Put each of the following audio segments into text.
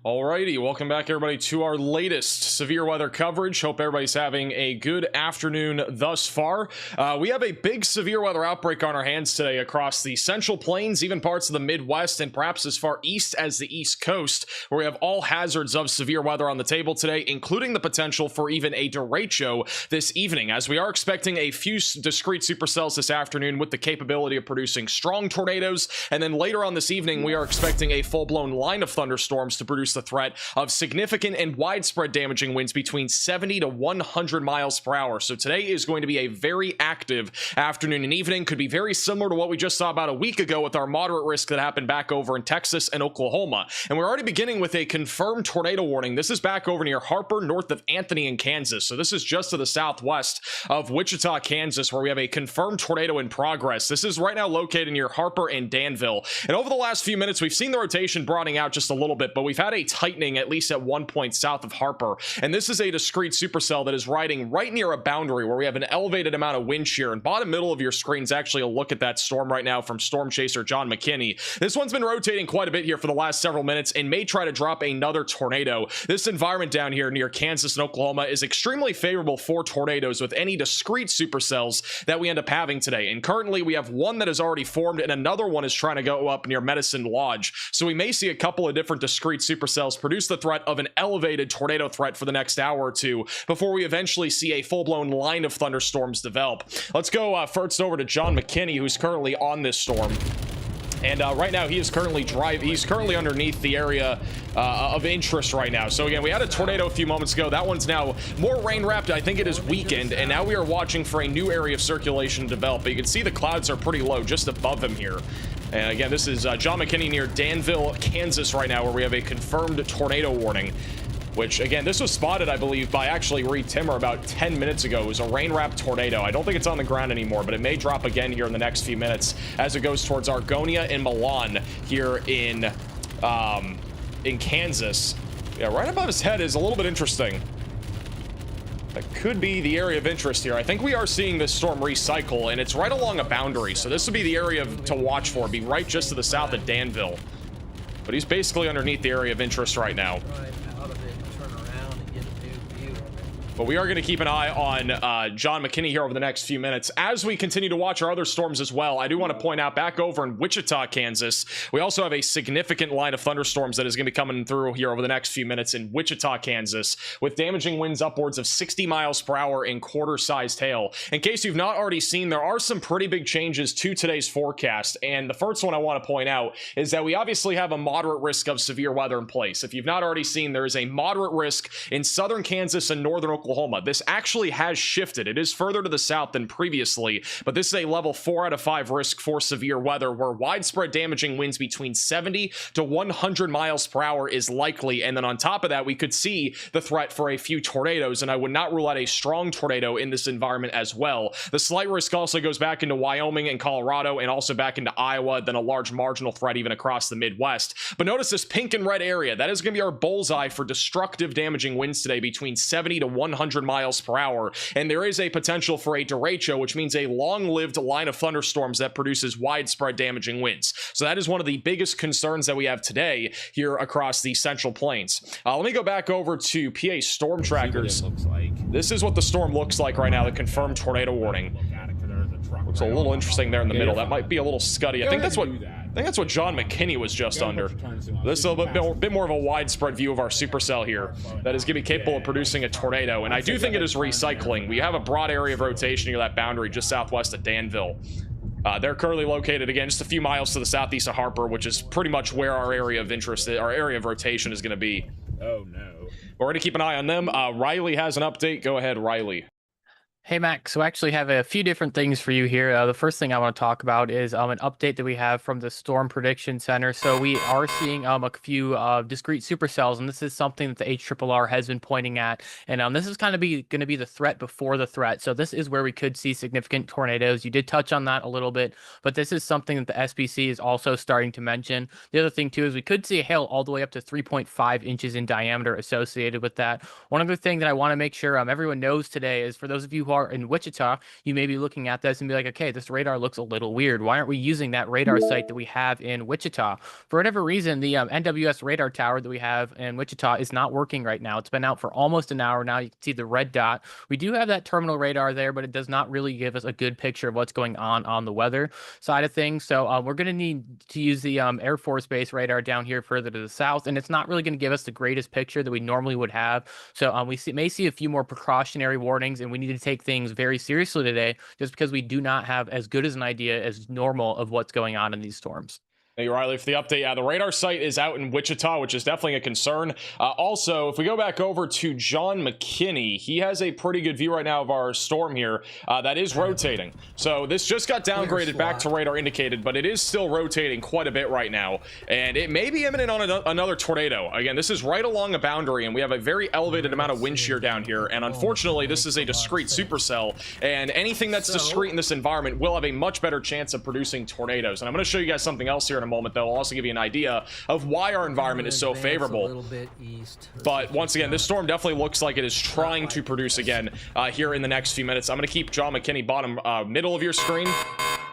Alrighty, welcome back everybody to our latest severe weather coverage. Hope everybody's having a good afternoon thus far. We have a big severe weather outbreak on our hands today across the Central Plains, even parts of the Midwest, and perhaps as far east as the East Coast, where we have all hazards of severe weather on the table today, including the potential for even a derecho this evening, as we are expecting a few discrete supercells this afternoon with the capability of producing strong tornadoes, and then later on this evening we are expecting a full-blown line of thunderstorms to produce the threat of significant and widespread damaging winds between 70 to 100 miles per hour. So today is going to be a very active afternoon and evening. Could be very similar to what we just saw about a week ago with our moderate risk that happened back over in Texas and Oklahoma. And we're already beginning with a confirmed tornado warning. This is back over near Harper, north of Anthony in Kansas. So this is just to the southwest of Wichita, Kansas, where we have a confirmed tornado in progress. This is right now located near Harper and Danville. And over the last few minutes, we've seen the rotation broadening out just a little bit, but we've had a tightening at least at one point south of Harper. And this is a discrete supercell that is riding right near a boundary where we have an elevated amount of wind shear. And bottom middle of your screen is actually a look at that storm right now from storm chaser John McKinney. This one's been rotating quite a bit here for the last several minutes and may try to drop another tornado. This environment down here near Kansas and Oklahoma is extremely favorable for tornadoes with any discrete supercells that we end up having today. And currently we have one that has already formed and another one is trying to go up near Medicine Lodge. So we may see a couple of different discrete supercells produce the threat of an elevated tornado threat for the next hour or two before we eventually see a full-blown line of thunderstorms develop. Let's go first over to John McKinney, who's currently on this storm. And right now he is currently he's currently underneath the area of interest right now. So again, we had a tornado a few moments ago. That one's now more rain wrapped. I think it is weakened, and now we are watching for a new area of circulation develop. But you can see the clouds are pretty low just above him here. And again, this is John McKinney near Danville, Kansas right now, where we have a confirmed tornado warning. Which, again, this was spotted, I believe, by actually Reed Timmer about 10 minutes ago. It was a rain-wrapped tornado. I don't think it's on the ground anymore, but it may drop again here in the next few minutes as it goes towards Argonia and Milan here in Kansas. Yeah, right above his head is a little bit interesting. That could be the area of interest here. I think we are seeing this storm recycle, and it's right along a boundary. So this would be the area to watch for. It'd be right just to the south of Danville. But he's basically underneath the area of interest right now. But we are going to keep an eye on John McKinney here over the next few minutes as we continue to watch our other storms as well. I do want to point out back over in Wichita, Kansas, we also have a significant line of thunderstorms that is going to be coming through here over the next few minutes in Wichita, Kansas, with damaging winds upwards of 60 miles per hour in quarter-sized hail. In case you've not already seen, there are some pretty big changes to today's forecast. And the first one I want to point out is that we obviously have a moderate risk of severe weather in place. If you've not already seen, there is a moderate risk in southern Kansas and northern Oklahoma. This actually has shifted. It is further to the south than previously, but this is a level 4 out of 5 risk for severe weather where widespread damaging winds between 70 to 100 miles per hour is likely. And then on top of that, we could see the threat for a few tornadoes, and I would not rule out a strong tornado in this environment as well. The slight risk also goes back into Wyoming and Colorado and also back into Iowa, then a large marginal threat even across the Midwest. But notice this pink and red area. That is going to be our bullseye for destructive damaging winds today between 70 to 100 miles per hour, and there is a potential for a derecho, which means a long-lived line of thunderstorms that produces widespread damaging winds. So that is one of the biggest concerns that we have today here across the Central Plains. Let me go back over to PA Storm Trackers. This is what the storm looks like right now, the confirmed tornado warning. Looks a little interesting there in the middle. That might be a little scuddy. I think that's what John McKinney was just under. This is a bit more of a widespread view of our supercell here that is going to be capable of producing a tornado, and I do think it is recycling. We have a broad area of rotation near that boundary just southwest of Danville. They're currently located, again, just a few miles to the southeast of Harper, which is pretty much where our area of interest, our area of rotation is going to be. Oh, no. We're going to keep an eye on them. Riley has an update. Go ahead, Riley. Hey, Max. So I actually have a few different things for you here. The first thing I want to talk about is an update that we have from the Storm Prediction Center. So we are seeing a few discrete supercells, and this is something that the HRRR has been pointing at. And this is kind of going to be the threat before the threat. So this is where we could see significant tornadoes. You did touch on that a little bit, but this is something that the SPC is also starting to mention. The other thing, too, is we could see hail all the way up to 3.5 inches in diameter associated with that. One other thing that I want to make sure everyone knows today is for those of you who are in Wichita, you may be looking at this and be like, okay, this radar looks a little weird. Why aren't we using that radar site that we have in Wichita? For whatever reason, the NWS radar tower that we have in Wichita is not working right now. It's been out for almost an hour now. You can see the red dot. We do have that terminal radar there, but it does not really give us a good picture of what's going on the weather side of things. So we're going to need to use the Air Force Base radar down here further to the south, and it's not really going to give us the greatest picture that we normally would have. So may see a few more precautionary warnings, and we need to take things very seriously today just because we do not have as good as an idea as normal of what's going on in these storms. Thank you, Riley, for the update. Yeah, the radar site is out in Wichita, which is definitely a concern. Also, if we go back over to John McKinney, he has a pretty good view right now of our storm here that is rotating. So this just got downgraded back to radar indicated, but it is still rotating quite a bit right now. And it may be imminent on another tornado. Again, this is right along a boundary, and we have a very elevated amount of wind shear down here. And unfortunately, this is a discrete supercell, and anything that's discrete in this environment will have a much better chance of producing tornadoes. And I'm going to show you guys something else here in a moment that will also give you an idea of why our environment is so favorable. But once again, this storm definitely looks like it is trying to produce again here in the next few minutes. I'm going to keep John McKinney bottom middle of your screen.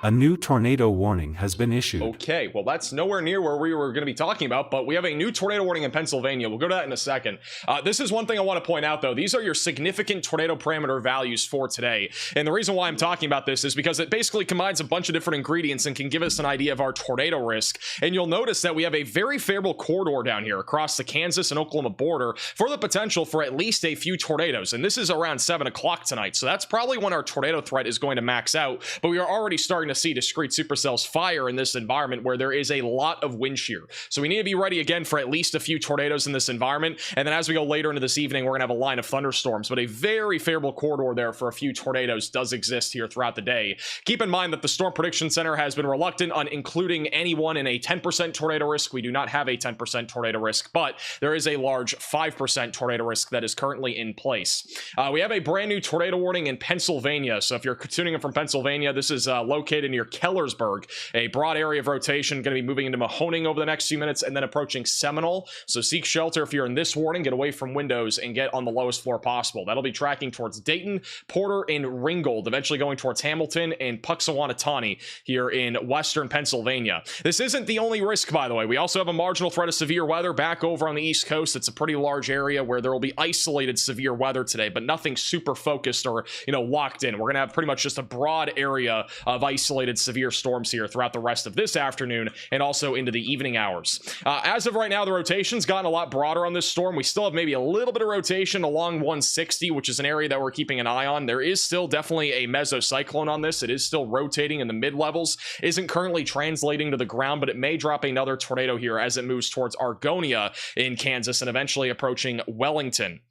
A new tornado warning has been issued. Okay, well, that's nowhere near where we were going to be talking about, but we have a new tornado warning in Pennsylvania. We'll go to that in a second. This is one thing I want to point out, though. These are your significant tornado parameter values for today. And the reason why I'm talking about this is because it basically combines a bunch of different ingredients and can give us an idea of our tornado risk. And you'll notice that we have a very favorable corridor down here across the Kansas and Oklahoma border for the potential for at least a few tornadoes. And this is around 7 o'clock tonight. So that's probably when our tornado threat is going to max out. But we are already starting to see discrete supercells fire in this environment where there is a lot of wind shear. So we need to be ready again for at least a few tornadoes in this environment. And then as we go later into this evening, we're going to have a line of thunderstorms. But a very favorable corridor there for a few tornadoes does exist here throughout the day. Keep in mind that the Storm Prediction Center has been reluctant on including anyone in a 10% tornado risk. We do not have a 10% tornado risk, but there is a large 5% tornado risk that is currently in place. We have a brand new tornado warning in Pennsylvania. So if you're tuning in from Pennsylvania, this is located near Kellersburg, a broad area of rotation, going to be moving into Mahoning over the next few minutes and then approaching Seminole. So seek shelter if you're in this warning, get away from windows and get on the lowest floor possible. That'll be tracking towards Dayton, Porter, and Ringgold, eventually going towards Hamilton and Puxawanatani here in western Pennsylvania. This isn't the only risk, by the way. We also have a marginal threat of severe weather back over on the East Coast. It's a pretty large area where there will be isolated severe weather today, but nothing super focused or, locked in. We're going to have pretty much just a broad area of isolated severe storms here throughout the rest of this afternoon and also into the evening hours. As of right now, the rotation's gotten a lot broader on this storm. We still have maybe a little bit of rotation along 160, which is an area that we're keeping an eye on. There is still definitely a mesocyclone on this. It is still rotating in the mid-levels. Isn't currently translating to the ground, but it may drop another tornado here as it moves towards Argonia in Kansas and eventually approaching Wellington.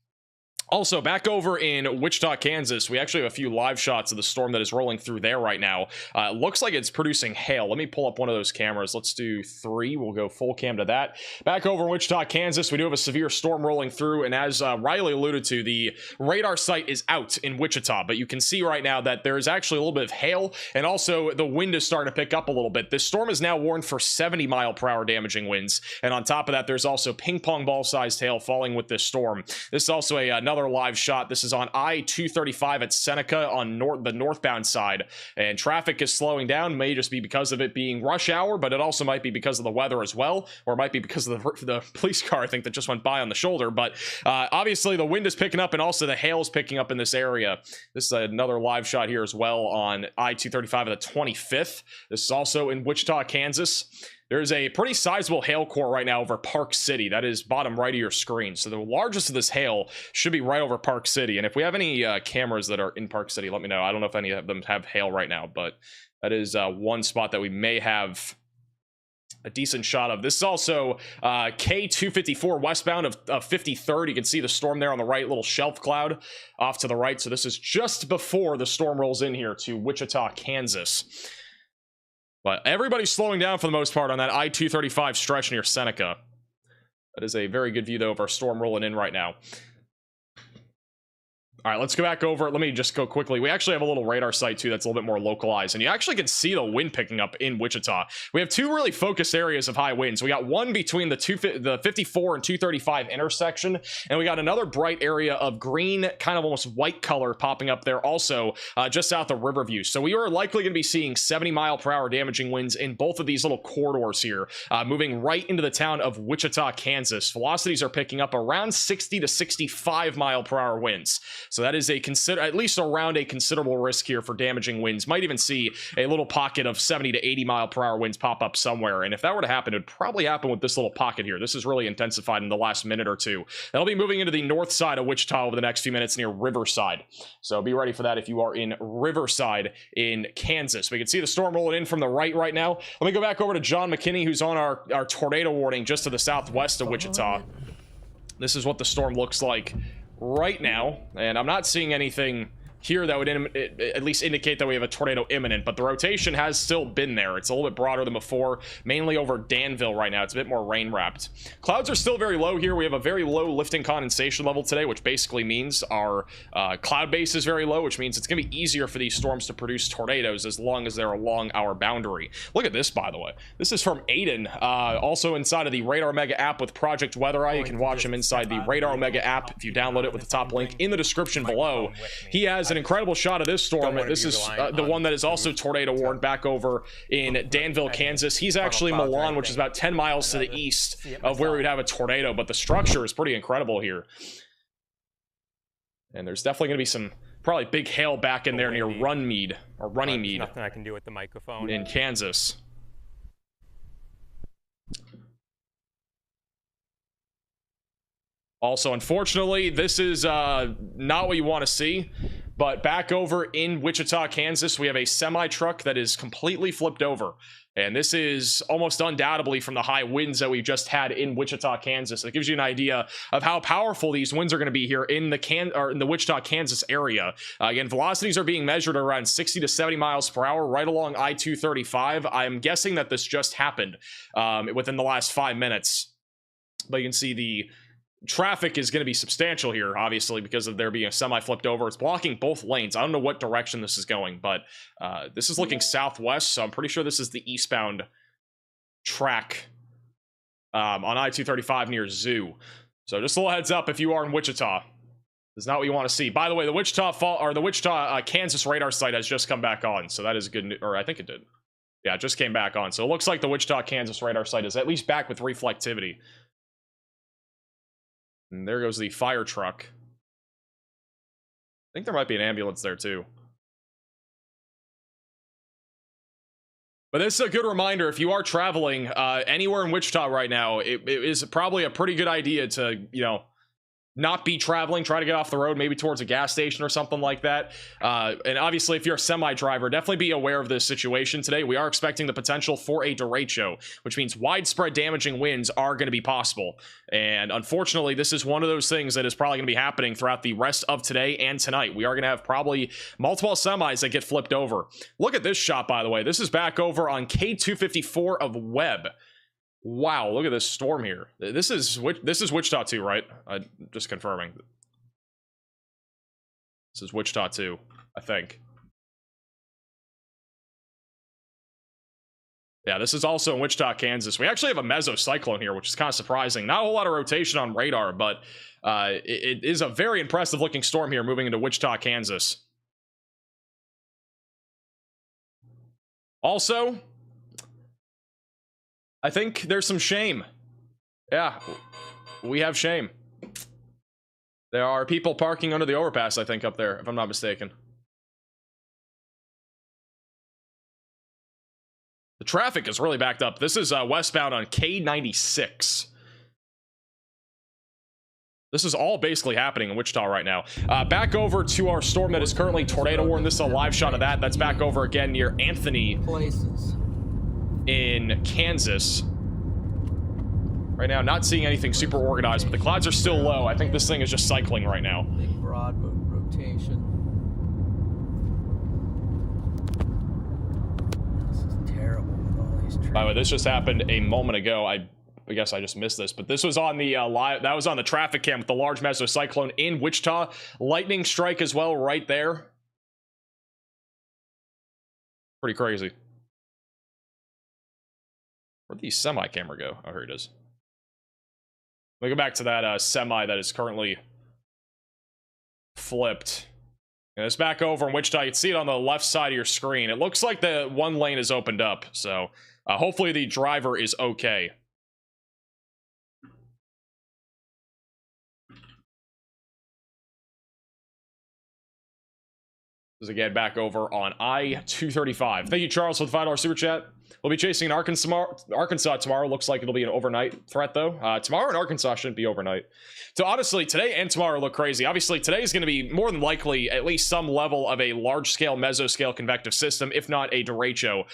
Also, back over in Wichita, Kansas, we actually have a few live shots of the storm that is rolling through there right now. It looks like it's producing hail. Let me pull up one of those cameras. Let's do 3. We'll go full cam to that. Back over in Wichita, Kansas, we do have a severe storm rolling through, and as Riley alluded to, the radar site is out in Wichita, but you can see right now that there is actually a little bit of hail, and also the wind is starting to pick up a little bit. This storm is now warned for 70-mile-per-hour damaging winds, and on top of that, there's also ping-pong ball-sized hail falling with this storm. This is also another live shot. This is on I-235 at Seneca on the northbound side, and traffic is slowing down. May just be because of it being rush hour, but it also might be because of the weather as well, or it might be because of the police car, I think, that just went by on the shoulder. But obviously the wind is picking up and also the hail is picking up in this area. This is another live shot here as well on I-235 at the 25th. This is also in Wichita, Kansas. There's a pretty sizable hail core right now over Park City. That is bottom right of your screen. So the largest of this hail should be right over Park City. And if we have any cameras that are in Park City, let me know. I don't know if any of them have hail right now, but that is one spot that we may have a decent shot of. This is also K254 westbound of 53rd. You can see the storm there on the right, little shelf cloud off to the right. So this is just before the storm rolls in here to Wichita, Kansas. But everybody's slowing down for the most part on that I-235 stretch near Seneca. That is a very good view, though, of our storm rolling in right now. All right, let's go back over. Let me just go quickly. We actually have a little radar site too that's a little bit more localized, and you actually can see the wind picking up in Wichita. We have two really focused areas of high winds. We got one between the 54 and 235 intersection, and we got another bright area of green, kind of almost white color popping up there also just south of Riverview. So we are likely going to be seeing 70-mile-per-hour damaging winds in both of these little corridors here, moving right into the town of Wichita, Kansas. Velocities are picking up around 60 to 65-mile-per-hour winds. So that is at least around a considerable risk here for damaging winds. Might even see a little pocket of 70 to 80-mile-per-hour winds pop up somewhere. And if that were to happen, it would probably happen with this little pocket here. This is really intensified in the last minute or two. That'll be moving into the north side of Wichita over the next few minutes near Riverside. So be ready for that if you are in Riverside in Kansas. We can see the storm rolling in from the right now. Let me go back over to John McKinney, who's on our tornado warning just to the southwest of Wichita. This is what the storm looks like right now, and I'm not seeing anything here that would at least indicate that we have a tornado imminent, but the rotation has still been there. It's a little bit broader than before, mainly over Danville right now. It's a bit more rain wrapped. Clouds are still very low here. We have a very low lifting condensation level today, which basically means our cloud base is very low, which means it's gonna be easier for these storms to produce tornadoes as long as they're along our boundary. Look at this, by the way. This is from Aiden, also inside of the Radar Mega app with Project Weather Eye. You can watch him inside the Radar Mega app if you download it with the top link in the description below. He has an incredible shot of this storm. This is the one that is also tornado warned back over in Danville, Kansas. He's actually Milan, which is about 10 miles to the east of where we'd have a tornado, but the structure is pretty incredible here. And there's definitely going to be some probably big hail back in there near Runnymede Nothing I can do with the microphone in Kansas. Also, unfortunately, this is not what you want to see. But back over in Wichita, Kansas, we have a semi-truck that is completely flipped over. And this is almost undoubtedly from the high winds that we've just had in Wichita, Kansas. It gives you an idea of how powerful these winds are going to be here in the Wichita, Kansas area. Again, velocities are being measured around 60 to 70 miles per hour right along I-235. I'm guessing that this just happened within the last 5 minutes. But you can see the traffic is going to be substantial here, obviously, because of there being a semi flipped over. It's blocking both lanes. I don't know what direction this is going, but this is looking southwest, so I'm pretty sure this is the eastbound track on I-235 near Zoo. So just a little heads up if you are in Wichita. This is not what you want to see. By the way, the Wichita Kansas radar site has just come back on, so that is good news. Or I think it did. Yeah, it just came back on. So it looks like the Wichita Kansas radar site is at least back with reflectivity. And there goes the fire truck. I think there might be an ambulance there too. But this is a good reminder, if you are traveling anywhere in Wichita right now, it is probably a pretty good idea to, not be traveling, try to get off the road, maybe towards a gas station or something like that. And obviously, if you're a semi-driver, definitely be aware of this situation today. We are expecting the potential for a derecho, which means widespread damaging winds are going to be possible. And unfortunately, this is one of those things that is probably going to be happening throughout the rest of today and tonight. We are going to have probably multiple semis that get flipped over. Look at this shot, by the way. This is back over on K254 of Webb. Wow, look at this storm here. This is Wichita 2, right? Just confirming. This is Wichita 2, I think. Yeah, this is also in Wichita, Kansas. We actually have a mesocyclone here, which is kind of surprising. Not a whole lot of rotation on radar, but it is a very impressive looking storm here moving into Wichita, Kansas. Also, I think there's some shame. Yeah, we have shame. There are people parking under the overpass, I think, up there, if I'm not mistaken. The traffic is really backed up. This is westbound on K96. This is all basically happening in Wichita right now. Back over to our storm that is currently tornado warned. This is a live shot of that. That's back over again near Anthony in Kansas. Right now, not seeing anything super organized, but the clouds are still low. I think this thing is just cycling right now. Big broad rotation. This is terrible with all these trees. By the way, this just happened a moment ago. I guess I just missed this, but this was on the live. That was on the traffic cam with the large mesocyclone in Wichita. Lightning strike as well, right there. Pretty crazy. Where'd the semi camera go? Oh, here it is. Let me go back to that semi that is currently flipped. And it's back over in Wichita. You can see it on the left side of your screen. It looks like the one lane is opened up, so hopefully the driver is okay. This is again back over on I-235. Thank you, Charles, for the $5 super chat. We'll be chasing Arkansas tomorrow. Looks like it'll be an overnight threat, though. Tomorrow in Arkansas shouldn't be overnight. So honestly, today and tomorrow look crazy. Obviously, today is going to be more than likely at least some level of a large-scale mesoscale convective system, if not a derecho.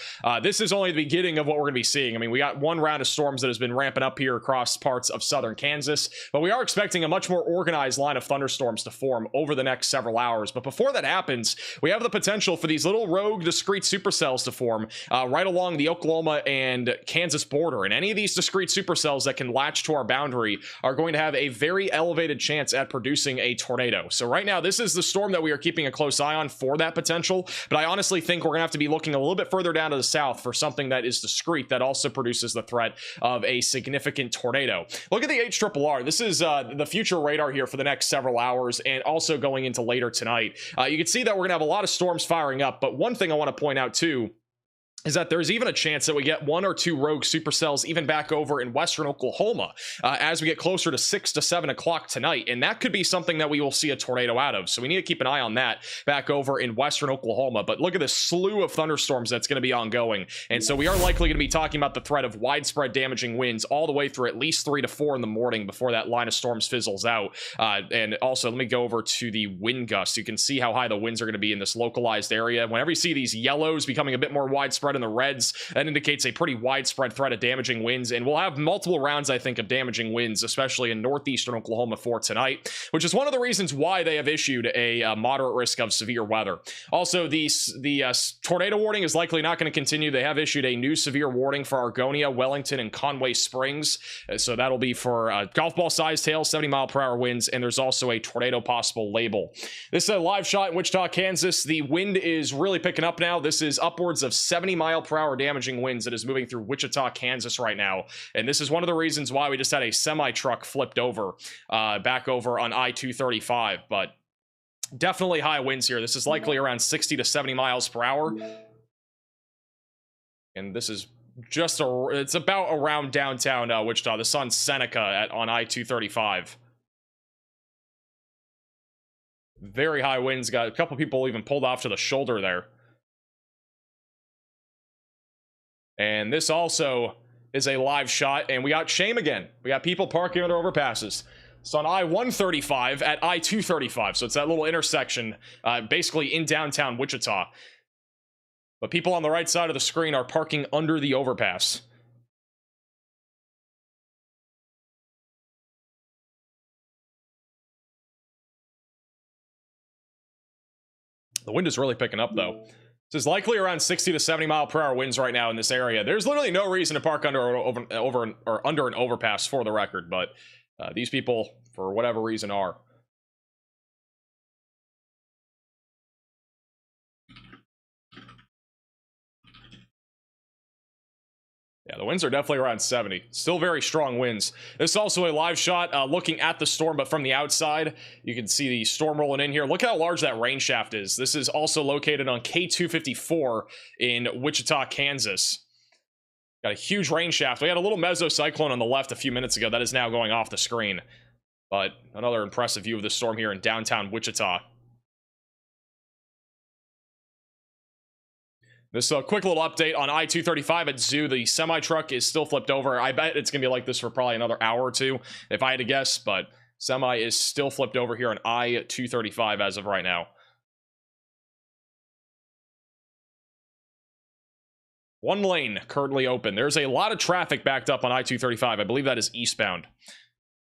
This is only the beginning of what we're going to be seeing. I mean, we got one round of storms that has been ramping up here across parts of southern Kansas, but we are expecting a much more organized line of thunderstorms to form over the next several hours. But before that happens, we have the potential for these little rogue discrete supercells to form right along the Oklahoma and Kansas border. And any of these discrete supercells that can latch to our boundary are going to have a very elevated chance at producing a tornado. So right now, this is the storm that we are keeping a close eye on for that potential. But I honestly think we're going to have to be looking a little bit further down to the south for something that is discrete that also produces the threat of a significant tornado. Look at the HRRR. This is the future radar here for the next several hours and also going into later tonight. You can see that we're going to have a lot of storms firing up. But one thing I want to point out too is that there's even a chance that we get one or two rogue supercells even back over in western Oklahoma as we get closer to 6 to 7 o'clock tonight. And that could be something that we will see a tornado out of. So we need to keep an eye on that back over in western Oklahoma. But look at this slew of thunderstorms that's going to be ongoing. And so we are likely going to be talking about the threat of widespread damaging winds all the way through at least 3 to 4 in the morning before that line of storms fizzles out. And also, let me go over to the wind gusts. You can see how high the winds are going to be in this localized area. Whenever you see these yellows becoming a bit more widespread in the reds, that indicates a pretty widespread threat of damaging winds, and we'll have multiple rounds, I think, of damaging winds, especially in northeastern Oklahoma for tonight, which is one of the reasons why they have issued a moderate risk of severe weather. Also, the tornado warning is likely not going to continue. They have issued a new severe warning for Argonia, Wellington, and Conway Springs, so that'll be for golf ball sized hail, 70-mile-per-hour winds, and there's also a tornado possible label. This is a live shot in Wichita, Kansas. The wind is really picking up now. This is upwards of 70-mile-per-hour damaging winds that is moving through Wichita, Kansas right now. And this is one of the reasons why we just had a semi-truck flipped over back over on I-235. But definitely high winds here. This is likely around 60 to 70 miles per hour. And this is just it's about around downtown Wichita. This is on Seneca on I-235. Very high winds. Got a couple people even pulled off to the shoulder there. And this also is a live shot, and we got shame again. We got people parking under overpasses. It's on I-135 at I-235, so it's that little intersection basically in downtown Wichita. But people on the right side of the screen are parking under the overpass. The wind is really picking up, though. This is likely around 60 to 70-mile-per-hour winds right now in this area. There's literally no reason to park under an overpass, for the record, but these people, for whatever reason, are. Yeah, the winds are definitely around 70. Still very strong winds. This is also a live shot looking at the storm, but from the outside. You can see the storm rolling in here. Look how large that rain shaft is. This is also located on K254 in Wichita, Kansas. Got a huge rain shaft. We had a little mesocyclone on the left a few minutes ago. That is now going off the screen. But another impressive view of the storm here in downtown Wichita. This quick little update on I-235 at Zoo. The semi-truck is still flipped over. I bet it's going to be like this for probably another hour or two, if I had to guess, but semi is still flipped over here on I-235 as of right now. One lane currently open. There's a lot of traffic backed up on I-235. I believe that is eastbound.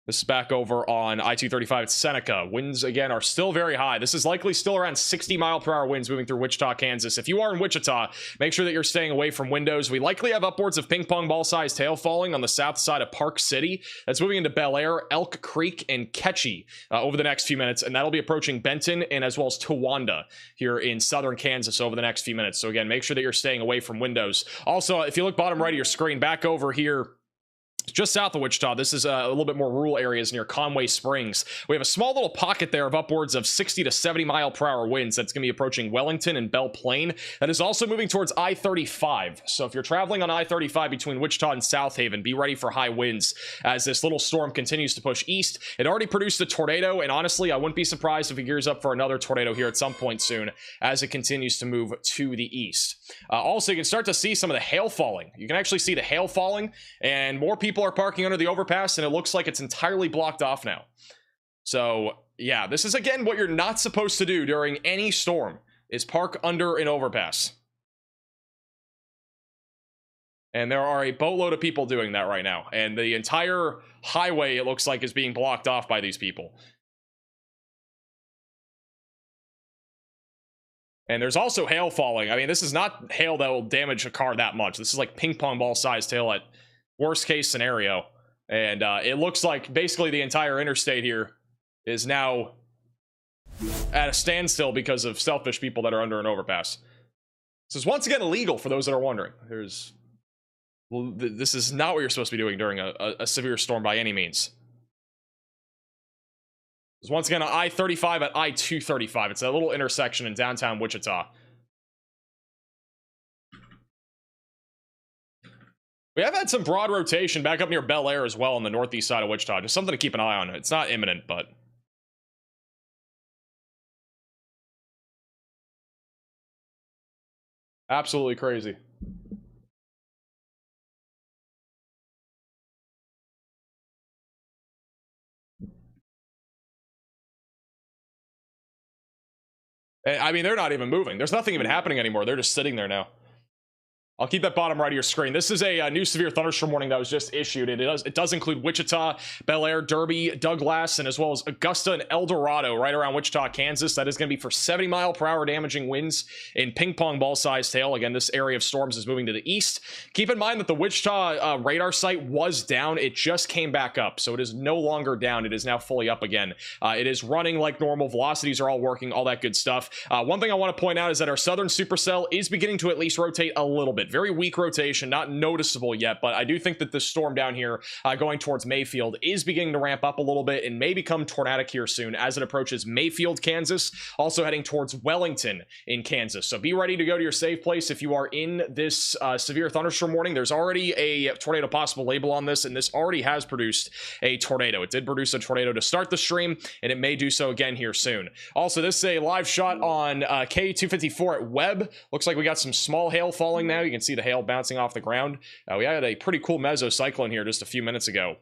This is back over on I-235 at Seneca. Winds, again, are still very high. This is likely still around 60-mile-per-hour winds moving through Wichita, Kansas. If you are in Wichita, make sure that you're staying away from windows. We likely have upwards of ping-pong ball-sized hail falling on the south side of Park City. That's moving into Bel Air, Elk Creek, and Ketchy over the next few minutes, and that'll be approaching Benton and as well as Towanda here in southern Kansas over the next few minutes. So again, make sure that you're staying away from windows. Also, if you look bottom right of your screen, back over here, just south of Wichita, this is a little bit more rural areas near Conway Springs. We have a small little pocket there of upwards of 60 to 70 mile per hour winds that's going to be approaching Wellington and Belle Plaine. That is also moving towards I-35. So if you're traveling on I-35 between Wichita and South Haven, be ready for high winds as this little storm continues to push east. It already produced a tornado, and honestly, I wouldn't be surprised if it gears up for another tornado here at some point soon as it continues to move to the east. Also, you can start to see some of the hail falling. You can actually see the hail falling, and more people are parking under the overpass, and it looks like it's entirely blocked off now. So yeah, this is again what you're not supposed to do during any storm, is park under an overpass. And there are a boatload of people doing that right now, and the entire highway, it looks like, is being blocked off by these people. And there's also hail falling. I mean, this is not hail that will damage a car that much. This is like ping pong ball sized hail at worst case scenario. And it looks like basically the entire interstate here is now at a standstill because of selfish people that are under an overpass. This is once again illegal for those that are wondering. This is not what you're supposed to be doing during a severe storm by any means. It's once again on I-35 at I-235. It's a little intersection in downtown Wichita. We have had some broad rotation back up near Bel Air as well on the northeast side of Wichita. Just something to keep an eye on. It's not imminent, but absolutely crazy. I mean, they're not even moving. There's nothing even happening anymore. They're just sitting there now. I'll keep that bottom right of your screen. This is a new severe thunderstorm warning that was just issued. It does include Wichita, Bel Air, Derby, Douglas, and as well as Augusta and El Dorado right around Wichita, Kansas. That is going to be for 70 mile per hour damaging winds in ping pong ball sized hail. Again, this area of storms is moving to the east. Keep in mind that the Wichita radar site was down. It just came back up, so it is no longer down. It is now fully up again. It is running like normal. Velocities are all working, all that good stuff. One thing I want to point out is that our southern supercell is beginning to at least rotate a little bit. Very weak rotation, not noticeable yet, but I do think that this storm down here going towards Mayfield is beginning to ramp up a little bit and may become tornadic here soon as it approaches Mayfield, Kansas, also heading towards Wellington in Kansas. So be ready to go to your safe place if you are in this severe thunderstorm warning. There's already a tornado possible label on this, and this already has produced a tornado. It did produce a tornado to start the stream, and it may do so again here soon. Also, this is a live shot on K254 at Webb. Looks like we got some small hail falling now. You can see the hail bouncing off the ground. We had a pretty cool mesocyclone here just a few minutes ago,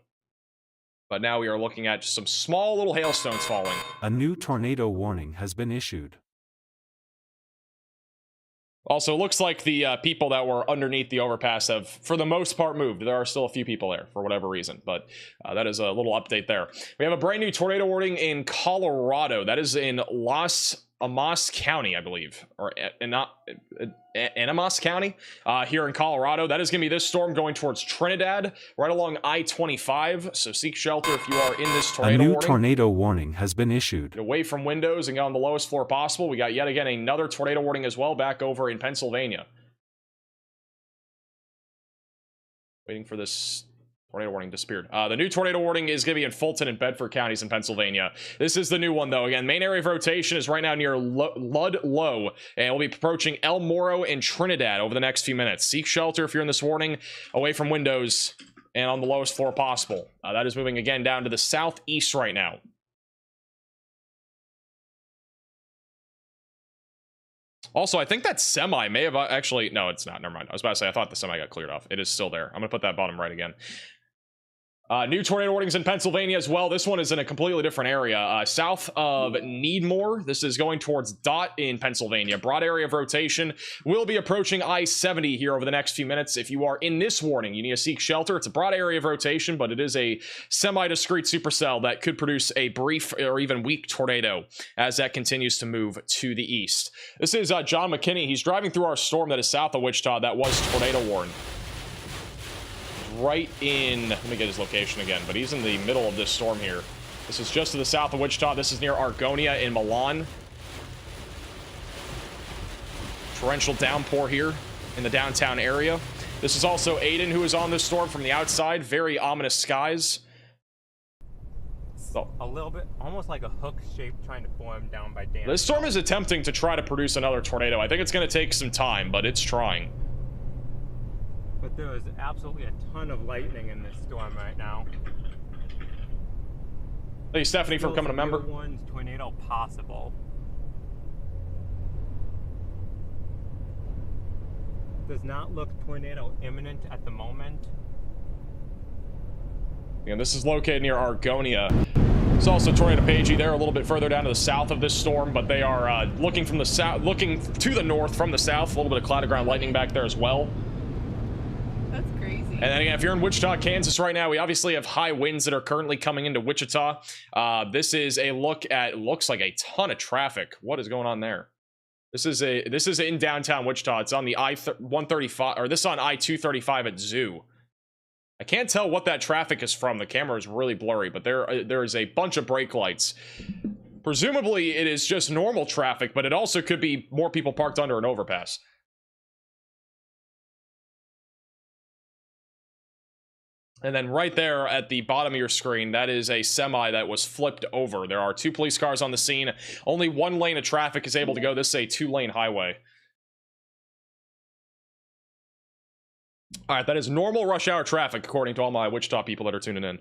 but now we are looking at just some small little hailstones falling. A new tornado warning has been issued. Also, it looks like the people that were underneath the overpass have, for the most part, moved. There are still a few people there for whatever reason, but that is a little update there. We have a brand new tornado warning in Colorado. That is in Los Alamos County, I believe, or Animas County here in Colorado. That is going to be this storm going towards Trinidad, right along I-25. So seek shelter if you are in this tornado warning. A new tornado warning has been issued. Get away from windows and get on the lowest floor possible. We got yet again another tornado warning as well back over in Pennsylvania. Waiting for this tornado warning disappeared. The new tornado warning is going to be in Fulton and Bedford counties in Pennsylvania. This is the new one, though. Again, main area of rotation is right now near Ludlow, and we'll be approaching El Moro and Trinidad over the next few minutes. Seek shelter if you're in this warning, away from windows and on the lowest floor possible. That is moving again down to the southeast right now. Also, I think that semi may have actually... No, it's not. Never mind. I was about to say, I thought the semi got cleared off. It is still there. I'm going to put that bottom right again. New tornado warnings in Pennsylvania as well. This one is in a completely different area. South of Needmore. This is going towards Dot in Pennsylvania. Broad area of rotation. Will be approaching I-70 here over the next few minutes. If you are in this warning, you need to seek shelter. It's a broad area of rotation, but it is a semi-discrete supercell that could produce a brief or even weak tornado as that continues to move to the east. This is John McKinney. He's driving through our storm that is south of Wichita that was tornado warned. Right in, let me get his location again, but he's in the middle of this storm here. This is just to the south of Wichita. This is near Argonia in Milan. Torrential downpour here in the downtown area. This is also Aiden, who is on this storm from the outside. Very ominous skies. So, a little bit, almost like a hook shape trying to form down by Dan. this storm is attempting to try to produce another tornado. I think it's going to take some time, but it's trying. But there is absolutely a ton of lightning in this storm right now. Thank you, Stephanie, for becoming a member. One's tornado possible. Does not look tornado imminent at the moment. And this is located near Argonia. It's also tornado Pagey there, a little bit further down to the south of this storm, but they are looking from the south, looking to the north from the south. A little bit of cloud ground lightning back there as well. That's crazy. And then again, if you're in Wichita, Kansas right now, we obviously have high winds that are currently coming into Wichita. This is a look at, looks like a ton of traffic. What is going on there? This is in downtown Wichita. It's on the I-135, or this is on I-235 at Zoo. I can't tell what that traffic is from. The camera is really blurry, but there is a bunch of brake lights. Presumably, it is just normal traffic, but it also could be more people parked under an overpass. And then right there at the bottom of your screen, that is a semi that was flipped over. There are 2 police cars on the scene. Only 1 lane of traffic is able to go. This is a 2-lane highway. All right, that is normal rush hour traffic, according to all my Wichita people that are tuning in.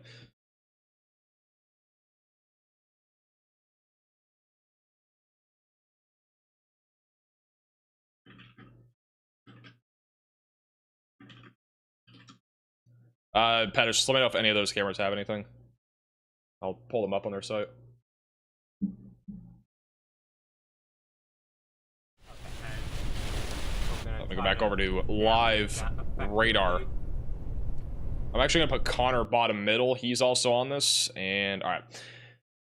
Pettis, just let me know if any of those cameras have anything. I'll pull them up on their site. Let me go back over to live radar. I'm actually gonna put Connor bottom middle. He's also on this. And all right.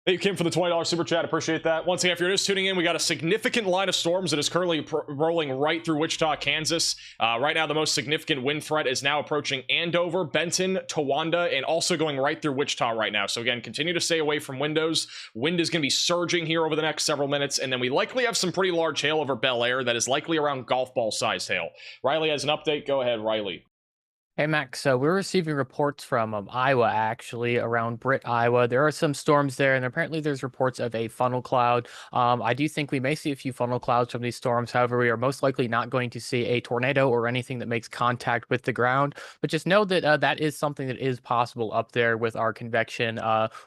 Thank you, Kim, for the $20 super chat. Appreciate that. Once again, if you're just tuning in, we got a significant line of storms that is currently rolling right through Wichita, Kansas. Right now, the most significant wind threat is now approaching Andover, Benton, Towanda, and also going right through Wichita right now. So again, continue to stay away from windows. Wind is going to be surging here over the next several minutes, and then we likely have some pretty large hail over Bel Air that is likely around golf ball sized hail. Riley has an update. Go ahead, Riley. Hey, Max. So we're receiving reports from Iowa, actually, around Britt, Iowa. There are some storms there, and apparently there's reports of a funnel cloud. I do think we may see a few funnel clouds from these storms. However, we are most likely not going to see a tornado or anything that makes contact with the ground. But just know that that is something that is possible up there with our convection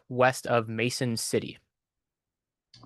west of Mason City.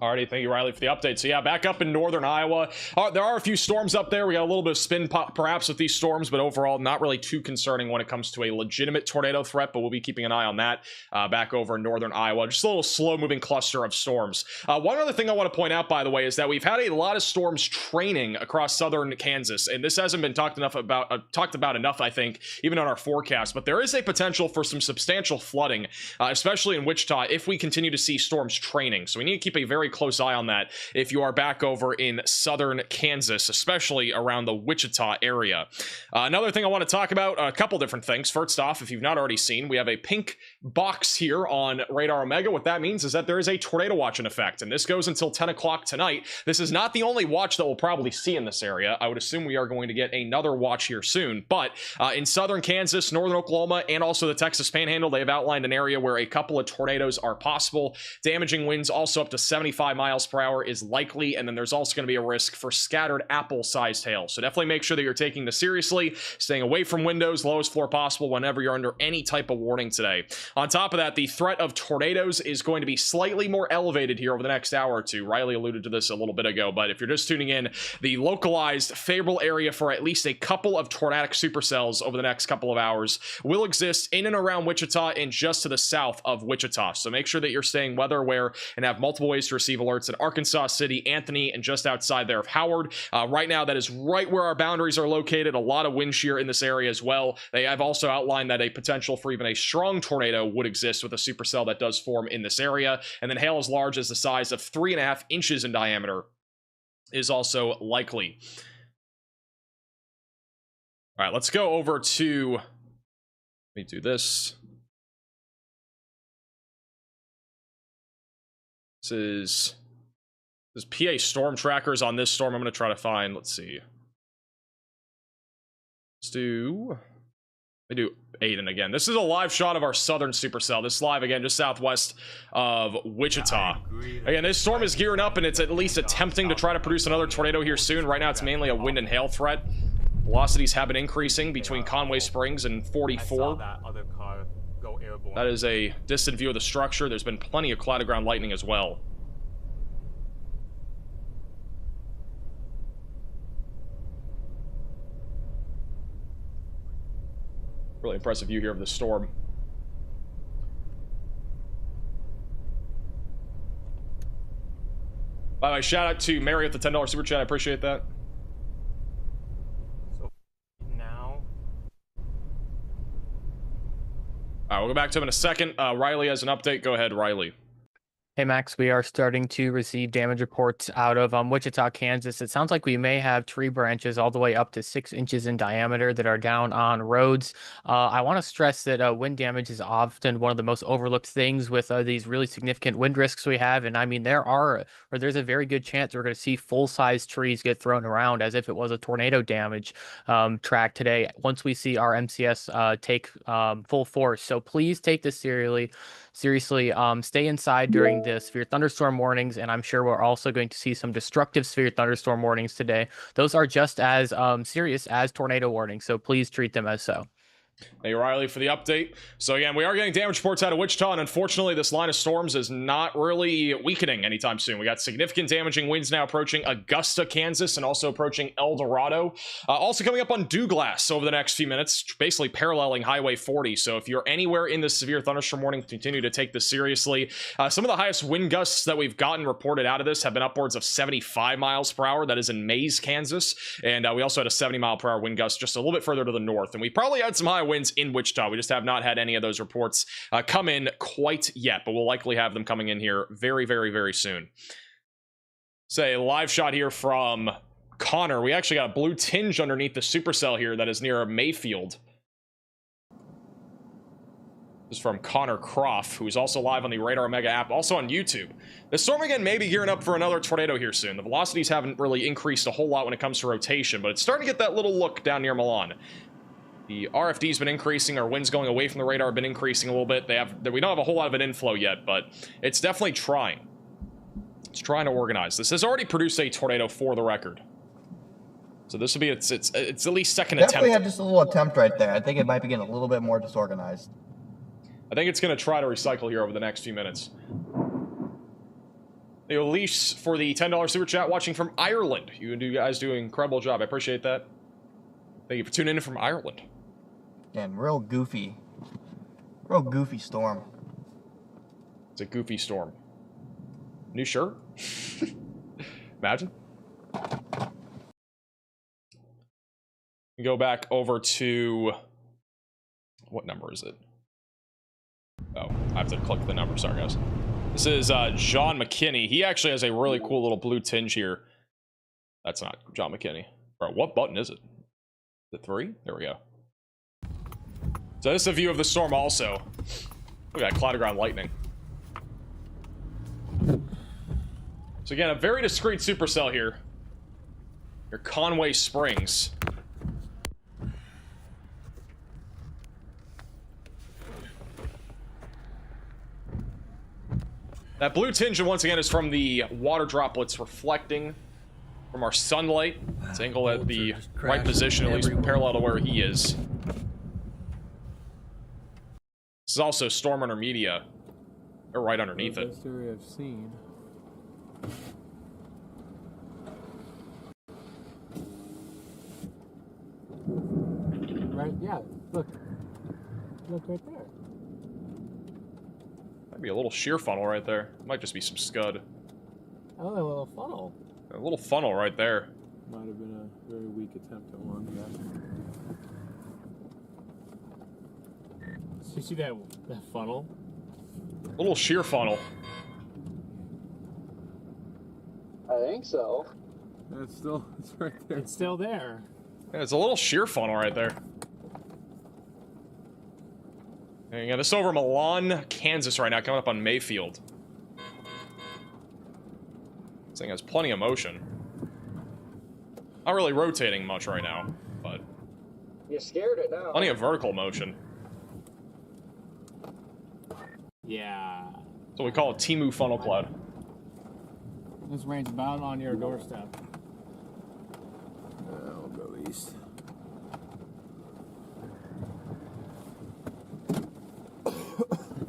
Alrighty, thank you, Riley, for the update. So yeah, back up in northern Iowa, there are a few storms up there. We got a little bit of spin pop perhaps with these storms, but overall not really too concerning when it comes to a legitimate tornado threat, but we'll be keeping an eye on that back over in northern Iowa. Just a little slow-moving cluster of storms. One other thing I want to point out, by the way, is that we've had a lot of storms training across southern Kansas, and this hasn't been talked about enough, I think, even on our forecast, but there is a potential for some substantial flooding, especially in Wichita, if we continue to see storms training. So we need to keep a very close eye on that if you are back over in southern Kansas, especially around the Wichita area. Another thing I want to talk about, a couple different things. First off, if you've not already seen, we have a pink box here on Radar Omega. What that means is that there is a tornado watch in effect, and this goes until 10 o'clock tonight. This is not the only watch that we'll probably see in this area. I would assume we are going to get another watch here soon, but in southern Kansas, northern Oklahoma, and also the Texas Panhandle, they have outlined an area where a couple of tornadoes are possible. Damaging winds also up to 75 miles per hour is likely, and then there's also going to be a risk for scattered apple-sized hail. So definitely make sure that you're taking this seriously, staying away from windows, lowest floor possible whenever you're under any type of warning today. On top of that, the threat of tornadoes is going to be slightly more elevated here over the next hour or two. Riley alluded to this a little bit ago, but if you're just tuning in, the localized favorable area for at least a couple of tornadic supercells over the next couple of hours will exist in and around Wichita and just to the south of Wichita. So make sure that you're staying weather aware and have multiple ways to receive alerts in Arkansas City, Anthony, and just outside there of Howard. Right now, that is right where our boundaries are located. A lot of wind shear in this area as well. They have also outlined that a potential for even a strong tornado would exist with a supercell that does form in this area. And then hail as large as the size of 3.5 inches in diameter is also likely. All right, let's go over to, let me do this. This is PA storm trackers on this storm. I'm going to try to find, let's see. Let me do Aiden again. This is a live shot of our southern supercell. This is live again, just southwest of Wichita. Again, this storm is gearing up and it's at least attempting to try to produce another tornado here soon. Right now, it's mainly a wind and hail threat. Velocities have been increasing between Conway Springs and 44. That is a distant view of the structure. There's been plenty of cloud to ground lightning as well. Really impressive view here of the storm. By the way, shout out to Mary with the $10 super chat. I appreciate that. So now, All right, we'll go back to him in a second. Riley has an update. Go ahead, Riley. Hey Max, we are starting to receive damage reports out of Wichita, Kansas. It sounds like we may have tree branches all the way up to 6 inches in diameter that are down on roads. I want to stress that wind damage is often one of the most overlooked things with these really significant wind risks we have. And I mean, there's a very good chance we're going to see full-size trees get thrown around as if it was a tornado damage track today once we see our MCS take full force. So please take this seriously. Stay inside during the severe thunderstorm warnings, and I'm sure we're also going to see some destructive severe thunderstorm warnings today. Those are just as serious as tornado warnings, so please treat them as so. Thank you, Riley, for the update. So again, we are getting damage reports out of Wichita, and unfortunately, this line of storms is not really weakening anytime soon. We got significant damaging winds now approaching Augusta, Kansas, and also approaching El Dorado. Also coming up on Douglas over the next few minutes, basically paralleling Highway 40. So if you're anywhere in this severe thunderstorm warning, continue to take this seriously. Some of the highest wind gusts that we've gotten reported out of this have been upwards of 75 miles per hour. That is in Mays, Kansas. And we also had a 70 mile per hour wind gust just a little bit further to the north. And we probably had some high winds in Wichita. We just have not had any of those reports come in quite yet, but we'll likely have them coming in here very, very, very soon. Say a live shot here from Connor. We actually got a blue tinge underneath the supercell here that is near Mayfield. This is from Connor Croft, who is also live on the Radar Omega app, also on YouTube. The storm again may be gearing up for another tornado here soon. The velocities haven't really increased a whole lot when it comes to rotation, but it's starting to get that little look down near Milan. The RFD's been increasing. Our winds going away from the radar have been increasing a little bit. We don't have a whole lot of an inflow yet, but it's definitely trying. It's trying to organize. This has already produced a tornado for the record. So this will be it's at least second attempt. Definitely had just a little attempt right there. I think it might be getting a little bit more disorganized. I think it's going to try to recycle here over the next few minutes. The Elise for the $10 super chat watching from Ireland. You guys do an incredible job. I appreciate that. Thank you for tuning in from Ireland. And real goofy storm. It's a goofy storm. New shirt? Imagine. Go back over to... What number is it? Oh, I have to click the number. Sorry, guys. This is John McKinney. He actually has a really cool little blue tinge here. That's not John McKinney. Bro, what button is it? Is it 3? There we go. So this is a view of the storm also. Look at that cloud ground lightning. So again, a very discreet supercell here. Your Conway Springs. That blue tinge, once again, is from the water droplets reflecting from our sunlight. It's angled at the right position, at least parallel to where he is. This is also storm under media. They're right underneath it. Best area I've seen. Right, yeah, look. Look right there. Might be a little shear funnel right there. Might just be some scud. Oh, a little funnel. A little funnel right there. Might have been a very weak attempt at one, yeah. So you see that funnel? A little shear funnel. I think so. It's right there. It's still there. Yeah, it's a little shear funnel right there. And yeah, this is over Milan, Kansas right now, coming up on Mayfield. This thing has plenty of motion. Not really rotating much right now, but You scared it now. plenty of vertical motion. Yeah. That's what we call a Timu funnel cloud. This rain's about on your doorstep. I'll go east.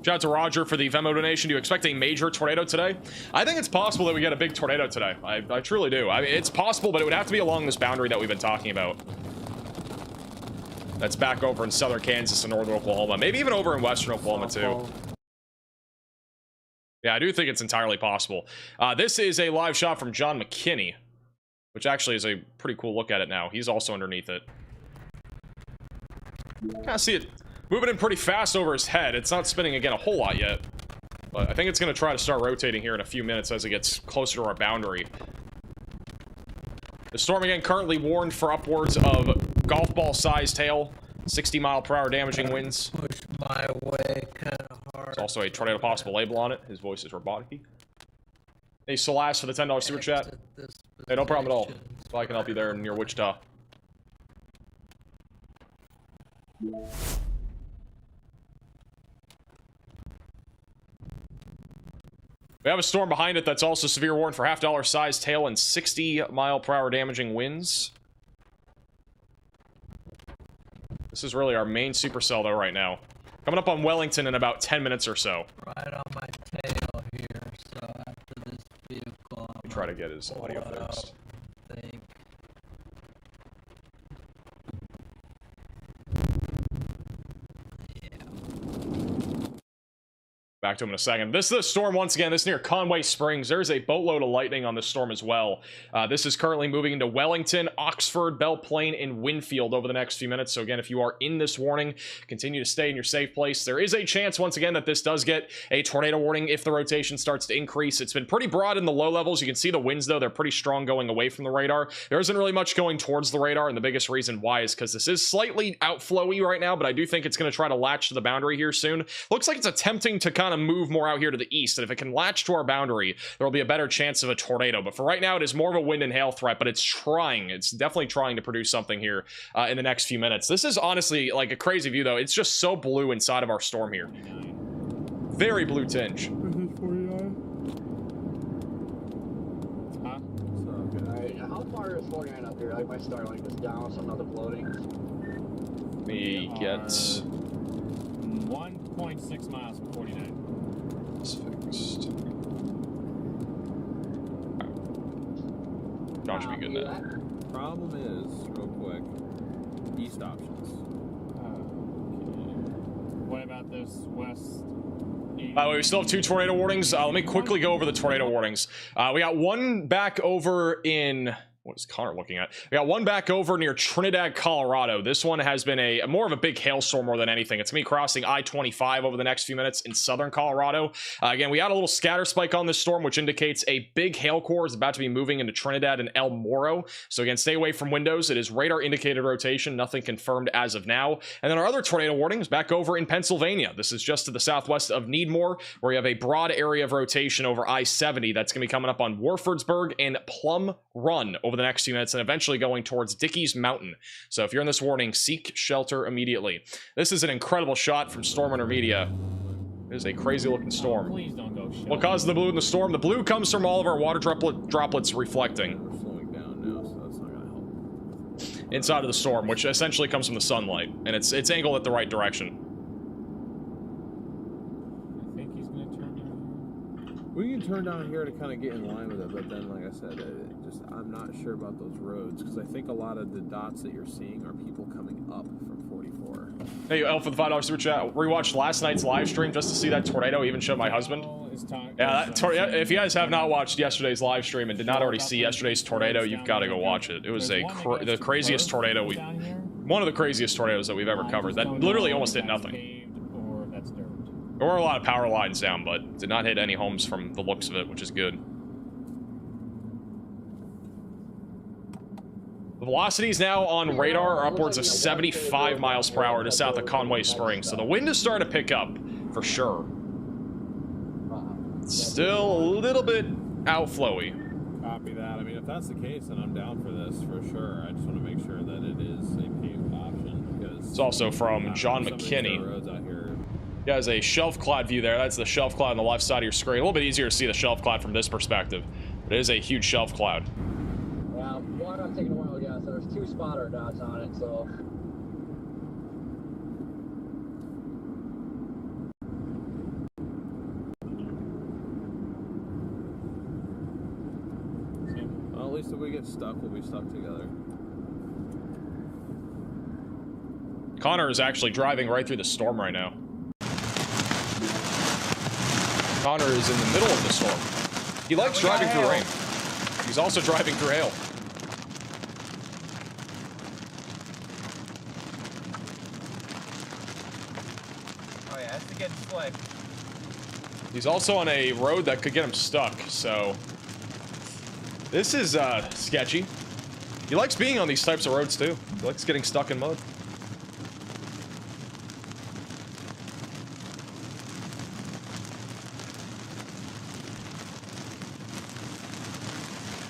Shout out to Roger for the Venmo donation. Do you expect a major tornado today? I think it's possible that we get a big tornado today. I truly do. I mean, it's possible, but it would have to be along this boundary that we've been talking about. That's back over in southern Kansas and northern Oklahoma. Maybe even over in western Oklahoma, too. Yeah, I do think it's entirely possible. This is a live shot from John McKinney, which actually is a pretty cool look at it now. He's also underneath it. Kind of see it moving in pretty fast over his head. It's not spinning again a whole lot yet, but I think it's going to try to start rotating here in a few minutes as it gets closer to our boundary. The storm again currently warned for upwards of golf ball sized hail, 60-mile-per-hour damaging winds. Push my way kind of hard. There's also a tornado possible label on it. His voice is robotic. Hey, Celeste for the $10 super chat. Hey, no problem at all. So I can help you there near Wichita. We have a storm behind it that's also severe warning for half-dollar sized hail and 60-mile-per-hour damaging winds. This is really our main supercell though right now. Coming up on Wellington in about 10 minutes or so. Right on my tail here, so after this vehicle, Let me try to get his audio fixed. I think. Back to him in a second. This is a storm once again. This is near Conway Springs. There's a boatload of lightning on this storm as well. This is currently moving into Wellington, Oxford, Belle Plaine, and Winfield over the next few minutes. So again, if you are in this warning, continue to stay in your safe place. There is a chance once again that this does get a tornado warning if the rotation starts to increase. It's been pretty broad in the low levels. You can see the winds though. They're pretty strong going away from the radar. There isn't really much going towards the radar, and the biggest reason why is because this is slightly outflowy right now, but I do think it's going to try to latch to the boundary here soon. Looks like it's attempting to kind of move more out here to the east, and if it can latch to our boundary, there will be a better chance of a tornado. But for right now, it is more of a wind and hail threat, but it's definitely trying to produce something here in the next few minutes. This is honestly like a crazy view though. It's just so blue inside of our storm here. Very blue tinge. Alright, how far is 49 up here? Like my Starlink is down, so I'm not uploading. We get 1.6 miles from 49. this fixed. John should be good now. Problem is, real quick, east options. What about this west? By the way, we still have 2 tornado warnings. Let me quickly go over the tornado warnings. We got one back over in... What is Connor looking at? We got one back over near Trinidad, Colorado. This one has been more of a big hailstorm more than anything. It's going to be crossing I-25 over the next few minutes in southern Colorado. Again, we had a little scatter spike on this storm, which indicates a big hail core is about to be moving into Trinidad and El Moro. So again, stay away from windows. It is radar indicated rotation. Nothing confirmed as of now. And then our other tornado warning is back over in Pennsylvania. This is just to the southwest of Needmore, where we have a broad area of rotation over I-70 that's going to be coming up on Warfordsburg and Plum Run over the next few minutes, and eventually going towards Dickey's Mountain. So if you're in this warning, seek shelter immediately. This is an incredible shot from Storm Intermedia. It is a crazy looking storm. Please don't go shelter. What caused the blue in the storm? The blue comes from all of our water droplets reflecting We're slowing down now, so that's not gonna help. inside of the storm, which essentially comes from the sunlight, and it's angled at the right direction. We can turn down here to kind of get in line with it, but then, like I said, I'm not sure about those roads because I think a lot of the dots that you're seeing are people coming up from 44. Hey, Elf for the $5 super chat. Rewatched last night's live stream just to see that tornado. Even showed my husband. Yeah, if you guys have not watched yesterday's live stream and did not already see yesterday's tornado, you've got to go watch it. It was the craziest tornado one of the craziest tornadoes that we've ever covered. That literally almost did nothing. There were a lot of power lines down, but did not hit any homes from the looks of it, which is good. The velocities now on radar are upwards of 75 miles per hour just south of Conway Springs, so the wind is starting to pick up, for sure. Still a little bit outflowy. Copy that. I mean, if that's the case, then I'm down for this for sure. I just want to make sure that it is a paved option because it's also from John McKinney. He has a shelf clad view there. That's the shelf cloud on the left side of your screen. A little bit easier to see the shelf cloud from this perspective, but it is a huge shelf cloud. Yeah, water I'm taking a while, yeah, so there's 2 spotter dots on it, so. Well, at least if we get stuck, we'll be stuck together. Connor is actually driving right through the storm right now. Connor is in the middle of the storm. He likes driving through rain. He's also driving through hail. Oh yeah, it's getting slick. He's also on a road that could get him stuck, so this is sketchy. He likes being on these types of roads too. He likes getting stuck in mud.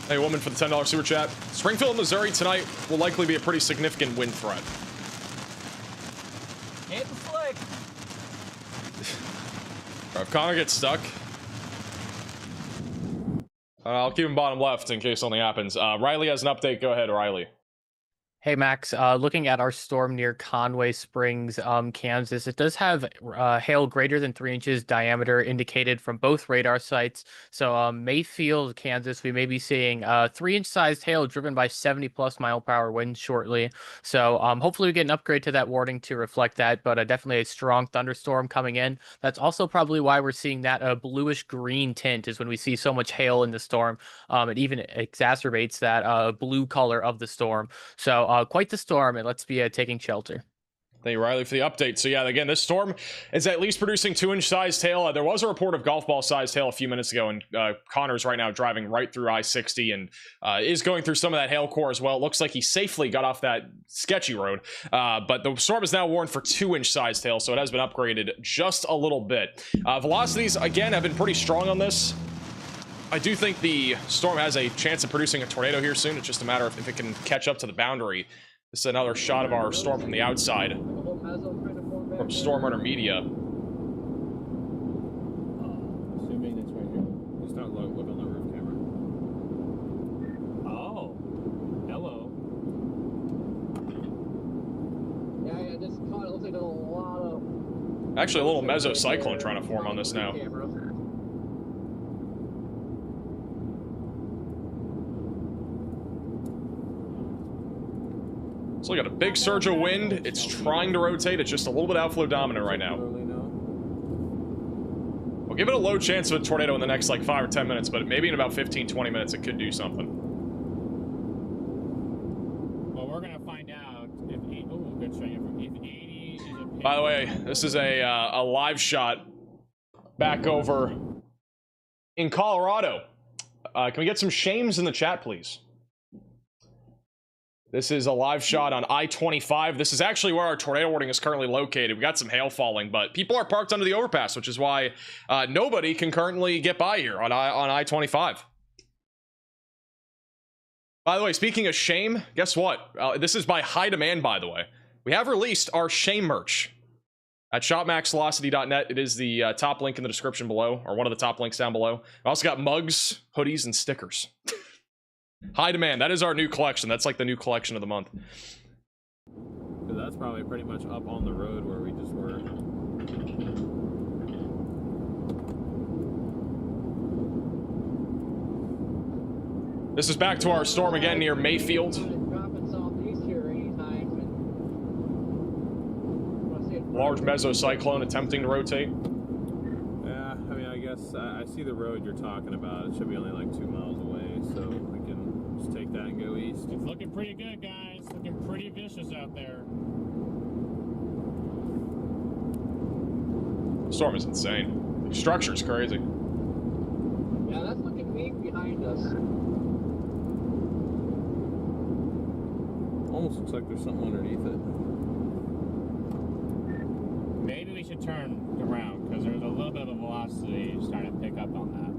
Hey, woman for the $10 super chat. Springfield, Missouri tonight will likely be a pretty significant wind threat. Hit the slick. If Connor gets stuck, I'll keep him bottom left in case something happens. Riley has an update. Go ahead, Riley. Hey, Max, looking at our storm near Conway Springs, Kansas, it does have hail greater than 3 inches diameter indicated from both radar sites. So Mayfield, Kansas, we may be seeing 3-inch sized hail driven by 70+ mile per hour winds shortly. So hopefully we get an upgrade to that warning to reflect that, but definitely a strong thunderstorm coming in. That's also probably why we're seeing that bluish green tint is when we see so much hail in the storm. It even exacerbates that blue color of the storm. So quite the storm, and let's be taking shelter. Thank you, Riley, for the update. So yeah, again, this storm is at least producing 2-inch sized hail. There was a report of golf ball sized hail a few minutes ago, and Connor's right now driving right through I-60 and is going through some of that hail core as well. It looks like he safely got off that sketchy road, but the storm is now warned for 2-inch sized hail, so it has been upgraded just a little bit. Velocities, again, have been pretty strong on this. I do think the storm has a chance of producing a tornado here soon. It's just a matter of if it can catch up to the boundary. This is another shot of our storm from the outside from Storm Runner Media. Assuming it's right here. He's not look on the roof camera. Oh, hello. Yeah, just caught it. Looks like there's a lot of. Actually, a little mesocyclone trying to form on this now. So we got a big surge of wind. It's trying to rotate. It's just a little bit outflow dominant right now. We'll give it a low chance of a tornado in the next like 5 or 10 minutes, but maybe in about 15-20 minutes it could do something. Well, we're gonna find out if 80 is a. By the way, this is a live shot back over in Colorado. Can we get some shames in the chat, please? This is a live shot on I-25. This is actually where our tornado warning is currently located. We got some hail falling, but people are parked under the overpass, which is why nobody can currently get by here on I-25. By the way, speaking of shame, guess what? This is by High Demand, by the way. We have released our shame merch at shopmaxvelocity.net. It is the top link in the description below, or one of the top links down below. We also got mugs, hoodies, and stickers. High Demand. That is our new collection. That's like the new collection of the month. Because that's probably pretty much up on the road where we just were. This is back to our storm again near Mayfield. Dropping southeast here anytime. Large mesocyclone attempting to rotate. Yeah, I mean, I guess I see the road you're talking about. It should be only like 2 miles away, so we can just take that and go east. It's looking pretty good, guys. Looking pretty vicious out there. Storm is insane. The structure's crazy. Yeah, that's looking weak behind us. Almost looks like there's something underneath it. Maybe we should turn around because there's a little bit of a velocity starting to pick up on that.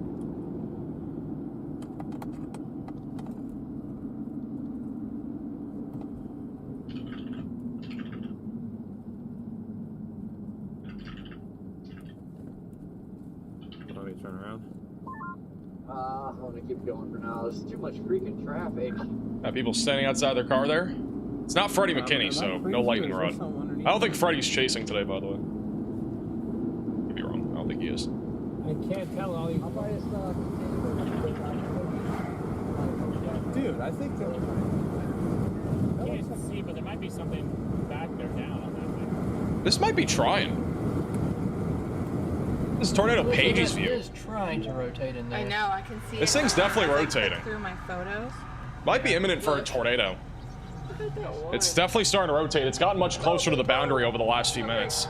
Want me to turn around? I'm gonna keep going for now. There's too much freaking traffic. Got people standing outside their car there. It's not Freddie McKinney, so no lightning rod. I don't think Freddie's chasing today, by the way. Could be wrong. I don't think he is. I can't tell all these. I'll probably just Dude, I think that... Can't see, but there might be something back there down on that thing. This might be trying. This is Tornado Page's It view. is trying to rotate in there. I know, I can see This it. thing's definitely As I click rotating. through my photos. Might be imminent for a tornado. It's definitely starting to rotate. It's gotten much closer to the boundary over the last few minutes.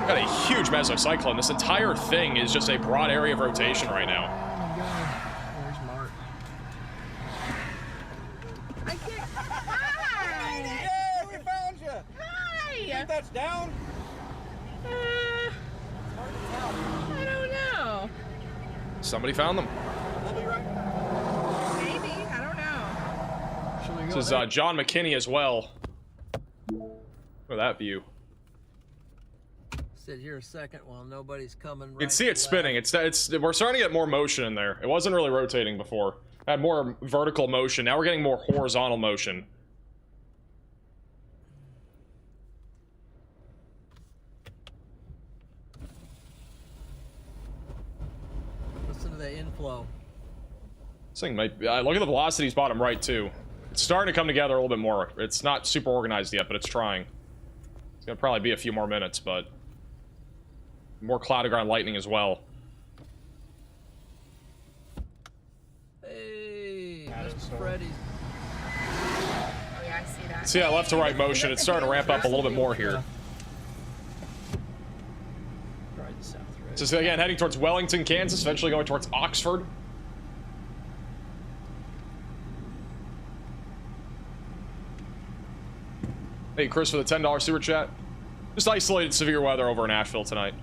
Got a huge mesocyclone. This entire thing is just a broad area of rotation right now. Oh my god. Where's Mark? I can't. Hi! Hey, we found you! Hi! That's down? I don't know. Somebody found them. We'll be right back. Maybe. I don't know. Should we go This is there? John McKinney as well. Look at that view. Sit here a second while nobody's coming. You can see it spinning. It's we're starting to get more motion in there. It wasn't really rotating before. Had more vertical motion. Now we're getting more horizontal motion. Listen to the inflow. This thing might be, look at the velocities bottom right too. It's starting to come together a little bit more. It's not super organized yet, but it's trying. It's gonna probably be a few more minutes, but more cloud to ground lightning as well. Hey, Mr. Freddy's. Oh yeah, I see that. See that left to right motion? It's starting to ramp up a little bit more here. Right the south road. So again, heading towards Wellington, Kansas, eventually going towards Oxford. Hey, Chris, for the $10 super chat. Just isolated severe weather over in Asheville tonight.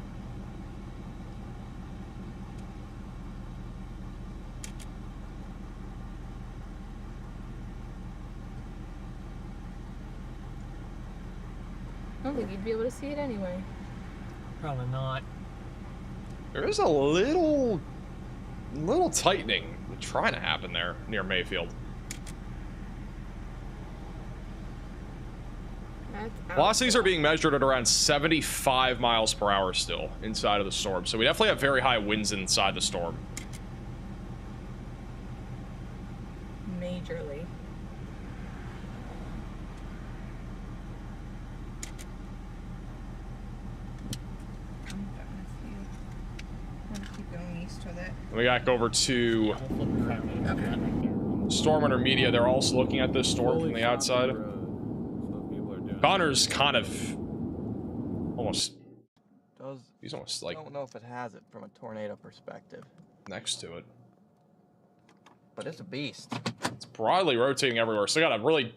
I don't think you'd be able to see it anyway. Probably not. There is a little tightening trying to happen there near Mayfield. Velocities are being measured at around 75 miles per hour still inside of the storm. So we definitely have very high winds inside the storm. Majorly. I'm gonna keep going east with it. We got to go over to Storm Intermedia. They're also looking at this storm from the outside. Connor's kind of almost, he's almost like I don't know if it has it from a tornado perspective, next to it. but it's a beast. It's broadly rotating everywhere. So got a really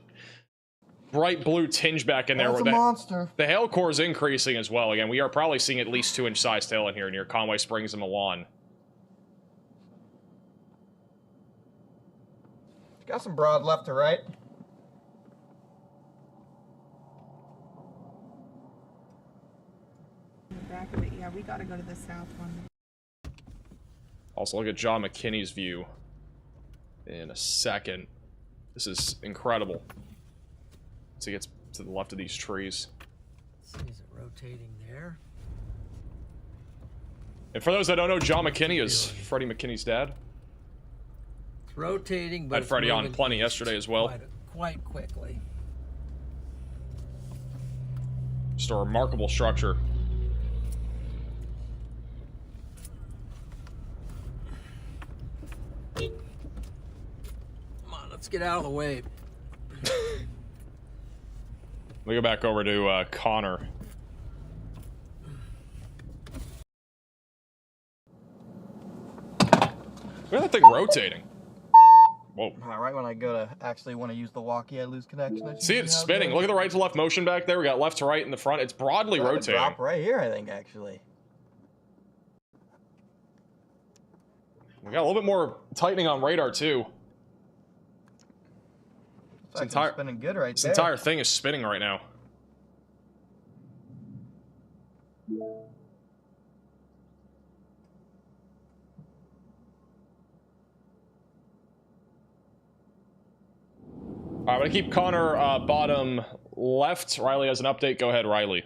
bright blue tinge back in there. That's Where a monster. the hail core is increasing as well. Again, we are probably seeing at least 2-inch sized hail in here near Conway Springs and Milan. Got some broad left to right. In the back of it, yeah, we gotta go to the south one. Also, look at John McKinney's view in a second. This is incredible. So he gets to the left of these trees. Is it rotating there? And for those that don't know, John McKinney is Freddie McKinney's dad. It's rotating, but Had it's Freddie on moving plenty east yesterday as well. quite quickly. Just a remarkable structure. Come on, let's get out of the way. We go back over to Connor. Look at that thing rotating. Whoa. Right when I go to actually want to use the walkie, I lose connection. That's See, usually it's how it spinning. goes. Look at the right to left motion back there. We got left to right in the front. It's broadly Got a rotating. drop right here, I think, actually. We got a little bit more tightening on radar too. It's spinning good right This there. entire thing is spinning right now. All right, I'm gonna keep Connor bottom left. Riley has an update. Go ahead, Riley.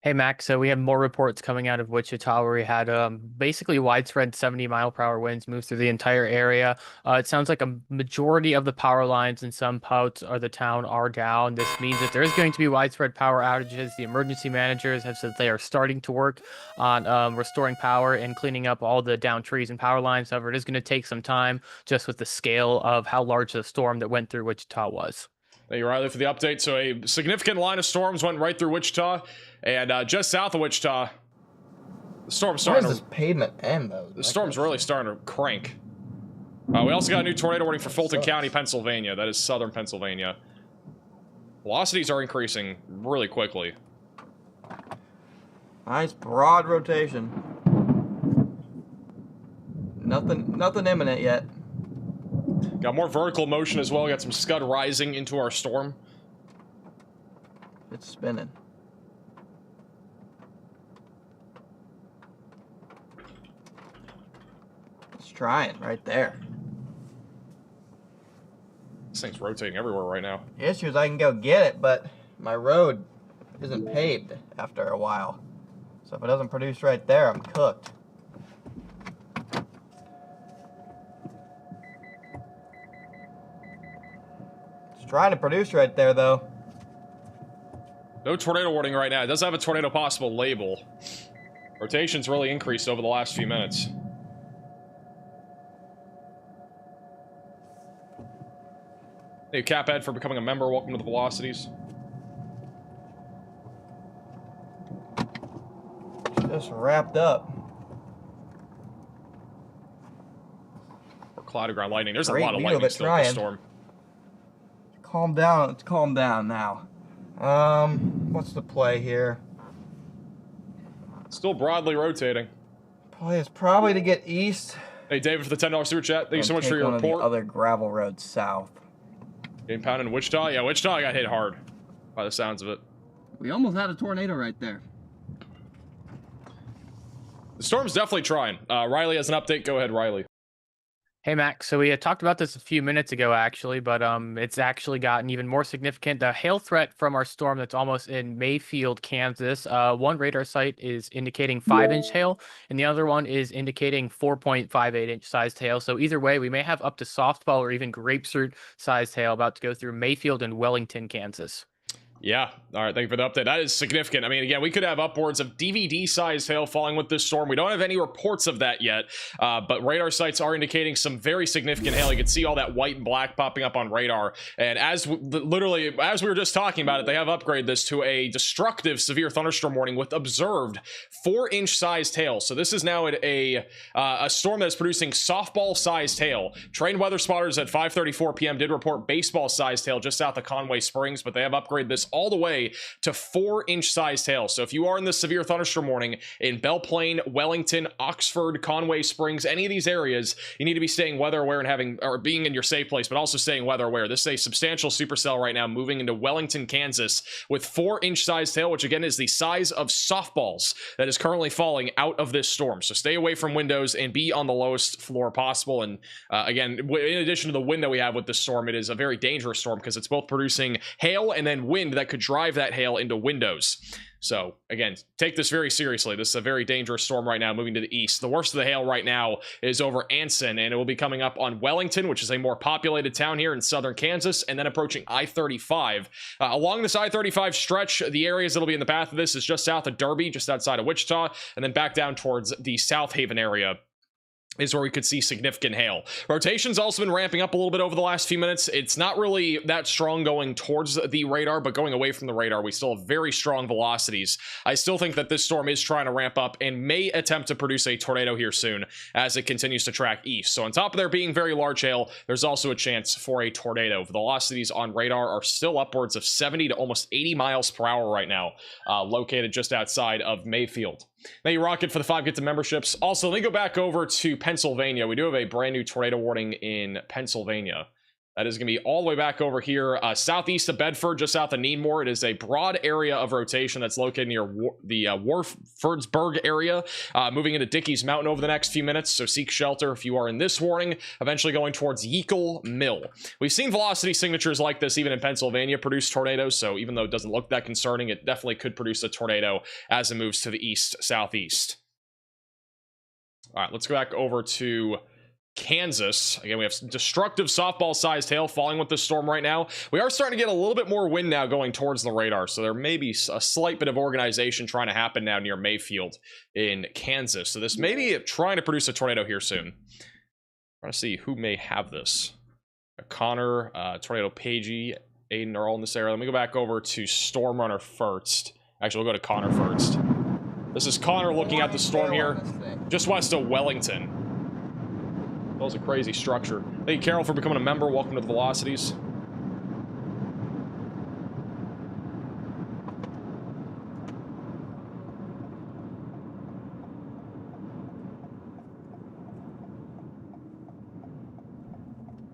Hey, Max. So we have more reports coming out of Wichita where we had basically widespread 70-mile-per-hour winds move through the entire area. It sounds like a majority of the power lines in some parts of the town are down. This means that there is going to be widespread power outages. The emergency managers have said they are starting to work on restoring power and cleaning up all the downed trees and power lines. However, it is going to take some time just with the scale of how large the storm that went through Wichita was. Thank you, Riley, for the update. So a significant line of storms went right through Wichita, and just south of Wichita, the storm's starting Where's this pavement end, though? The storm's really starting to crank. We also got a new tornado warning for Fulton County, Pennsylvania. That is southern Pennsylvania. Velocities are increasing really quickly. Nice broad rotation. Nothing imminent yet. Got more vertical motion as well. Got some scud rising into our storm. It's spinning. It's trying right there. This thing's rotating everywhere right now. The issue is I can go get it, but my road isn't paved after a while. So if it doesn't produce right there, I'm cooked. It's trying to produce right there, though. No tornado warning right now. It does have a tornado possible label. Rotation's really increased over the last few minutes. Thank you, Caphead, for becoming a member. Welcome to the Velocities. Just wrapped up. Or cloudy ground lightning. There's a Great lot of view of lightning it still at the trying. storm. Calm down. Let's calm down now. What's the play here? Still broadly rotating. Play is probably to get east. Hey, David, for the $10 super chat. Thank you so much for your one report. Of the other gravel roads south. Getting pounded in Wichita? Yeah, Wichita got hit hard, by the sounds of it. We almost had a tornado right there. The storm's definitely trying. Riley has an update. Go ahead, Riley. Hey, Max. So we had talked about this a few minutes ago, actually, but it's actually gotten even more significant. The hail threat from our storm that's almost in Mayfield, Kansas. One radar site is indicating 5-inch hail, and the other one is indicating 4.58-inch sized hail. So either way, we may have up to softball or even grapefruit sized hail about to go through Mayfield and Wellington, Kansas. Yeah. All right. Thank you for the update. That is significant. I mean, again, we could have upwards of DVD-sized hail falling with this storm. We don't have any reports of that yet, but radar sites are indicating some very significant hail. You can see all that white and black popping up on radar. And literally, as we were just talking about it, they have upgraded this to a destructive severe thunderstorm warning with observed 4-inch sized hail. So this is now a storm that is producing softball-sized hail. Trained weather spotters at 5:34 p.m. did report baseball-sized hail just south of Conway Springs, but they have upgraded this all the way to 4-inch sized hail. So if you are in the severe thunderstorm warning in Belle Plaine, Wellington, Oxford, Conway Springs, any of these areas, you need to be staying weather aware and being in your safe place, but also staying weather aware. This is a substantial supercell right now moving into Wellington, Kansas with 4-inch sized hail, which again is the size of softballs that is currently falling out of this storm. So stay away from windows and be on the lowest floor possible. And again, in addition to the wind that we have with this storm, it is a very dangerous storm because it's both producing hail and then wind that could drive that hail into windows. So again, take this very seriously. This is a very dangerous storm right now, moving to the east. The worst of the hail right now is over Anson, and it will be coming up on Wellington, which is a more populated town here in southern Kansas, and then approaching I-35. Along this I-35 stretch, the areas that'll be in the path of this is just south of Derby, just outside of Wichita, and then back down towards the South Haven area is where we could see significant hail. Rotation's also been ramping up a little bit over the last few minutes. It's not really that strong going towards the radar, but going away from the radar, we still have very strong velocities. I still think that this storm is trying to ramp up and may attempt to produce a tornado here soon as it continues to track east. So on top of there being very large hail, there's also a chance for a tornado. The velocities on radar are still upwards of 70 to almost 80 miles per hour right now, located just outside of Mayfield. Thank you, Rocket, for the 5 gifted memberships. Also, let me go back over to Pennsylvania. We do have a brand new tornado warning in Pennsylvania. That is going to be all the way back over here, southeast of Bedford, just south of Needmore. It is a broad area of rotation that's located near the Warfordsburg area, moving into Dickey's Mountain over the next few minutes, so seek shelter if you are in this warning, eventually going towards Yeakel Mill. We've seen velocity signatures like this even in Pennsylvania produce tornadoes, so even though it doesn't look that concerning, it definitely could produce a tornado as it moves to the east-southeast. All right, let's go back over to Kansas. Again, we have destructive softball-sized hail falling with this storm right now. We are starting to get a little bit more wind now going towards the radar, so there may be a slight bit of organization trying to happen now near Mayfield in Kansas. So this may be trying to produce a tornado here soon. Trying to see who may have this. Connor, Tornado Pagey, Aiden are all in this area. Let me go back over to Storm Runner first. Actually, we'll go to Connor first. This is Connor looking at the storm here, just west of Wellington. That was a crazy structure. Thank you, Carol, for becoming a member. Welcome to the Velocities.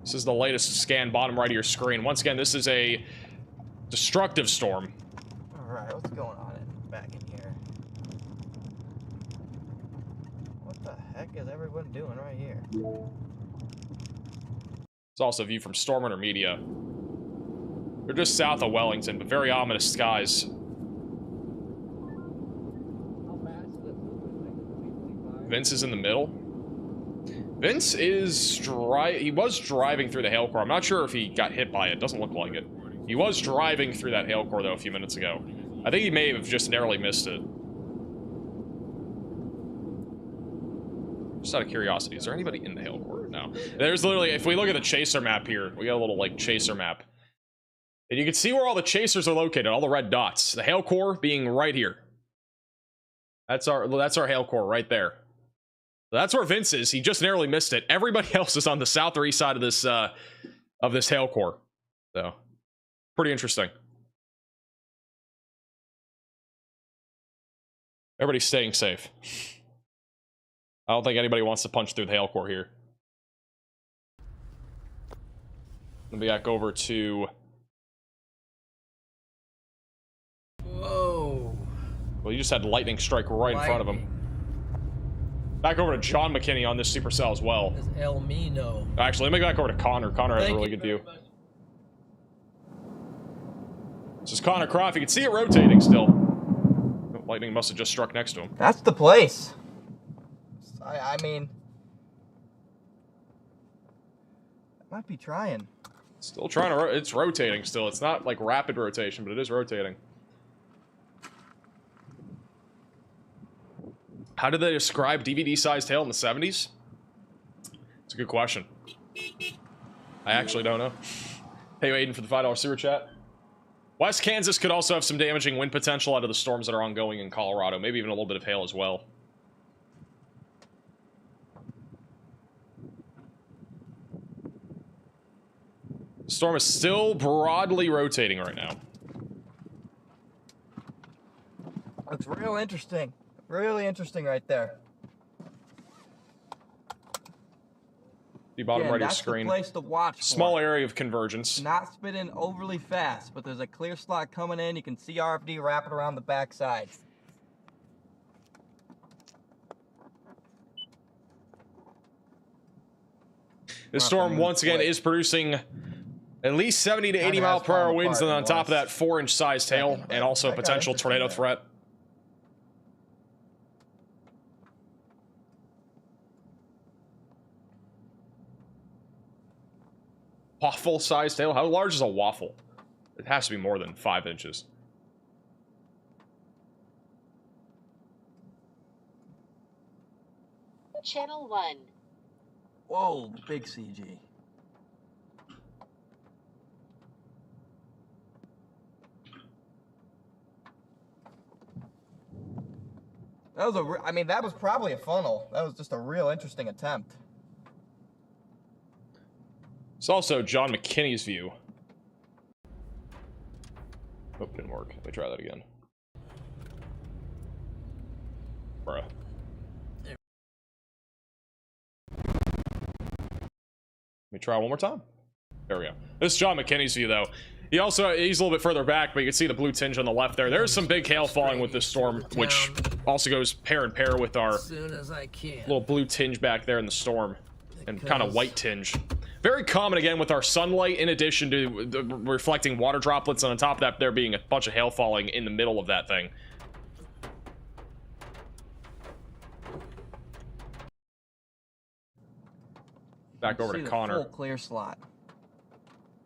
This is the latest scan, bottom right of your screen. Once again, this is a destructive storm. All right, what's going on back in here? What the heck is everyone doing right here? It's also a view from Storm Runner Media. They're just south of Wellington, but very ominous skies. Vince is in the middle. Vince is he was driving through the hail core. I'm not sure if he got hit by it. Doesn't look like it. He was driving through that hail core though a few minutes ago. I think he may have just narrowly missed it. Just out of curiosity, is there anybody in the hail core? No. There's literally, if we look at the chaser map here, we got a little like chaser map. And you can see where all the chasers are located, all the red dots. The hail core being right here. That's our hail core right there. That's where Vince is. He just narrowly missed it. Everybody else is on the south or east side of this hail core. So, pretty interesting. Everybody's staying safe. I don't think anybody wants to punch through the hail core here. Let me back over to... Whoa. Well, you just had lightning strike right in front of him. Back over to John McKinney on this supercell as well. It's El Mino. Actually, let me go back over to Connor. Connor has a really good view. This is Connor Croft. You can see it rotating still. Oh, lightning must have just struck next to him. That's the place. I mean, might be trying. Still trying to. It's rotating still. It's not like rapid rotation, but it is rotating. How did they describe DVD-sized hail in the 70s? It's a good question. I actually don't know. Hey, Aiden, for the $5 super chat. West Kansas could also have some damaging wind potential out of the storms that are ongoing in Colorado. Maybe even a little bit of hail as well. The storm is still broadly rotating right now. Looks real interesting. Really interesting right there. The bottom right of your that's screen. The place to watch Small for. area of convergence. Not spinning overly fast, but there's a clear slot coming in. You can see RFD wrapping around the backside. This storm, once again, is producing at least 70 to 80 mile per hour winds, and on top of that, 4-inch sized hail, and also a potential tornado threat. Waffle-sized hail? How large is a waffle? It has to be more than 5 inches. Channel 1. Whoa, big CG. That was I mean, that was probably a funnel. That was just a real interesting attempt. It's also John McKinney's view. Oh, didn't work. Let me try that again. Bruh. Let me try one more time. There we go. This is John McKinney's view, though. He's a little bit further back, but you can see the blue tinge on the left there. There's some big hail falling with this storm, which also goes pair in pair with our little blue tinge back there in the storm, and kind of white tinge. Very common, again, with our sunlight, in addition to the reflecting water droplets, and on top of that, there being a bunch of hail falling in the middle of that thing. Back over to Connor. Full clear slot.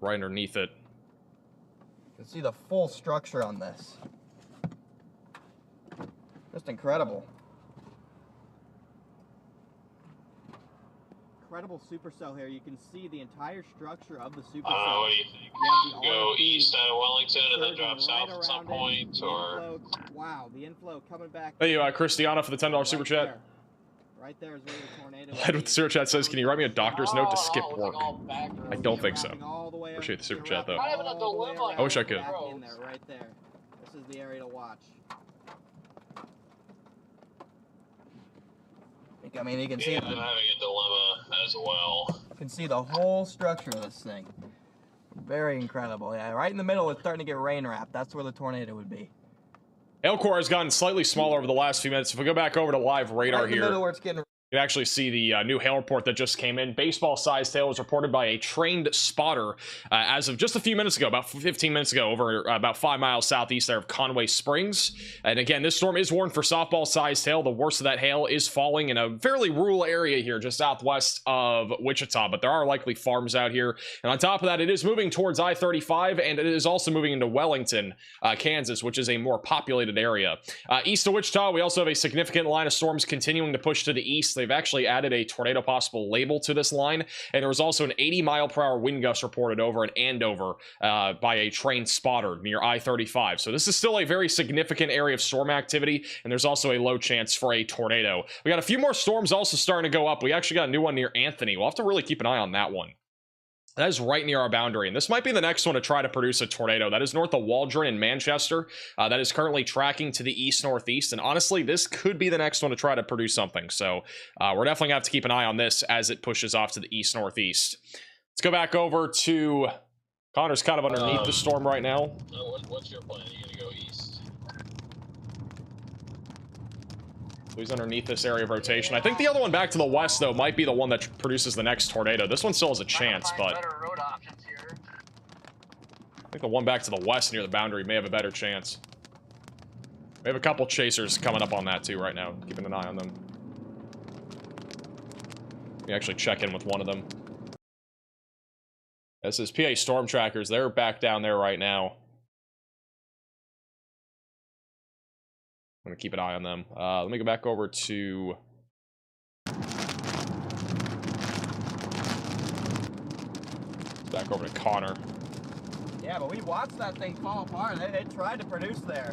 Right underneath it. You can see the full structure on this. Just incredible. Incredible supercell here. You can see the entire structure of the supercell. What do you think? Go east out of Wellington and then drop south at some point, or? Wow, the inflow coming back. Thank you, Christiana, for the $10 super chat. There. Right there is where the tornado. Led with the super chat says, "Can you write me a doctor's note to skip work?" I don't think so. Appreciate the super chat though. I wish I could. In there, right there. This is the area to watch. I mean, you can see. I'm having a dilemma as well. You can see the whole structure of this thing. Very incredible. Yeah, right in the middle, it's starting to get rain wrapped. That's where the tornado would be. Hail core has gotten slightly smaller over the last few minutes. If we go back over to live radar right in the here, middle where it's getting you can actually see the new hail report that just came in. Baseball-sized hail was reported by a trained spotter as of just a few minutes ago, about 15 minutes ago, over about 5 miles southeast there of Conway Springs. And again, this storm is warned for softball-sized hail. The worst of that hail is falling in a fairly rural area here, just southwest of Wichita, but there are likely farms out here. And on top of that, it is moving towards I-35, and it is also moving into Wellington, Kansas, which is a more populated area. East of Wichita, we also have a significant line of storms continuing to push to the east. They've actually added a tornado possible label to this line, and there was also an 80-mile-per-hour wind gust reported over in Andover by a trained spotter near I-35. So this is still a very significant area of storm activity, and there's also a low chance for a tornado. We got a few more storms also starting to go up. We actually got a new one near Anthony. We'll have to really keep an eye on that one. That is right near our boundary, and this might be the next one to try to produce a tornado. That is north of Waldron in Manchester. That is currently tracking to the east-northeast, and honestly, this could be the next one to try to produce something. So we're definitely going to have to keep an eye on this as it pushes off to the east-northeast. Let's go back over to Connor's kind of underneath the storm right now. What's your plan? Are you going to go east? So he's underneath this area of rotation. I think the other one back to the west, though, might be the one that produces the next tornado. This one still has a chance, but I think the one back to the west near the boundary may have a better chance. We have a couple chasers coming up on that, too, right now. Keeping an eye on them. We actually check in with one of them. This is PA Storm Trackers. They're back down there right now. I'm going to keep an eye on them. Let me go back over to... Back over to Connor. Yeah, but we watched that thing fall apart. They tried to produce there.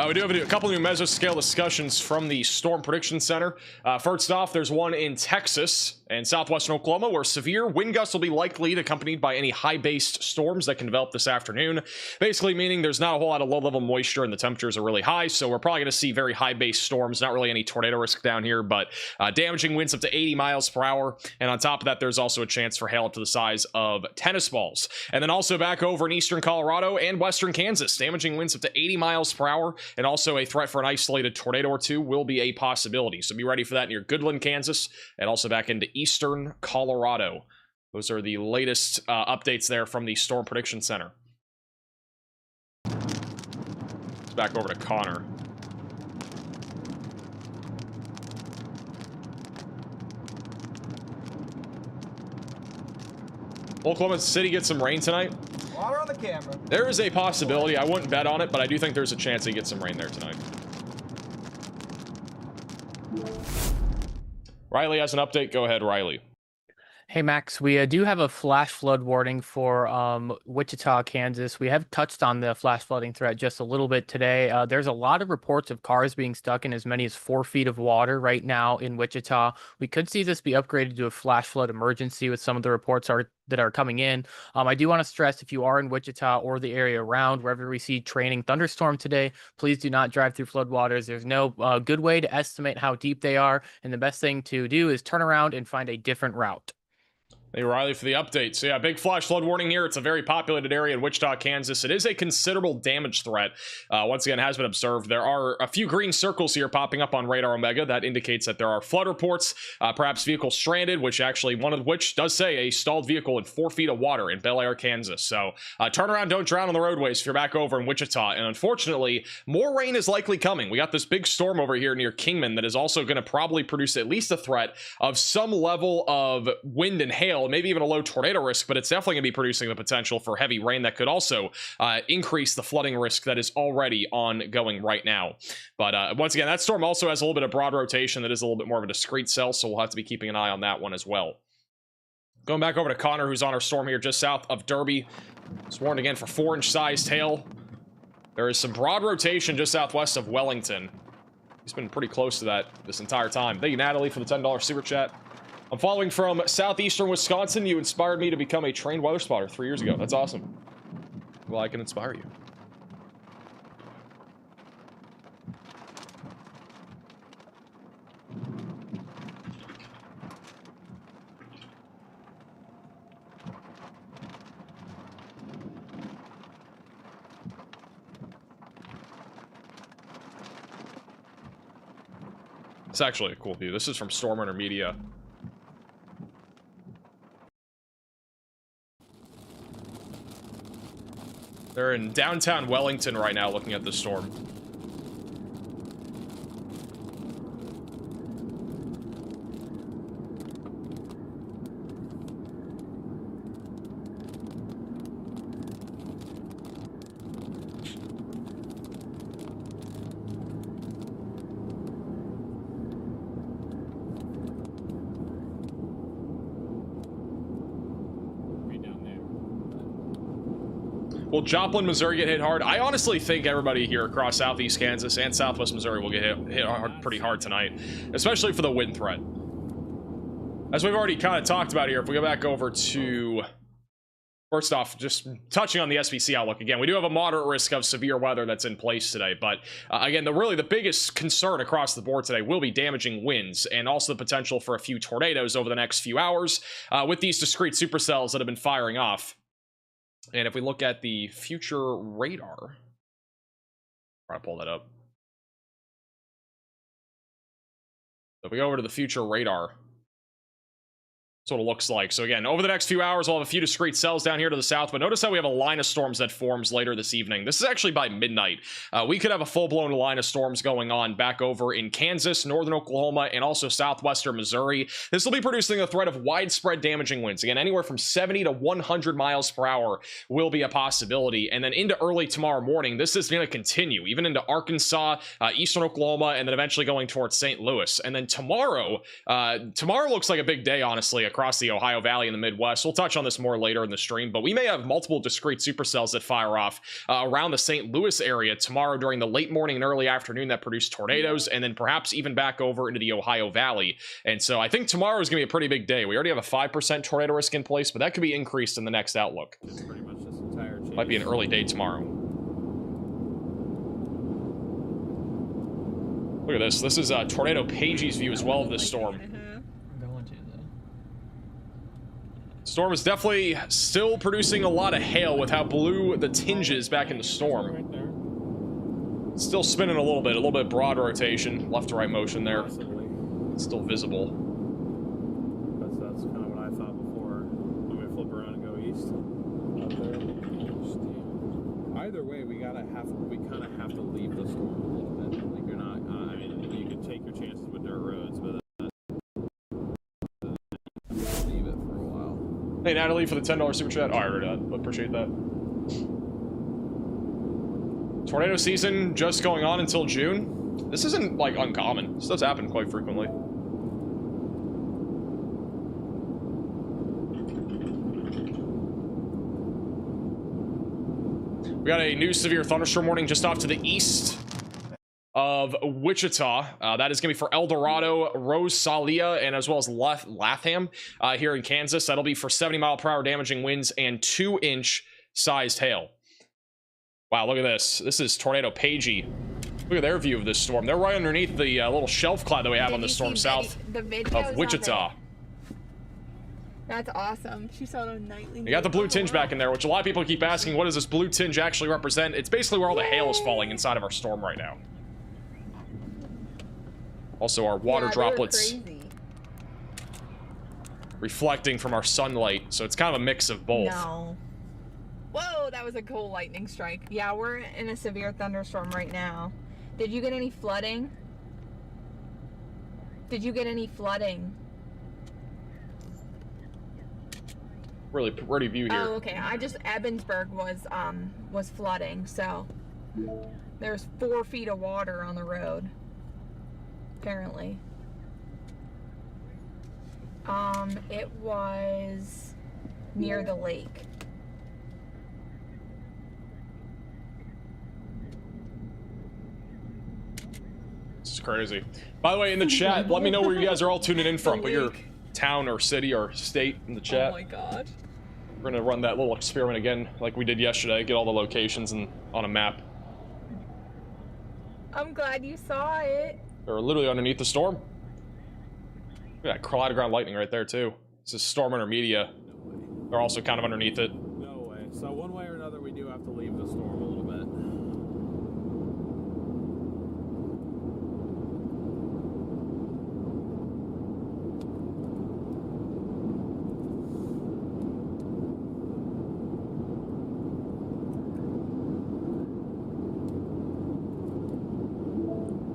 We do have a couple new mesoscale discussions from the Storm Prediction Center. First off, there's one in Texas and southwestern Oklahoma where severe wind gusts will be likely accompanied by any high-based storms that can develop this afternoon. Basically meaning there's not a whole lot of low-level moisture and the temperatures are really high, so we're probably going to see very high-based storms. Not really any tornado risk down here, but damaging winds up to 80 miles per hour. And on top of that, there's also a chance for hail up to the size of tennis balls. And then also back over in eastern Colorado and western Kansas, damaging winds up to 80 miles per hour. And also a threat for an isolated tornado or two will be a possibility. So be ready for that near Goodland, Kansas, and also back into eastern Colorado. Those are the latest updates there from the Storm Prediction Center. It's back over to Connor. Oklahoma City get some rain tonight? Water on the camera. There is a possibility. I wouldn't bet on it, but I do think there's a chance they get some rain there tonight. Riley has an update. Go ahead, Riley. Hey Max, we do have a flash flood warning for Wichita, Kansas. We have touched on the flash flooding threat just a little bit today. There's a lot of reports of cars being stuck in as many as 4 feet of water right now in Wichita. We could see this be upgraded to a flash flood emergency with some of the reports that are coming in. I do want to stress, if you are in Wichita or the area around, wherever we see training thunderstorm today, please do not drive through floodwaters. There's no good way to estimate how deep they are, and the best thing to do is turn around and find a different route. Hey, Riley, for the update. So yeah, big flash flood warning here. It's a very populated area in Wichita, Kansas. It is a considerable damage threat. Once again, has been observed. There are a few green circles here popping up on Radar Omega. That indicates that there are flood reports, perhaps vehicles stranded, which actually, one of which does say a stalled vehicle in 4 feet of water in Bel Air, Kansas. So turn around, don't drown on the roadways if you're back over in Wichita. And unfortunately, more rain is likely coming. We got this big storm over here near Kingman that is also going to probably produce at least a threat of some level of wind and hail, maybe even a low tornado risk, but it's definitely going to be producing the potential for heavy rain that could also increase the flooding risk that is already ongoing right now. But once again, that storm also has a little bit of broad rotation that is a little bit more of a discrete cell, so we'll have to be keeping an eye on that one as well. Going back over to Connor, who's on our storm here just south of Derby. It's warned again for 4-inch sized hail. There is some broad rotation just southwest of Wellington. He's been pretty close to that this entire time. Thank you, Natalie, for the $10 super chat. I'm following from southeastern Wisconsin. You inspired me to become a trained weather spotter 3 years ago. That's awesome. Well, I can inspire you. It's actually a cool view. This is from Storm Runner Media. They're in downtown Wellington right now looking at the storm. Will Joplin, Missouri get hit hard? I honestly think everybody here across southeast Kansas and southwest Missouri will get hit hard, pretty hard tonight, especially for the wind threat. As we've already kind of talked about here, if we go back over to, first off, just touching on the SPC outlook again, we do have a moderate risk of severe weather that's in place today, but again, the biggest concern across the board today will be damaging winds and also the potential for a few tornadoes over the next few hours with these discrete supercells that have been firing off. And if we look at the future radar, try to pull that up. So if we go over to the future radar, that's what it looks like. So again, over the next few hours, we'll have a few discrete cells down here to the south, but notice how we have a line of storms that forms later this evening. This is actually by midnight. We could have a full-blown line of storms going on back over in Kansas, northern Oklahoma, and also southwestern Missouri. This will be producing a threat of widespread damaging winds. Again, anywhere from 70 to 100 miles per hour will be a possibility. And then into early tomorrow morning, this is going to continue, even into Arkansas, eastern Oklahoma, and then eventually going towards St. Louis. And then tomorrow looks like a big day, honestly, across the Ohio Valley in the Midwest. We'll touch on this more later in the stream, but we may have multiple discrete supercells that fire off around the St. Louis area tomorrow during the late morning and early afternoon that produce tornadoes, and then perhaps even back over into the Ohio Valley. And so I think tomorrow is going to be a pretty big day. We already have a 5% tornado risk in place, but that could be increased in the next outlook. Pretty much this entire chase. Might be an early day tomorrow. Look at this. This is Tornado Pagey's view as well of this storm. Storm is definitely still producing a lot of hail with how blue the tinge is back in the storm. Still spinning a little bit broad rotation, left to right motion there. It's still visible. That's kind of what I thought before. kind of have to leave the storm a little bit. Like you're not. I mean, you can take your chances with dirt roads, but leave it for a while. Hey Natalie for the $10 super chat. Oh, I heard that, but appreciate that. Tornado season just going on until June. This isn't like uncommon. This does happen quite frequently. We got a new severe thunderstorm warning just off to the east of Wichita. That is going to be for El Dorado, Rosalia, and as well as Latham here in Kansas. That'll be for 70-mile-per-hour damaging winds and 2-inch sized hail. Wow, look at this. This is Tornado Pagey. Look at their view of this storm. They're right underneath the little shelf cloud that we have on the storm south of Wichita. That's awesome. She saw it on nightly. You got the blue tinge back in there, which a lot of people keep asking, what does this blue tinge actually represent? It's basically where all the hail is falling inside of our storm right now. Also, our water droplets reflecting from our sunlight, so it's kind of a mix of both. No. Whoa, that was a cool lightning strike. Yeah, we're in a severe thunderstorm right now. Did you get any flooding? Did you get any flooding? Really pretty view here. Oh, okay. Evansburg was flooding, so there's 4 feet of water on the road. Apparently. It was near the lake. This is crazy. By the way, in the chat, let me know where you guys are all tuning in from. Put your town or city or state in the chat. Oh my god. We're gonna run that little experiment again, like we did yesterday. Get all the locations and on a map. I'm glad you saw it. They're literally underneath the storm. Look at that kaleidogrammed lightning right there too. This is storm intermedia. They're also kind of underneath it. No way. So one way or another, we do have to leave the storm a little bit.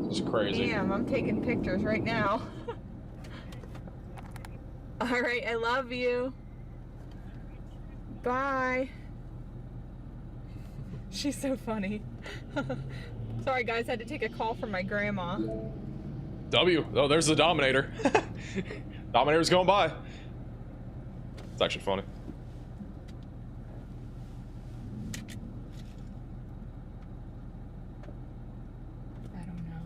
This is crazy. Damn, I'm taking pictures right now. All right, I love you. Bye. She's so funny. Sorry guys, I had to take a call from my grandma. W. Oh, there's the Dominator. Dominator's going by. It's actually funny. I don't know.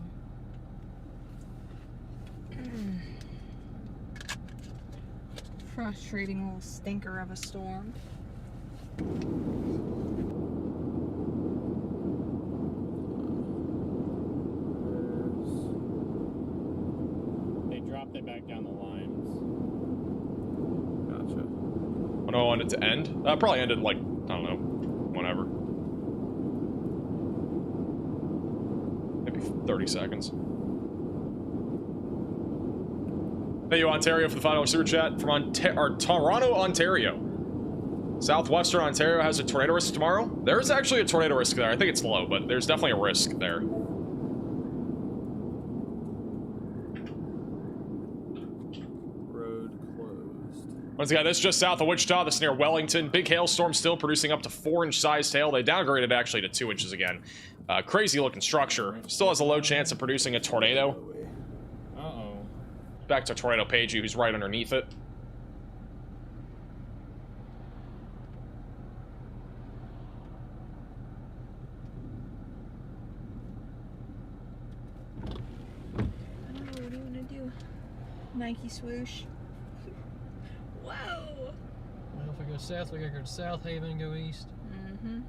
Frustrating little stinker of a storm. They dropped it back down the lines. Gotcha. When I want it to end? Probably ended like, I don't know, whenever. Maybe 30 seconds. Thank you, Ontario, for the $5 super chat from Toronto, Ontario. Southwestern Ontario has a tornado risk tomorrow. There is actually a tornado risk there. I think it's low, but there's definitely a risk there. Road closed. Once again, this is just south of Wichita. This is near Wellington. Big hailstorm still producing up to 4-inch sized hail. They downgraded actually to 2 inches again. Crazy looking structure. Still has a low chance of producing a tornado. Uh-oh. Back to Tornado Pagey, who's right underneath it. What do you want to do? Nike swoosh. Whoa. Well, if we go south, we gotta go to South Haven and go east. Mm-hmm.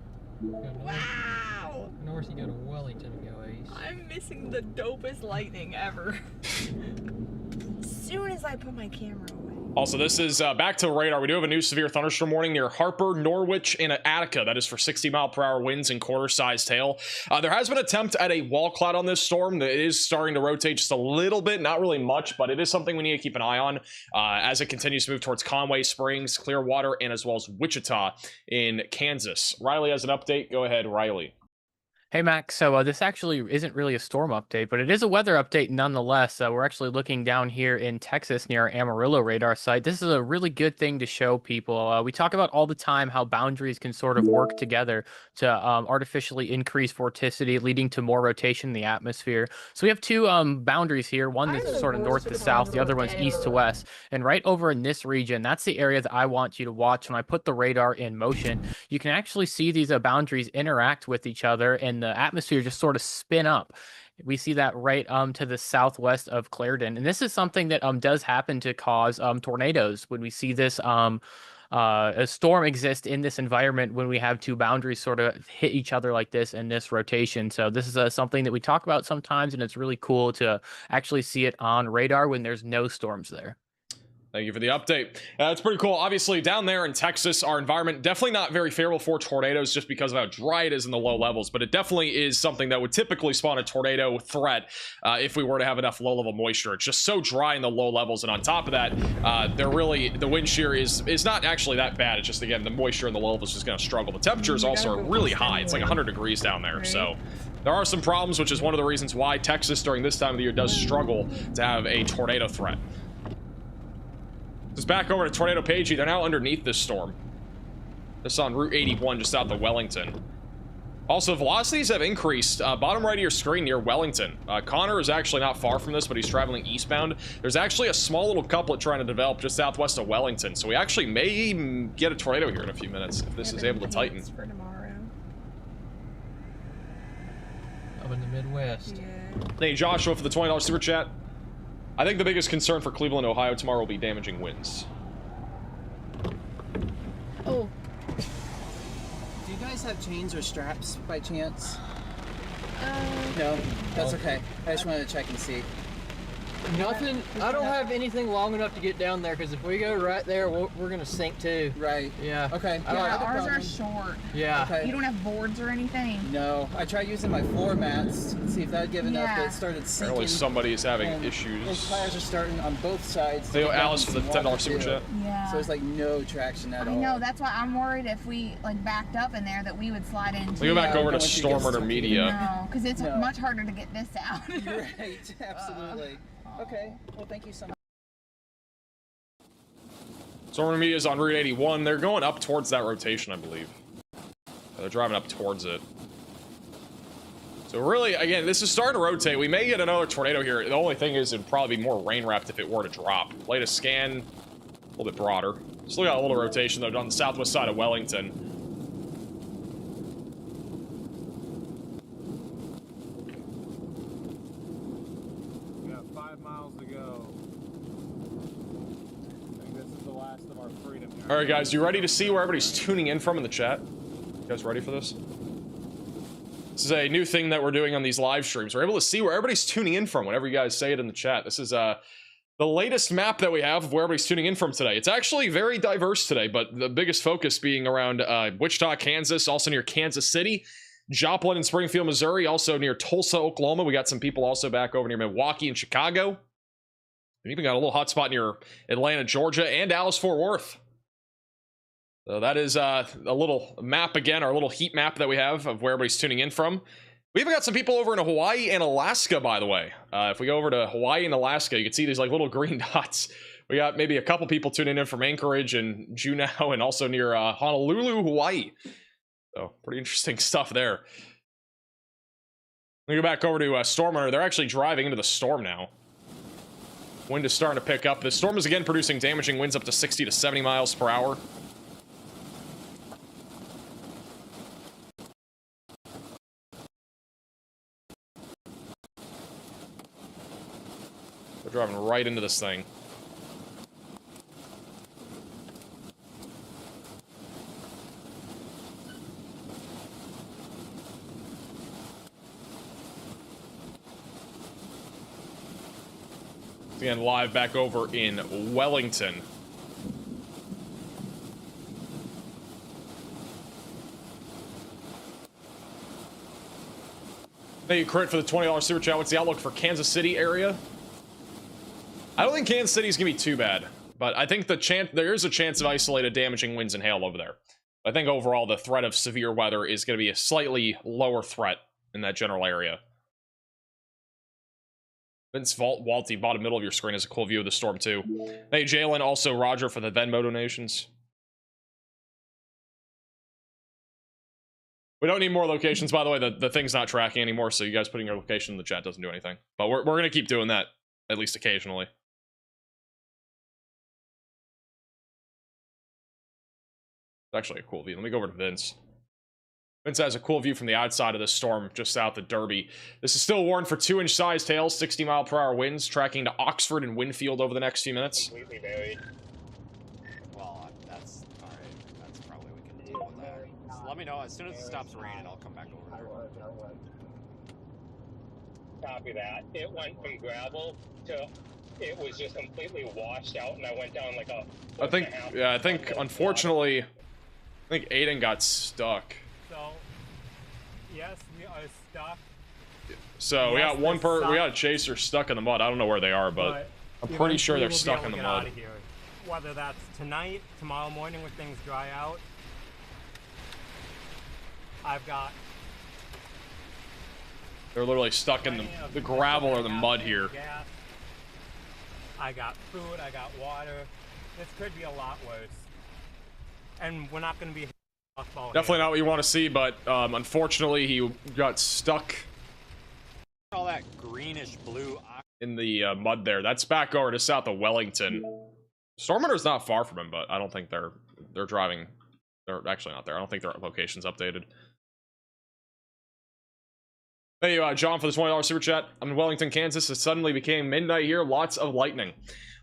Go north, Wow. north, you go to Wellington and go east. I'm missing the dopest lightning ever. As soon as I put my camera away. Also, this is back to the radar. We do have a new severe thunderstorm warning near Harper, Norwich, and Attica. That is for 60-mile-per-hour winds and quarter-sized hail. There has been an attempt at a wall cloud on this storm. It is starting to rotate just a little bit, not really much, but it is something we need to keep an eye on as it continues to move towards Conway Springs, Clearwater, and as well as Wichita in Kansas. Riley has an update. Go ahead, Riley. Hey Max, so this actually isn't really a storm update, but it is a weather update nonetheless. We're actually looking down here in Texas near our Amarillo radar site. This is a really good thing to show people. We talk about all the time how boundaries can sort of work together to artificially increase vorticity, leading to more rotation in the atmosphere. So we have two boundaries here. One is sort of north to south, the other one's east to west. And right over in this region, that's the area that I want you to watch when I put the radar in motion. You can actually see these boundaries interact with each other, and the atmosphere just sort of spin up. We see that right to the southwest of Clarendon, and this is something that does happen to cause tornadoes when we see this a storm exist in this environment when we have two boundaries sort of hit each other like this in this rotation. So this is something that we talk about sometimes, and it's really cool to actually see it on radar when there's no storms there. Thank you for the update. It's pretty cool. Obviously, down there in Texas, our environment definitely not very favorable for tornadoes just because of how dry it is in the low levels, but it definitely is something that would typically spawn a tornado threat if we were to have enough low-level moisture. It's just so dry in the low levels, and on top of that, the wind shear is not actually that bad. It's just, again, the moisture in the low levels is just going to struggle. The temperature is also really high. It's like 100 degrees down there, so there are some problems, which is one of the reasons why Texas during this time of the year does struggle to have a tornado threat. Just back over to Tornado Pagey. They're now underneath this storm. This is on Route 81, just south of Wellington. Also, velocities have increased. Bottom right of your screen near Wellington. Connor is actually not far from this, but he's traveling eastbound. There's actually a small little couplet trying to develop just southwest of Wellington, so we actually may get a tornado here in a few minutes if this is able to tighten. For tomorrow. Up in the Midwest. Yeah. Hey, Joshua, for the $20 super chat. I think the biggest concern for Cleveland, Ohio tomorrow will be damaging winds. Oh. Do you guys have chains or straps by chance? No, that's okay. I just wanted to check and see. Nothing. I don't have anything long enough to get down there because if we go right there, we're gonna sink too. Right. Yeah. Okay. Yeah, ours are short. Yeah. Okay. You don't have boards or anything? No. I tried using my floor mats to see if that would give enough, but it started sinking. Apparently somebody is having and issues. Those tires are starting on both sides. Thank you, Alice, for the $10 super chat. Yeah. So it's like no traction at all. I know, that's why I'm worried if we like backed up in there that we would slide into. We go back over to Storm Runner Media. No, because it's much harder to get this out. Right, absolutely. Okay, well thank you so much. Storm Runner Media is on Route 81. They're going up towards that rotation, I believe. They're driving up towards it. So really, again, this is starting to rotate. We may get another tornado here. The only thing is it'd probably be more rain-wrapped if it were to drop. Latest scan, a little bit broader. Still got a little rotation, though, on the southwest side of Wellington. We got 5 miles to go. I think this is the last of our freedom. All right, guys, you ready to see where everybody's tuning in from in the chat? You guys ready for this? This is a new thing that we're doing on these live streams. We're able to see where everybody's tuning in from whenever you guys say it in the chat. This is the latest map that we have of where everybody's tuning in from today. It's actually very diverse today, but the biggest focus being around Wichita, Kansas, also near Kansas City, Joplin and Springfield, Missouri, also near Tulsa, Oklahoma. We got some people also back over near Milwaukee and Chicago. We even got a little hotspot near Atlanta, Georgia, and Dallas, Fort Worth. So that is a little map again, our little heat map that we have of where everybody's tuning in from. We even got some people over in Hawaii and Alaska, by the way. If we go over to Hawaii and Alaska, you can see these like little green dots. We got maybe a couple people tuning in from Anchorage and Juneau and also near Honolulu, Hawaii. So pretty interesting stuff there. We go back over to Storm Runner. They're actually driving into the storm now. Wind is starting to pick up. The storm is again producing damaging winds up to 60 to 70 miles per hour. They're driving right into this thing. Again, live back over in Wellington. Thank you, Crit, for the $20 super chat. What's the outlook for Kansas City area? I don't think Kansas City is going to be too bad, but I think there is a chance of isolated damaging winds and hail over there. I think overall the threat of severe weather is going to be a slightly lower threat in that general area. Vince Walty, bottom middle of your screen, has a cool view of the storm too. Hey Jalen, also Roger for the Venmo donations. We don't need more locations, by the way. The thing's not tracking anymore, so you guys putting your location in the chat doesn't do anything. But we're gonna keep doing that, at least occasionally. It's actually a cool view. Let me go over to Vince. Vince has a cool view from the outside of this storm, just south of Derby. This is still warned for 2-inch sized hail, 60-mile-per-hour winds, tracking to Oxford and Winfield over the next few minutes. Completely buried. Well, that's alright. That's probably we can deal with that. So let me know as soon as it stops raining. I'll come back over there. Copy that. It went from gravel to it was just completely washed out, and I went down like a. I think unfortunately, I think Aiden got stuck. So, yes, we are stuck. So yes, we got we got a chaser stuck in the mud. I don't know where they are, but I'm pretty sure they're stuck in the mud. Whether that's tonight, tomorrow morning when things dry out. I've got. They're literally stuck in the gravel or the mud here. Gas. I got food, I got water. This could be a lot worse. And we're not going to be definitely not what you want to see, but unfortunately he got stuck. All that greenish blue in the mud there. That's back over to south of Wellington. Stormwinter's not far from him, but I don't think they're driving. They're actually not there. I don't think their location's updated. Thank you, John, for the $20 super chat. I'm in Wellington, Kansas. It suddenly became midnight here. Lots of lightning.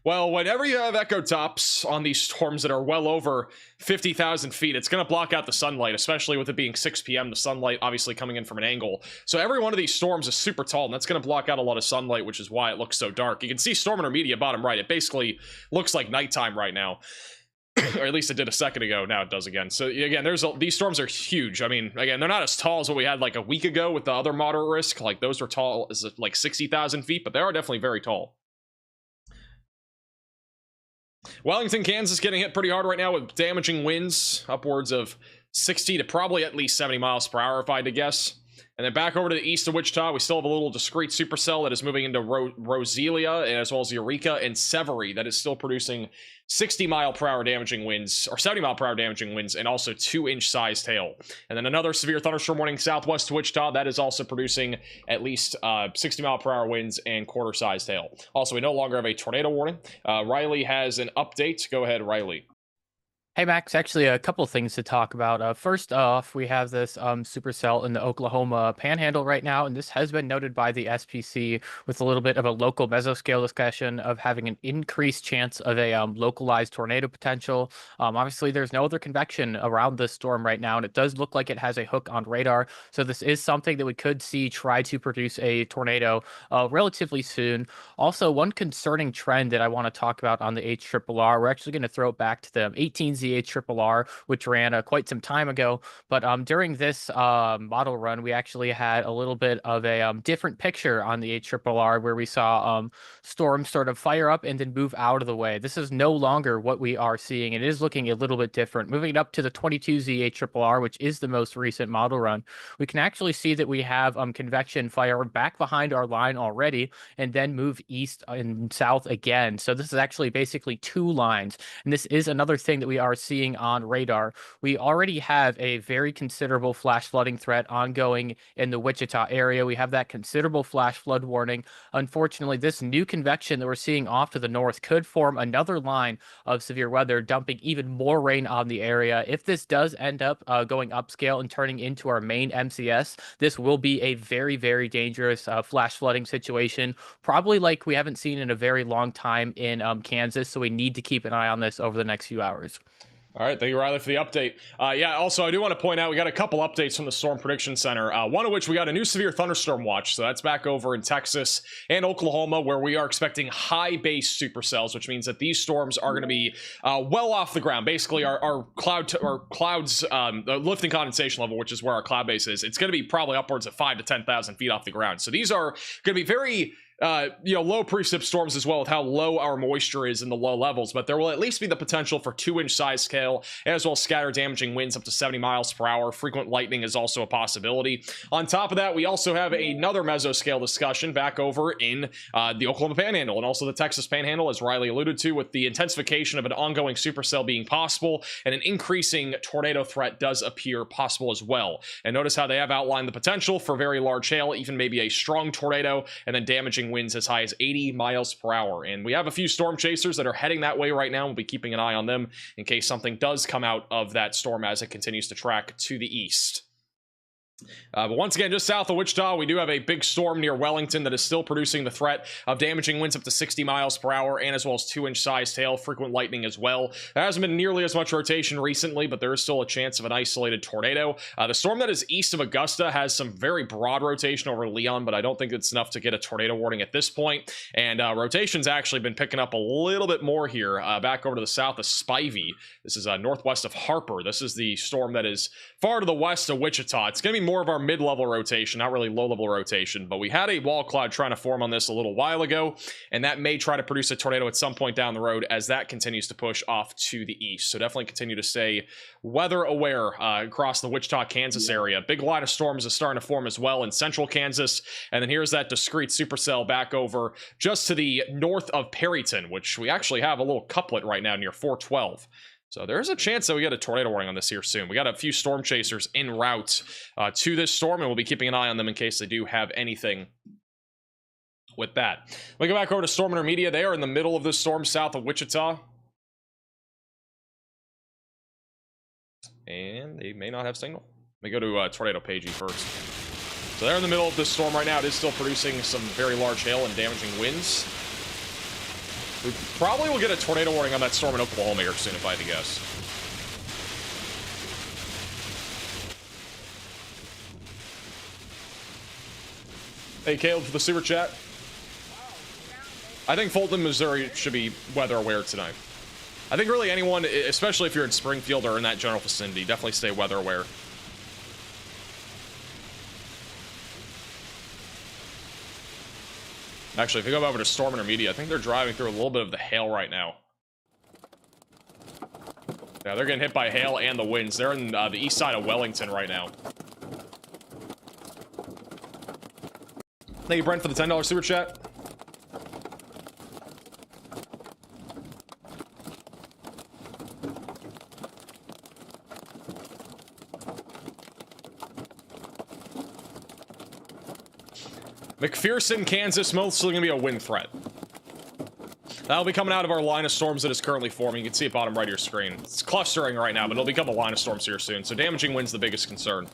Well, whenever you have echo tops on these storms that are well over 50,000 feet, it's going to block out the sunlight, especially with it being 6 p.m. The sunlight obviously coming in from an angle. So every one of these storms is super tall, and that's going to block out a lot of sunlight, which is why it looks so dark. You can see storm intermediate bottom right. It basically looks like nighttime right now. Or at least it did a second ago. Now it does again. So again, these storms are huge. I mean, again, they're not as tall as what we had like a week ago with the other moderate risk. Like those were tall as like 60,000 feet, but they are definitely very tall. Wellington, Kansas getting hit pretty hard right now with damaging winds, upwards of 60 to probably at least 70 miles per hour if I had to guess. And then back over to the east of Wichita, we still have a little discrete supercell that is moving into Roselia, as well as Eureka and Severy that is still producing 60-mile-per-hour damaging winds, or 70-mile-per-hour damaging winds, and also 2-inch sized hail. And then another severe thunderstorm warning southwest to Wichita that is also producing at least 60-mile-per-hour winds and quarter-sized hail. Also, we no longer have a tornado warning. Riley has an update. Go ahead, Riley. Hey Max, actually a couple things to talk about. First off, we have this supercell in the Oklahoma Panhandle right now, and this has been noted by the SPC with a little bit of a local mesoscale discussion of having an increased chance of a localized tornado potential. Obviously, there's no other convection around this storm right now, and it does look like it has a hook on radar. So this is something that we could see try to produce a tornado relatively soon. Also, one concerning trend that I want to talk about on the HRRR, we're actually going to throw it back to the 18Z HRRR, which ran quite some time ago. But during this model run, we actually had a little bit of a different picture on the HRRR where we saw storms sort of fire up and then move out of the way. This is no longer what we are seeing. It is looking a little bit different. Moving up to the 22Z HRRR, which is the most recent model run, we can actually see that we have convection fire back behind our line already and then move east and south again. So this is actually basically two lines. And this is another thing that we are seeing on radar. We already have a very considerable flash flooding threat ongoing in the Wichita area. We have that considerable flash flood warning. Unfortunately, this new convection that we're seeing off to the north could form another line of severe weather, dumping even more rain on the area. If this does end up going upscale and turning into our main MCS, this will be a very, very dangerous flash flooding situation, probably like we haven't seen in a very long time in Kansas. So we need to keep an eye on this over the next few hours. All right, thank you, Riley, for the update. Yeah, also, I do want to point out, we got a couple updates from the Storm Prediction Center, one of which we got a new severe thunderstorm watch, so that's back over in Texas and Oklahoma, where we are expecting high base supercells, which means that these storms are going to be well off the ground. Basically, our clouds, the lifting condensation level, which is where our cloud base is, it's going to be probably upwards of 5,000 to 10,000 feet off the ground. So these are going to be very low precip storms as well with how low our moisture is in the low levels, but there will at least be the potential for 2-inch size hail, as well as scatter damaging winds up to 70 miles per hour. Frequent lightning is also a possibility. On top of that, we also have another mesoscale discussion back over in the Oklahoma Panhandle and also the Texas Panhandle, as Riley alluded to, with the intensification of an ongoing supercell being possible, and an increasing tornado threat does appear possible as well. And notice how they have outlined the potential for very large hail, even maybe a strong tornado, and then damaging winds as high as 80 miles per hour. And we have a few storm chasers that are heading that way right now. We'll be keeping an eye on them in case something does come out of that storm as it continues to track to the east. But once again, just south of Wichita, we do have a big storm near Wellington that is still producing the threat of damaging winds up to 60 miles per hour, and as well as 2-inch sized hail, frequent lightning as well. There hasn't been nearly as much rotation recently, but there is still a chance of an isolated tornado. The storm that is east of Augusta has some very broad rotation over Leon, but I don't think it's enough to get a tornado warning at this point. And rotation's actually been picking up a little bit more here, back over to the south of Spivey. This is northwest of Harper. This is the storm that is far to the west of Wichita. It's going to be more of our mid-level rotation, not really low-level rotation, but we had a wall cloud trying to form on this a little while ago, and that may try to produce a tornado at some point down the road as that continues to push off to the east. So definitely continue to stay weather aware across the Wichita, Kansas area. Big line of storms is starting to form as well in central Kansas, and then here's that discrete supercell back over just to the north of Perryton, which we actually have a little couplet right now near 412. So there's a chance that we get a tornado warning on this here soon. We got a few storm chasers en route to this storm, and we'll be keeping an eye on them in case they do have anything with that. We go back over to Storm Intermedia. They are in the middle of this storm south of Wichita. And they may not have signal. Let me go to Tornado Pagey first. So they're in the middle of this storm right now. It is still producing some very large hail and damaging winds. We probably will get a tornado warning on that storm in Oklahoma here soon, if I had to guess. Hey, Caleb, for the super chat. I think Fulton, Missouri should be weather aware tonight. I think really anyone, especially if you're in Springfield or in that general vicinity, definitely stay weather aware. Actually, if you go over to Storm Intermedia, I think they're driving through a little bit of the hail right now. Yeah, they're getting hit by hail and the winds. They're in the east side of Wellington right now. Thank you, Brent, for the $10 super chat. McPherson, Kansas, mostly going to be a wind threat. That'll be coming out of our line of storms that is currently forming. You can see it bottom right of your screen. It's clustering right now, but it'll become a line of storms here soon. So damaging wind's the biggest concern.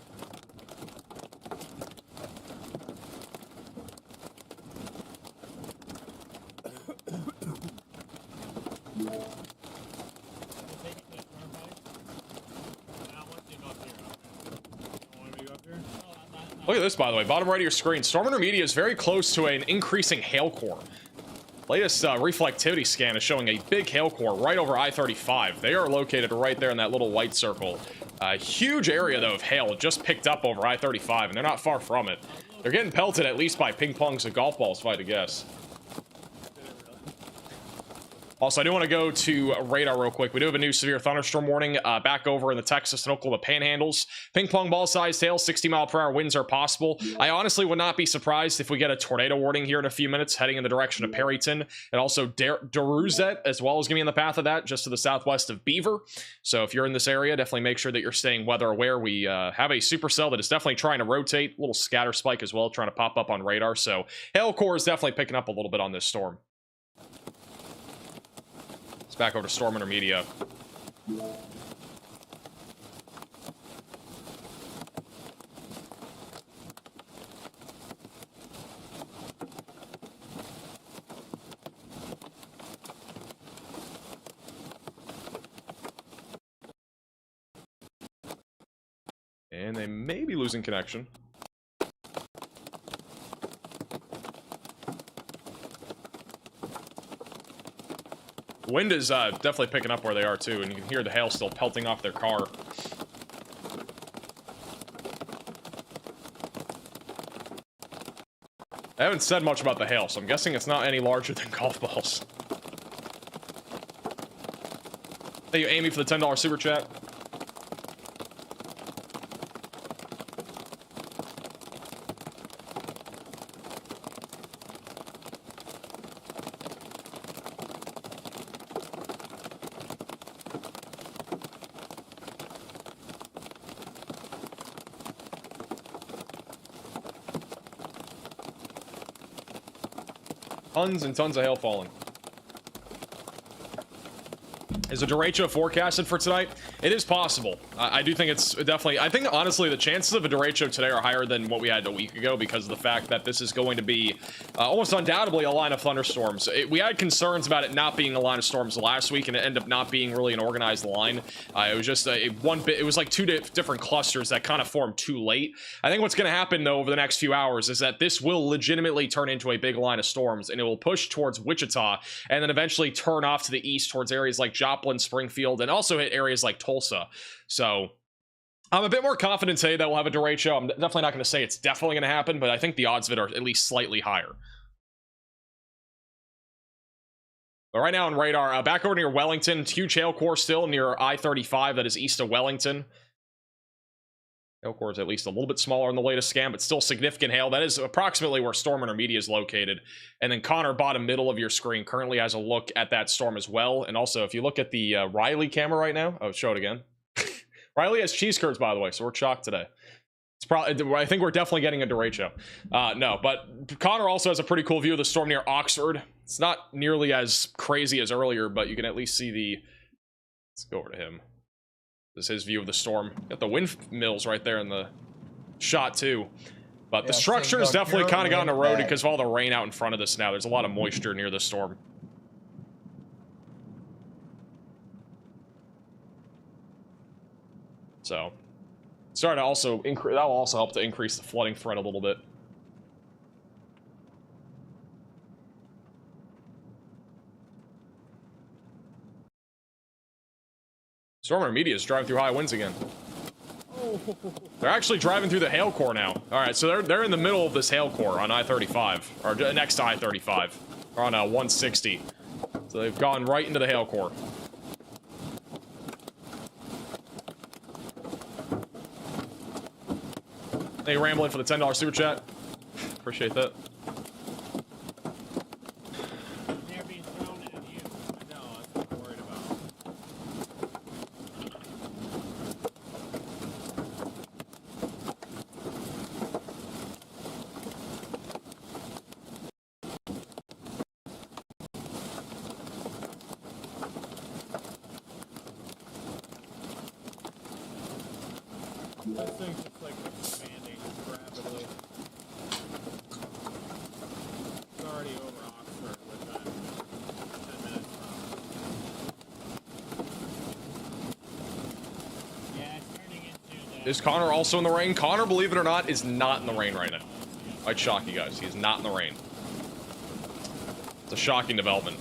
Look at this, by the way, bottom right of your screen. Storm Intermedia is very close to an increasing hail core. Latest reflectivity scan is showing a big hail core right over I-35. They are located right there in that little white circle. A huge area, though, of hail just picked up over I-35, and they're not far from it. They're getting pelted at least by ping pongs and golf balls, if I had to guess. Also, I do want to go to radar real quick. We do have a new severe thunderstorm warning back over in the Texas and Oklahoma panhandles. Ping pong ball sized hail, 60-mile-per-hour winds are possible. I honestly would not be surprised if we get a tornado warning here in a few minutes heading in the direction of Perryton, and also Deruzet as well is going to be in the path of that, just to the southwest of Beaver. So if you're in this area, definitely make sure that you're staying weather aware. We have a supercell that is definitely trying to rotate, a little scatter spike as well, trying to pop up on radar. So hail core is definitely picking up a little bit on this storm. Back over to Storm Intermedia. And they may be losing connection. Wind is definitely picking up where they are, too, and you can hear the hail still pelting off their car. I haven't said much about the hail, so I'm guessing it's not any larger than golf balls. Thank you, Amy, for the $10 super chat. Tons and tons of hail falling. Is a derecho forecasted for tonight? It is possible. I do think it's definitely... I think, honestly, the chances of a derecho today are higher than what we had a week ago because of the fact that this is going to be almost undoubtedly a line of thunderstorms. We had concerns about it not being a line of storms last week, and it ended up not being really an organized line. It was just it was like two different clusters that kind of formed too late. I think what's going to happen, though, over the next few hours is that this will legitimately turn into a big line of storms, and it will push towards Wichita, and then eventually turn off to the east towards areas like Joplin, Springfield, and also hit areas like Tulsa. So I'm a bit more confident today that we'll have a derecho. I'm definitely not going to say it's definitely going to happen, but I think the odds of it are at least slightly higher. But right now on radar, back over near Wellington, huge hail core still near I-35 that is east of Wellington. Hail core is at least a little bit smaller in the latest scan, but still significant hail. That is approximately where storm intermediate is located. And then Connor, bottom middle of your screen, currently has a look at that storm as well. And also, if you look at the Riley camera right now, oh, show it again. Riley has cheese curds, by the way, so we're shocked today. It's probably, I think we're definitely getting a derecho. No, but Connor also has a pretty cool view of the storm near Oxford. It's not nearly as crazy as earlier, but you can at least see the... Let's go over to him. This is his view of the storm. Got the windmills right there in the shot, too. But the structure has definitely kind of gotten eroded because of all the rain out in front of this now. There's a lot of moisture near the storm. So, starting to also that will also help to increase the flooding threat a little bit. Storm intermediate is driving through high winds again. They're actually driving through the hail core now. All right, so they're in the middle of this hail core on I-35, or next to I-35, or on 160. So they've gone right into the hail core. Thank you, Rambling, for the $10 super chat. Appreciate that. They're being thrown at you. I know, that's what I'm worried about. This thing's just like expanding rapidly. It's already over Oxford within 10 minutes now. Yeah, it's turning into that. Is Connor also in the rain? Connor, believe it or not, is not in the rain right now. I'd shock you guys. He's not in the rain. It's a shocking development.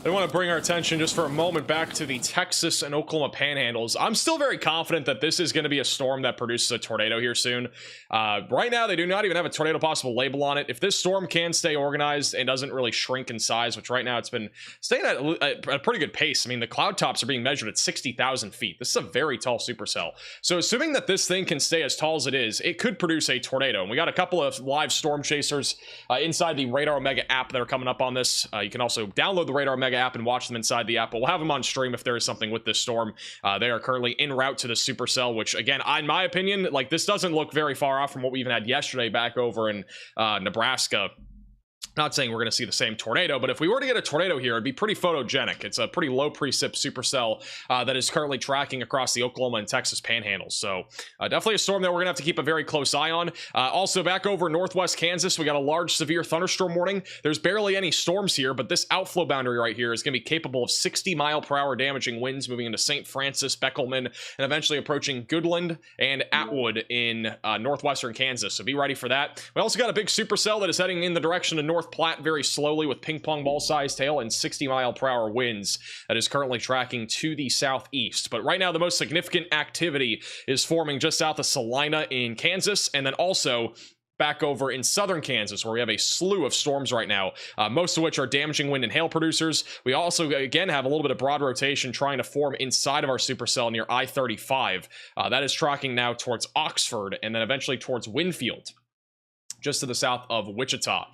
I want to bring our attention just for a moment back to the Texas and Oklahoma panhandles. I'm still very confident that this is going to be a storm that produces a tornado here soon. Right now, they do not even have a tornado possible label on it. If this storm can stay organized and doesn't really shrink in size, which right now it's been staying at a pretty good pace. I mean, the cloud tops are being measured at 60,000 feet. This is a very tall supercell. So assuming that this thing can stay as tall as it is, it could produce a tornado. And we got a couple of live storm chasers inside the Radar Omega app that are coming up on this. You can also download the Radar Omega app and watch them inside the app, but we'll have them on stream if there is something with this storm. They are currently en route to the supercell, which again, in my opinion, like, this doesn't look very far off from what we even had yesterday back over in Nebraska. Not saying we're going to see the same tornado, but if we were to get a tornado here, it'd be pretty photogenic. It's a pretty low precip supercell that is currently tracking across the Oklahoma and Texas panhandles. So definitely a storm that we're going to have to keep a very close eye on. Also back over northwest Kansas, we got a large severe thunderstorm warning. There's barely any storms here, but this outflow boundary right here is going to be capable of 60-mile-per-hour damaging winds moving into St. Francis, Beckelman, and eventually approaching Goodland and Atwood in northwestern Kansas. So be ready for that. We also got a big supercell that is heading in the direction of north north, Platte very slowly with ping pong ball sized hail and 60-mile-per-hour winds that is currently tracking to the southeast. But right now, the most significant activity is forming just south of Salina in Kansas, and then also back over in southern Kansas, where we have a slew of storms right now, most of which are damaging wind and hail producers. We also, again, have a little bit of broad rotation trying to form inside of our supercell near I-35. That is tracking now towards Oxford and then eventually towards Winfield, just to the south of Wichita.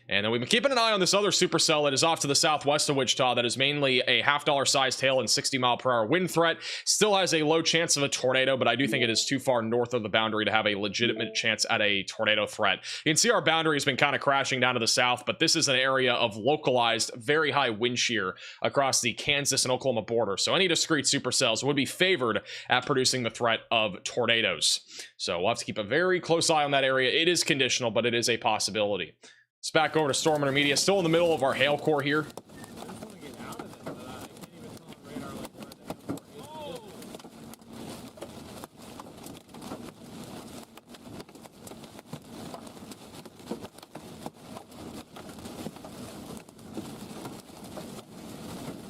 And then we've been keeping an eye on this other supercell that is off to the southwest of Wichita that is mainly a $half sized hail and 60-mile-per-hour wind threat. Still has a low chance of a tornado, but I do think it is too far north of the boundary to have a legitimate chance at a tornado threat. You can see our boundary has been kind of crashing down to the south, but this is an area of localized, very high wind shear across the Kansas and Oklahoma border. So any discrete supercells would be favored at producing the threat of tornadoes. So we'll have to keep a very close eye on that area. It is conditional, but it is a possibility. It's back over to Storm Intermedia, still in the middle of our hail core here.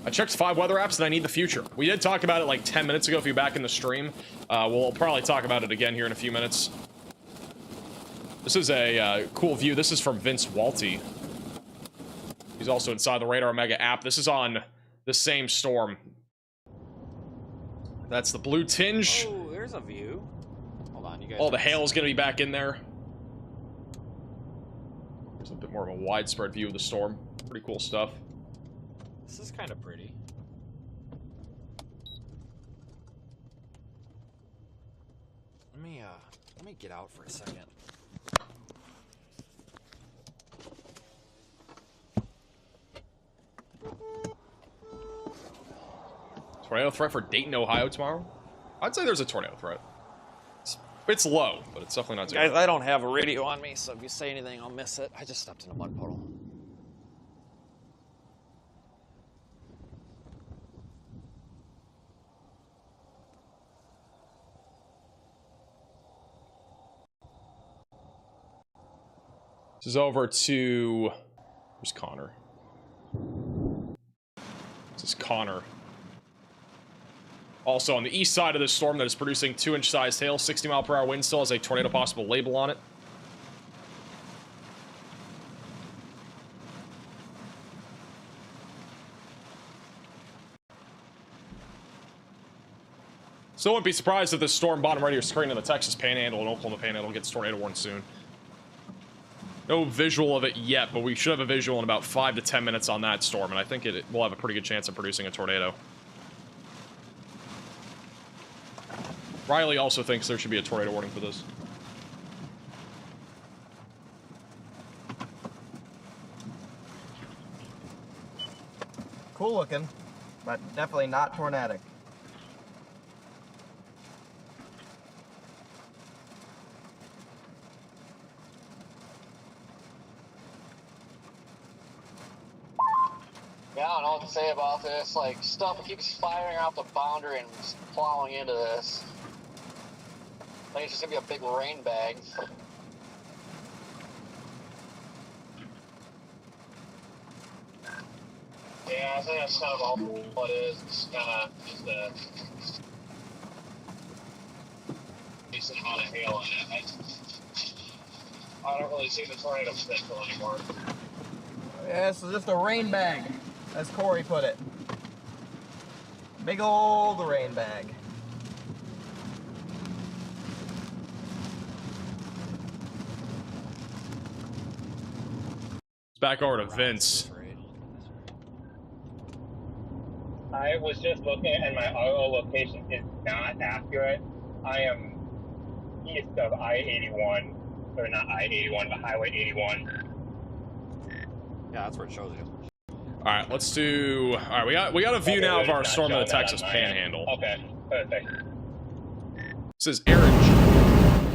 I checked 5 weather apps and I need the future. We did talk about it like 10 minutes ago if you're back in the stream. We'll probably talk about it again here in a few minutes. This is a cool view. This is from Vince Walty. He's also inside the Radar Mega app. This is on the same storm. That's the blue tinge. Oh, there's a view. Hold on, you guys. All the hail is going to be back in there. There's a bit more of a widespread view of the storm. Pretty cool stuff. This is kind of pretty. Let me get out for a second. Tornado threat for Dayton, Ohio tomorrow? I'd say there's a tornado threat. It's low, but it's definitely not zero. Guys, I don't have a radio on me, so if you say anything, I'll miss it. I just stepped in a mud puddle. This is over to... Where's Connor? This is Connor. Also on the east side of this storm that is producing 2-inch sized hail, 60-mile-per-hour wind still has a tornado possible label on it. Still wouldn't be surprised if this storm bottom right of your screen in the Texas Panhandle and Oklahoma Panhandle gets tornado warned soon. No visual of it yet, but we should have a visual in about 5 to 10 minutes on that storm, and I think it will have a pretty good chance of producing a tornado. Riley also thinks there should be a tornado warning for this. Cool looking, but definitely not tornadic. Yeah, I don't know what to say about this. Like, stuff keeps firing out the boundary and plowing into this. I think it's just gonna be a big rain bag. Yeah, I think that's kind of all what it is. It's kind of just a decent amount of hail in it. I don't really see the tornado potential anymore. Yeah, this is just a rain bag, as Corey put it. Big old rain bag. Back over to Vince. I was just looking and my auto location is not accurate. I am east of I-81, or not I-81, but Highway 81. Yeah, that's where it shows you. All right, let's do. All right, we got a view now of our storm in the Texas Panhandle. Okay, perfect. This is Aaron.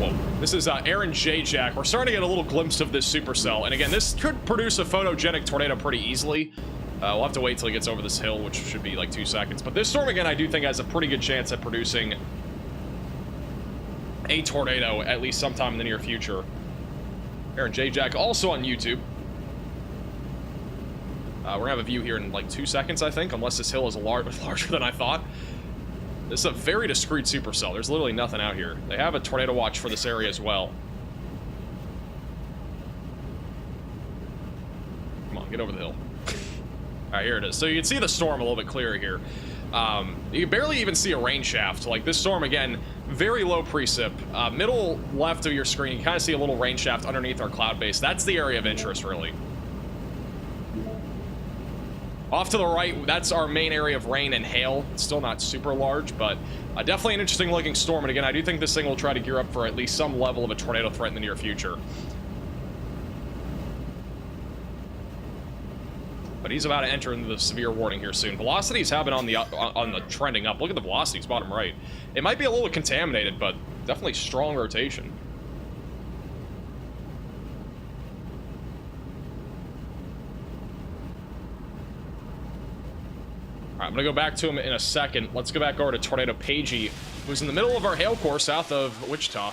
Whoa. This is Aaron J. Jack. We're starting to get a little glimpse of this supercell, and again, this could produce a photogenic tornado pretty easily. We'll have to wait till he gets over this hill, which should be like 2 seconds. But this storm, again, I do think has a pretty good chance at producing a tornado, at least sometime in the near future. Aaron J. Jack, also on YouTube. We're gonna have a view here in like 2 seconds, I think, unless this hill is larger than I thought. This is a very discreet supercell. There's literally nothing out here. They have a tornado watch for this area as well. Come on, get over the hill. All right, here it is. So you can see the storm a little bit clearer here. You can barely even see a rain shaft. Like this storm, again, very low precip. Middle left of your screen, you kind of see a little rain shaft underneath our cloud base. That's the area of interest, really. Off to the right, that's our main area of rain and hail. It's still not super large, but definitely an interesting looking storm. And again, I do think this thing will try to gear up for at least some level of a tornado threat in the near future. But he's about to enter into the severe warning here soon. Velocities have been on the trending up. Look at the velocities, bottom right. It might be a little contaminated, but definitely strong rotation. All right, I'm gonna go back to him in a second. Let's go back over to Tornado Pagey, who's in the middle of our hail core south of Wichita.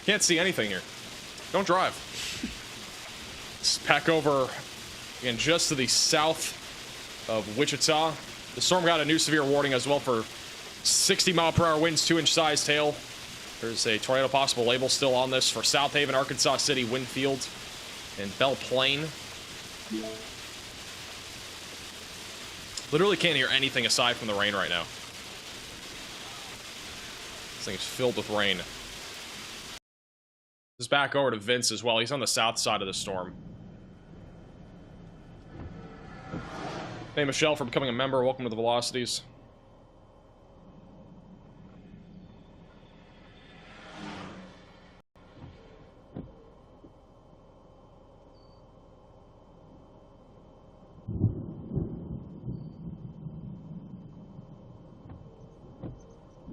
Can't see anything here. Don't drive. Let's pack over, again, just to the south of Wichita. The storm got a new severe warning as well for 60-mile-per-hour winds, 2-inch size hail. There's a tornado possible label still on this for South Haven, Arkansas City, Winfield, and Belle Plaine. Literally can't hear anything aside from the rain right now. This thing is filled with rain. This is back over to Vince as well. He's on the south side of the storm. Hey, Michelle, for becoming a member. Welcome to the Velocities.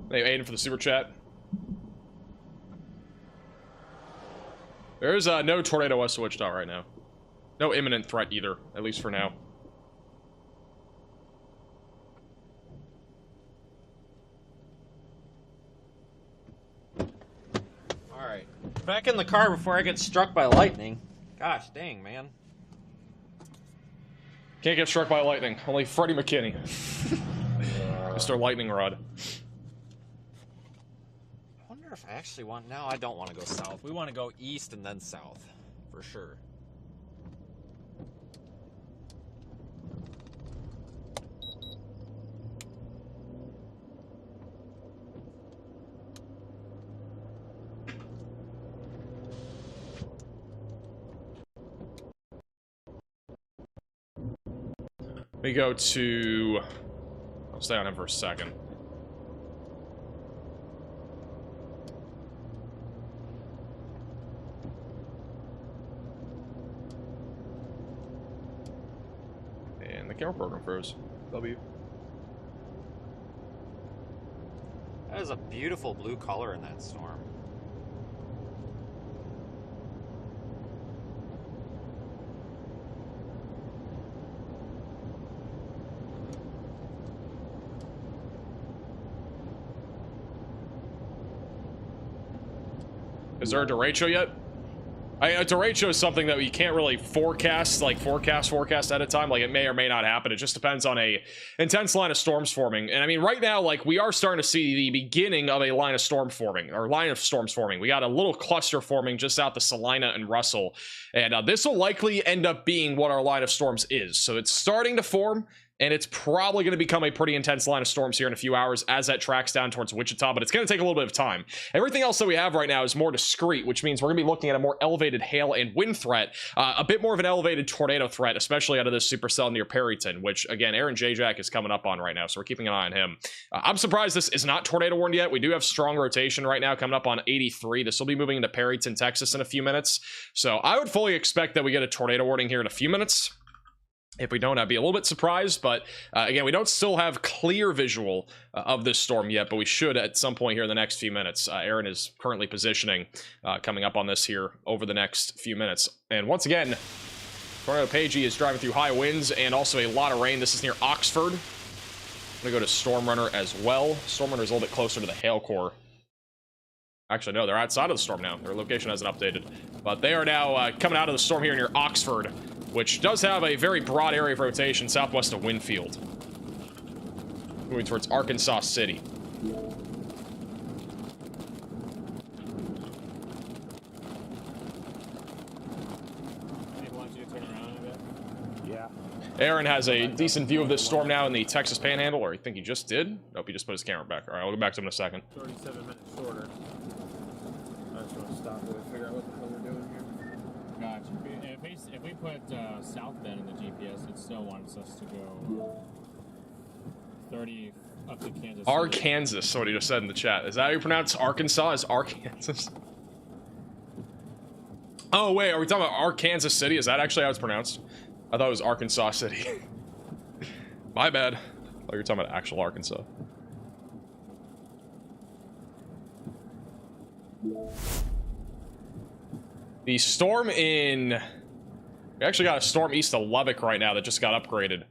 Hey, Aiden, for the super chat. There is no tornado west of Wichita right now. No imminent threat either, at least for now. Alright. Back in the car before I get struck by lightning. Gosh dang, man. Can't get struck by lightning. Only Freddie McKinney. Mr. Lightning Rod. I wonder if I actually want... No, I don't want to go south. We want to go east and then south. For sure. We go to... I'll stay on him for a second. And the camera program froze. W. That is a beautiful blue color in that storm. Is there a derecho yet? A derecho is something that we can't really forecast, like forecast at a time. Like, it may or may not happen. It just depends on a intense line of storms forming. And I mean, right now, like, we are starting to see the beginning of a line of storms forming. We got a little cluster forming just south of Salina and Russell. And this will likely end up being what our line of storms is. So it's starting to form. And it's probably going to become a pretty intense line of storms here in a few hours as that tracks down towards Wichita, but it's going to take a little bit of time. Everything else that we have right now is more discrete, which means we're going to be looking at a more elevated hail and wind threat, a bit more of an elevated tornado threat, especially out of this supercell near Perryton, which, again, Aaron J-Jack is coming up on right now, so we're keeping an eye on him. I'm surprised this is not tornado warned yet. We do have strong rotation right now coming up on 83. This will be moving into Perryton, Texas in a few minutes, so I would fully expect that we get a tornado warning here in a few minutes. If we don't, I'd be a little bit surprised, but again, we don't still have clear visual of this storm yet, but we should at some point here in the next few minutes. Aaron is currently positioning, coming up on this here over the next few minutes. And once again, Tornado Pagey is driving through high winds and also a lot of rain. This is near Oxford. I'm going to go to Storm Runner as well. Storm Runner is a little bit closer to the hail core. Actually, no, they're outside of the storm now. Their location hasn't updated. But they are now coming out of the storm here near Oxford, which does have a very broad area of rotation southwest of Winfield. Moving towards Arkansas City. Yeah. Aaron has a decent view of this storm now in the Texas Panhandle, or I think he just did. Nope, he just put his camera back. All right, I'll go back to him in a second. 37 minutes shorter. I just want to stop it and figure out what the hell we're doing here. Gotcha. If we put South Bend in the GPS, it still wants us to go 30 up to Kansas City. Arkansas, what he just said in the chat. Is that how you pronounce Arkansas? Is Arkansas? Oh, wait, are we talking about Arkansas City? Is that actually how it's pronounced? I thought it was Arkansas City. My bad. I thought you were talking about actual Arkansas. The storm in... We actually got a storm east of Lubbock right now that just got upgraded.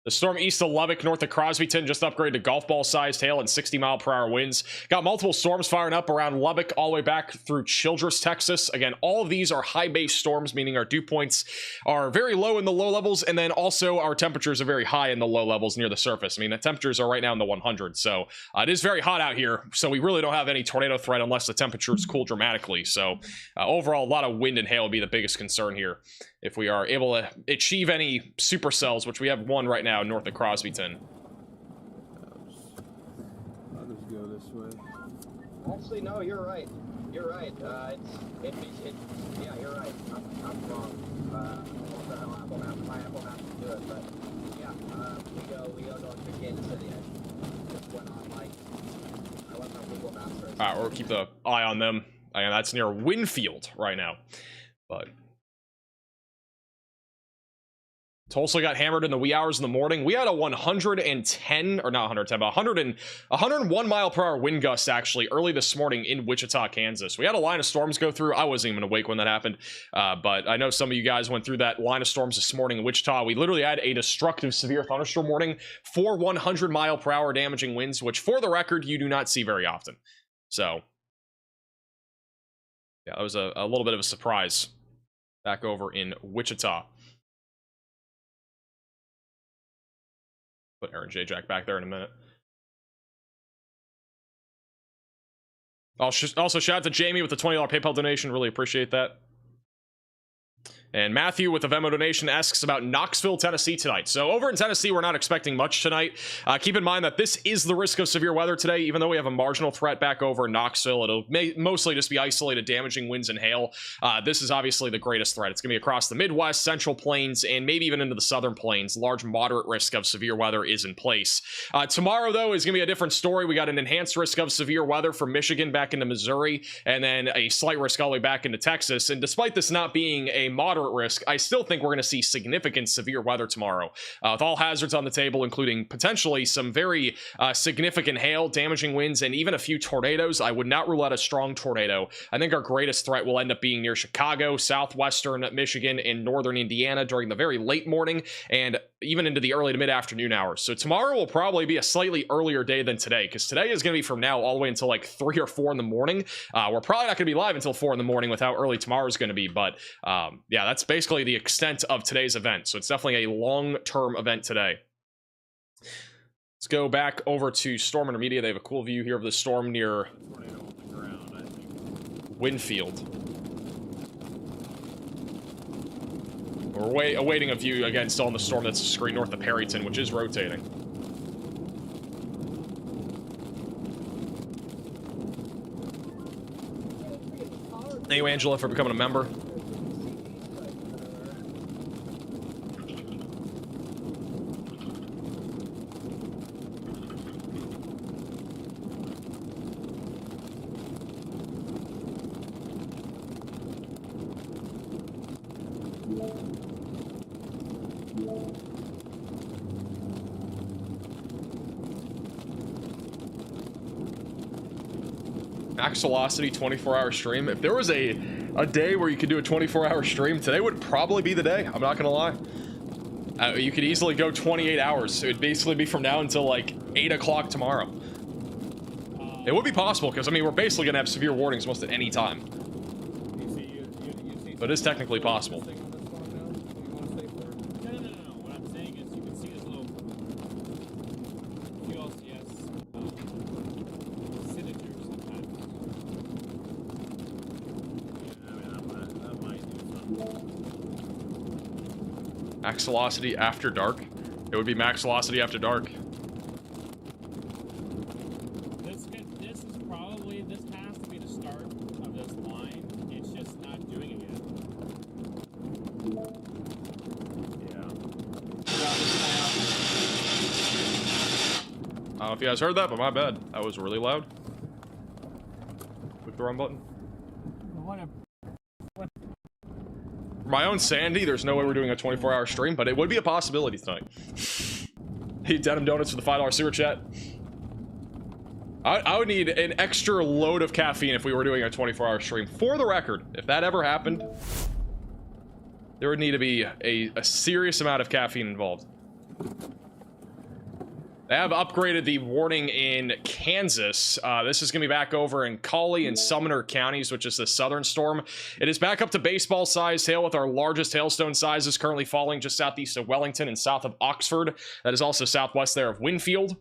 The storm east of Lubbock, north of Crosbyton, just upgraded to golf ball-sized hail and 60-mile-per-hour winds. Got multiple storms firing up around Lubbock all the way back through Childress, Texas. Again, all of these are high-base storms, meaning our dew points are very low in the low levels, and then also our temperatures are very high in the low levels near the surface. I mean, the temperatures are right now in the 100s, so it is very hot out here, so we really don't have any tornado threat unless the temperatures cool dramatically. So overall, a lot of wind and hail will be the biggest concern here. If we are able to achieve any supercells, which we have one right now north of Crosbyton. I'll just go this way. Actually, no, you're right. You're right. Yeah, you're right. I'm wrong. Apple Map to do it, but yeah, we go north to Kansas City. I just went on I went on Google Maps first. All right, we'll keep the eye on them. Again, that's near Winfield right now, but. Tulsa got hammered in the wee hours in the morning. We had a 110, or not 110, but 101 mile per hour wind gust actually early this morning in Wichita, Kansas. We had a line of storms go through. I wasn't even awake when that happened, but I know some of you guys went through that line of storms this morning in Wichita. We literally had a destructive severe thunderstorm warning for 100 mile per hour damaging winds, which for the record, you do not see very often. So, yeah, that was a little bit of a surprise back over in Wichita. Put Aaron J. Jack back there in a minute. Also, shout out to Jamie with the $20 PayPal donation. Really appreciate that. And Matthew with the Venmo donation asks about Knoxville, Tennessee tonight. So over in Tennessee, we're not expecting much tonight. Keep in mind that this is the risk of severe weather today. Even though we have a marginal threat back over in Knoxville, it'll mostly just be isolated damaging winds and hail. This is obviously the greatest threat. It's going to be across the Midwest, Central Plains, and maybe even into the Southern Plains. Large moderate risk of severe weather is in place. Tomorrow, though, is going to be a different story. We got an enhanced risk of severe weather from Michigan back into Missouri, and then a slight risk all the way back into Texas. And despite this not being a moderate risk, I still think we're going to see significant severe weather tomorrow, with all hazards on the table, including potentially some very significant hail, damaging winds, and even a few tornadoes. I would not rule out a strong tornado. I think our greatest threat will end up being near Chicago, southwestern Michigan, and northern Indiana during the very late morning and even into the early to mid-afternoon hours. So tomorrow will probably be a slightly earlier day than today, because today is going to be from now all the way until like 3 or 4 in the morning. We're probably not going to be live until 4 in the morning with how early tomorrow is going to be, but yeah, that's basically the extent of today's event. So it's definitely a long-term event today. Let's go back over to Storm Intermediate. They have a cool view here of the storm near Winfield. We're awaiting a view, again, still on the storm that's screen north of Perryton, which is rotating. Thank you, Angela, for becoming a member. Max velocity 24-hour stream. If there was a day where you could do a 24-hour stream, today would probably be the day. I'm not gonna lie. You could easily go 28 hours. It would basically be from now until like 8 o'clock tomorrow. It would be possible because I mean we're basically gonna have severe warnings almost at any time. But it's technically possible. No. What I'm saying is you can see this little QLCS signature sometimes. Yeah, I mean, that might do something. Max velocity after dark. It would be max velocity after dark. This is probably, this has to be the start of this line. It's just not doing it yet. Yeah. I don't know if you guys heard that, but my bad. That was really loud. Click the wrong button. For my own sanity, there's no way we're doing a 24-hour stream, but it would be a possibility tonight. Hey, Denim Donuts for the $5 super chat. I would need an extra load of caffeine if we were doing a 24-hour stream. For the record, if that ever happened, there would need to be a serious amount of caffeine involved. They have upgraded the warning in Kansas. This is going to be back over in Collie and Sumner counties, which is the southern storm. It is back up to baseball-sized hail with our largest hailstone sizes currently falling just southeast of Wellington and south of Oxford. That is also southwest there of Winfield.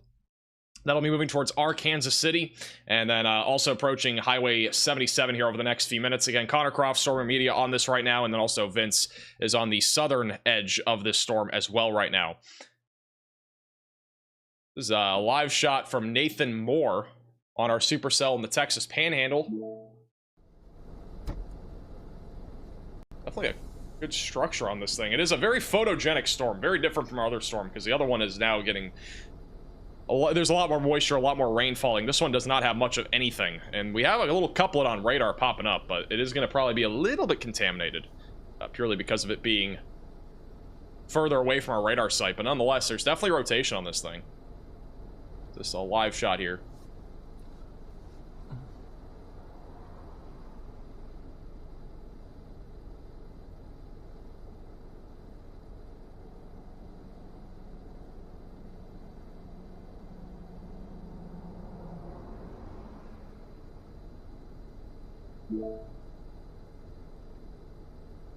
That'll be moving towards our Kansas City, and then also approaching Highway 77 here over the next few minutes. Again, Connor Croft, Storm and Media on this right now, and then also Vince is on the southern edge of this storm as well right now. This is a live shot from Nathan Moore on our Supercell in the Texas Panhandle. Definitely a good structure on this thing. It is a very photogenic storm, very different from our other storm, because the other one is now getting... there's a lot more moisture, a lot more rain falling. This one does not have much of anything. And we have a little couplet on radar popping up, but it is going to probably be a little bit contaminated, purely because of it being further away from our radar site. But nonetheless, there's definitely rotation on this thing. This is a live shot here.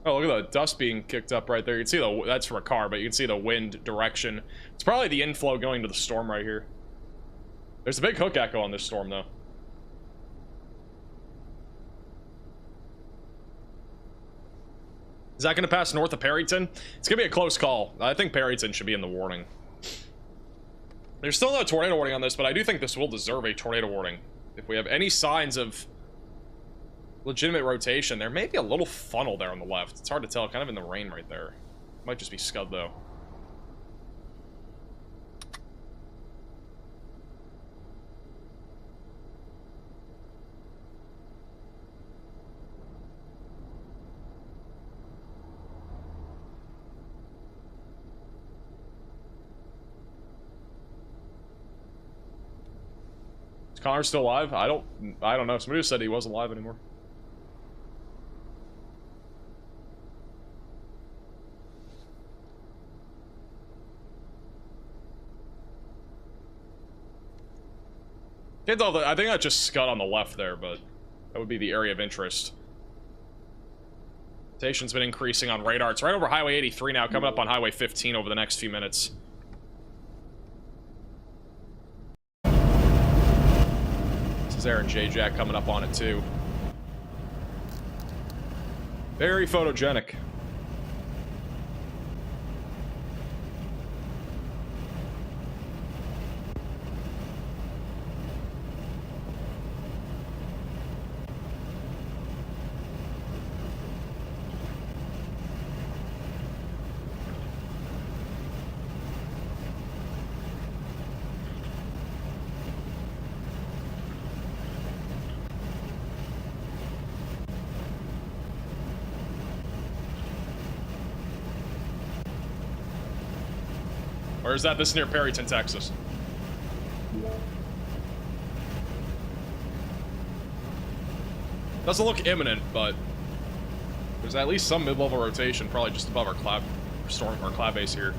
Oh, look at the dust being kicked up right there. You can see that's from a car, but you can see the wind direction. It's probably the inflow going to the storm right here. There's a big hook echo on this storm, though. Is that going to pass north of Perryton? It's going to be a close call. I think Perryton should be in the warning. There's still no tornado warning on this, but I do think this will deserve a tornado warning. If we have any signs of legitimate rotation, there may be a little funnel there on the left. It's hard to tell, kind of in the rain right there. Might just be scud, though. Is Connor still alive? I don't know. Somebody just said he wasn't alive anymore. Can't tell. I think that just scud on the left there, but that would be the area of interest. Rotation's been increasing on radar. It's right over Highway 83 now, coming up on Highway 15 over the next few minutes. This is Aaron J. Jack coming up on it too. Very photogenic. Or is that this near Perryton, Texas? Doesn't look imminent, but there's at least some mid-level rotation, probably just above our cloud base here.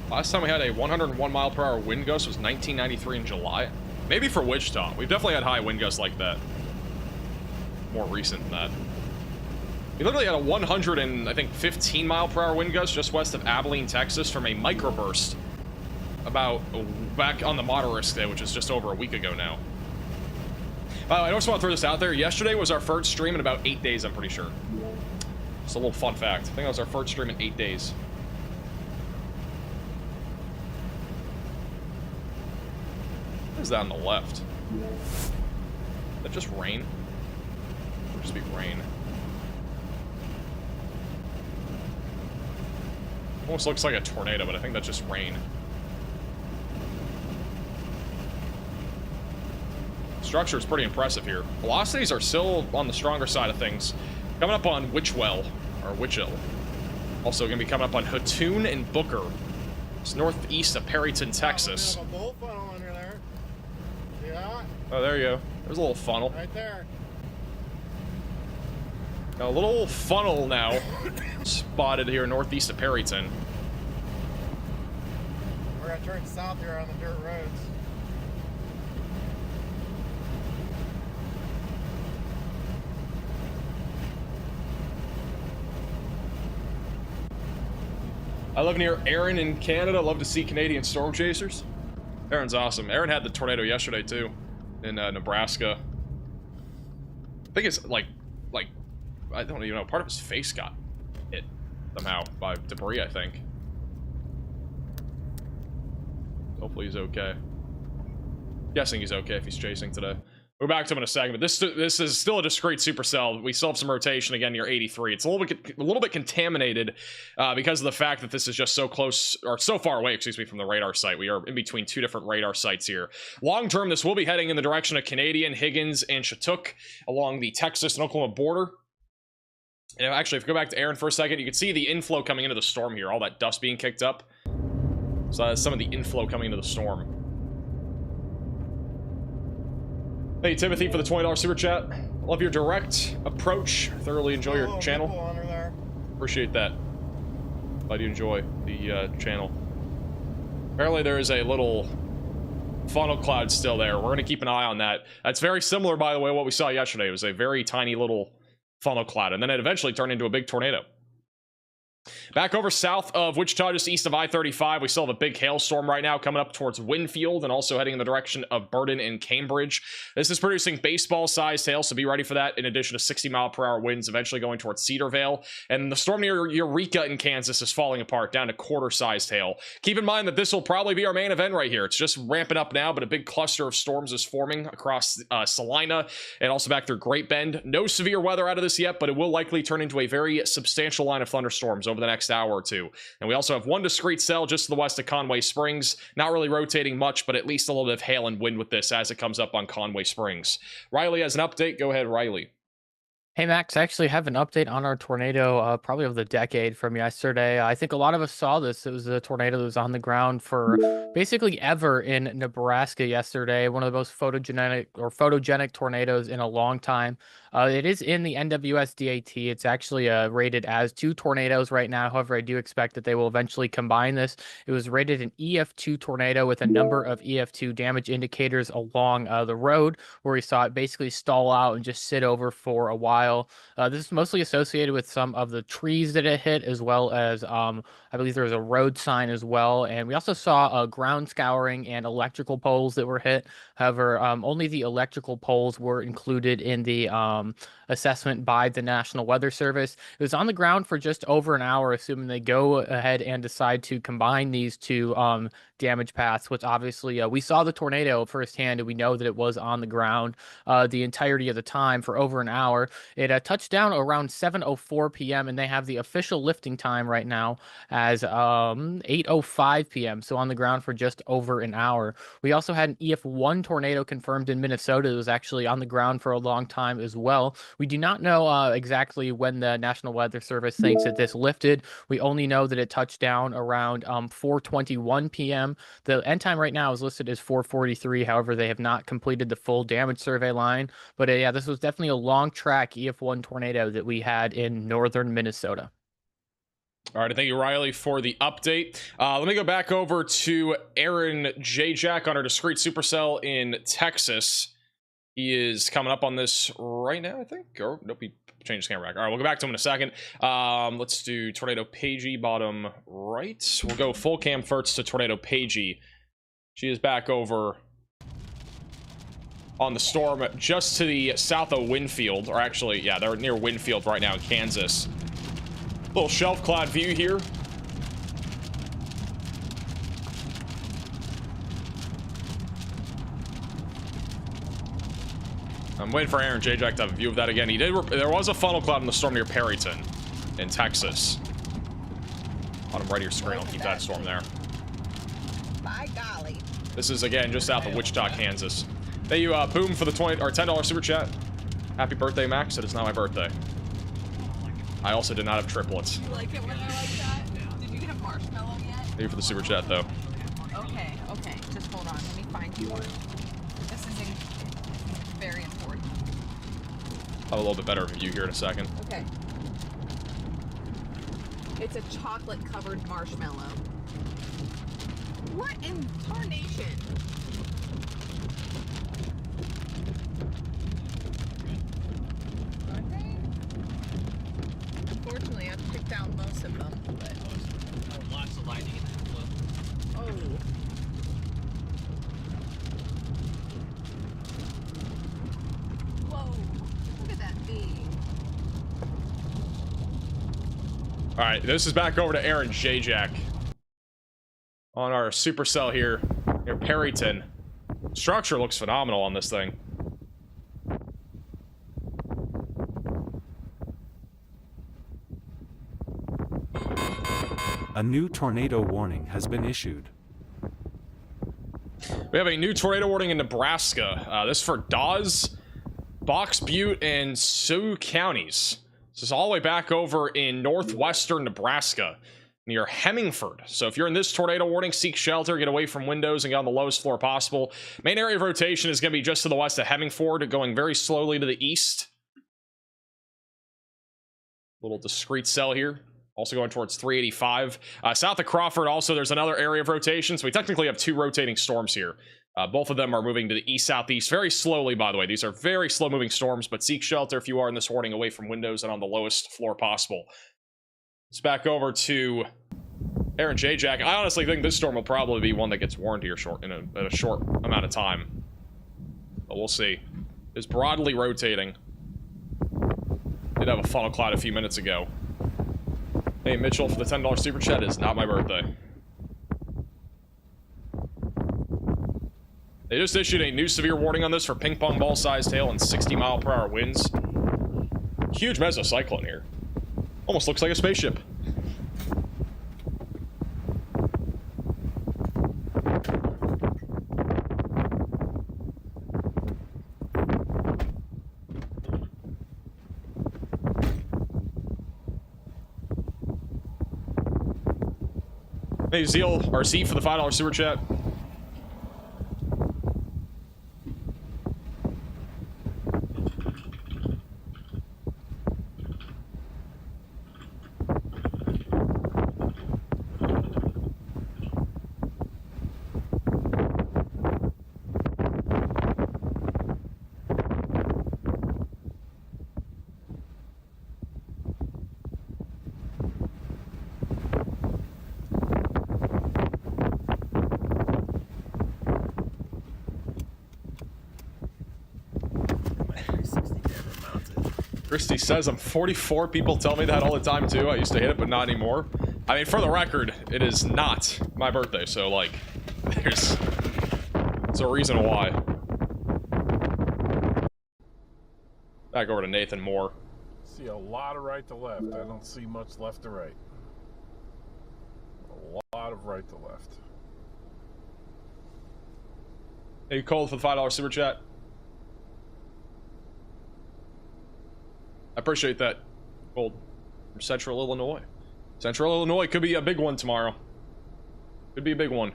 Last time we had a 101 mile per hour wind gust was 1993 in July. Maybe for Wichita. We've definitely had high wind gusts like that. More recent than that. We literally had a 100 and, I think, 15 mile per hour wind gust just west of Abilene, Texas from a microburst about back on the Moderisk Day, which is just over a week ago now. I just want to throw this out there. Yesterday was our first stream in about 8 days, I'm pretty sure. Just a little fun fact. I think that was our first stream in 8 days. What is that on the left? Is that just rain? It would just be rain. Almost looks like a tornado, but I think that's just rain. Structure is pretty impressive here. Velocities are still on the stronger side of things. Coming up on Witchwell, or Witchill. Also going to be coming up on Hattoon and Booker. It's northeast of Perryton, Texas. Oh, there you go. There's a little funnel. Right there. Got a little funnel now spotted here northeast of Perryton. We're gonna turn south here on the dirt roads. I live near Aaron in Canada. Love to see Canadian storm chasers. Aaron's awesome. Aaron had the tornado yesterday too, in Nebraska. I think it's like I don't even know. Part of his face got hit somehow by debris, I think. Hopefully he's okay. Guessing he's okay if he's chasing today. We're back to him in a second, but this is still a discrete supercell. We still have some rotation again near 83. It's a little bit contaminated because of the fact that this is just so close, or so far away, excuse me, from the radar site. We are in between two different radar sites here. Long term, this will be heading in the direction of Canadian, Higgins, and Chinook along the Texas and Oklahoma border. And actually, if you go back to Aaron for a second, you can see the inflow coming into the storm here. All that dust being kicked up. So that's some of the inflow coming into the storm. Hey, Timothy, for the $20 super chat. Love your direct approach. Thoroughly enjoy your channel. Appreciate that. Glad you enjoy the channel. Apparently there is a little funnel cloud still there. We're going to keep an eye on that. That's very similar, by the way, what we saw yesterday. It was a very tiny little funnel cloud, and then it eventually turned into a big tornado. Back over south of Wichita, just east of I-35, we still have a big hailstorm right now coming up towards Winfield and also heading in the direction of Burden and Cambridge. This is producing baseball-sized hail, so be ready for that, in addition to 60-mile-per-hour winds eventually going towards Cedarvale. And the storm near Eureka in Kansas is falling apart down to quarter-sized hail. Keep in mind that this will probably be our main event right here. It's just ramping up now, but a big cluster of storms is forming across Salina and also back through Great Bend. No severe weather out of this yet, but it will likely turn into a very substantial line of thunderstorms over the next hour or two. And we also have one discrete cell just to the west of Conway Springs, not really rotating much, but at least a little bit of hail and wind with this as it comes up on Conway Springs. Riley has an update. Go ahead, Riley. Hey, Max, I actually have an update on our tornado, probably of the decade from yesterday. I think a lot of us saw this. It was a tornado that was on the ground for basically ever in Nebraska yesterday. One of the most photogenic tornadoes in a long time. It is in the NWSDAT. It's actually rated as 2 tornadoes right now. However, I do expect that they will eventually combine this. It was rated an EF2 tornado with a number of EF2 damage indicators along the road, where we saw it basically stall out and just sit over for a while. This is mostly associated with some of the trees that it hit, as well as I believe there was a road sign as well. And we also saw ground scouring and electrical poles that were hit. However, only the electrical poles were included in the assessment by the National Weather Service. It was on the ground for just over an hour, assuming they go ahead and decide to combine these two damage paths, which obviously we saw the tornado firsthand, and we know that it was on the ground the entirety of the time for over an hour. It touched down around 7:04 p.m., and they have the official lifting time right now as 8:05 p.m., so on the ground for just over an hour. We also had an EF1 tornado confirmed in Minnesota. It was actually on the ground for a long time as well. We do not know exactly when the National Weather Service thinks that this lifted. We only know that it touched down around 4:21 p.m. The end time right now is listed as 4:43. However, they have not completed the full damage survey line. But yeah, this was definitely a long track EF1 tornado that we had in northern Minnesota. All right, thank you, Riley, for the update. Let me go back over to Aaron J. Jack on our discrete supercell in Texas. He is coming up on this right now, I think. Or nope, he changed his camera back. All right, we'll go back to him in a second. Let's do Tornado Pagey, bottom right. We'll go full cam first to Tornado Pagey. She is back over on the storm just to the south of Winfield. Or actually, yeah, they're near Winfield right now in Kansas. Little shelf cloud view here. I'm waiting for Aaron J. Jack to have a view of that again. There was a funnel cloud in the storm near Perryton in Texas. Bottom right of your screen, I'll keep that storm there. By golly. This is again just south of Wichita, Kansas. Thank you, Boom, for the $10 super chat. Happy birthday, Max. It is not my birthday. I also did not have triplets. You like it when they're like that? Did you have marshmallow yet? Thank you for the super chat, though. Okay, just hold on. Let me find you one. This is very important. I'll have a little bit better of a view here in a second. Okay. It's a chocolate-covered marshmallow. What in tarnation? Unfortunately, I've picked out most of them, but... Oh, lots of lighting in that flow. Oh. Whoa. Look at that thing. All right, this is back over to Aaron J. Jack on our supercell here near Perryton. Structure looks phenomenal on this thing. A new tornado warning has been issued. We have a new tornado warning in Nebraska. This is for Dawes, Box Butte, and Sioux counties. This is all the way back over in northwestern Nebraska, near Hemingford. So if you're in this tornado warning, seek shelter, get away from windows, and get on the lowest floor possible. Main area of rotation is going to be just to the west of Hemingford, going very slowly to the east. Little discrete cell here. Also going towards 385. South of Crawford, also, there's another area of rotation. So we technically have two rotating storms here. Both of them are moving to the east-southeast very slowly, by the way. These are very slow-moving storms, but seek shelter if you are in this warning, away from windows and on the lowest floor possible. Let's back over to Aaron J. Jack. I honestly think this storm will probably be one that gets warned here in a short amount of time. But we'll see. It's broadly rotating. Did have a funnel cloud a few minutes ago. Hey, Mitchell, for the $10 super chat. Is not my birthday. They just issued a new severe warning on this for ping pong ball sized hail and 60-mile-per-hour winds. Huge mesocyclone here. Almost looks like a spaceship. Hey, Zeal, or Z for the $5 super chat. Christy says I'm 44. People tell me that all the time too. I used to hit it, but not anymore. I mean, for the record, it is not my birthday, so like, there's a reason why. Back over to Nathan Moore. See a lot of right to left. I don't see much left to right. A lot of right to left. Hey, Cole for the $5 super chat. I appreciate that. Gold from Central Illinois. Central Illinois could be a big one tomorrow. Could be a big one.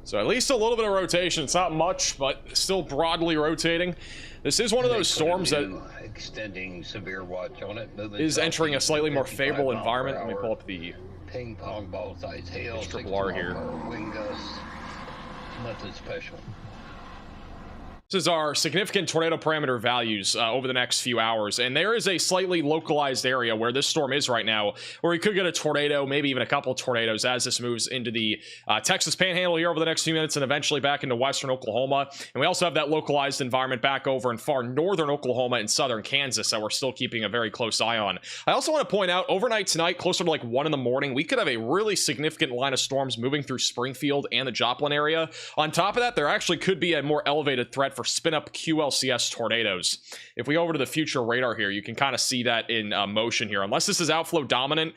So at least a little bit of rotation. It's not much, but still broadly rotating. This is one of those storms that extending severe watch on it. is entering a slightly more favorable environment. Let me pull up the ping pong ball size hail. triple R here. Wind gusts. Nothing special. This is our significant tornado parameter values over the next few hours, and there is a slightly localized area where this storm is right now, where we could get a tornado, maybe even a couple of tornadoes as this moves into the Texas Panhandle here over the next few minutes, and eventually back into western Oklahoma. And we also have that localized environment back over in far northern Oklahoma and southern Kansas that we're still keeping a very close eye on. I also want to point out, overnight tonight, closer to like 1 in the morning, we could have a really significant line of storms moving through Springfield and the Joplin area. On top of that, there actually could be a more elevated threat for spin up QLCS tornadoes. If we go over to the future radar here, you can kind of see that in motion here. Unless this is outflow dominant,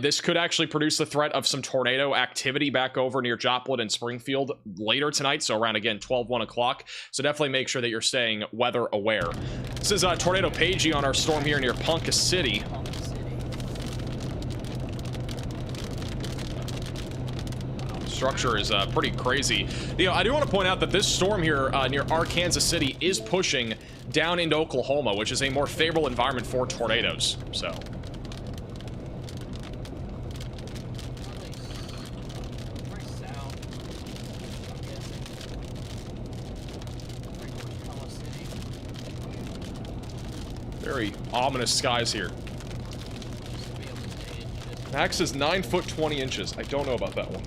this could actually produce the threat of some tornado activity back over near Joplin and Springfield later tonight. So around, again, 1 o'clock. So definitely make sure that you're staying weather aware. This is Tornado Pagey on our storm here near Ponca City. Structure is pretty crazy. You know, I do want to point out that this storm here near Arkansas City is pushing down into Oklahoma, which is a more favorable environment for tornadoes. So very ominous skies here. Max is 9 foot 20 inches. I don't know about that one.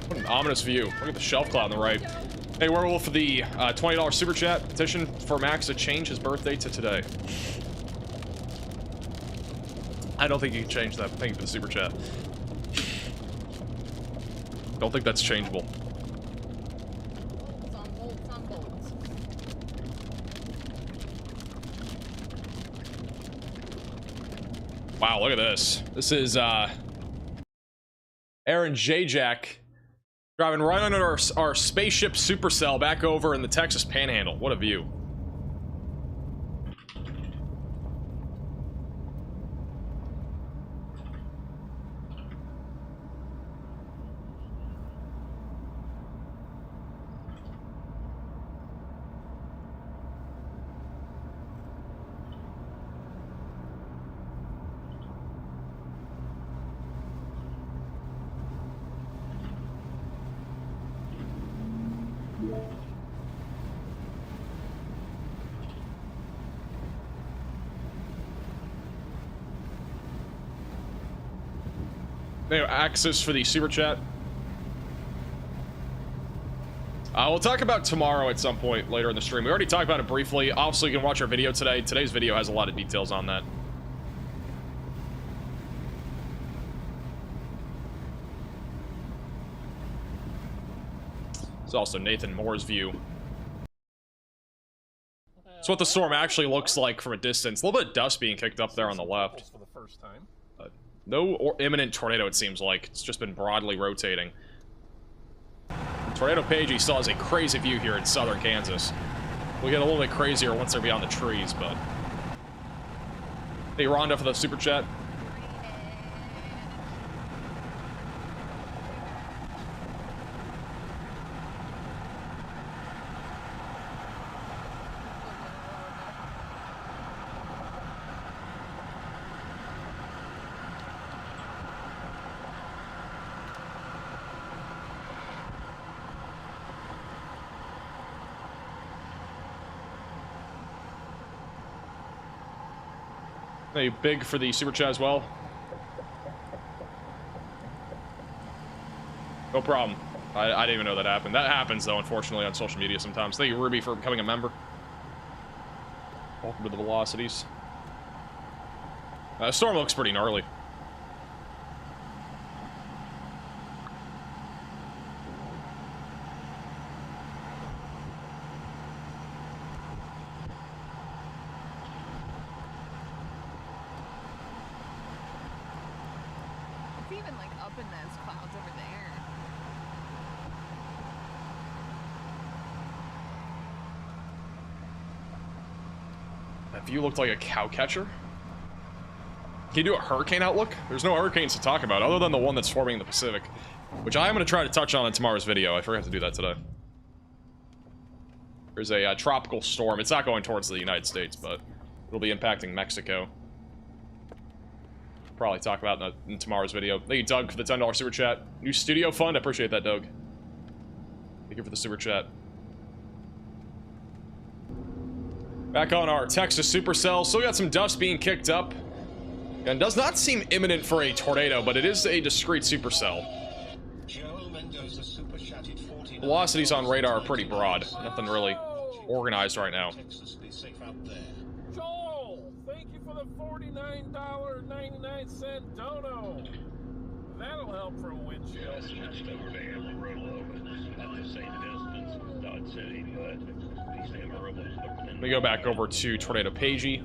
What an ominous view. Look at the shelf cloud on the right. Hey, Werewolf, for the $20 super chat petition for Max to change his birthday to today. I don't think you can change that. Thank you for the super chat. Don't think that's changeable. Wow, look at this. This is Aaron J. Jack driving right under our spaceship supercell back over in the Texas Panhandle. What a view. Access for the super chat. We'll talk about tomorrow at some point later in the stream. We already talked about it briefly. Also, you can watch our video today. Today's video has a lot of details on that. It's also Nathan Moore's view. It's what the storm actually looks like from a distance. A little bit of dust being kicked up there on the left. For the first time. No imminent tornado, it seems like. It's just been broadly rotating. Tornado Pagey still has a crazy view here in southern Kansas. We'll get a little bit crazier once they're beyond the trees, but... Hey, Rhonda for the super chat. Hey, big for the super chat as well. No problem. I didn't even know that happened. That happens, though, unfortunately, on social media sometimes. Thank you, Ruby, for becoming a member. Welcome to the Velocities. Storm looks pretty gnarly. It's even like up in those clouds over there. That view looked like a cow catcher. Can you do a hurricane outlook? There's no hurricanes to talk about other than the one that's forming in the Pacific, which I am going to try to touch on in tomorrow's video. I forgot to do that today. There's a tropical storm. It's not going towards the United States, but it'll be impacting Mexico. Probably talk about in tomorrow's video. Thank you, Doug, for the $10 super chat. New studio fund. I appreciate that, Doug. Thank you for the super chat. Back on our Texas supercell. Still got some dust being kicked up. And does not seem imminent for a tornado, but it is a discrete supercell. Velocities on radar are pretty broad. Nothing really organized right now. Joel, thank you for the $49.99 dono. That'll help for a windshield. Just over to Amarillo, not the same distance as Dodge City, but at least Amarillo's looking in. Let me go back over to Tornado Pagey.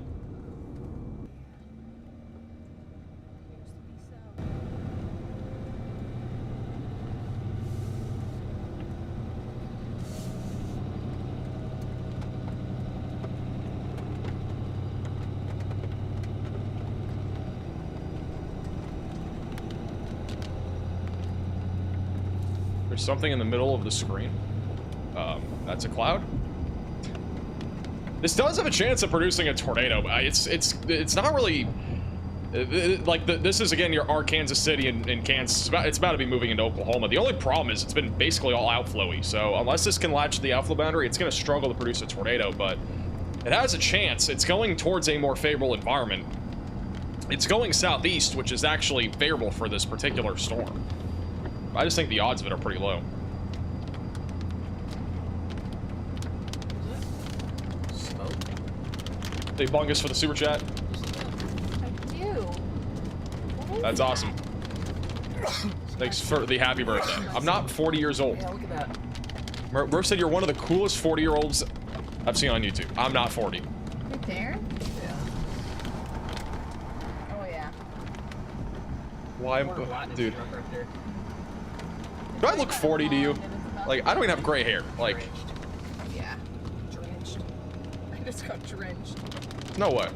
There's something in the middle of the screen. That's a cloud. This does have a chance of producing a tornado. It's not really like this is again your Arkansas City in Kansas. It's about to be moving into Oklahoma. The only problem is it's been basically all outflowy. So unless this can latch to the outflow boundary, it's going to struggle to produce a tornado. But it has a chance. It's going towards a more favorable environment. It's going southeast, which is actually favorable for this particular storm. I just think the odds of it are pretty low. Smoke. Hey, Bungus for the super chat. I do. That's awesome. Thanks for the happy birthday. I'm not 40 years old. Yeah, look at that. Murph said you're one of the coolest 40-year-olds I've seen on YouTube. I'm not 40. Right there? Yeah. Oh, yeah. Why, dude? Right there. Do I look 40 to you? Like, I don't even have gray hair. Like, Yeah. Drenched. I just got drenched. no way.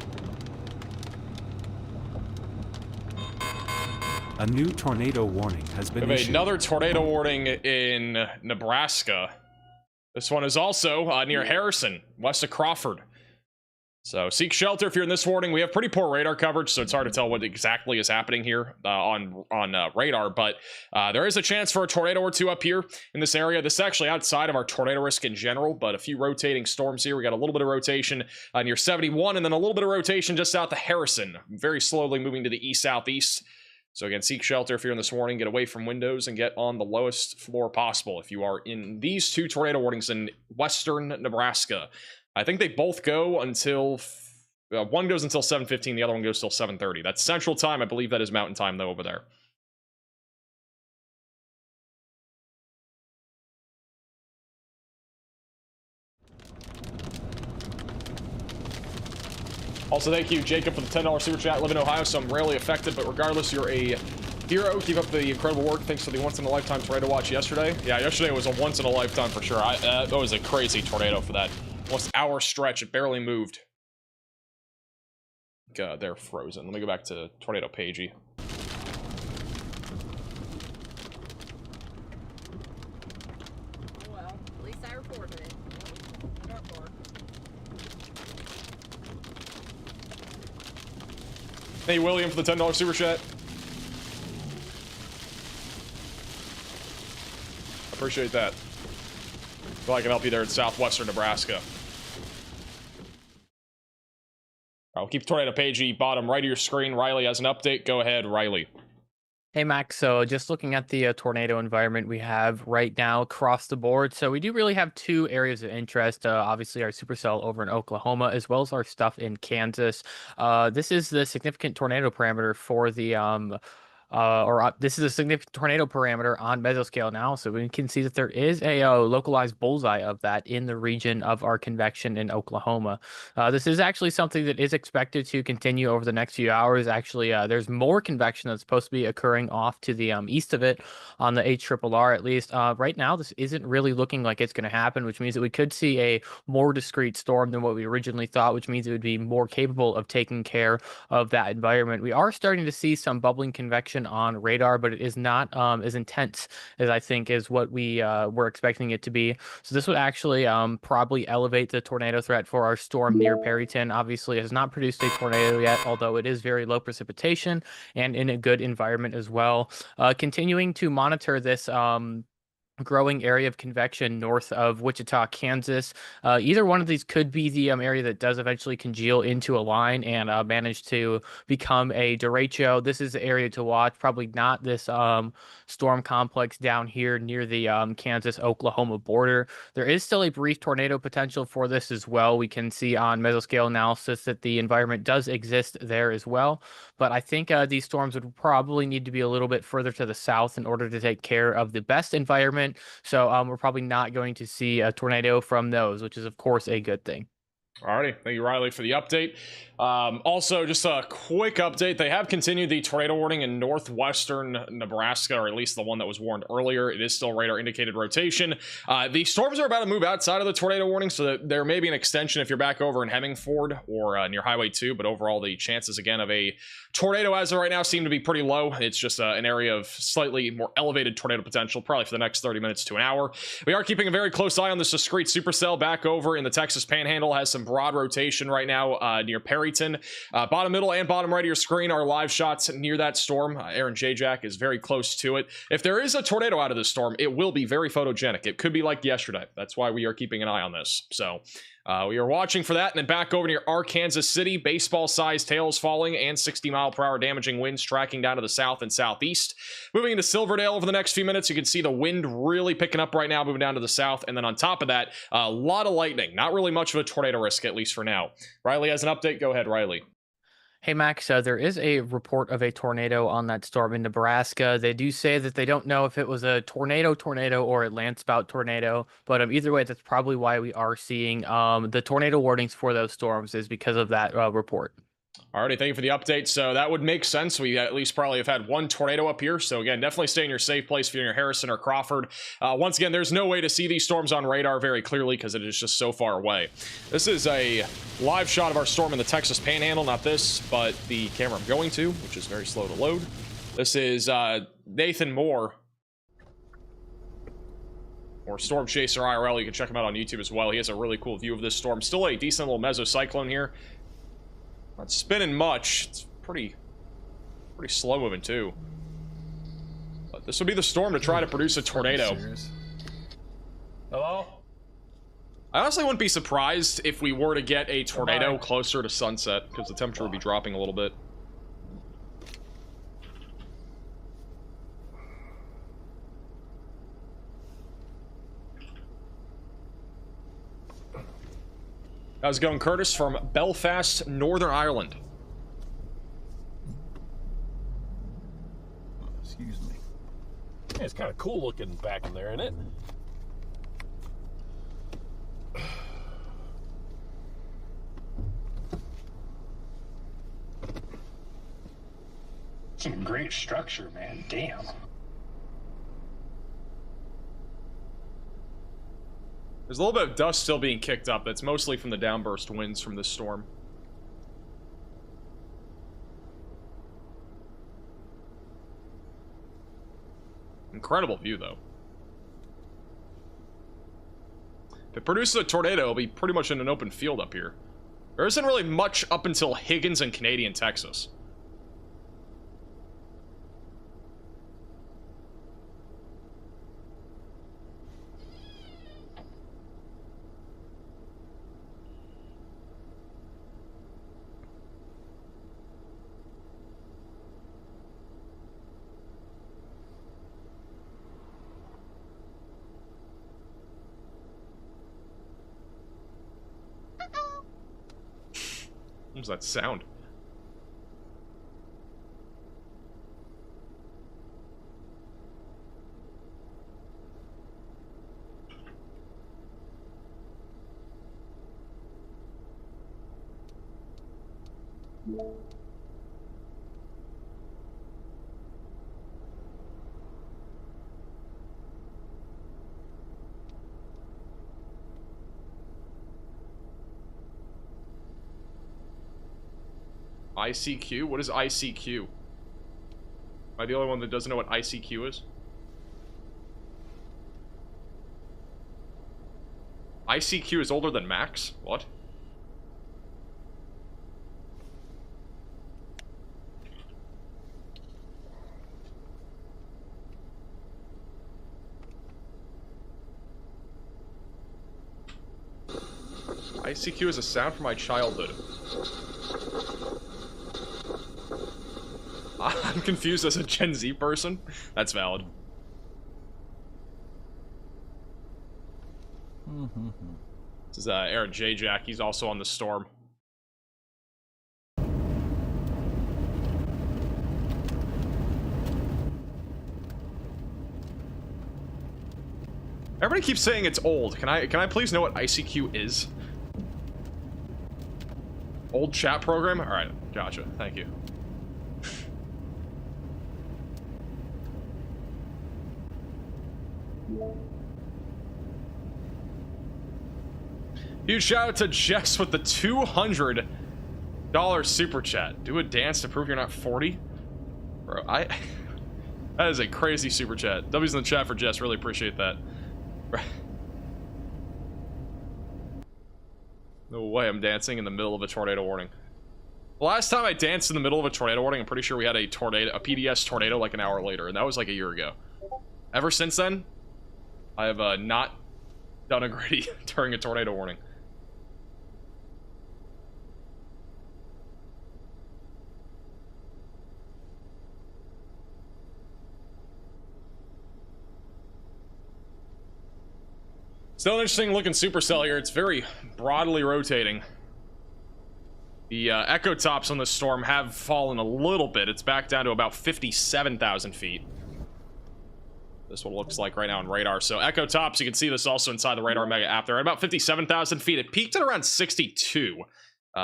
A new tornado warning has We been have issued. another tornado warning in Nebraska. This one is also near Harrison, west of Crawford. So seek shelter if you're in this warning. We have pretty poor radar coverage, so it's hard to tell what exactly is happening here on radar. But there is a chance for a tornado or two up here in this area. This is actually outside of our tornado risk in general, but a few rotating storms here. We got a little bit of rotation near 71, and then a little bit of rotation just south of Harrison, very slowly moving to the east-southeast. So again, seek shelter if you're in this warning. Get away from windows and get on the lowest floor possible if you are in these two tornado warnings in western Nebraska. I think they both go until one goes until 7:15, the other one goes till 7:30. That's Central Time. I believe that is Mountain Time though over there. Also, thank you, Jacob, for the $10 super chat. Live in Ohio, so I'm rarely affected, but regardless, you're a hero. Keep up the incredible work. Thanks for the once-in-a-lifetime tornado watch yesterday. Yeah, yesterday was a once-in-a-lifetime for sure. That was a crazy tornado for that almost hour stretch. It barely moved. They're frozen. Let me go back to Tornado Pagey. Well, at least I reported it. Hey, William, for the $10 super chat. Appreciate that. Feel I can help you there in southwestern Nebraska. We'll keep tornado page bottom right of your screen. Riley has an update. Go ahead, Riley. Hey, Max. So just looking at the tornado environment we have right now across the board. So we do really have two areas of interest. Obviously, our supercell over in Oklahoma, as well as our stuff in Kansas. This is the significant tornado parameter for the this is a significant tornado parameter on mesoscale now, so we can see that there is a localized bullseye of that in the region of our convection in Oklahoma. This is actually something that is expected to continue over the next few hours. Actually, there's more convection that's supposed to be occurring off to the east of it on the HRRR at least. Right now, this isn't really looking like it's going to happen, which means that we could see a more discrete storm than what we originally thought, which means it would be more capable of taking care of that environment. We are starting to see some bubbling convection on radar, but it is not as intense as I think is what we were expecting it to be. So this would actually probably elevate the tornado threat for our storm near Perryton. Obviously, it has not produced a tornado yet, although it is very low precipitation and in a good environment as well. Continuing to monitor this growing area of convection north of Wichita, Kansas. Either one of these could be the area that does eventually congeal into a line and manage to become a derecho. This is the area to watch. Probably not this storm complex down here near the Kansas-Oklahoma border. There is still a brief tornado potential for this as well. We can see on mesoscale analysis that the environment does exist there as well. But I think these storms would probably need to be a little bit further to the south in order to take care of the best environment. So we're probably not going to see a tornado from those, which is, of course, a good thing. Alrighty, thank you, Riley, for the update. Also, just a quick update. They have continued the tornado warning in northwestern Nebraska, or at least the one that was warned earlier. It is still radar indicated rotation. The storms are about to move outside of the tornado warning, so that there may be an extension if you're back over in Hemmingford or near Highway 2, but overall the chances again of a tornado as of right now seem to be pretty low. It's just an area of slightly more elevated tornado potential, probably for the next 30 minutes to an hour. We are keeping a very close eye on this discrete supercell back over in the Texas Panhandle. Has some broad rotation right now near Perryton. Bottom middle and bottom right of your screen are live shots near that storm. Aaron Jack is very close to it. If there is a tornado out of this storm, it will be very photogenic. It could be like yesterday. That's why we are keeping an eye on this. So we are watching for that. And then back over near Arkansas City, baseball-sized tails falling and 60-mile-per-hour damaging winds tracking down to the south and southeast. Moving into Silverdale over the next few minutes, you can see the wind really picking up right now, moving down to the south. And then on top of that, a lot of lightning. Not really much of a tornado risk, at least for now. Riley has an update. Go ahead, Riley. Hey, Max, there is a report of a tornado on that storm in Nebraska. They do say that they don't know if it was a tornado or a landspout tornado, but either way, that's probably why we are seeing the tornado warnings for those storms is because of that report. Alrighty, thank you for the update. So that would make sense. We at least probably have had one tornado up here. So again, definitely stay in your safe place if you're near Harrison or Crawford. Once again, there's no way to see these storms on radar very clearly because it is just so far away. This is a live shot of our storm in the Texas Panhandle. Not this, but the camera I'm going to, which is very slow to load. This is Nathan Moore, or Storm Chaser IRL. You can check him out on YouTube as well. He has a really cool view of this storm. Still a decent little mesocyclone here. Not spinning much. It's pretty slow moving too. But this would be the storm to try to produce a tornado. Hello? I honestly wouldn't be surprised if we were to get a tornado closer to sunset, because the temperature would be dropping a little bit. How's it going, Curtis, from Belfast, Northern Ireland? Excuse me. Yeah, it's kind of cool looking back in there, isn't it? Some great structure, man. Damn. There's a little bit of dust still being kicked up. That's mostly from the downburst winds from this storm. Incredible view, though. If it produces a tornado, it'll be pretty much in an open field up here. There isn't really much up until Higgins and Canadian Texas. What was that sound? ICQ? What is ICQ? Am I the only one that doesn't know what ICQ is? ICQ is older than Max? What? ICQ is a sound from my childhood. I'm confused as a Gen Z person. That's valid. This is Aaron J. Jack. He's also on the storm. Everybody keeps saying it's old. Can I please know what ICQ is? Old chat program? Alright, gotcha. Thank you. Huge shout out to Jess with the $200 super chat. Do a dance to prove you're not 40? Bro, that is a crazy super chat. W's in the chat for Jess. Really appreciate that. No way I'm dancing in the middle of a tornado warning. The last time I danced in the middle of a tornado warning, I'm pretty sure we had a PDS tornado like an hour later, and that was like a year ago. Ever since then, I have not done a gritty during a tornado warning. Still an interesting looking supercell here. It's very broadly rotating. The echo tops on the storm have fallen a little bit. It's back down to about 57,000 feet. This is what it looks like right now on radar. So echo tops, you can see this also inside the radar mega app. They're at about 57,000 feet. It peaked at around 62.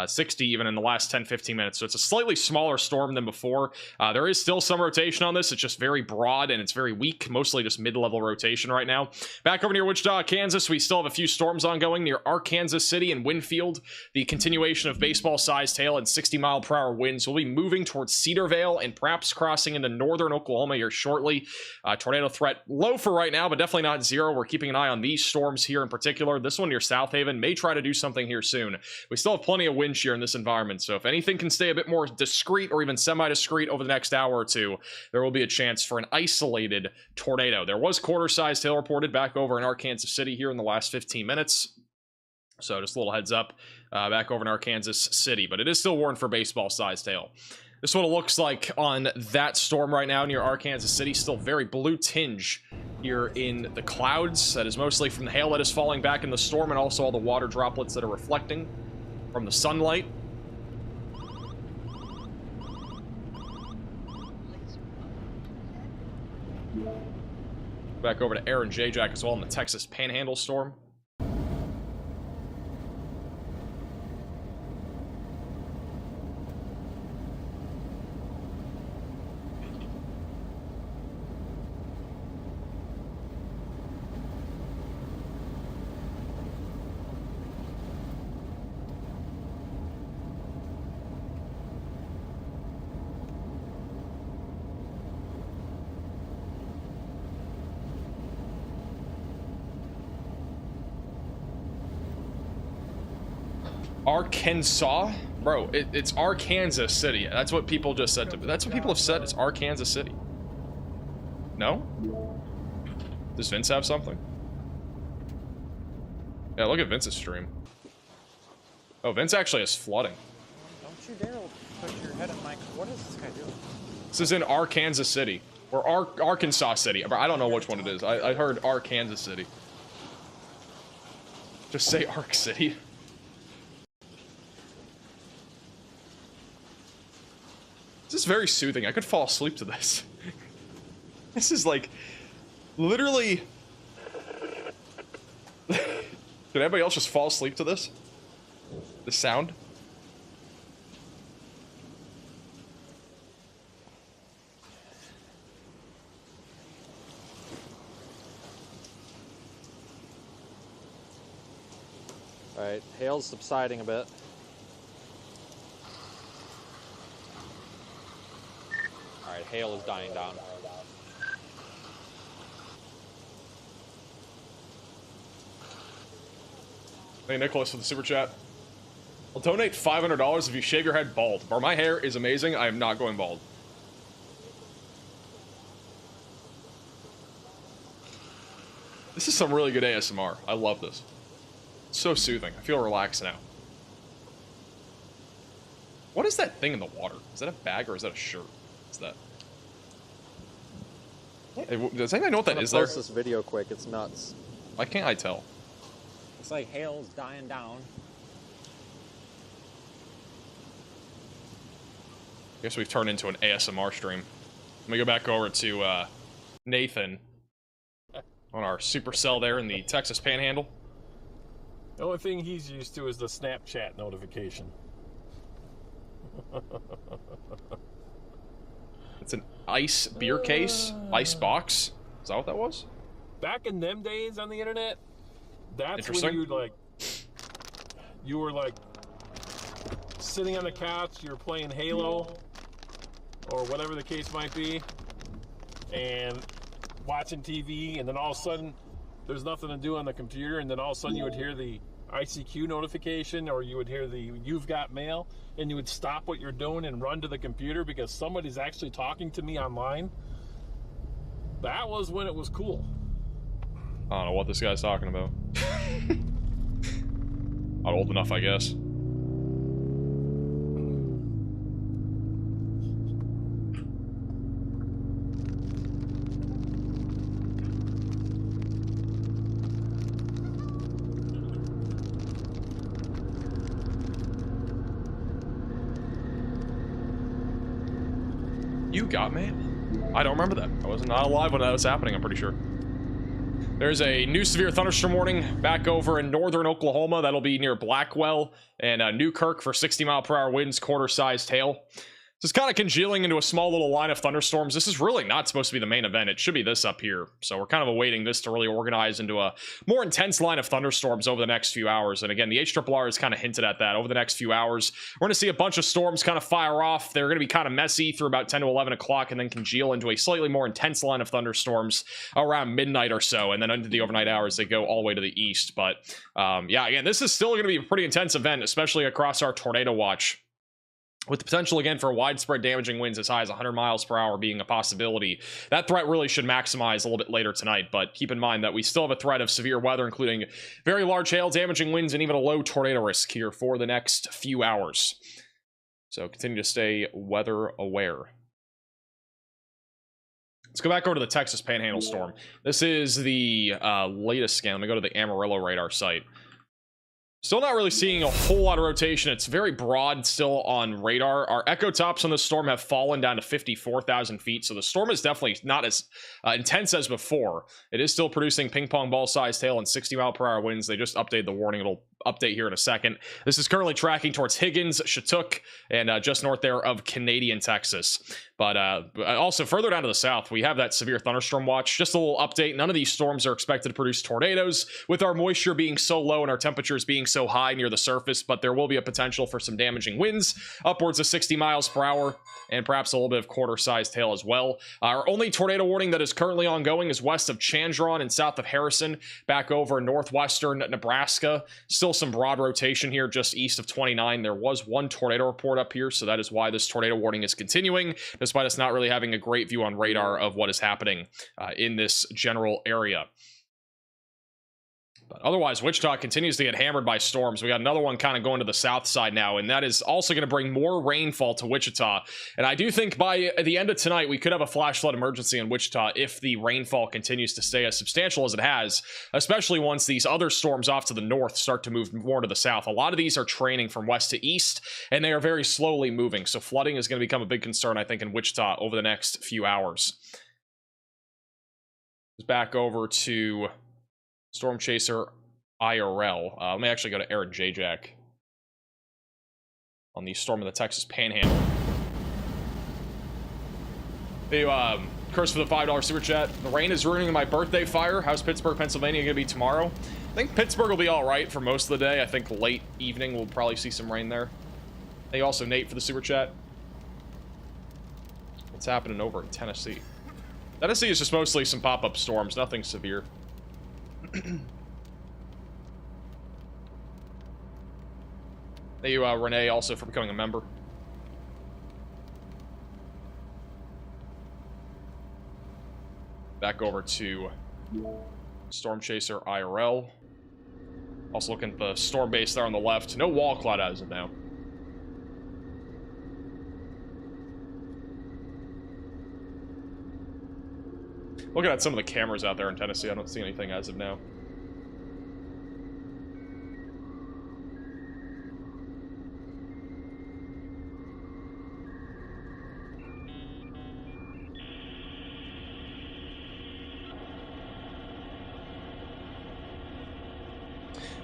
60 even in the last 10-15 minutes, so it's a slightly smaller storm than before. There is still some rotation on this. It's just very broad and it's very weak, mostly just mid-level rotation right now. Back over near Wichita, Kansas, we still have a few storms ongoing near Arkansas City and Winfield. The continuation of baseball-sized hail and 60-mile-per-hour winds will be moving towards Cedarvale and perhaps crossing into northern Oklahoma here shortly. Tornado threat low for right now, but definitely not zero. We're keeping an eye on these storms here in particular. This one near South Haven may try to do something here soon. We still have plenty of wind shear in this environment, so if anything can stay a bit more discreet or even semi-discreet over the next hour or two, there will be a chance for an isolated tornado. There was quarter-sized hail reported back over in Arkansas City here in the last 15 minutes, so just a little heads up back over in Arkansas City, but it is still warned for baseball-sized hail. This is what it looks like on that storm right now near Arkansas City. Still very blue tinge here in the clouds. That is mostly from the hail that is falling back in the storm and also all the water droplets that are reflecting from the sunlight. Back over to Aaron J. Jack as well in the Texas Panhandle storm. Arkansas? Bro, it's Arkansas City. That's what people just said to me. That's what people have said. It's Arkansas City. No? Does Vince have something? Yeah, look at Vince's stream. Oh, Vince actually has flooding. Don't you dare put your head in my... What is this guy doing? This is in Arkansas City. Or Arkansas City. I don't know which one it is. I heard Arkansas City. Just say Ark City. This is very soothing. I could fall asleep to this. This is like literally. Did anybody else just fall asleep to this? The sound? Alright, hail's subsiding a bit. Alright, hail is dying down. Hey, Nicholas with the super chat. I'll donate $500 if you shave your head bald. Bar, my hair is amazing. I am not going bald. This is some really good ASMR. I love this. It's so soothing. I feel relaxed now. What is that thing in the water? Is that a bag or is that a shirt? What's that? Hey, does anybody know what that is there? Post this video quick. It's nuts. Why can't I tell? It's like hail's dying down. I guess we've turned into an ASMR stream. Let me go back over to Nathan on our supercell there in the Texas Panhandle. The only thing he's used to is the Snapchat notification. It's an ice beer case, ice box. Is that what that was? Back in them days on the internet, that's when you were like sitting on the couch, you were playing Halo or whatever the case might be, and watching TV, and then all of a sudden there's nothing to do on the computer, and then all of a sudden you would hear the ICQ notification, or you would hear the "You've got mail," and you would stop what you're doing and run to the computer because somebody's actually talking to me online. That was when it was cool. I don't know what this guy's talking about. Not old enough, I guess. You got mail? I don't remember that. I was not alive when that was happening, I'm pretty sure. There's a new severe thunderstorm warning back over in northern Oklahoma. That'll be near Blackwell and Newkirk for 60-mile-per-hour winds, quarter-sized hail. So it's kind of congealing into a small little line of thunderstorms. This is really not supposed to be the main event. It should be this up here. So we're kind of awaiting this to really organize into a more intense line of thunderstorms over the next few hours. And again, the HRRR has kind of hinted at that. Over the next few hours, we're going to see a bunch of storms kind of fire off. They're going to be kind of messy through about 10 to 11 o'clock and then congeal into a slightly more intense line of thunderstorms around midnight or so. And then into the overnight hours, they go all the way to the east. But yeah, again, this is still going to be a pretty intense event, especially across our tornado watch, with the potential again for widespread damaging winds as high as 100 miles per hour being a possibility. That threat really should maximize a little bit later tonight, but keep in mind that we still have a threat of severe weather, including very large hail, damaging winds, and even a low tornado risk here for the next few hours. So continue to stay weather aware. Let's go back over to the Texas Panhandle storm. This is the latest scan. Let me go to the Amarillo radar site. Still not really seeing a whole lot of rotation. It's very broad still on radar. Our echo tops on the storm have fallen down to 54,000 feet, so the storm is definitely not as intense as before. It is still producing ping pong ball sized hail and 60-mile-per-hour winds. They just updated the warning. It'll update here in a second. This is currently tracking towards Higgins, Chinook, and just north there of Canadian, Texas. But also further down to the south, we have that severe thunderstorm watch. Just a little update. None of these storms are expected to produce tornadoes, with our moisture being so low and our temperatures being so high near the surface, but there will be a potential for some damaging winds, upwards of 60 miles per hour, and perhaps a little bit of quarter-sized hail as well. Our only tornado warning that is currently ongoing is west of Chandron and south of Harrison, back over northwestern Nebraska. Still some broad rotation here just east of 29. There was one tornado report up here, so that is why this tornado warning is continuing, despite us not really having a great view on radar of what is happening in this general area. But otherwise, Wichita continues to get hammered by storms. We got another one kind of going to the south side now, and that is also going to bring more rainfall to Wichita. And I do think by the end of tonight, we could have a flash flood emergency in Wichita if the rainfall continues to stay as substantial as it has, especially once these other storms off to the north start to move more to the south. A lot of these are training from west to east, and they are very slowly moving. So flooding is going to become a big concern, I think, in Wichita over the next few hours. Back over to Storm Chaser IRL. Let me actually go to Aaron Jack on the Storm of the Texas Panhandle. Hey, Chris for the $5 super chat. The rain is ruining my birthday fire. How's Pittsburgh, Pennsylvania going to be tomorrow? I think Pittsburgh will be all right for most of the day. I think late evening we'll probably see some rain there. Thank you also, Nate, for the super chat. What's happening over in Tennessee? Tennessee is just mostly some pop-up storms, nothing severe. Thank you, Renee, also for becoming a member. Back over to Storm Chaser IRL. Also looking at the storm base there on the left. No wall cloud as of now. Looking at some of the cameras out there in Tennessee, I don't see anything as of now.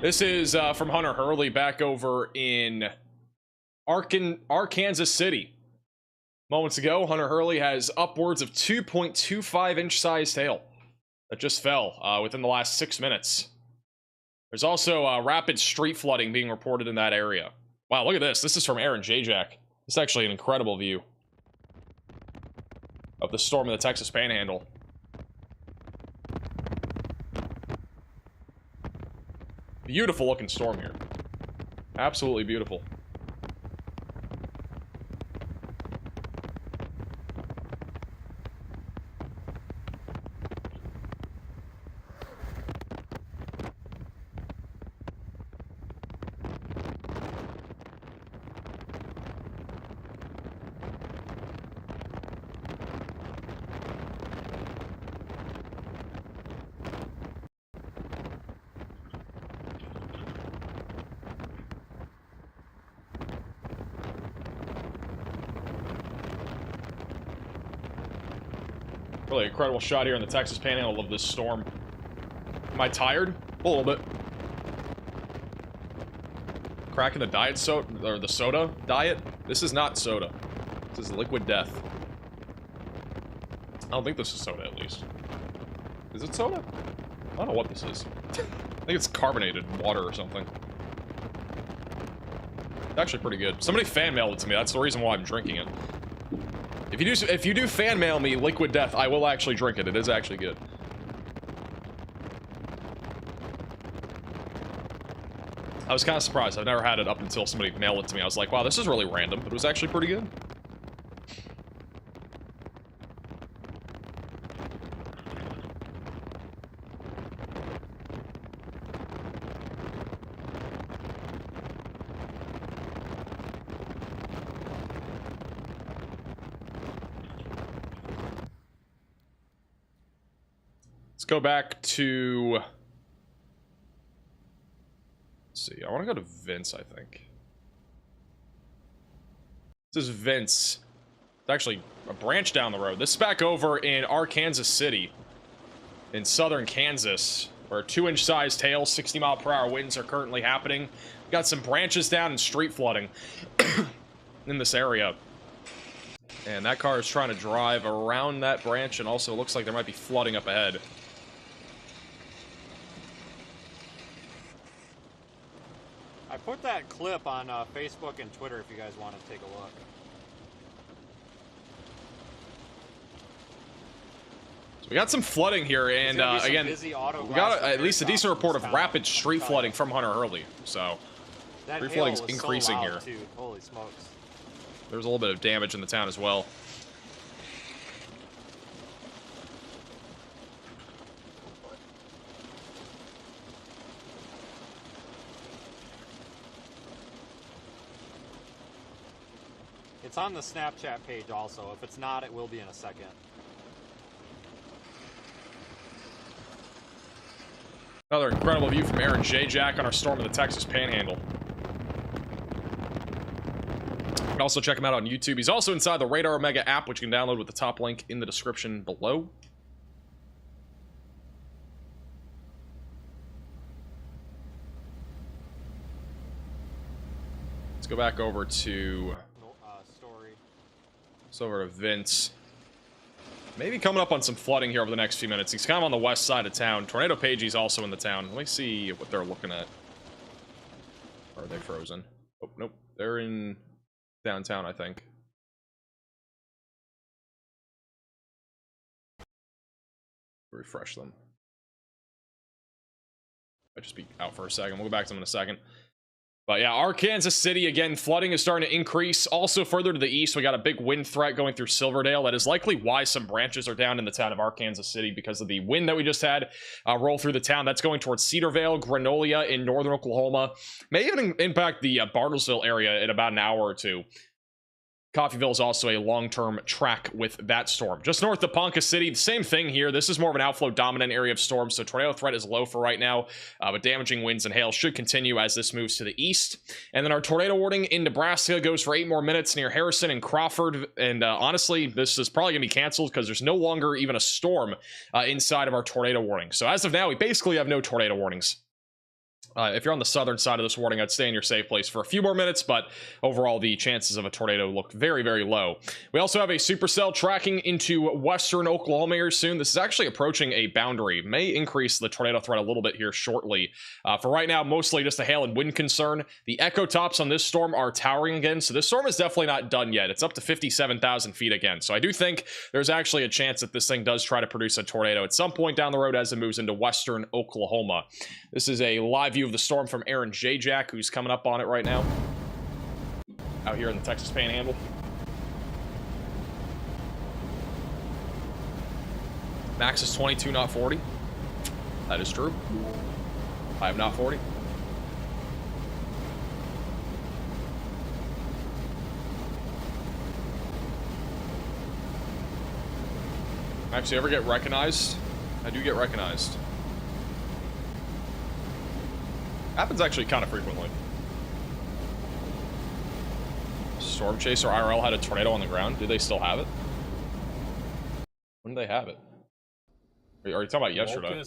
This is from Hunter Hurley back over in Arkansas City. Moments ago, Hunter Hurley has upwards of 2.25 inch sized hail that just fell within the last 6 minutes. There's also rapid street flooding being reported in that area. Wow, look at this. This is from Aaron Jack. This is actually an incredible view of the storm in the Texas Panhandle. Beautiful looking storm here. Absolutely beautiful. Really incredible shot here in the Texas Panhandle of this storm. Am I tired? A little bit. Cracking the diet soda, or the soda diet? This is not soda. This is liquid death. I don't think this is soda, at least. Is it soda? I don't know what this is. I think it's carbonated water or something. It's actually pretty good. Somebody fan mailed it to me. That's the reason why I'm drinking it. If you do fan mail me liquid death, I will actually drink it. It is actually good. I was kind of surprised. I've never had it up until somebody mailed it to me. I was like, wow, this is really random, but it was actually pretty good. Go back to, let's see, I want to go to Vince, I think. This is Vince. It's actually a branch down the road. This is back over in Arkansas City in southern Kansas, where 2-inch sized hail, 60-mile-per-hour winds are currently happening. We've got some branches down and street flooding in this area. And that car is trying to drive around that branch, and also looks like there might be flooding up ahead. I put that clip on Facebook and Twitter if you guys want to take a look. So we got some flooding here, and again, we got at least a decent report of rapid street flooding from Hunter Hurley. So street flooding's increasing here. Too. Holy smokes. There's a little bit of damage in the town as well. It's on the Snapchat page also. If it's not, it will be in a second. Another incredible view from Aaron J. Jack on our storm of the Texas Panhandle. You can also check him out on YouTube. He's also inside the Radar Omega app, which you can download with the top link in the description below. Let's go back over to over to Vince. Maybe coming up on some flooding here over the next few minutes. He's kind of on the west side of town. Tornado Pagey's also in the town. Let me see what they're looking at. Or are they frozen? Oh, nope. They're in downtown, I think. Refresh them. I'll just be out for a second. We'll go back to them in a second. But yeah, Arkansas City, again, flooding is starting to increase. Also, further to the east, we got a big wind threat going through Silverdale. That is likely why some branches are down in the town of Arkansas City, because of the wind that we just had roll through the town. That's going towards Cedarvale, Granolia in northern Oklahoma. May even impact the Bartlesville area in about an hour or two. Coffeyville is also a long-term track with that storm. Just north of Ponca City, the same thing here. This is more of an outflow dominant area of storms, so tornado threat is low for right now, but damaging winds and hail should continue as this moves to the east. And then our tornado warning in Nebraska goes for 8 more minutes near Harrison and Crawford, and honestly, this is probably going to be canceled because there's no longer even a storm inside of our tornado warning. So as of now, we basically have no tornado warnings. If you're on the southern side of this warning, I'd stay in your safe place for a few more minutes, but overall, the chances of a tornado look very, very low. We also have a supercell tracking into western Oklahoma here soon. This is actually approaching a boundary. May increase the tornado threat a little bit here shortly. For right now, mostly just a hail and wind concern. The echo tops on this storm are towering again, so this storm is definitely not done yet. It's up to 57,000 feet again, so I do think there's actually a chance that this thing does try to produce a tornado at some point down the road as it moves into western Oklahoma. This is a live view of the storm from Aaron J. Jack, who's coming up on it right now out here in the Texas Panhandle. Max is 22, not 40. That is true. I am not 40. Max, you ever get recognized? I do get recognized. Happens actually kind of frequently. Storm Chaser IRL had a tornado on the ground. Do they still have it? When did they have it? Are you talking about yesterday?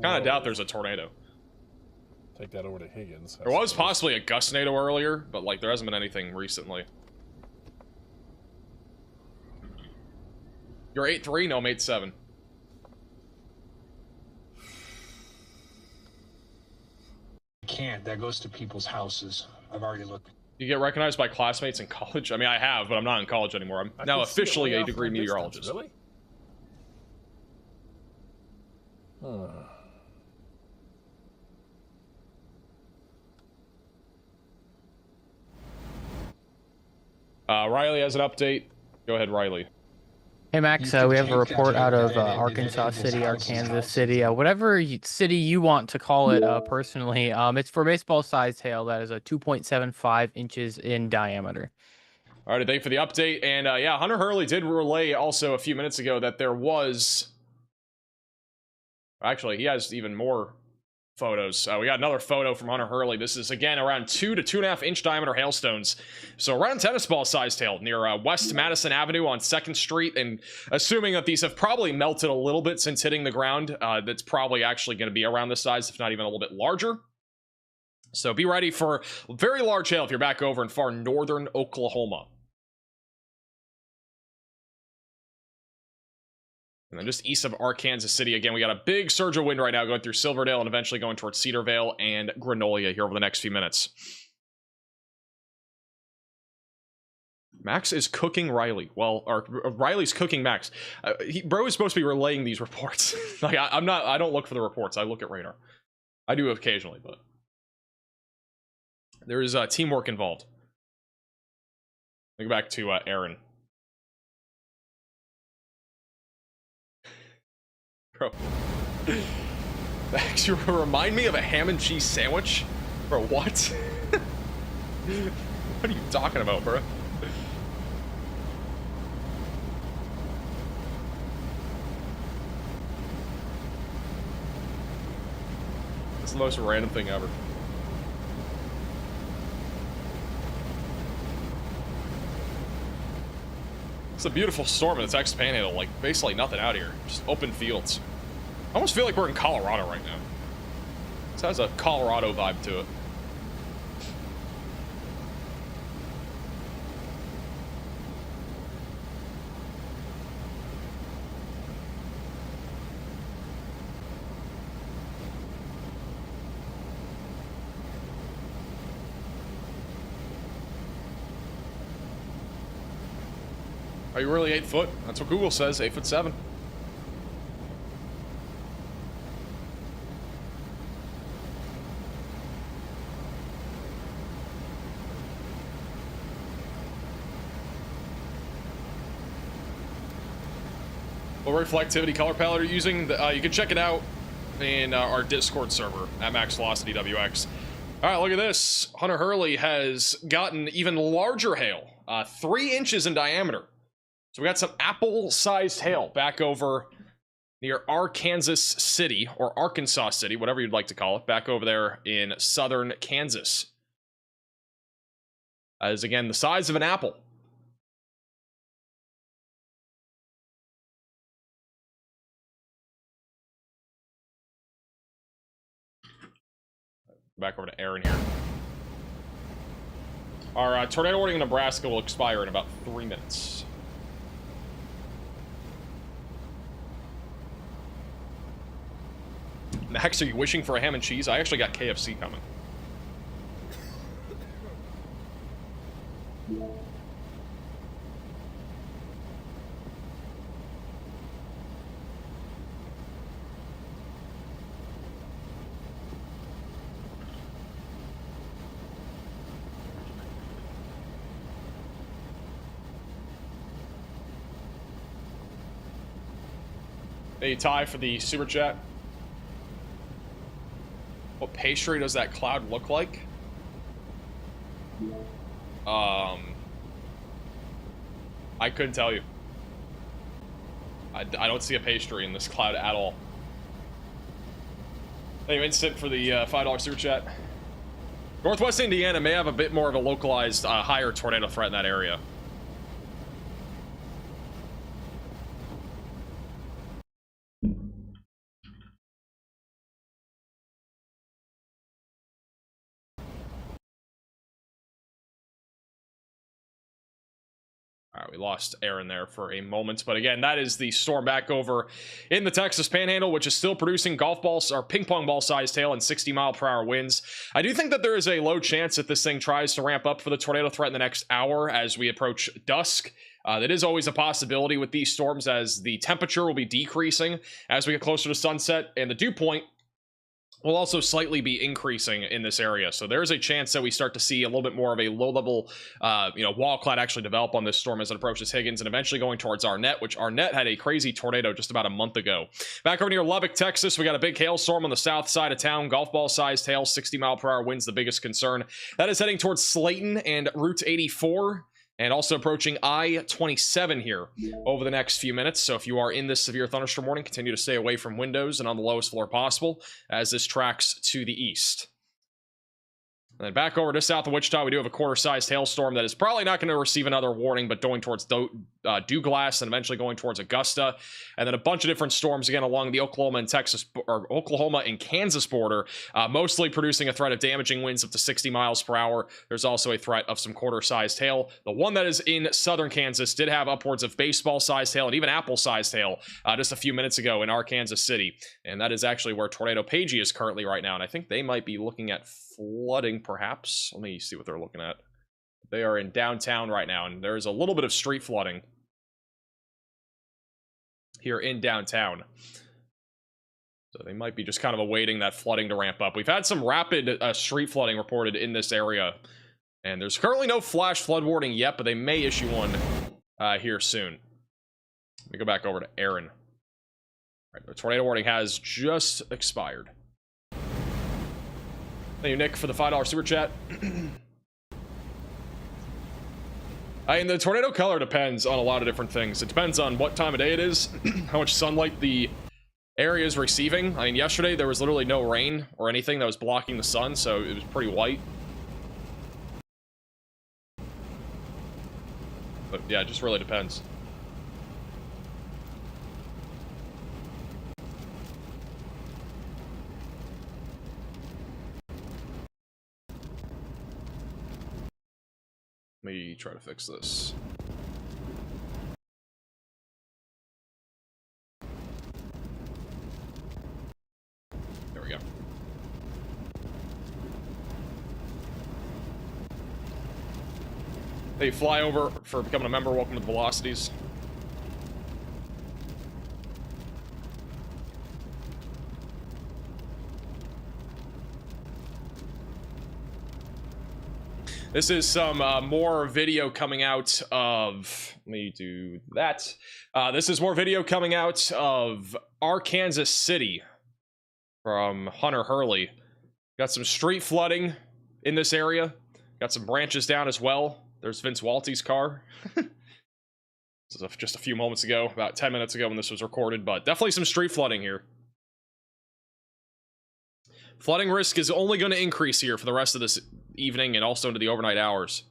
Kind of doubt there's a tornado. Take that over to Higgins. There was possibly a gustnado earlier, but like there hasn't been anything recently. You're 8-3? No, I'm 8-7. Can't. That goes to people's houses. I've already looked. You get recognized by classmates in college? I mean, I have, but I'm not in college anymore. I'm now officially a degree meteorologist. Really? Riley has an update. Go ahead, Riley. Hey Max, we have a report out of Arkansas City, Arkansas City, whatever city you want to call it personally. It's for baseball-sized hail that is a 2.75 inches in diameter. All right, thank you for the update. And yeah, Hunter Hurley did relay also a few minutes ago that there was... Actually, he has even more photos. We got another photo from Hunter Hurley. This is, again, around 2 to 2.5 inch diameter hailstones. So around tennis ball sized hail near West Madison Avenue on 2nd Street. And assuming that these have probably melted a little bit since hitting the ground, that's probably actually going to be around this size, if not even a little bit larger. So be ready for very large hail if you're back over in far northern Oklahoma. And then just east of Arkansas City, again, we got a big surge of wind right now going through Silverdale and eventually going towards Cedarvale and Granolia here over the next few minutes. Max is cooking Riley. Well, or Riley's cooking Max. Bro is supposed to be relaying these reports. Like, I don't look for the reports. I look at radar. I do occasionally, but there is teamwork involved. Let me go back to Aaron. Bro, Max, you remind me of a ham and cheese sandwich? Bro, what? What are you talking about, bro? It's the most random thing ever. It's a beautiful storm in the Texas Panhandle, like basically nothing out here, just open fields. I almost feel like we're in Colorado right now. This has a Colorado vibe to it. Are you really 8 foot? That's what Google says, 8'7". What reflectivity color palette are you using? You can check it out in our Discord server at Max Velocity WX. All right, look at this. Hunter Hurley has gotten even larger hail, 3 inches in diameter. So we got some apple-sized hail back over near Arkansas City, or Arkansas City, whatever you'd like to call it, back over there in southern Kansas. That is, again, the size of an apple. Back over to Aaron here. Our tornado warning in Nebraska will expire in about 3 minutes. Max, are you wishing for a ham and cheese? I actually got KFC coming. Hey, Ty, for the super chat. What pastry does that cloud look like? I couldn't tell you. I don't see a pastry in this cloud at all. Thank you, Instant, for the $5 super chat. Northwest Indiana may have a bit more of a localized, higher tornado threat in that area. All right, we lost Aaron there for a moment, but again, that is the storm back over in the Texas Panhandle, which is still producing golf balls or ping pong ball sized hail and 60-mile-per-hour winds. I do think that there is a low chance that this thing tries to ramp up for the tornado threat in the next hour as we approach dusk. That is always a possibility with these storms, as the temperature will be decreasing as we get closer to sunset, and the dew point will also slightly be increasing in this area. So there's a chance that we start to see a little bit more of a low-level, wall cloud actually develop on this storm as it approaches Higgins, and eventually going towards Arnett, which Arnett had a crazy tornado just about a month ago. Back over near Lubbock, Texas, we got a big hailstorm on the south side of town. Golf ball-sized hail, 60-mile-per-hour winds, the biggest concern. That is heading towards Slayton and Route 84. And also approaching I-27 here over the next few minutes. So if you are in this severe thunderstorm warning, continue to stay away from windows and on the lowest floor possible as this tracks to the east. And then back over to south of Wichita, we do have a quarter-sized hailstorm that is probably not going to receive another warning, but going towards Douglas and eventually going towards Augusta. And then a bunch of different storms again along the Oklahoma and Kansas border, mostly producing a threat of damaging winds up to 60 miles per hour. There's also a threat of some quarter-sized hail. The one that is in southern Kansas did have upwards of baseball-sized hail and even apple-sized hail just a few minutes ago in Arkansas City. And that is actually where Tornado Pagey is currently right now. And I think they might be looking at flooding, perhaps. Let me see what they're looking at. They are in downtown right now, and there's a little bit of street flooding here in downtown. So they might be just kind of awaiting that flooding to ramp up. We've had some rapid street flooding reported in this area, and there's currently no flash flood warning yet, but they may issue one here soon. Let me go back over to Aaron. All right, the tornado warning has just expired. Thank you, Nick, for the $5 super chat. And the tornado color depends on a lot of different things. It depends on what time of day it is, how much sunlight the areas receiving. I mean, yesterday there was literally no rain or anything that was blocking the sun, so it was pretty white. But yeah, it just really depends. Let me try to fix this. There we go. Hey, flyover for becoming a member. Welcome to the Velocities. This is some more video coming out of... Let me do that. This is more video coming out of Arkansas City from Hunter Hurley. Got some street flooding in this area. Got some branches down as well. There's Vince Walty's car. This is just a few moments ago, about 10 minutes ago when this was recorded, but definitely some street flooding here. Flooding risk is only going to increase here for the rest of this evening and also into the overnight hours.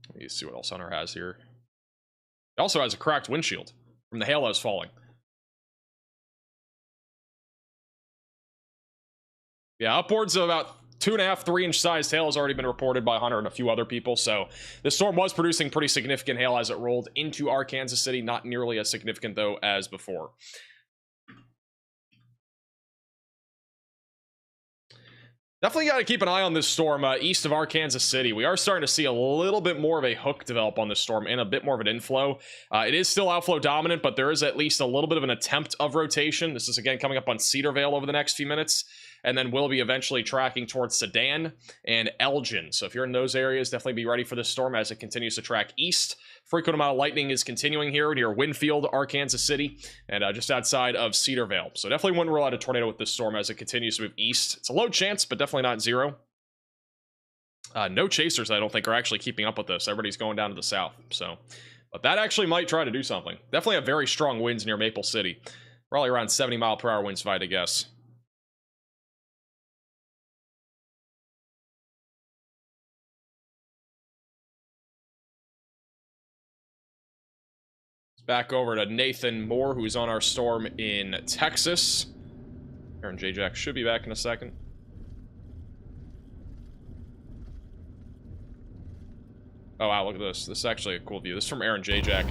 Let me see what else Hunter has here. It also has a cracked windshield from the hail that was falling. Yeah, upwards of about 2.5, 3-inch sized hail has already been reported by Hunter and a few other people. So the storm was producing pretty significant hail as it rolled into Arkansas City. Not nearly as significant, though, as before. Definitely got to keep an eye on this storm east of Arkansas City. We are starting to see a little bit more of a hook develop on this storm and a bit more of an inflow. It is still outflow dominant, but there is at least a little bit of an attempt of rotation. This is, again, coming up on Cedarvale over the next few minutes. And then we'll be eventually tracking towards Sedan and Elgin. So if you're in those areas, definitely be ready for this storm as it continues to track east. Frequent amount of lightning is continuing here near Winfield, Arkansas City, and just outside of Cedarvale. So definitely wouldn't rule out a tornado with this storm as it continues to move east. It's a low chance, but definitely not zero. No chasers, I don't think, are actually keeping up with this. Everybody's going down to the south. So, but that actually might try to do something. Definitely have very strong winds near Maple City. Probably around 70-mile-per-hour winds, if I had to guess. Back over to Nathan Moore, who's on our storm in Texas. Aaron J. Jack should be back in a second. Oh, wow, look at this. This is actually a cool view. This is from Aaron J. Jack.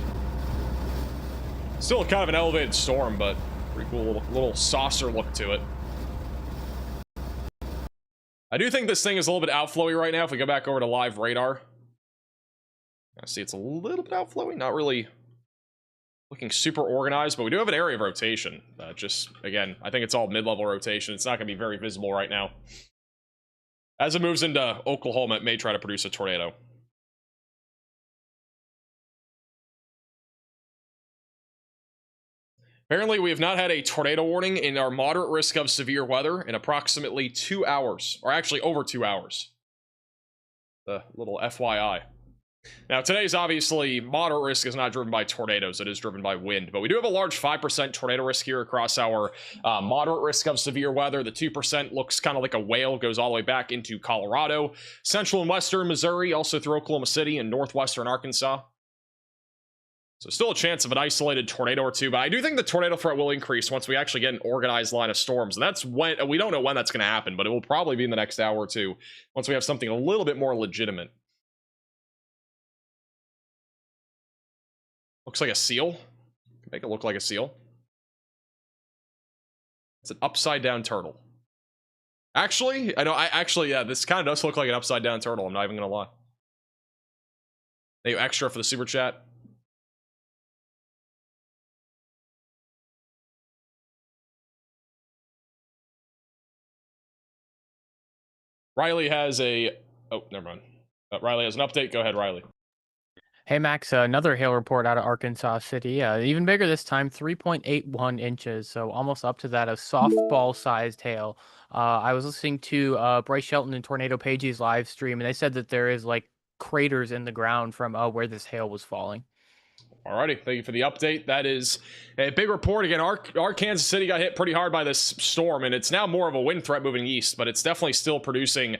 Still kind of an elevated storm, but pretty cool little saucer look to it. I do think this thing is a little bit outflowy right now. If we go back over to live radar. I see it's a little bit outflowy. Not really looking super organized, but we do have an area of rotation. Just, again, I think it's all mid-level rotation. It's not going to be very visible right now. As it moves into Oklahoma, it may try to produce a tornado. Apparently, we have not had a tornado warning in our moderate risk of severe weather in approximately 2 hours, or actually over 2 hours. The little FYI. Now, today's obviously moderate risk is not driven by tornadoes. It is driven by wind. But we do have a large 5% tornado risk here across our moderate risk of severe weather. The 2% looks kind of like a whale, goes all the way back into Colorado, central and western Missouri, also through Oklahoma City and northwestern Arkansas. So still a chance of an isolated tornado or two. But I do think the tornado threat will increase once we actually get an organized line of storms. And that's when, we don't know when that's going to happen, but it will probably be in the next hour or two once we have something a little bit more legitimate. Looks like a seal. Make it look like a seal. It's an upside down turtle. Actually, yeah, this kind of does look like an upside down turtle. I'm not even gonna lie. Thank you extra for the super chat. Riley has a... Oh, never mind. Riley has an update. Go ahead, Riley. Hey Max, another hail report out of Arkansas City. Even bigger this time, 3.81 inches, so almost up to that of softball-sized hail. I was listening to Bryce Shelton and Tornado Page's live stream, and they said that there is like craters in the ground from where this hail was falling. Alrighty, thank you for the update. That is a big report. Again, our Kansas City got hit pretty hard by this storm, and it's now more of a wind threat moving east, but it's definitely still producing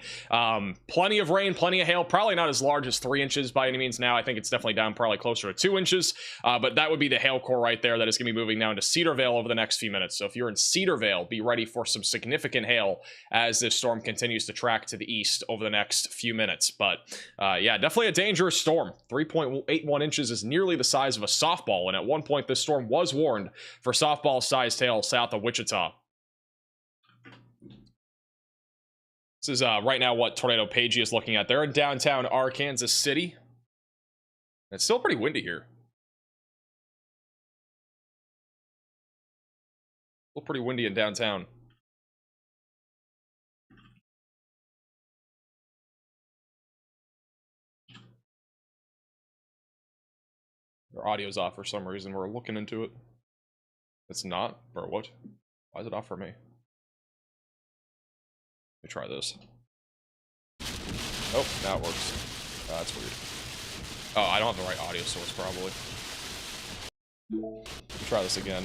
plenty of rain, plenty of hail. Probably not as large as 3 inches by any means now. I think it's definitely down probably closer to 2 inches, but that would be the hail core right there that is going to be moving now into Cedarvale over the next few minutes. So if you're in Cedarvale, be ready for some significant hail as this storm continues to track to the east over the next few minutes. But yeah, definitely a dangerous storm. 3.81 inches is nearly the size of a softball, and at one point this storm was warned for softball sized hail south of Wichita. This is right now what Tornado Pagey is looking at. They're in downtown Arkansas City. It's still pretty windy here. Still pretty windy in downtown. Their audio's off for some reason. We're looking into it. It's not? Or what? Why is it off for me? Let me try this. Oh, now it works. Oh, that's weird. Oh, I don't have the right audio source, probably. Let me try this again.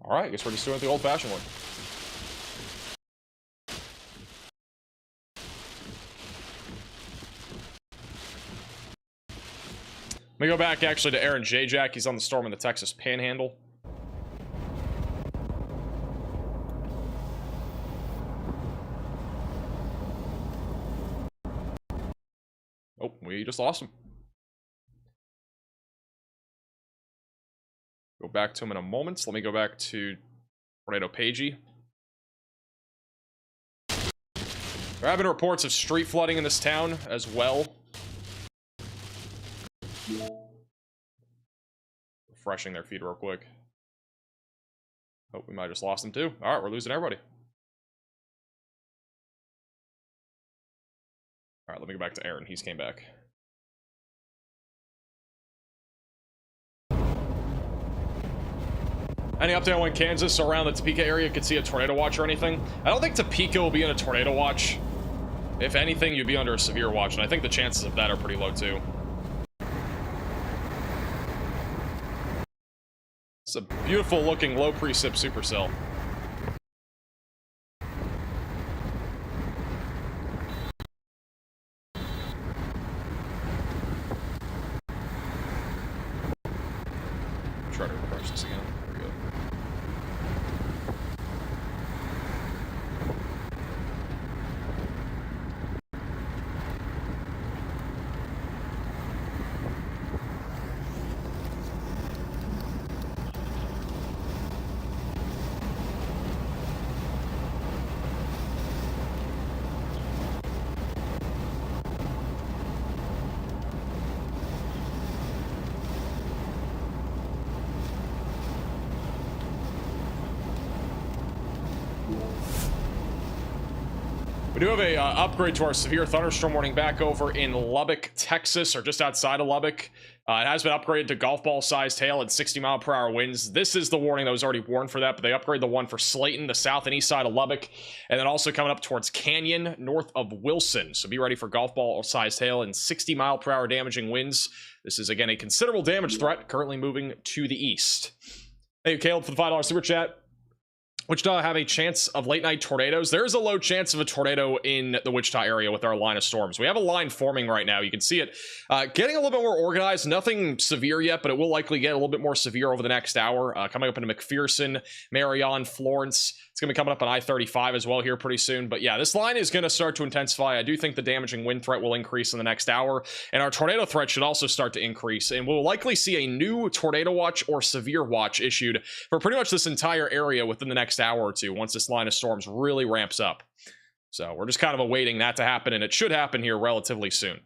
Alright, I guess we're just doing it the old-fashioned way. Let me go back actually to Aaron J. Jack. He's on the storm in the Texas Panhandle. Oh, we just lost him. Go back to him in a moment. So let me go back to Tornado Pagey. There have been reports of street flooding in this town as well. Refreshing their feed real quick. Oh, we might have just lost them too. Alright, we're losing everybody. Alright, let me go back to Aaron. He's came back. Any update on Kansas around the Topeka area could see a tornado watch or anything? I don't think Topeka will be in a tornado watch. If anything, you'd be under a severe watch, and I think the chances of that are pretty low too. It's a beautiful looking low precip supercell. Try to refresh this again. There we go. We do have a upgrade to our severe thunderstorm warning back over in Lubbock, Texas, or just outside of Lubbock. It has been upgraded to golf ball sized hail and 60-mile-per-hour winds. This is the warning that was already warned for that, but they upgraded the one for Slayton, the south and east side of Lubbock, and then also coming up towards Canyon, north of Wilson. So be ready for golf ball sized hail and 60-mile-per-hour damaging winds. This is, again, a considerable damage threat, currently moving to the east. Thank you, Caleb, for the $5 super chat. Wichita have a chance of late night tornadoes. There is a low chance of a tornado in the Wichita area with our line of storms. We have a line forming right now. You can see it getting a little bit more organized. Nothing severe yet, but it will likely get a little bit more severe over the next hour. Coming up into McPherson, Marion, Florence. It's going to be coming up on I-35 as well here pretty soon. But yeah, this line is going to start to intensify. I do think the damaging wind threat will increase in the next hour. And our tornado threat should also start to increase. And we'll likely see a new tornado watch or severe watch issued for pretty much this entire area within the next hour or two once this line of storms really ramps up. So we're just kind of awaiting that to happen, and it should happen here relatively soon.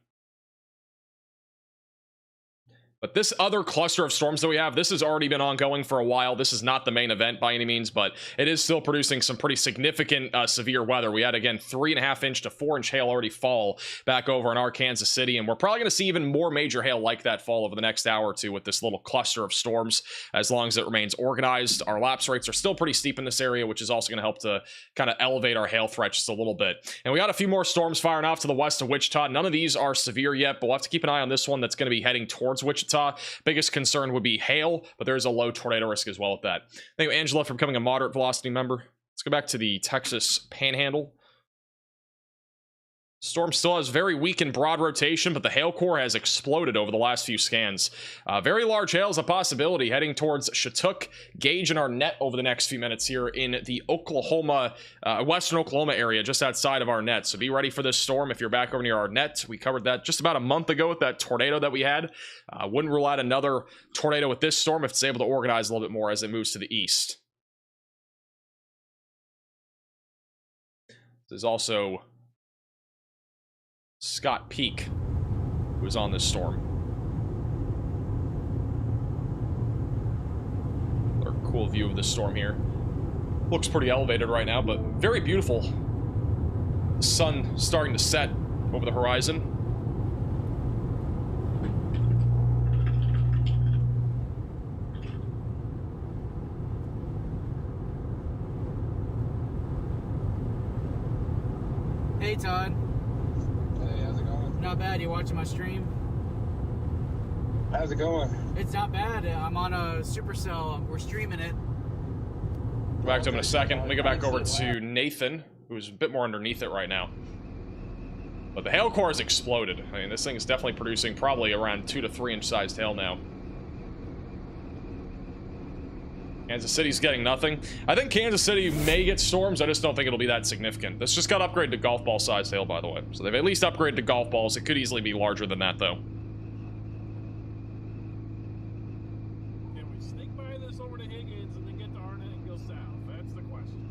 But this other cluster of storms that we have, this has already been ongoing for a while. This is not the main event by any means, but it is still producing some pretty significant severe weather. We had, again, 3.5 inch to 4 inch hail already fall back over in our Kansas City, and we're probably going to see even more major hail like that fall over the next hour or two with this little cluster of storms, as long as it remains organized. Our lapse rates are still pretty steep in this area, which is also going to help to kind of elevate our hail threat just a little bit. And we got a few more storms firing off to the west of Wichita. None of these are severe yet, but we'll have to keep an eye on this one that's going to be heading towards Wichita. Biggest concern would be hail, but there's a low tornado risk as well with that. Thank you, Angela, for becoming a moderate velocity member. Let's go back to the Texas Panhandle. Storm still has very weak and broad rotation, but the hail core has exploded over the last few scans. Very large hail is a possibility heading towards Chinook, Gage, and Arnett over the next few minutes here in the Oklahoma, western Oklahoma area, just outside of Arnett. So be ready for this storm if you're back over near Arnett. We covered that just about a month ago with that tornado that we had. Wouldn't rule out another tornado with this storm if it's able to organize a little bit more as it moves to the east. There's also Scott Peak, who is on this storm. Another cool view of this storm here. Looks pretty elevated right now, but very beautiful. The sun starting to set over the horizon. Hey, Todd. Not bad. You watching my stream? How's it going? It's not bad. I'm on a supercell. We're streaming it. Go back to him in a second. Let me go back over to Nathan, who's a bit more underneath it right now. But the hail core has exploded. I mean, this thing is definitely producing probably around 2 to 3 inch sized hail now. Kansas City's getting nothing. I think Kansas City may get storms. I just don't think it'll be that significant. This just got upgraded to golf ball sized hail, by the way. So they've at least upgraded to golf balls. It could easily be larger than that, though. Can we sneak by this over to Higgins and then get to Arnett and go south? That's the question.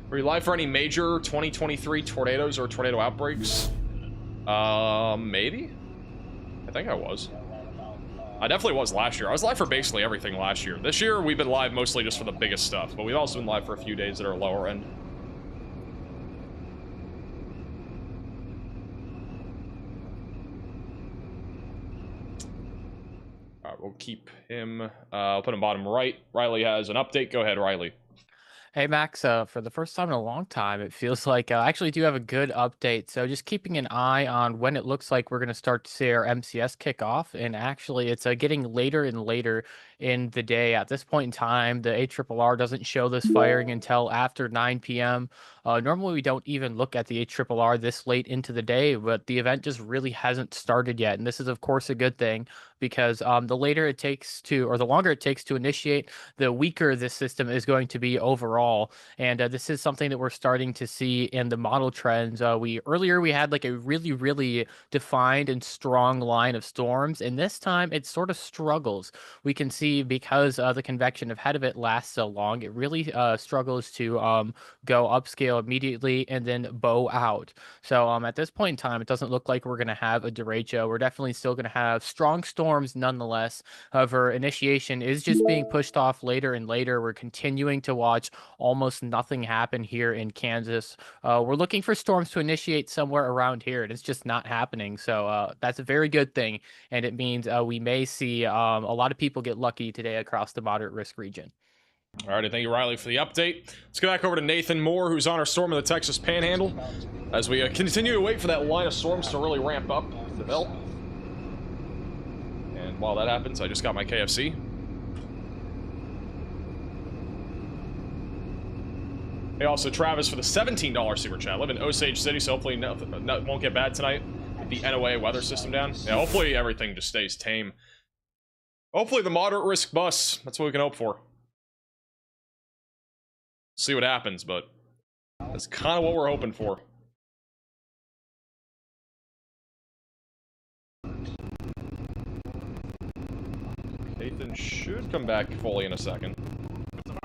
Were you live for any major 2023 tornadoes or tornado outbreaks? Maybe? I think I was. I definitely was last year. I was live for basically everything last year. This year, we've been live mostly just for the biggest stuff, but we've also been live for a few days that are lower end. All right, we'll keep him. I'll put him bottom right. Riley has an update. Go ahead, Riley. Hey Max, for the first time in a long time, it feels like I actually do have a good update. So just keeping an eye on when it looks like we're going to start to see our MCS kick off. And actually, it's getting later and later in the day. At this point in time, the ARRR doesn't show this firing until after 9 p.m. Normally, we don't even look at the ARRR this late into the day, but the event just really hasn't started yet. And this is, of course, a good thing because the later it takes to, or the longer it takes to initiate, the weaker this system is going to be overall. And this is something that we're starting to see in the model trends. Earlier we had like a really defined and strong line of storms, and this time it sort of struggles. We can see because the convection ahead of it lasts so long, it really struggles to go upscale immediately and then bow out. So at this point in time, it doesn't look like we're going to have a derecho. We're definitely still going to have strong storms nonetheless. However, initiation is just being pushed off later and later. We're continuing to watch almost nothing happen here in Kansas. We're looking for storms to initiate somewhere around here, and it's just not happening. So that's a very good thing, and it means we may see a lot of people get lucky today across the moderate risk region. All right, thank you, Riley, for the update. Let's go back over to Nathan Moore, who's on our storm in the Texas Panhandle, as we continue to wait for that line of storms to really ramp up, develop. And while that happens, I just got my KFC. Hey, also, Travis, for the $17 super chat. I live in Osage City, so hopefully nothing won't get bad tonight with the NOAA weather system down. Yeah, hopefully everything just stays tame. Hopefully the moderate risk bus. That's what we can hope for. See what happens, but that's kind of what we're hoping for. Nathan should come back fully in a second. A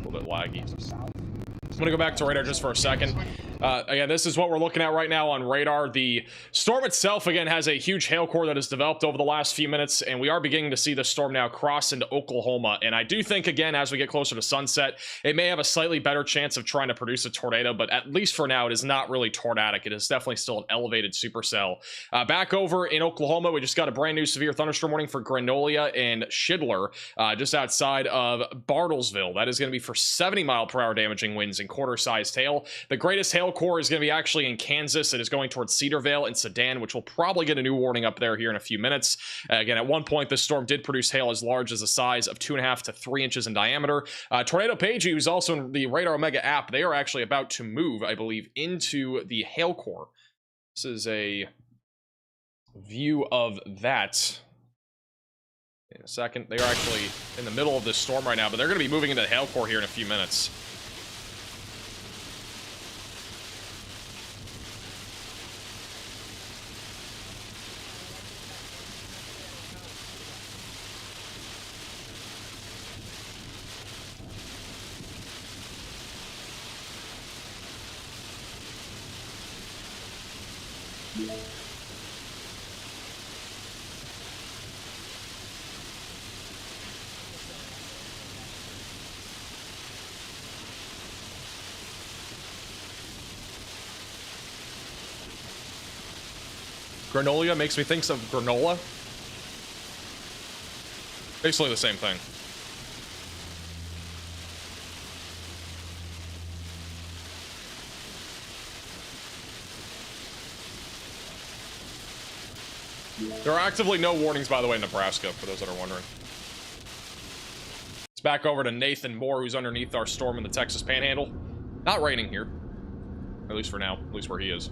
little bit laggy. I'm gonna go back to radar just for a second. Again, this is what we're looking at right now on radar. The storm itself, again, has a huge hail core that has developed over the last few minutes, and we are beginning to see the storm now cross into Oklahoma. And I do think, again, as we get closer to sunset, it may have a slightly better chance of trying to produce a tornado, but at least for now, it is not really tornadic. It is definitely still an elevated supercell. Back over in Oklahoma, we just got a brand new severe thunderstorm warning for Granola and Schindler, just outside of Bartlesville. That is going to be for 70-mile-per-hour damaging winds and quarter-sized hail. The greatest hail core is going to be actually in Kansas. It is going towards Cedarvale and Sedan, which will probably get a new warning up there here in a few minutes. Again, at one point, this storm did produce hail as large as a size of 2.5 to 3 inches in diameter. Tornado Pagey, who's also in the Radar Omega app, they are actually about to move, I believe, into the hail core. This is a view of that. In a second, they are actually in the middle of this storm right now, but they're going to be moving into the hail core here in a few minutes. Granola makes me think of granola. Basically the same thing. There are actively no warnings, by the way, in Nebraska, for those that are wondering. It's back over to Nathan Moore, who's underneath our storm in the Texas Panhandle. Not raining here. At least for now. At least where he is.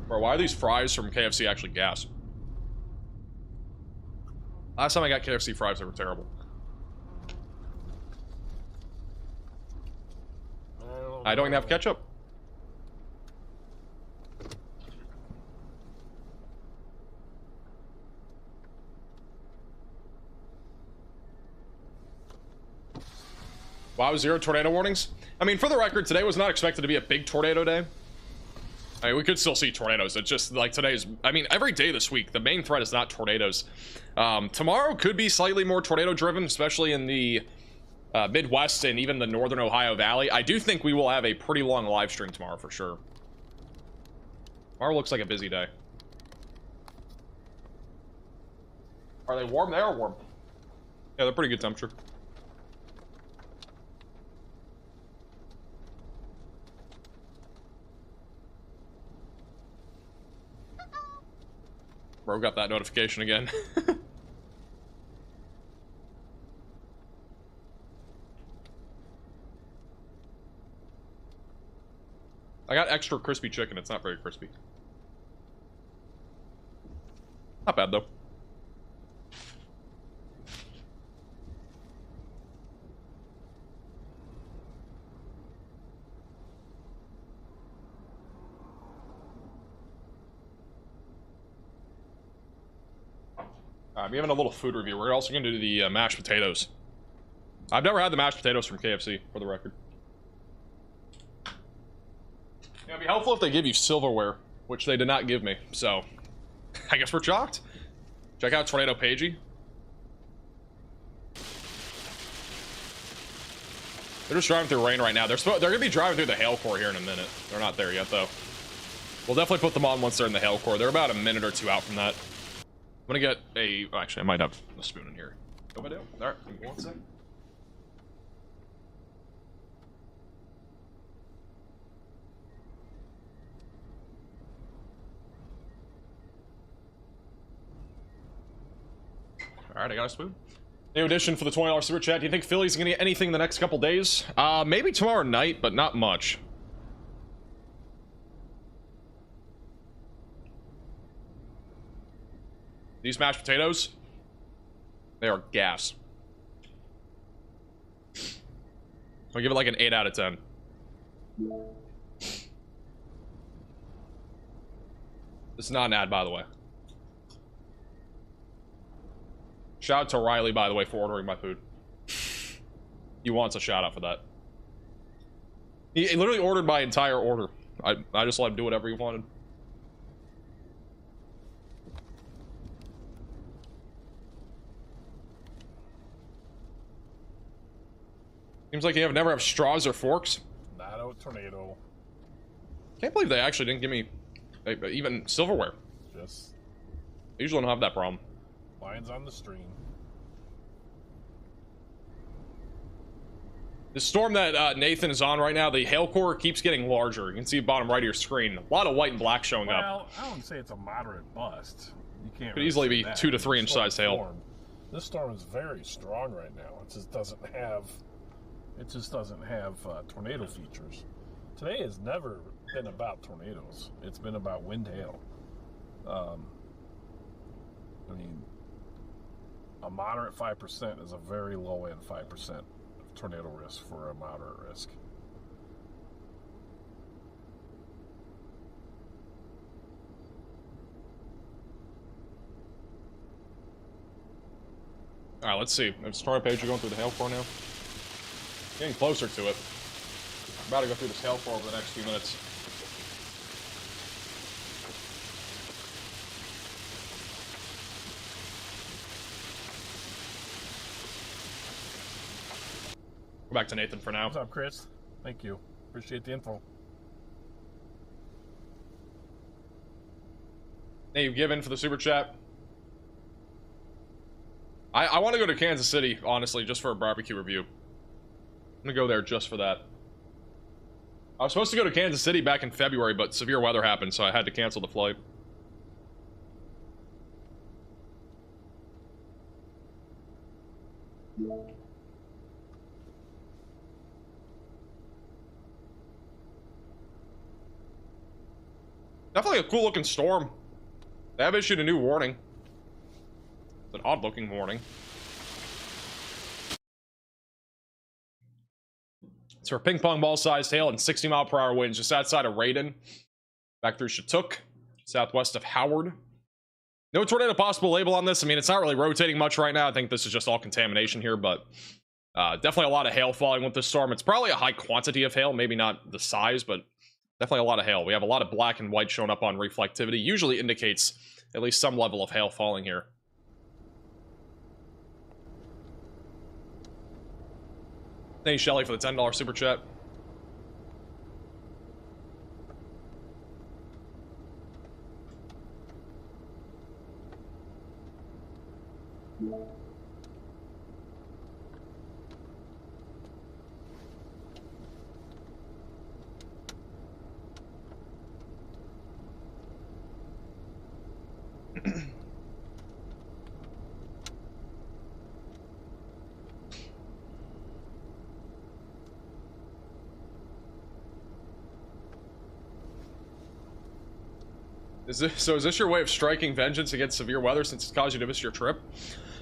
Bro, why are these fries from KFC actually gas? Last time I got KFC fries, they were terrible. I don't even have ketchup. Wow, 0 tornado warnings? I mean, for the record, today was not expected to be a big tornado day. I mean, we could still see tornadoes. It's just like today's, I mean, every day this week, the main threat is not tornadoes. Tomorrow could be slightly more tornado driven, especially in the Midwest and even the Northern Ohio Valley. I do think we will have a pretty long live stream tomorrow for sure. Tomorrow looks like a busy day. Are they warm there or warm? Yeah, they're pretty good temperature. Bro got that notification again. I got extra crispy chicken. It's not very crispy. Not bad, though. I'm giving a little food review. We're also going to do the mashed potatoes. I've never had the mashed potatoes from KFC, for the record. Yeah, it'd be helpful if they give you silverware, which they did not give me. So, I guess we're shocked. Check out Tornado Pagey. They're just driving through rain right now. They're going to be driving through the hail core here in a minute. They're not there yet, though. We'll definitely put them on once they're in the hail core. They're about a minute or two out from that. I'm gonna get a... Oh, actually, I might have a spoon in here. What do I do? Alright, give me 1 second. Alright, I got a spoon. New addition for the $20 super chat. Do you think Philly's gonna get anything in the next couple days? Maybe tomorrow night, but not much. These mashed potatoes, they are gas. I'll give it like an 8 out of 10. This is not an ad, by the way. Shout out to Riley, by the way, for ordering my food. He wants a shout out for that. He literally ordered my entire order. I just let him do whatever he wanted. Seems like you never have straws or forks. Not a tornado. Can't believe they actually didn't give me even silverware. Just I usually don't have that problem. lines on the stream. The storm that Nathan is on right now, the hail core keeps getting larger. You can see bottom right of your screen. A lot of white and black showing up. Well, I wouldn't say it's a moderate bust. You can't. Could easily say be that. 2 to 3 inch size hail. Storm. This storm is very strong right now. It just doesn't have. It just doesn't have tornado features. Today has never been about tornadoes. It's been about wind hail. I mean, a moderate 5% is a very low end 5% tornado risk for a moderate risk. All right, let's see. Is Tornado Page going through the hail core now? Getting closer to it. About to go through this hail core over the next few minutes. Go back to Nathan for now. What's up, Chris? Thank you. Appreciate the info. Hey, you've given for the super chat. I want to go to Kansas City, honestly, just for a barbecue review. I'm gonna go there just for that. I was supposed to go to Kansas City back in February, but severe weather happened, so I had to cancel the flight. Definitely a cool looking storm. They have issued a new warning. It's an odd looking warning. It's for ping pong ball sized hail and 60-mile-per-hour winds just outside of Raiden. Back through Chinook, southwest of Howard. No tornado possible label on this. I mean, it's not really rotating much right now. I think this is just all contamination here, but definitely a lot of hail falling with this storm. It's probably a high quantity of hail, maybe not the size, but definitely a lot of hail. We have a lot of black and white showing up on reflectivity. Usually indicates at least some level of hail falling here. Thank you, Shelly, for the $10 super chat. Is this your way of striking vengeance against severe weather since it's caused you to miss your trip?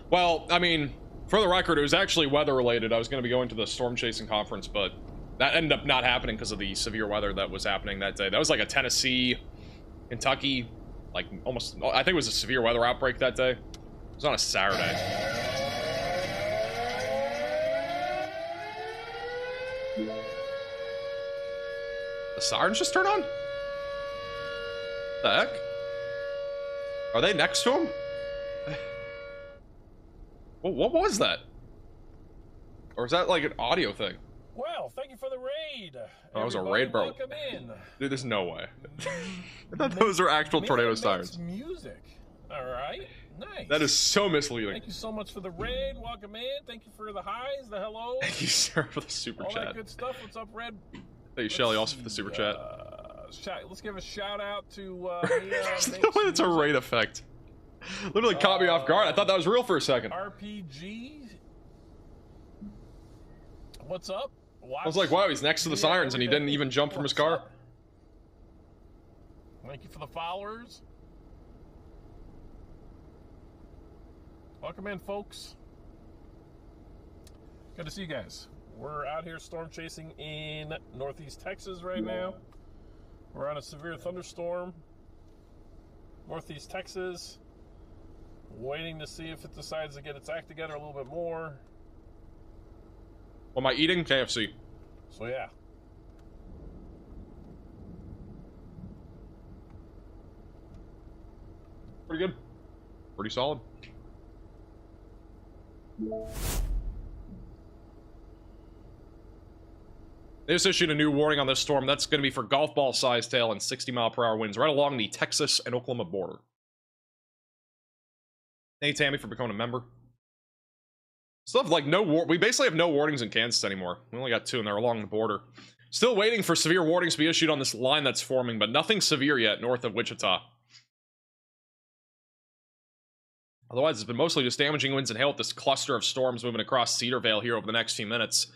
Well, I mean, for the record, it was actually weather related. I was going to be going to the storm chasing conference, but that ended up not happening because of the severe weather that was happening that day. That was like a Tennessee, Kentucky, like almost, I think it was a severe weather outbreak that day. It was on a Saturday. The sirens just turned on? The heck? Are they next to him? Well, what was that? Or is that like an audio thing? Well, thank you for the raid. Oh, it was a raid, bro. Welcome in. Dude, there's no way. I thought those are actual tornado sirens. Music. All right. Nice. That is so misleading. Thank you so much for the raid. Welcome in. Thank you for the highs, the hellos. Thank you, sir, for the super all chat. That good stuff. What's up, Red? Thank you, Shelly, also for the super chat. Let's give a shout out to There's no way it's a raid effect. Literally caught me off guard. I thought that was real for a second. RPG. What's up? I was like, wow, he's next to the sirens and he didn't even jump from his car. Thank you for the followers. Welcome in, folks. Good to see you guys. We're out here storm chasing in northeast Texas right now. We're on a severe thunderstorm. Northeast Texas. Waiting to see if it decides to get its act together a little bit more. What am I eating? KFC. So yeah. Pretty good. Pretty solid. They just issued a new warning on this storm. That's going to be for golf ball size tail and 60-mile-per-hour winds right along the Texas and Oklahoma border. Thank you, Tammy, for becoming a member. Still have, like, we basically have no warnings in Kansas anymore. We only got 2, and they're along the border. Still waiting for severe warnings to be issued on this line that's forming, but nothing severe yet north of Wichita. Otherwise, it's been mostly just damaging winds and hail with this cluster of storms moving across Cedar Vale here over the next few minutes.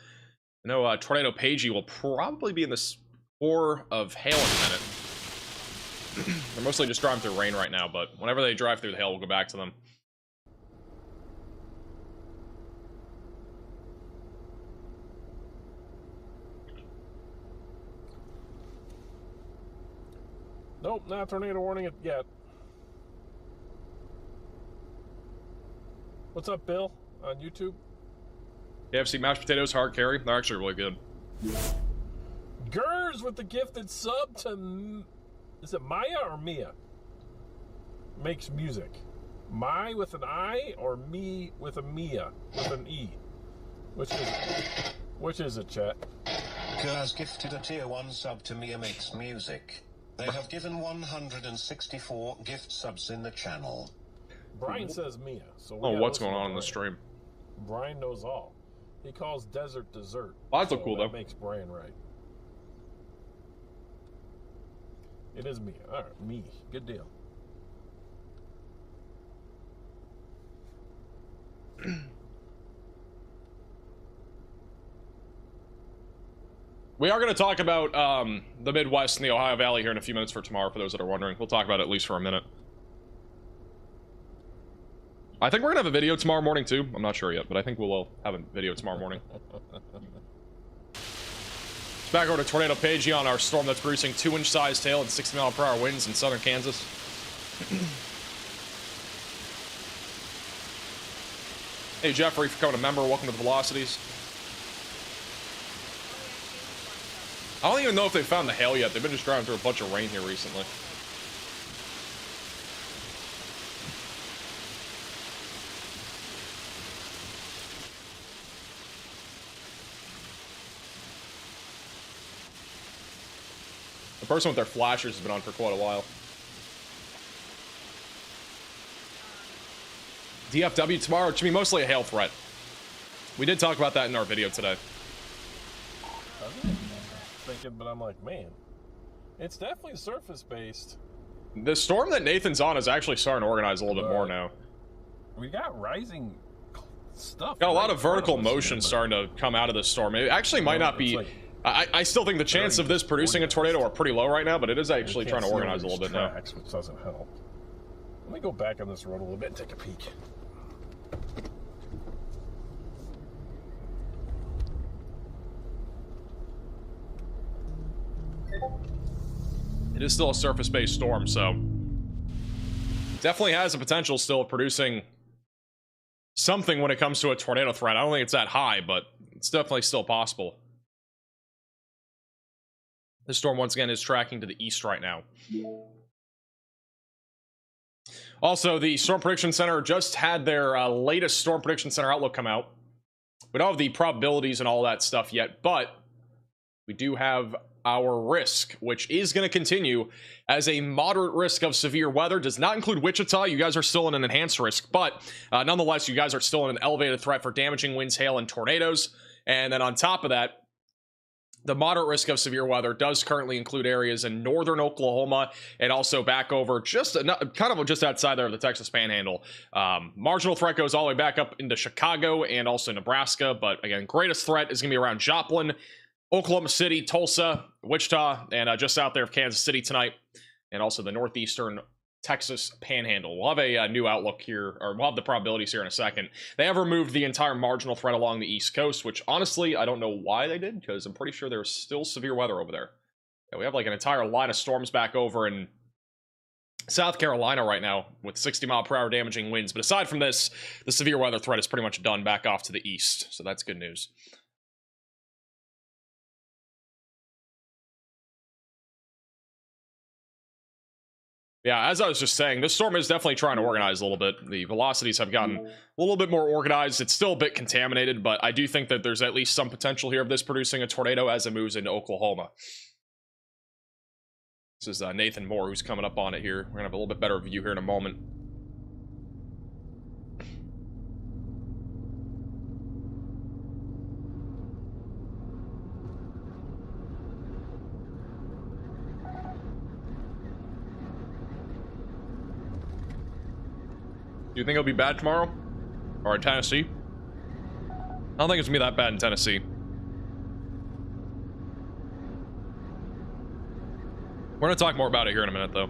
I know Tornado Pagey will probably be in this core of hail in a minute. They're mostly just driving through rain right now, but whenever they drive through the hail, we'll go back to them. Nope, not tornado warning yet. What's up, Bill? On YouTube? KFC mashed potatoes, hard carry. They're actually really good. Gers with the gifted sub to... Is it Maya or Mia? Makes music. My with an I or me with a Mia with an E? Which is it, chat? Gers gifted a tier 1 sub to Mia Makes Music. They have given 164 gift subs in the channel. Brian says Mia. So oh, what's going on in the stream? Brian knows all. He calls desert dessert. Odds look cool, though. That makes Brian right. It is Mia. All right, me. Good deal. We are going to talk about the Midwest and the Ohio Valley here in a few minutes for tomorrow, for those that are wondering. We'll talk about it at least for a minute. I think we're going to have a video tomorrow morning, too. I'm not sure yet, but I think we'll have a video tomorrow morning. Back over to Tornado Pagey on our storm that's producing 2-inch size hail and 60-mile-per-hour winds in southern Kansas. Hey, Jeffrey, for becoming a member. Welcome to the Velocities. I don't even know if they found the hail yet. They've been just driving through a bunch of rain here recently. The person with their flashers has been on for quite a while. DFW tomorrow, it should be mostly a hail threat. We did talk about that in our video today. Thinking, but I'm like, man, it's definitely surface-based. The storm that Nathan's on is actually starting to organize a little bit more now. We got rising stuff. Got a lot of vertical motion starting to come out of this storm. It actually might not be... I still think the chance of this producing a tornado are pretty low right now, but it is actually trying to organize a little bit now. Which doesn't help. Let me go back on this road a little bit and take a peek. It is still a surface-based storm, so definitely has the potential still of producing something when it comes to a tornado threat. I don't think it's that high, but it's definitely still possible. This storm, once again, is tracking to the east right now. Also, the Storm Prediction Center just had their latest Storm Prediction Center outlook come out. We don't have the probabilities and all that stuff yet, but we do have our risk, which is going to continue as a moderate risk of severe weather. Does not include Wichita. You guys are still in an enhanced risk, but nonetheless, you guys are still in an elevated threat for damaging winds, hail, and tornadoes. And then on top of that, the moderate risk of severe weather does currently include areas in northern Oklahoma and also back over just kind of just outside there of the Texas Panhandle. Marginal threat goes all the way back up into Chicago and also Nebraska. But again, greatest threat is going to be around Joplin, Oklahoma City, Tulsa, Wichita, and just out there of Kansas City tonight, and also the northeastern Texas Panhandle. We'll have a new outlook here, or we'll have the probabilities here in a second. They have removed the entire marginal threat along the East Coast, which honestly, I don't know why they did, because I'm pretty sure there's still severe weather over there. Yeah, we have like an entire line of storms back over in South Carolina right now with 60-mile-per-hour damaging winds. But aside from this, the severe weather threat is pretty much done back off to the east, so that's good news. Yeah, as I was just saying, this storm is definitely trying to organize a little bit. The velocities have gotten a little bit more organized. It's still a bit contaminated, but I do think that there's at least some potential here of this producing a tornado as it moves into Oklahoma. This is Nathan Moore who's coming up on it here. We're going to have a little bit better view here in a moment. Do you think it'll be bad tomorrow? Or in Tennessee? I don't think it's gonna be that bad in Tennessee. We're gonna talk more about it here in a minute, though.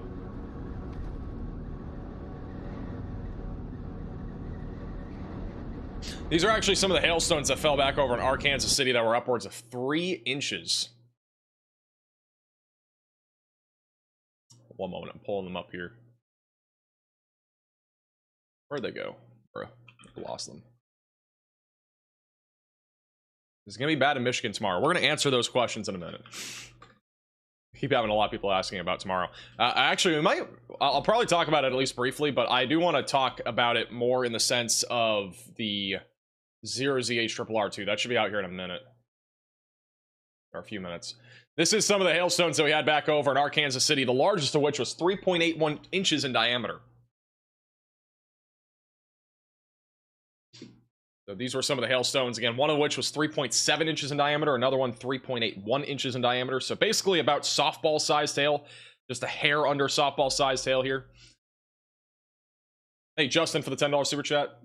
These are actually some of the hailstones that fell back over in Arkansas City that were upwards of 3 inches. One moment, I'm pulling them up here. Where'd they go? Bro, I lost them. It's gonna be bad in Michigan tomorrow. We're gonna answer those questions in a minute. Keep having a lot of people asking about tomorrow. Actually, I'll probably talk about it at least briefly, but I do want to talk about it more in the sense of the 0ZH2. That should be out here in a minute. Or a few minutes. This is some of the hailstones that we had back over in Arkansas City, the largest of which was 3.81 inches in diameter. So these were some of the hailstones. Again, one of which was 3.7 inches in diameter, another one 3.81 inches in diameter. So basically about softball-sized hail, just a hair under softball-sized hail here. Hey, Justin, for the $10 super chat.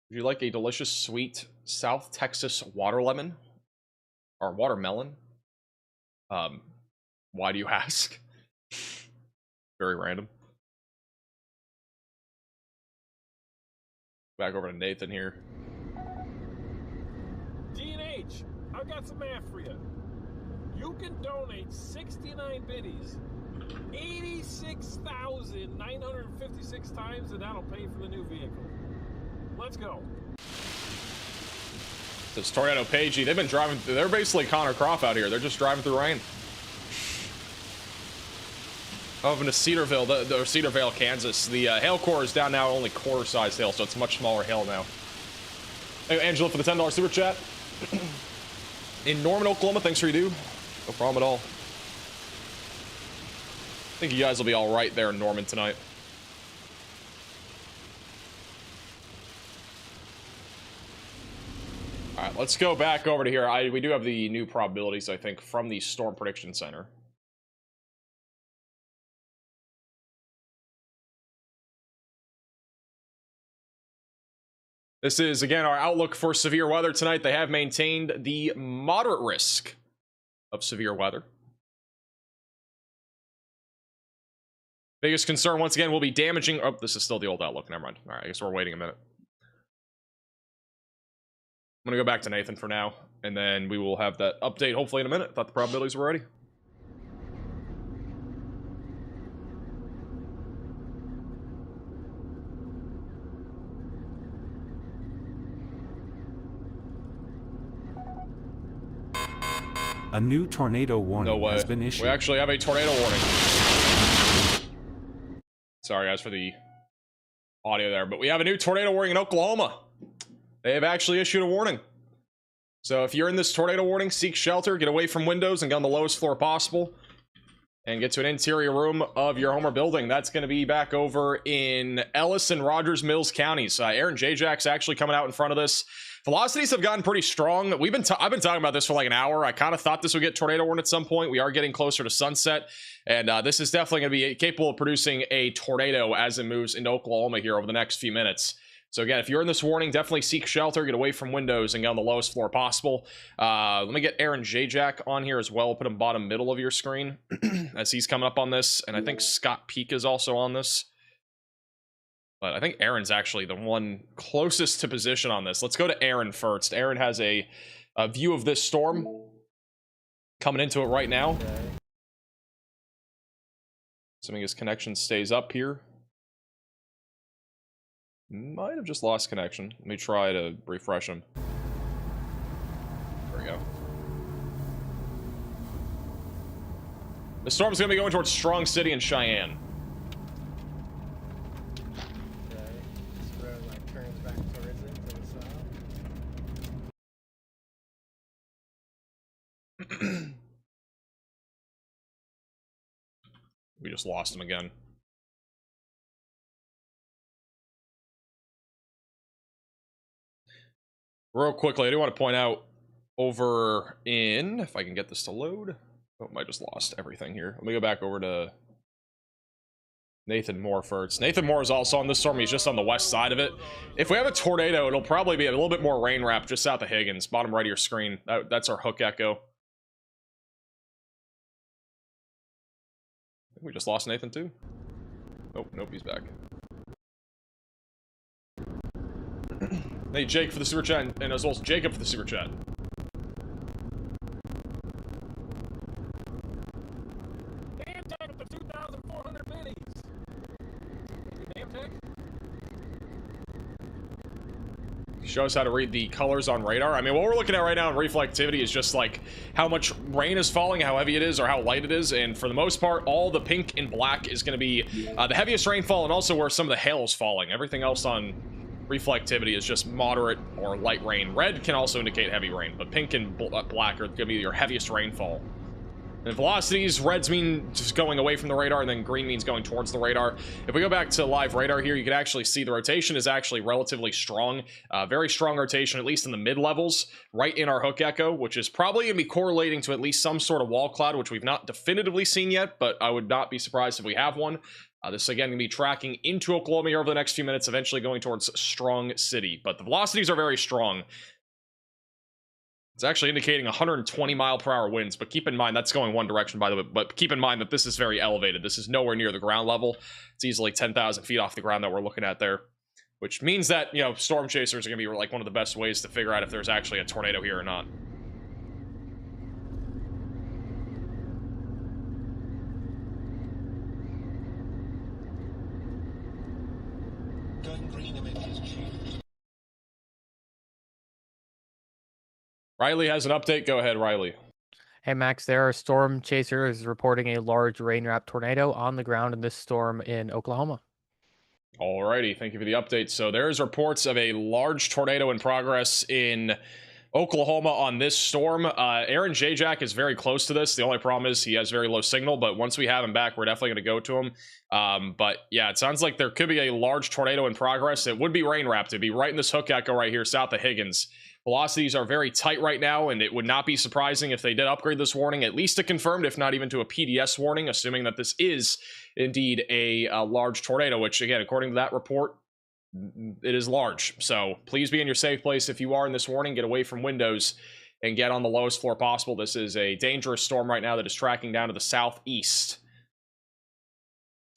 Would you like a delicious, sweet South Texas water lemon? Or watermelon? Why do you ask? Very random. Back over to Nathan here. D&H, I've got some math for you. You can donate 69 biddies 86,956 times, and that'll pay for the new vehicle. Let's go. This Tornado Pagey, they've been driving. They're basically Connor Croft out here. They're just driving through rain. Over to Cedarville, Cedarvale, Kansas. The hail core is down now only quarter-sized hail, so it's much smaller hail now. Hey, Angela, for the $10 super chat. In Norman, Oklahoma, thanks for you do. No problem at all. I think you guys will be all right there in Norman tonight. All right, let's go back over to here. We do have the new probabilities, I think, from the Storm Prediction Center. This is, again, our outlook for severe weather tonight. They have maintained the moderate risk of severe weather. Biggest concern, once again, will be damaging... Oh, this is still the old outlook. Never mind. All right, I guess we're waiting a minute. I'm going to go back to Nathan for now, and then we will have that update hopefully in a minute. Thought the probabilities were ready. A new tornado warning has been issued. We actually have a tornado warning. Sorry, guys, for the audio there, but we have a new tornado warning in Oklahoma. They have actually issued a warning. So if you're in this tornado warning, seek shelter, get away from windows, and get on the lowest floor possible. And get to an interior room of your home or building. That's going to be back over in Ellis and Rogers Mills counties. Aaron Jajak's actually coming out in front of this. Velocities have gotten pretty strong. I've been talking about this for like an hour. I kind of thought this would get tornado warning at some point. We are getting closer to sunset. And this is definitely going to be capable of producing a tornado as it moves into Oklahoma here over the next few minutes. So again, if you're in this warning, definitely seek shelter, get away from windows, and get on the lowest floor possible. Let me get Aaron Jajak on here as well. Put him bottom middle of your screen as he's coming up on this. And I think Scott Peak is also on this. But I think Aaron's actually the one closest to position on this. Let's go to Aaron first. Aaron has a view of this storm coming into it right now. Assuming his connection stays up here. Might have just lost connection. Let me try to refresh him. There we go. The storm's gonna be going towards Strong City and Cheyenne. This road like turns back towards it to the south. We just lost him again. Real quickly, I do want to point out over in, if I can get this to load. Oh, I just lost everything here. Let me go back over to Nathan Moore first. Nathan Moore is also on this storm. He's just on the west side of it. If we have a tornado, it'll probably be a little bit more rain wrapped just south of Higgins, bottom right of your screen. That's our hook echo. We just lost Nathan too. Oh, nope, he's back. Hey, Jake for the super chat, and as well as Jacob for the super chat. Damn tank with the 2,400 pennies. Damn tank. Show us how to read the colors on radar. I mean, what we're looking at right now in reflectivity is just like how much rain is falling, how heavy it is, or how light it is. And for the most part, all the pink and black is going to be the heaviest rainfall, and also where some of the hail is falling. Everything else on reflectivity is just moderate or light rain. Red can also indicate heavy rain, but pink and black are going to be your heaviest rainfall. And velocities, reds mean just going away from the radar, and then green means going towards the radar. If we go back to live radar here, you can actually see the rotation is actually relatively strong. Very strong rotation, at least in the mid-levels, right in our hook echo, which is probably going to be correlating to at least some sort of wall cloud, which we've not definitively seen yet, but I would not be surprised if we have one. This is again going to be tracking into Oklahoma here over the next few minutes, eventually going towards Strong City. But the velocities are very strong. It's actually indicating 120 mile per hour winds, but keep in mind that's going one direction, by the way. But keep in mind that this is very elevated. This is nowhere near the ground level. It's easily 10,000 feet off the ground that we're looking at there, which means that, you know, storm chasers are going to be like one of the best ways to figure out if there's actually a tornado here or not. Riley has an update. Go ahead, Riley. Hey, Max, there are storm chasers reporting a large rain-wrapped tornado on the ground in this storm in Oklahoma. Alrighty, thank you for the update. So there's reports of a large tornado in progress in Oklahoma on this storm. Aaron J-Jack is very close to this. The only problem is he has very low signal, but once we have him back, we're definitely going to go to him. But yeah, it sounds like there could be a large tornado in progress. It would be rain-wrapped. It'd be right in this hook echo right here, south of Higgins. Velocities are very tight right now, and it would not be surprising if they did upgrade this warning, at least to confirmed, if not even to a PDS warning, assuming that this is indeed a large tornado, which, again, according to that report, it is large. So please be in your safe place if you are in this warning. Get away from windows and get on the lowest floor possible. This is a dangerous storm right now that is tracking down to the southeast.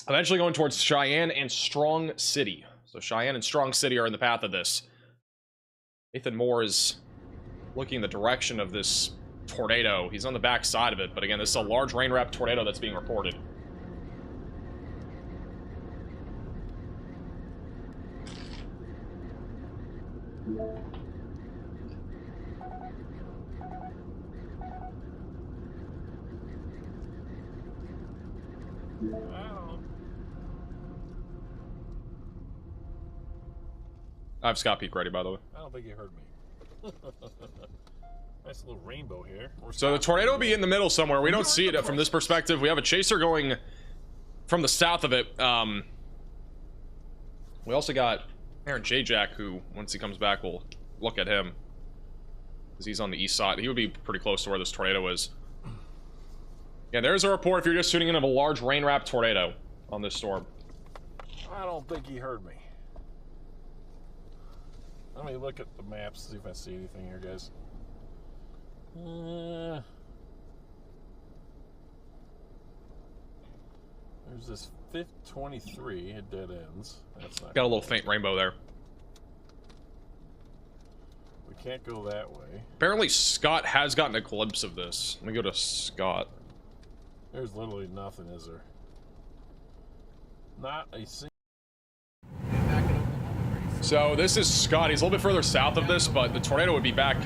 Eventually going towards Cheyenne and Strong City. So Cheyenne and Strong City are in the path of this. Nathan Moore is looking in the direction of this tornado. He's on the back side of it, but again, this is a large rain-wrapped tornado that's being reported. I have Scott Peak ready, by the way. I don't think you heard me. Nice little rainbow here. So the tornado will be in the middle somewhere. We don't see it from this perspective. We have a chaser going from the south of it. We also got Aaron J-Jack, who, once he comes back, we'll look at him. Because he's on the east side. He would be pretty close to where this tornado is. Yeah, there's a report, if you're just tuning in, of a large rain-wrapped tornado on this storm. I don't think he heard me. Let me look at the maps, see if I see anything here, guys. There's this 523, it dead ends. That's not got a little faint rainbow there. We can't go that way. Apparently Scott has gotten a glimpse of this. Let me go to Scott. There's literally nothing, is there? Not a single. So this is Scott. He's a little bit further south of this, but the tornado would be back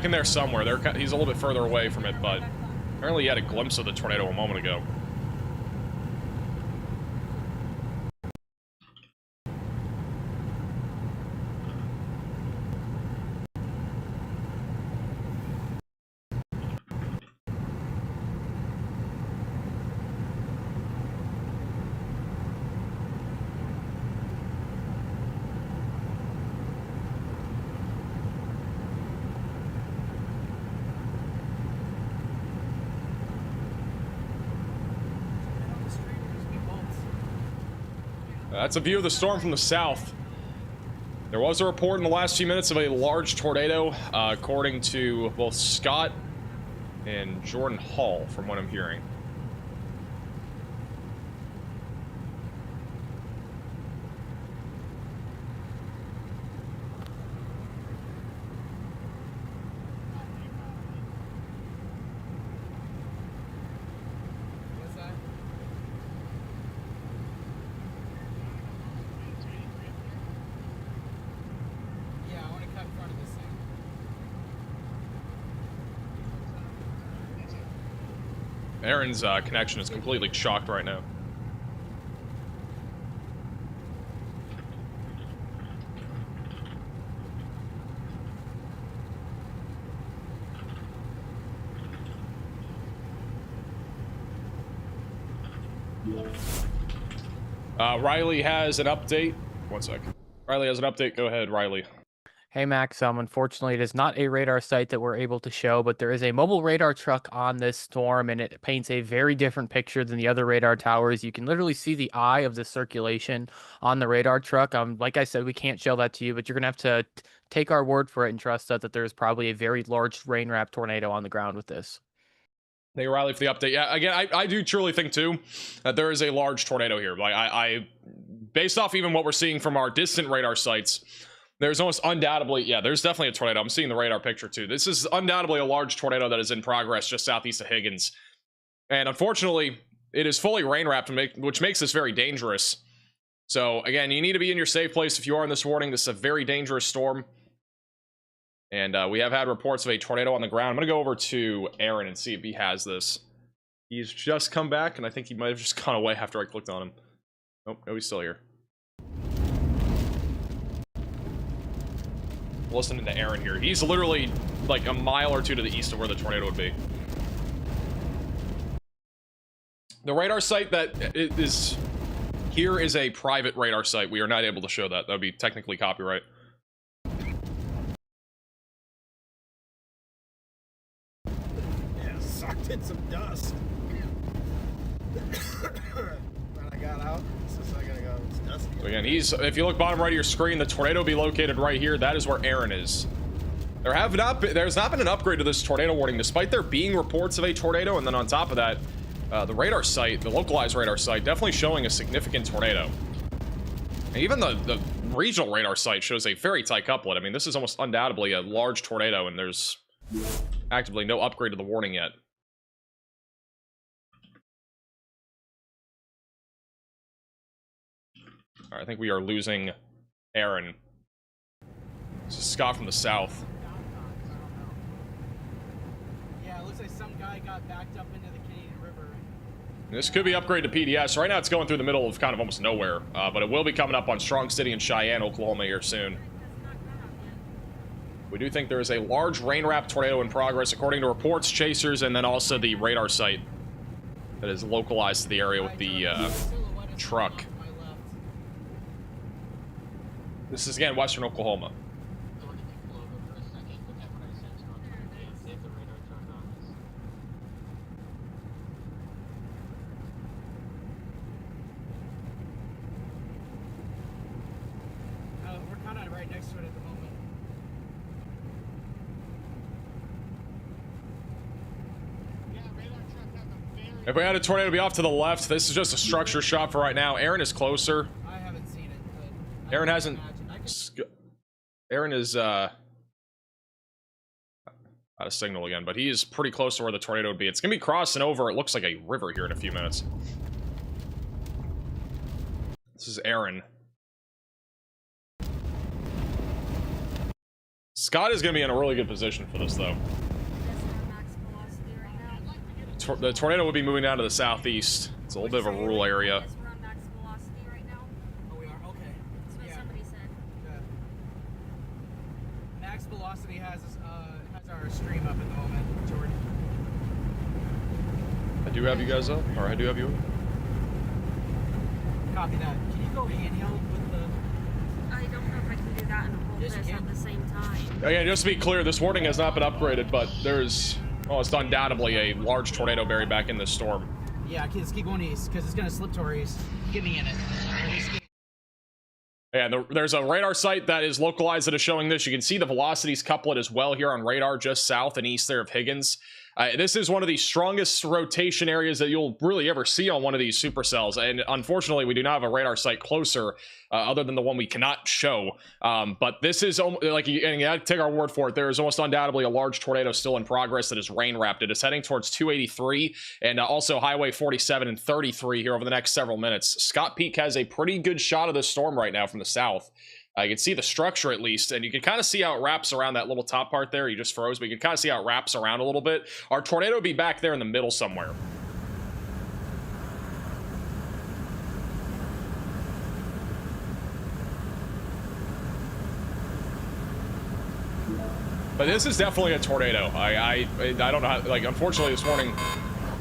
in there somewhere. He's a little bit further away from it, but Apparently, you had a glimpse of the tornado a moment ago. That's a view of the storm from the south. There was a report in the last few minutes of a large tornado, according to both Scott and Jordan Hall, from what I'm hearing. Aaron's connection is completely shocked right now. Riley has an update. One sec. Riley has an update. Go ahead, Riley. Hey Max, unfortunately it is not a radar site that we're able to show, but there is a mobile radar truck on this storm and it paints a very different picture than the other radar towers. You can literally see the eye of the circulation on the radar truck. Like I said, we can't show that to you, but you're gonna have to take our word for it and trust that there's probably a very large rain wrap tornado on the ground with this. Thank you, Riley, for the update. Yeah, again, I do truly think too that there is a large tornado here. Like I based off even what we're seeing from our distant radar sites, there's almost undoubtedly, yeah, there's definitely a tornado. I'm seeing the radar picture too. This is undoubtedly a large tornado that is in progress just southeast of Higgins. And unfortunately, it is fully rain wrapped, which makes this very dangerous. So again, you need to be in your safe place if you are in this warning. This is a very dangerous storm. And we have had reports of a tornado on the ground. I'm going to go over to Aaron and see if he has this. He's just come back, and I think he might have just gone away after I clicked on him. Nope, no, he's still here. Listening to Aaron here. He's literally like a mile or two to the east of where the tornado would be. The radar site that is here is a private radar site. We are not able to show that. That would be technically copyright. Yeah, sucked in some dust. When I got out, it's just like I go, it's dusty. So again, if you look bottom right of your screen, the tornado will be located right here. That is where Aaron is. There's not been an upgrade to this tornado warning, despite there being reports of a tornado, and then on top of that, the radar site, the localized radar site, definitely showing a significant tornado. And even the regional radar site shows a very tight couplet. I mean, this is almost undoubtedly a large tornado, and there's actively no upgrade to the warning yet. All right, I think we are losing Aaron. This is Scott from the south. Yeah, it looks like some guy got backed up into the Canadian River. This could be upgraded to PDS. Right now it's going through the middle of kind of almost nowhere, but it will be coming up on Strong City and Cheyenne, Oklahoma here soon. We do think there is a large rain-wrapped tornado in progress, according to reports, chasers, and then also the radar site that is localized to the area with the truck. This is, again, western Oklahoma. We're kind of right next to it at the moment. If we had a tornado be off to the left, this is just a structure shot for right now. Aaron is closer. I haven't seen it, but Aaron hasn't... Aaron is, out of signal again, but he is pretty close to where the tornado would be. It's gonna be crossing over, it looks like a river here in a few minutes. This is Aaron. Scott is gonna be in a really good position for this, though. the tornado would be moving down to the southeast. It's a little bit of a rural area. Oh, we are? Okay. That's what somebody said. Max velocity has our stream up at the moment, Jordan. I do have you guys up, or I do have you up. Copy that. Can you go handheld with the... I don't know if I can do that and hold this at the same time. Again, just to be clear, this warning has not been upgraded, but there's almost undoubtedly a large tornado buried back in this storm. Yeah, let's keep going east, because it's going to slip to our east. Get me in it. Yeah, there's a radar site that is localized that is showing this. You can see the velocities couplet as well here on radar just south and east there of Higgins. This is one of the strongest rotation areas that you'll really ever see on one of these supercells, and unfortunately we do not have a radar site closer other than the one we cannot show. But this is like, and you gotta take our word for it, there is almost undoubtedly a large tornado still in progress that is rain wrapped. It is heading towards 283 and also Highway 47 and 33 here over the next several minutes. Scott Peak has a pretty good shot of this storm right now from the south. You can see the structure at least, and you can kind of see how it wraps around that little top part there. You just froze, but you can kind of see how it wraps around a little bit. Our tornado will be back there in the middle somewhere. But this is definitely a tornado. I don't know how, like, unfortunately this morning...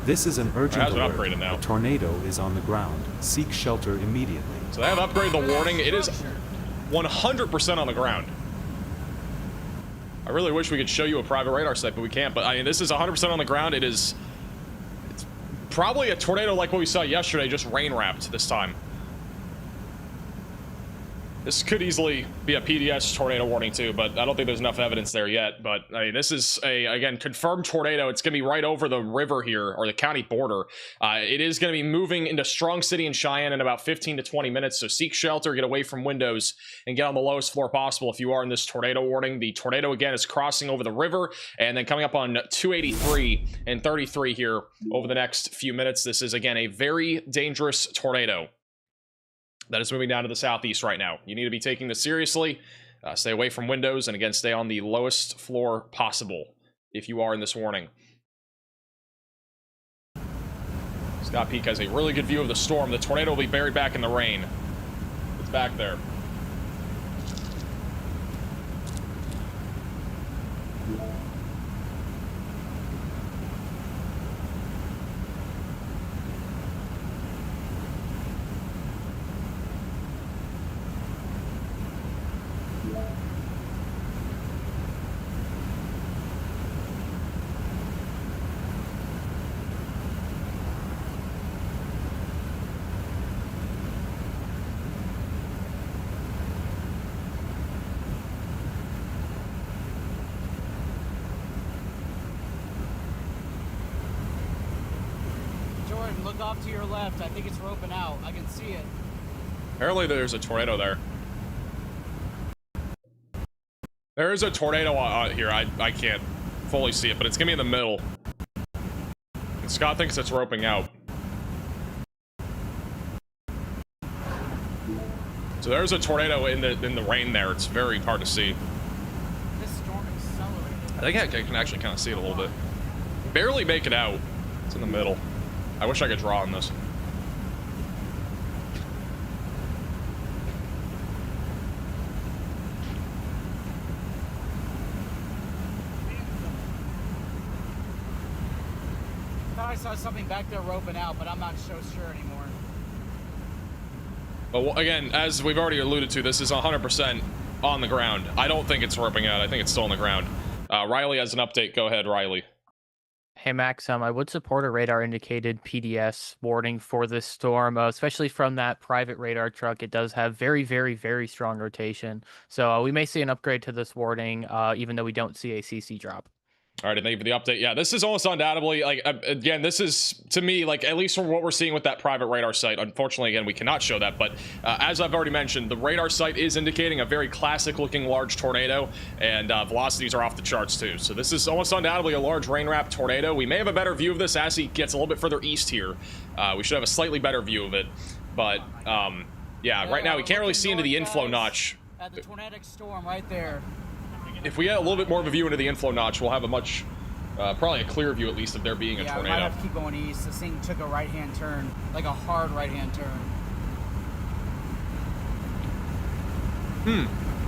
This is an urgent alert. Upgraded now. A tornado is on the ground. Seek shelter immediately. So they have upgraded the warning. It is 100% on the ground. I really wish we could show you a private radar site, but we can't. But I mean, this is 100% on the ground. It's probably a tornado like what we saw yesterday, just rain wrapped this time. This could easily be a PDS tornado warning too, but I don't think there's enough evidence there yet. But I mean, this is a, again, confirmed tornado. It's going to be right over the river here, or the county border. It is going to be moving into Strong City and Cheyenne in about 15 to 20 minutes. So seek shelter, get away from windows, and get on the lowest floor possible if you are in this tornado warning. The tornado, again, is crossing over the river and then coming up on 283 and 33 here over the next few minutes. This is, again, a very dangerous tornado that is moving down to the southeast right now. You need to be taking this seriously. Stay away from windows, and again, stay on the lowest floor possible if you are in this warning. Scott Peak has a really good view of the storm. The tornado will be buried back in the rain. It's back there. Look off to your left. I think it's roping out. I can see it. Apparently there's a tornado there. There is a tornado here. I can't fully see it, but it's gonna be in the middle. And Scott thinks it's roping out. So there's a tornado in the rain there. It's very hard to see. This storm accelerated. I think I can actually kind of see it a little bit. Barely make it out. It's in the middle. I wish I could draw on this. I thought I saw something back there roping out, but I'm not so sure anymore. But again, as we've already alluded to, this is 100% on the ground. I don't think it's roping out. I think it's still on the ground. Riley has an update. Go ahead, Riley. Hey Max, I would support a radar indicated PDS warning for this storm, especially from that private radar truck. It does have very, very, very strong rotation. So we may see an upgrade to this warning, even though we don't see a CC drop. All right, and thank you for the update. Yeah, this is almost undoubtedly, like, again, this is, to me, like, at least from what we're seeing with that private radar site. Unfortunately, again, we cannot show that, but as I've already mentioned, the radar site is indicating a very classic-looking large tornado, and velocities are off the charts, too. So this is almost undoubtedly a large rain-wrapped tornado. We may have a better view of this as he gets a little bit further east here. We should have a slightly better view of it, but, yeah, right now we can't really see into the inflow notch. At the tornadic storm right there. If we get a little bit more of a view into the inflow notch, we'll have a much Probably a clear view, at least, of there being a Yeah, we tornado. might have to keep going east. This thing took a right-hand turn, like a hard right-hand turn.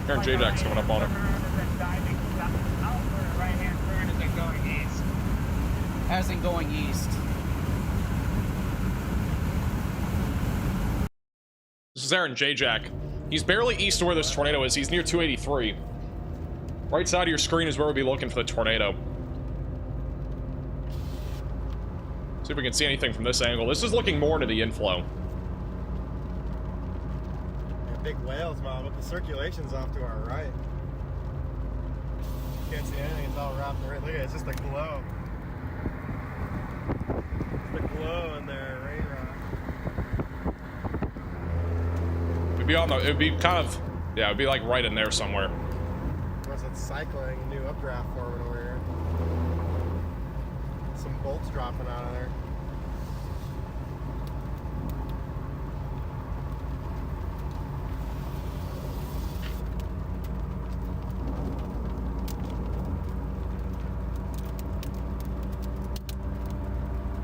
Aaron J-Jack's coming up on him. Right-hand turn as they're going east. As in going east. This is Aaron J-Jack. He's barely east of where this tornado is. He's near 283. Right side of your screen is where we'll be looking for the tornado. See if we can see anything from this angle. This is looking more into the inflow. Yeah, big whales, Mom, but the circulation's off to our right. Can't see anything, it's all wrapped around. Look at it, it's just a glow. It's the glow in there, rain rock. It'd be on the, it'd be kind of, yeah, it'd be like right in there somewhere. Of course, it's cycling, a new updraft forming over here. Some bolts dropping out of there.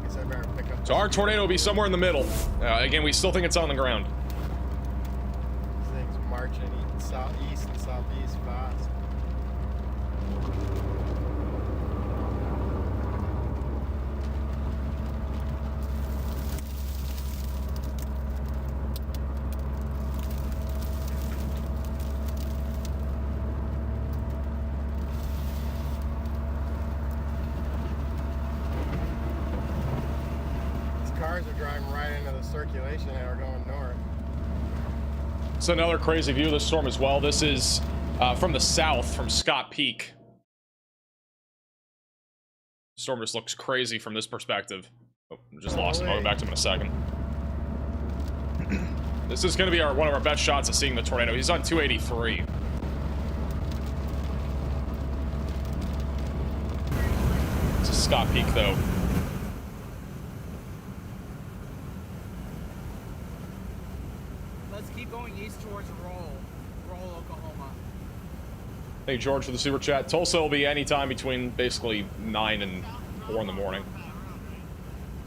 Guess I better pick up. So our tornado will be somewhere in the middle. Again, we still think it's on the ground. These things marching east and southeast fast. Cars are driving right into the circulation and are going north. It's another crazy view of the storm as well. This is from the south, from Scott Peak. Storm just looks crazy from this perspective. Oh, just lost him. I'll go back to him in a second. This is going to be one of our best shots of seeing the tornado. He's on 283. This is Scott Peak, though. Let's keep going east towards Roll, Oklahoma. Thank you, George, for the super chat. Tulsa will be anytime between basically 9 and 4 in the morning.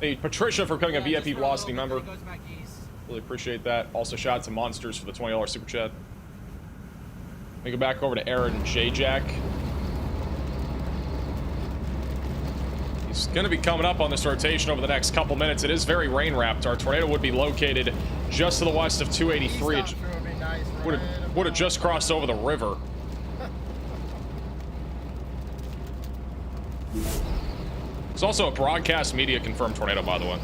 Hey, Patricia for becoming a VIP Velocity member. Really appreciate that. Also, shout out to Monsters for the $20 super chat. Let me go back over to Aaron J-Jack. He's going to be coming up on this rotation over the next couple minutes. It is very rain-wrapped. Our tornado would be located just to the west of 283. It would have just crossed over the river. There's also a broadcast media confirmed tornado, by the way.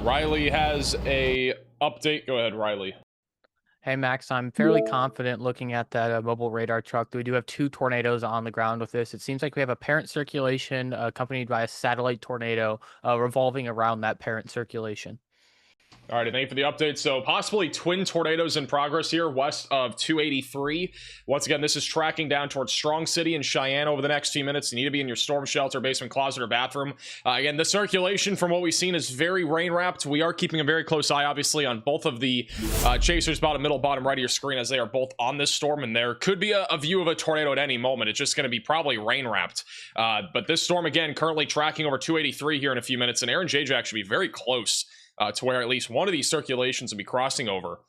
Riley has a update. Go ahead, Riley. Hey, Max, I'm fairly confident looking at that mobile radar truck. We do have 2 tornadoes on the ground with this. It seems like we have a parent circulation accompanied by a satellite tornado revolving around that parent circulation. All right, thank you for the update. So possibly twin tornadoes in progress here west of 283. Once again, this is tracking down towards Strong City and Cheyenne over the next few minutes. You need to be in your storm shelter, basement, closet, or bathroom. Again, the circulation from what we've seen is very rain-wrapped. We are keeping a very close eye, obviously, on both of the chasers, bottom, middle, bottom right of your screen, as they are both on this storm, and there could be a view of a tornado at any moment. It's just going to be probably rain-wrapped. But this storm, again, currently tracking over 283 here in a few minutes, and Aaron J-Jack should be very close to where at least one of these circulations will be crossing over.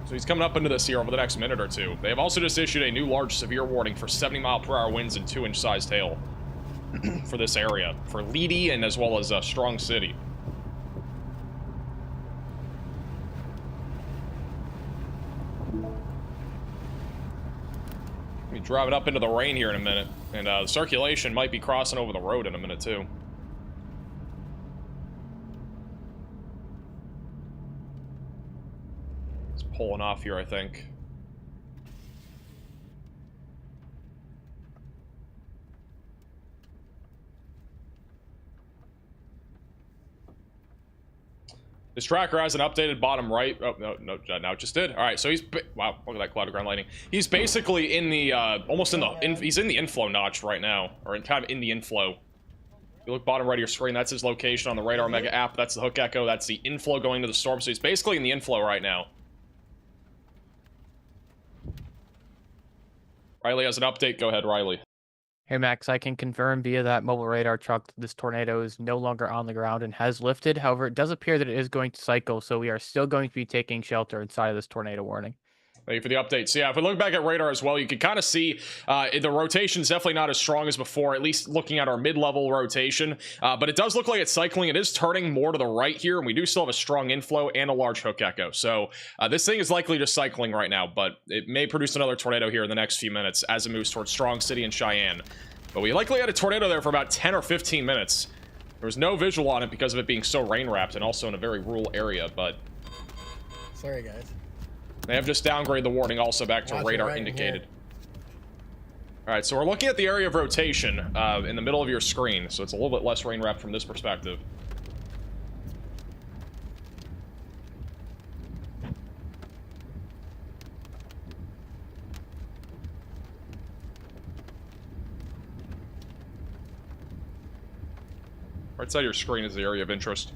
So he's coming up into this here over the next minute or two. They have also just issued a new large severe warning for 70-mile-per-hour winds and 2-inch sized hail for this area, for Leedy and as well as Strong City. We'll be driving up into the rain here in a minute, and the circulation might be crossing over the road in a minute too. Pulling off here, I think. This tracker has an updated bottom right. Oh, no, now it just did. All right, so he's... Wow, look at that cloud of ground lighting. He's basically in the, almost in the... he's in the inflow notch right now, or kind of in the inflow. If you look bottom right of your screen, that's his location on the Radar Mega app. That's the hook echo. That's the inflow going to the storm. So he's basically in the inflow right now. Riley has an update. Go ahead, Riley. Hey Max, I can confirm via that mobile radar truck that this tornado is no longer on the ground and has lifted. However, it does appear that it is going to cycle, so we are still going to be taking shelter inside of this tornado warning. Thank you for the update. So yeah, if we look back at radar as well, you can kind of see the rotation's definitely not as strong as before, at least looking at our mid-level rotation. But it does look like it's cycling. It is turning more to the right here, and we do still have a strong inflow and a large hook echo. So this thing is likely just cycling right now, but it may produce another tornado here in the next few minutes as it moves towards Strong City and Cheyenne. But we likely had a tornado there for about 10 or 15 minutes. There was no visual on it because of it being so rain-wrapped and also in a very rural area, but... Sorry, guys. They have just downgraded the warning also back to radar indicated. All right, so we're looking at the area of rotation in the middle of your screen, so it's a little bit less rain wrapped from this perspective. Right side of your screen is the area of interest.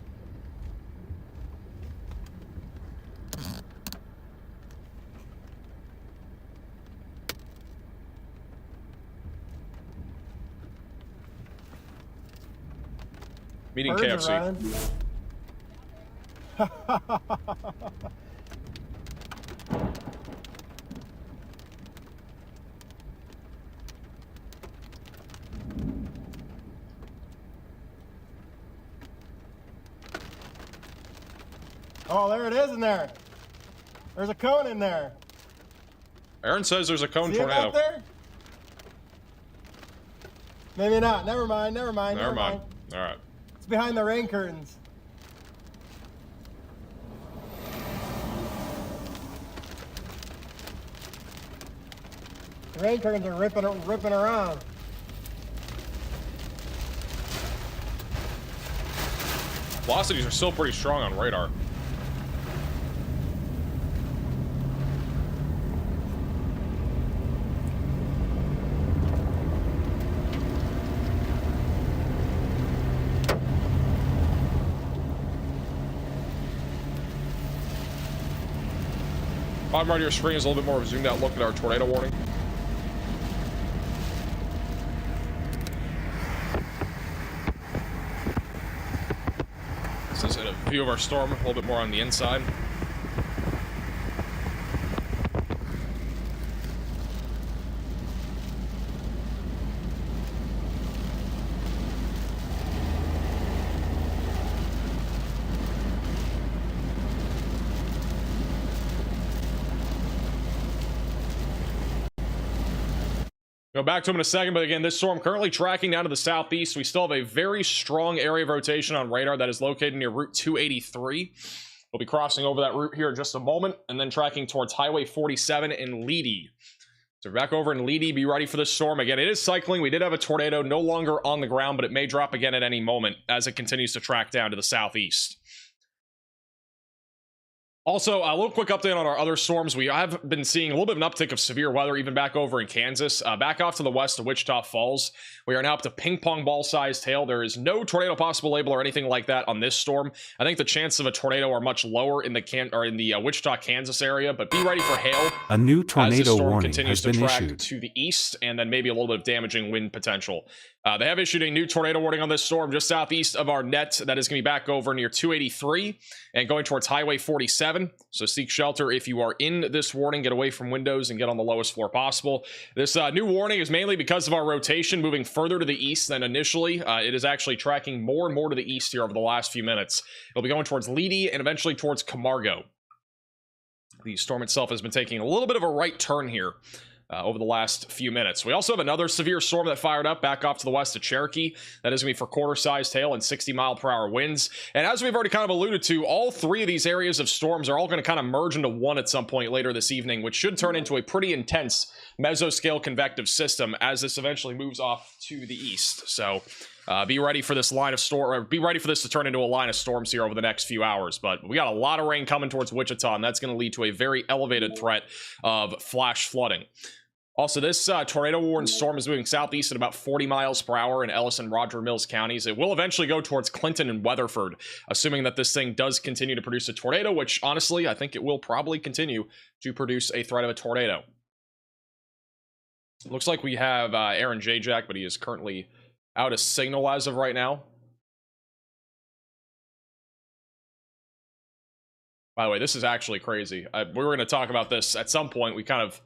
Meeting KFC. Oh, there it is in there. There's a cone in there. Aaron says there's a cone See tornado. it out there? Maybe not. Never mind. Never mind. Never mind. All right. It's behind the rain curtains. The rain curtains are ripping around. Velocities are still pretty strong on radar. Bottom right of your screen is a little bit more of a zoomed out look at our tornado warning. This is a view of our storm, a little bit more on the inside. Go back to him in a second, but again, this storm currently tracking down to the southeast. We still have a very strong area of rotation on radar that is located near Route 283. We'll be crossing over that route here in just a moment, and then tracking towards Highway 47 in Leedy. So back over in Leedy, be ready for this storm. Again, it is cycling. We did have a tornado, no longer on the ground, but it may drop again at any moment as it continues to track down to the southeast. Also, a little quick update on our other storms. We have been seeing a little bit of an uptick of severe weather, even back over in Kansas. Back off to the west of Wichita Falls, we are now up to ping pong ball sized hail. There is no tornado possible label or anything like that on this storm. I think the chances of a tornado are much lower in the Wichita, Kansas area, but be ready for hail. A new tornado warning continues has been to track issued to the east, and then maybe a little bit of damaging wind potential. They have issued a new tornado warning on this storm just southeast of our net that is going to be back over near 283 and going towards Highway 47. So seek shelter if you are in this warning. Get away from windows and get on the lowest floor possible. This new warning is mainly because of our rotation moving further to the east than initially. It is actually tracking more and more to the east here over the last few minutes. It'll be going towards Leedy and eventually towards Camargo. The storm itself has been taking a little bit of a right turn here over the last few minutes. We also have another severe storm that fired up back off to the west of Cherokee. That is going to be for quarter-sized hail and 60-mile-per-hour winds. And as we've already kind of alluded to, all three of these areas of storms are all going to kind of merge into one at some point later this evening, which should turn into a pretty intense mesoscale convective system as this eventually moves off to the east. So Be ready for this line of storm, or be ready for this to turn into a line of storms here over the next few hours. But we got a lot of rain coming towards Wichita, and that's going to lead to a very elevated threat of flash flooding. Also, this tornado-warned storm is moving southeast at about 40 miles per hour in Ellis and Roger Mills counties. It will eventually go towards Clinton and Weatherford, assuming that this thing does continue to produce a tornado, which, honestly, I think it will probably continue to produce a threat of a tornado. It looks like we have Aaron J-Jack, but he is currently out of signal as of right now. By the way, this is actually crazy. We were going to talk about this at some point. We kind of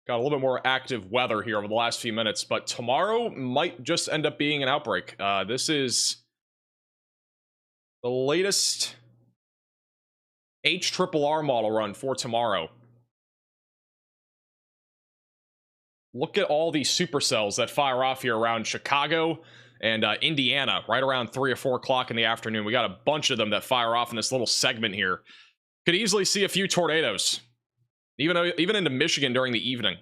got a little bit more active weather here over the last few minutes, but tomorrow might just end up being an outbreak. This is the latest HRRR model run for tomorrow. Look at all these supercells that fire off here around Chicago and Indiana, right around 3 or 4 o'clock in the afternoon. We got a bunch of them that fire off in this little segment here. Could easily see a few tornadoes. Even into Michigan during the evening.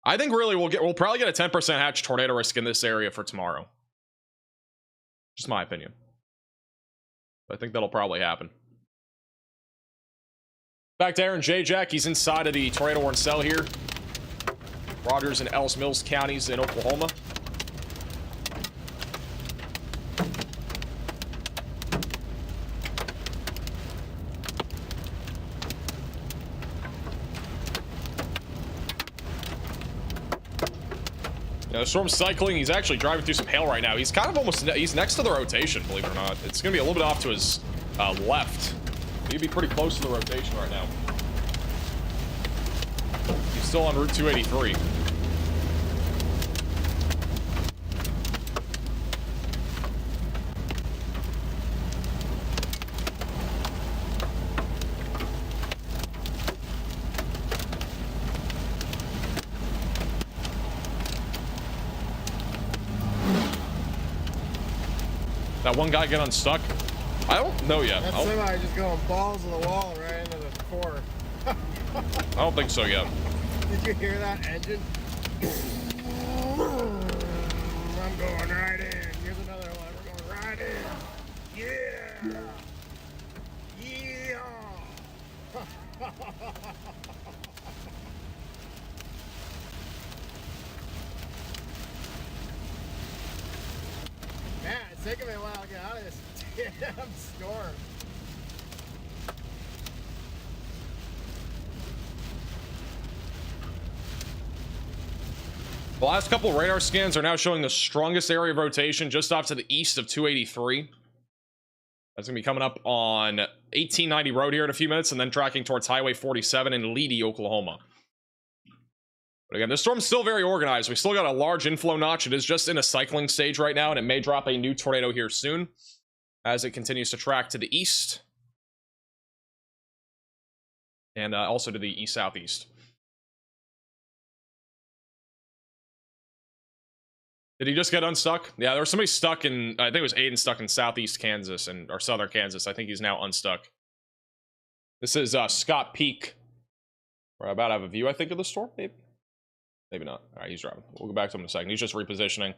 I think really we'll probably get a 10% hatch tornado risk in this area for tomorrow. Just my opinion. I think that'll probably happen. Back to Aaron J-Jack. He's inside of the tornado-warned cell here. Rogers and Ellis Mills counties in Oklahoma. The storm's cycling. He's actually driving through some hail right now. He's kind of almost, he's next to the rotation, believe it or not. It's going to be a little bit off to his left. He'd be pretty close to the rotation right now. He's still on Route 283. That one guy get unstuck? I don't know yet. That semi just going balls to the wall right into the core. I don't think so yet. Did you hear that engine? I'm going right in. Here's another one. We're going right in. Yeah. Yeah. Man, it's taking me a while to get out of this damn storm. The last couple radar scans are now showing the strongest area of rotation just off to the east of 283. That's going to be coming up on 1890 road here in a few minutes, and then tracking towards Highway 47 in Leedy, Oklahoma. But again, this storm's still very organized. We still got a large inflow notch. It is just in a cycling stage right now, and it may drop a new tornado here soon as it continues to track to the east. And also to the east-southeast. Did he just get unstuck? Yeah, there was somebody stuck in, I think it was Aiden stuck in southeast Kansas, or southern Kansas. I think he's now unstuck. This is Scott Peak. We're about to have a view, I think, of the storm, maybe? Maybe not. All right, he's driving. We'll go back to him in a second. He's just repositioning.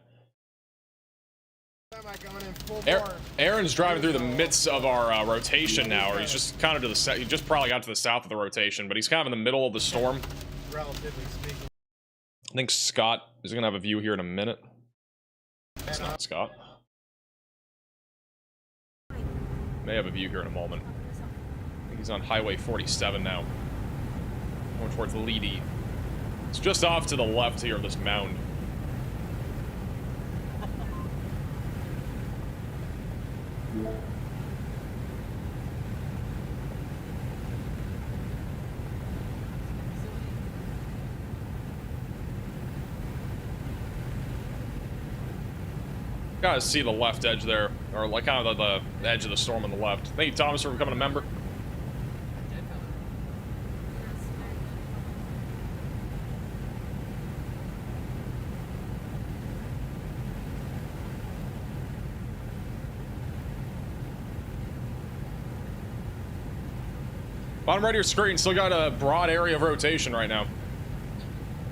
Aaron's driving through the midst of our rotation now, or he's just kind of to the he just probably got to the south of the rotation, but he's kind of in the middle of the storm. Relatively speaking. I think Scott is going to have a view here in a minute. It's not Scott. May have a view here in a moment. I think he's on Highway 47 now. Going towards Leedy. It's just off to the left here of this mound. Gotta see the left edge there, or like kind of the edge of the storm on the left. Thank you, Thomas, for becoming a member. Bottom right of your screen, still got a broad area of rotation right now.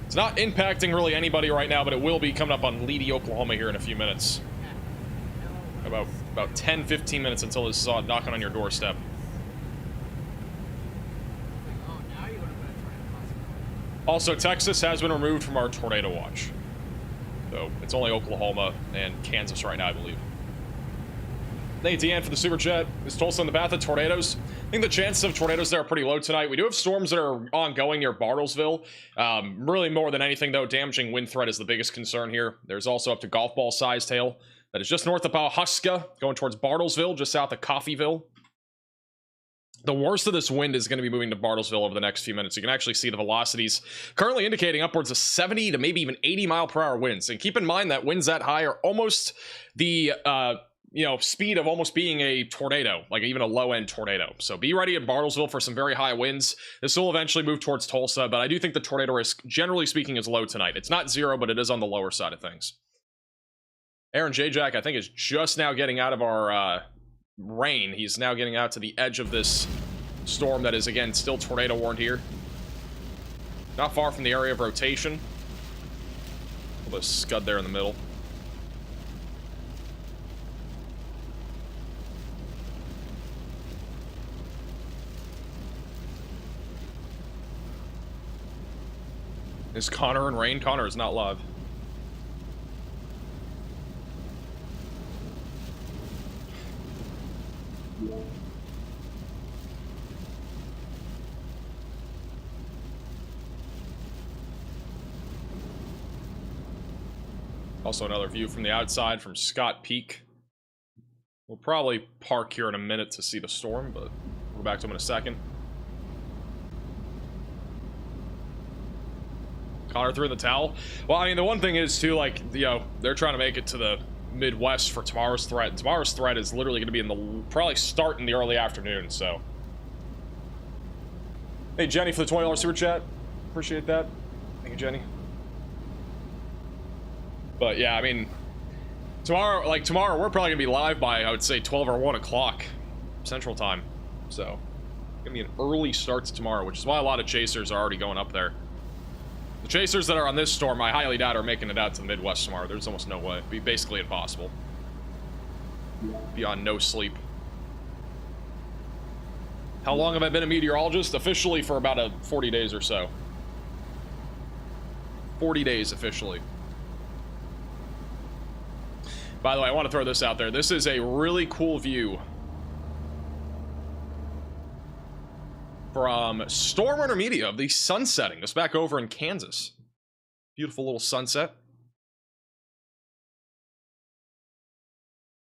It's not impacting really anybody right now, but it will be coming up on Leedy, Oklahoma here in a few minutes. About 10-15 minutes until this is knocking on your doorstep. Also, Texas has been removed from our tornado watch. So it's only Oklahoma and Kansas right now, I believe. Thank you, Deanne, for the super chat. Is Tulsa in the path of tornadoes? I think the chances of tornadoes there are pretty low tonight. We do have storms that are ongoing near Bartlesville. Really, more than anything, though, damaging wind threat is the biggest concern here. There's also up to golf ball sized hail that is just north of Pawhuska, going towards Bartlesville, just south of Coffeyville. The worst of this wind is going to be moving to Bartlesville over the next few minutes. You can actually see the velocities currently indicating upwards of 70 to maybe even 80 mile per hour winds. And keep in mind that winds that high are almost the speed of almost being a tornado, like even a low-end tornado. So be ready at Bartlesville for some very high winds. This will eventually move towards Tulsa, but I do think the tornado risk, generally speaking, is low tonight. It's not zero, but it is on the lower side of things. Aaron J. Jack, I think, is just now getting out of our rain. He's now getting out to the edge of this storm that is, again, still tornado warned here. Not far from the area of rotation. A little scud there in the middle. Is Connor in rain? Connor is not live. Also another view from the outside from Scott Peak. We'll probably park here in a minute to see the storm, but we'll go back to him in a second. Connor threw in the towel. Well, I mean, the one thing is, too, like, they're trying to make it to the Midwest for tomorrow's threat. And tomorrow's threat is literally going to be in the, probably start in the early afternoon, so. Hey, Jenny, for the $20 super chat. Appreciate that. Thank you, Jenny. But, yeah, I mean, tomorrow, we're probably going to be live by, I would say, 12 or 1 o'clock Central Time. So, it's going to be an early start to tomorrow, which is why a lot of chasers are already going up there. The chasers that are on this storm, I highly doubt are making it out to the Midwest tomorrow. There's almost no way. It'd be basically impossible. Be on no sleep. How long have I been a meteorologist? Officially for about 40 days or so. 40 days officially. By the way, I want to throw this out there. This is a really cool view from Stormrunner Media of the sun setting. This back over in Kansas. Beautiful little sunset.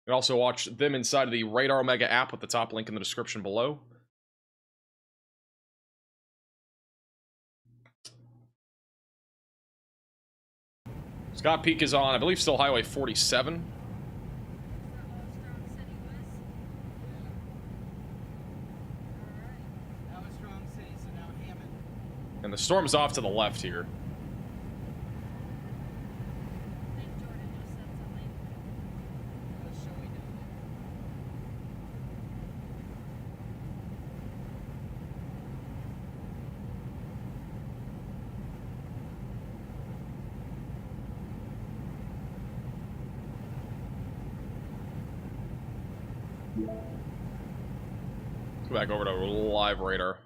You can also watch them inside of the Radar Omega app with the top link in the description below. Scott Peak is on, I believe, still Highway 47. And the storm's off to the left here. Go back over to live radar.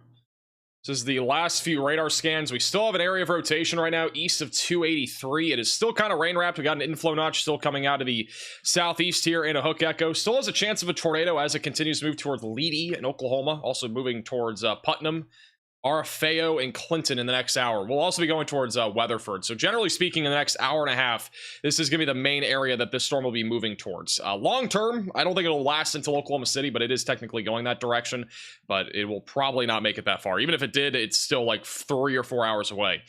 This is the last few radar scans. We still have an area of rotation right now east of 283. It is still kind of rain wrapped. We got an inflow notch still coming out of the southeast here in a hook echo. Still has a chance of a tornado as it continues to move towards Leedy in Oklahoma. Also moving towards Putnam, Arafeo, and Clinton in the next hour. We'll also be going towards Weatherford. So generally speaking, in the next hour and a half, this is going to be the main area that this storm will be moving towards. Long term, I don't think it'll last until Oklahoma City, but it is technically going that direction. But it will probably not make it that far. Even if it did, it's still like 3 or 4 hours away.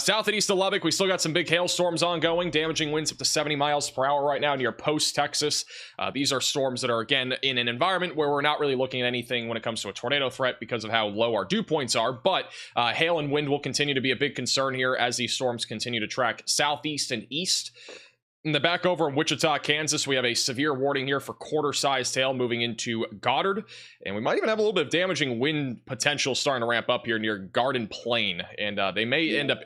South and east of Lubbock, we still got some big hailstorms ongoing, damaging winds up to 70 miles per hour right now near Post, Texas. These are storms that are, again, in an environment where we're not really looking at anything when it comes to a tornado threat because of how low our dew points are. But hail and wind will continue to be a big concern here as these storms continue to track southeast and east. In the back over in Wichita, Kansas, we have a severe warning here for quarter-sized hail moving into Goddard. And we might even have a little bit of damaging wind potential starting to ramp up here near Garden Plain. And they may end up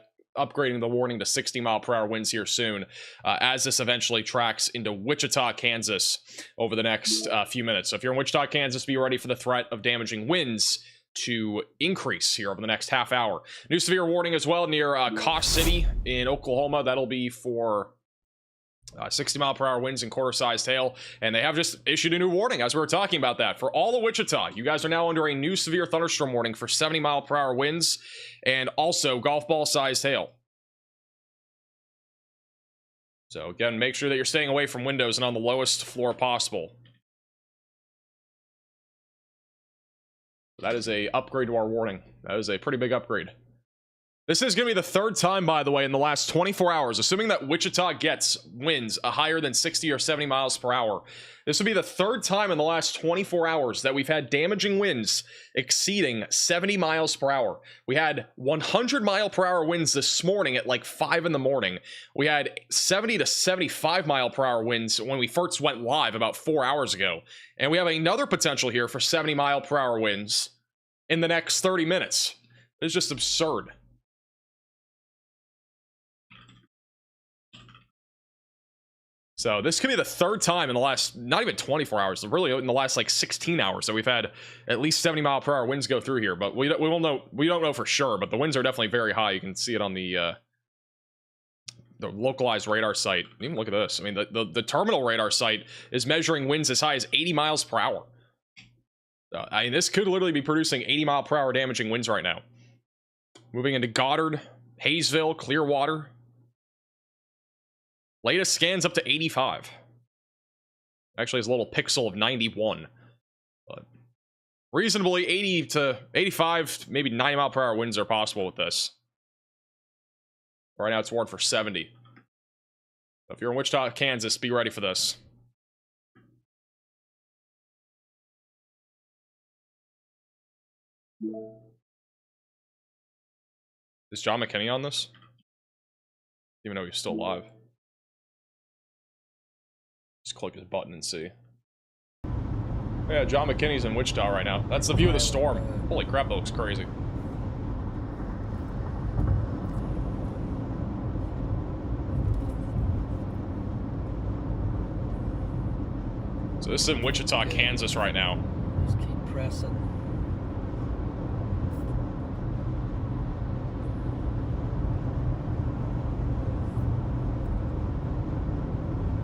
upgrading the warning to 60-mile-per-hour winds here soon, as this eventually tracks into Wichita, Kansas over the next few minutes. So if you're in Wichita, Kansas, be ready for the threat of damaging winds to increase here over the next half hour. New severe warning as well near Kosh City in Oklahoma. That'll be for 60-mile-per-hour winds and quarter-sized hail, and they have just issued a new warning as we were talking about that for all of Wichita. You guys are now under a new severe thunderstorm warning for 70-mile-per-hour winds and also golf ball-sized hail. So again, make sure that you're staying away from windows and on the lowest floor possible. That is a upgrade to our warning. That is a pretty big upgrade. This is going to be the third time, by the way, in the last 24 hours, assuming that Wichita gets winds higher than 60 or 70 miles per hour. This will be the third time in the last 24 hours that we've had damaging winds exceeding 70 miles per hour. We had 100-mile-per-hour winds this morning at like 5 in the morning. We had 70 to 75-mile-per-hour winds when we first went live about 4 hours ago. And we have another potential here for 70-mile-per-hour winds in the next 30 minutes. It's just absurd. So this could be the third time in the last, not even 24 hours, really in the last like 16 hours that we've had at least 70-mile-per-hour winds go through here. But we don't know for sure, but the winds are definitely very high. You can see it on the localized radar site. Even look at this. I mean, the terminal radar site is measuring winds as high as 80 miles per hour. I mean, this could literally be producing 80-mile-per-hour damaging winds right now. Moving into Goddard, Hayesville, Clearwater. Latest scans up to 85. Actually, it's a little pixel of 91. But reasonably 80 to 85, maybe 90-mile-per-hour winds are possible with this. Right now, it's warned for 70. So if you're in Wichita, Kansas, be ready for this. Is John McKinney on this? Even though he's still alive. Just click his button and see. Yeah, John McKinney's in Wichita right now. That's the view of the storm. Holy crap, that looks crazy. So this is in Wichita, Kansas right now. Just keep pressing.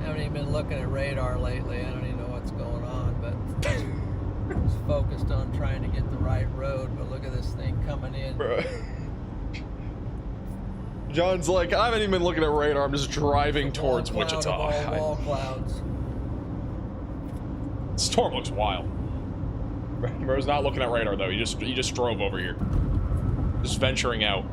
I haven't even been looking at radar lately. I don't even know what's going on, but just focused on trying to get the right road. But look at this thing coming in. Bro. John's like, I haven't even been looking at radar. I'm just driving towards Wichita. Wall clouds. Storm looks wild. Bro's not looking at radar though. He just drove over here, just venturing out.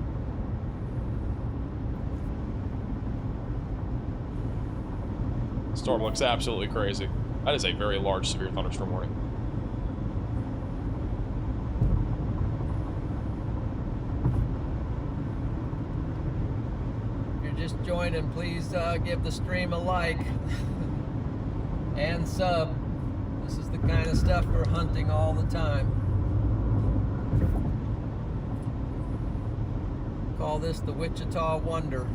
Storm looks absolutely crazy. That is a very large severe thunderstorm warning. If you're just joining, please give the stream a like and sub. This is the kind of stuff we're hunting all the time. Call this the Wichita Wonder.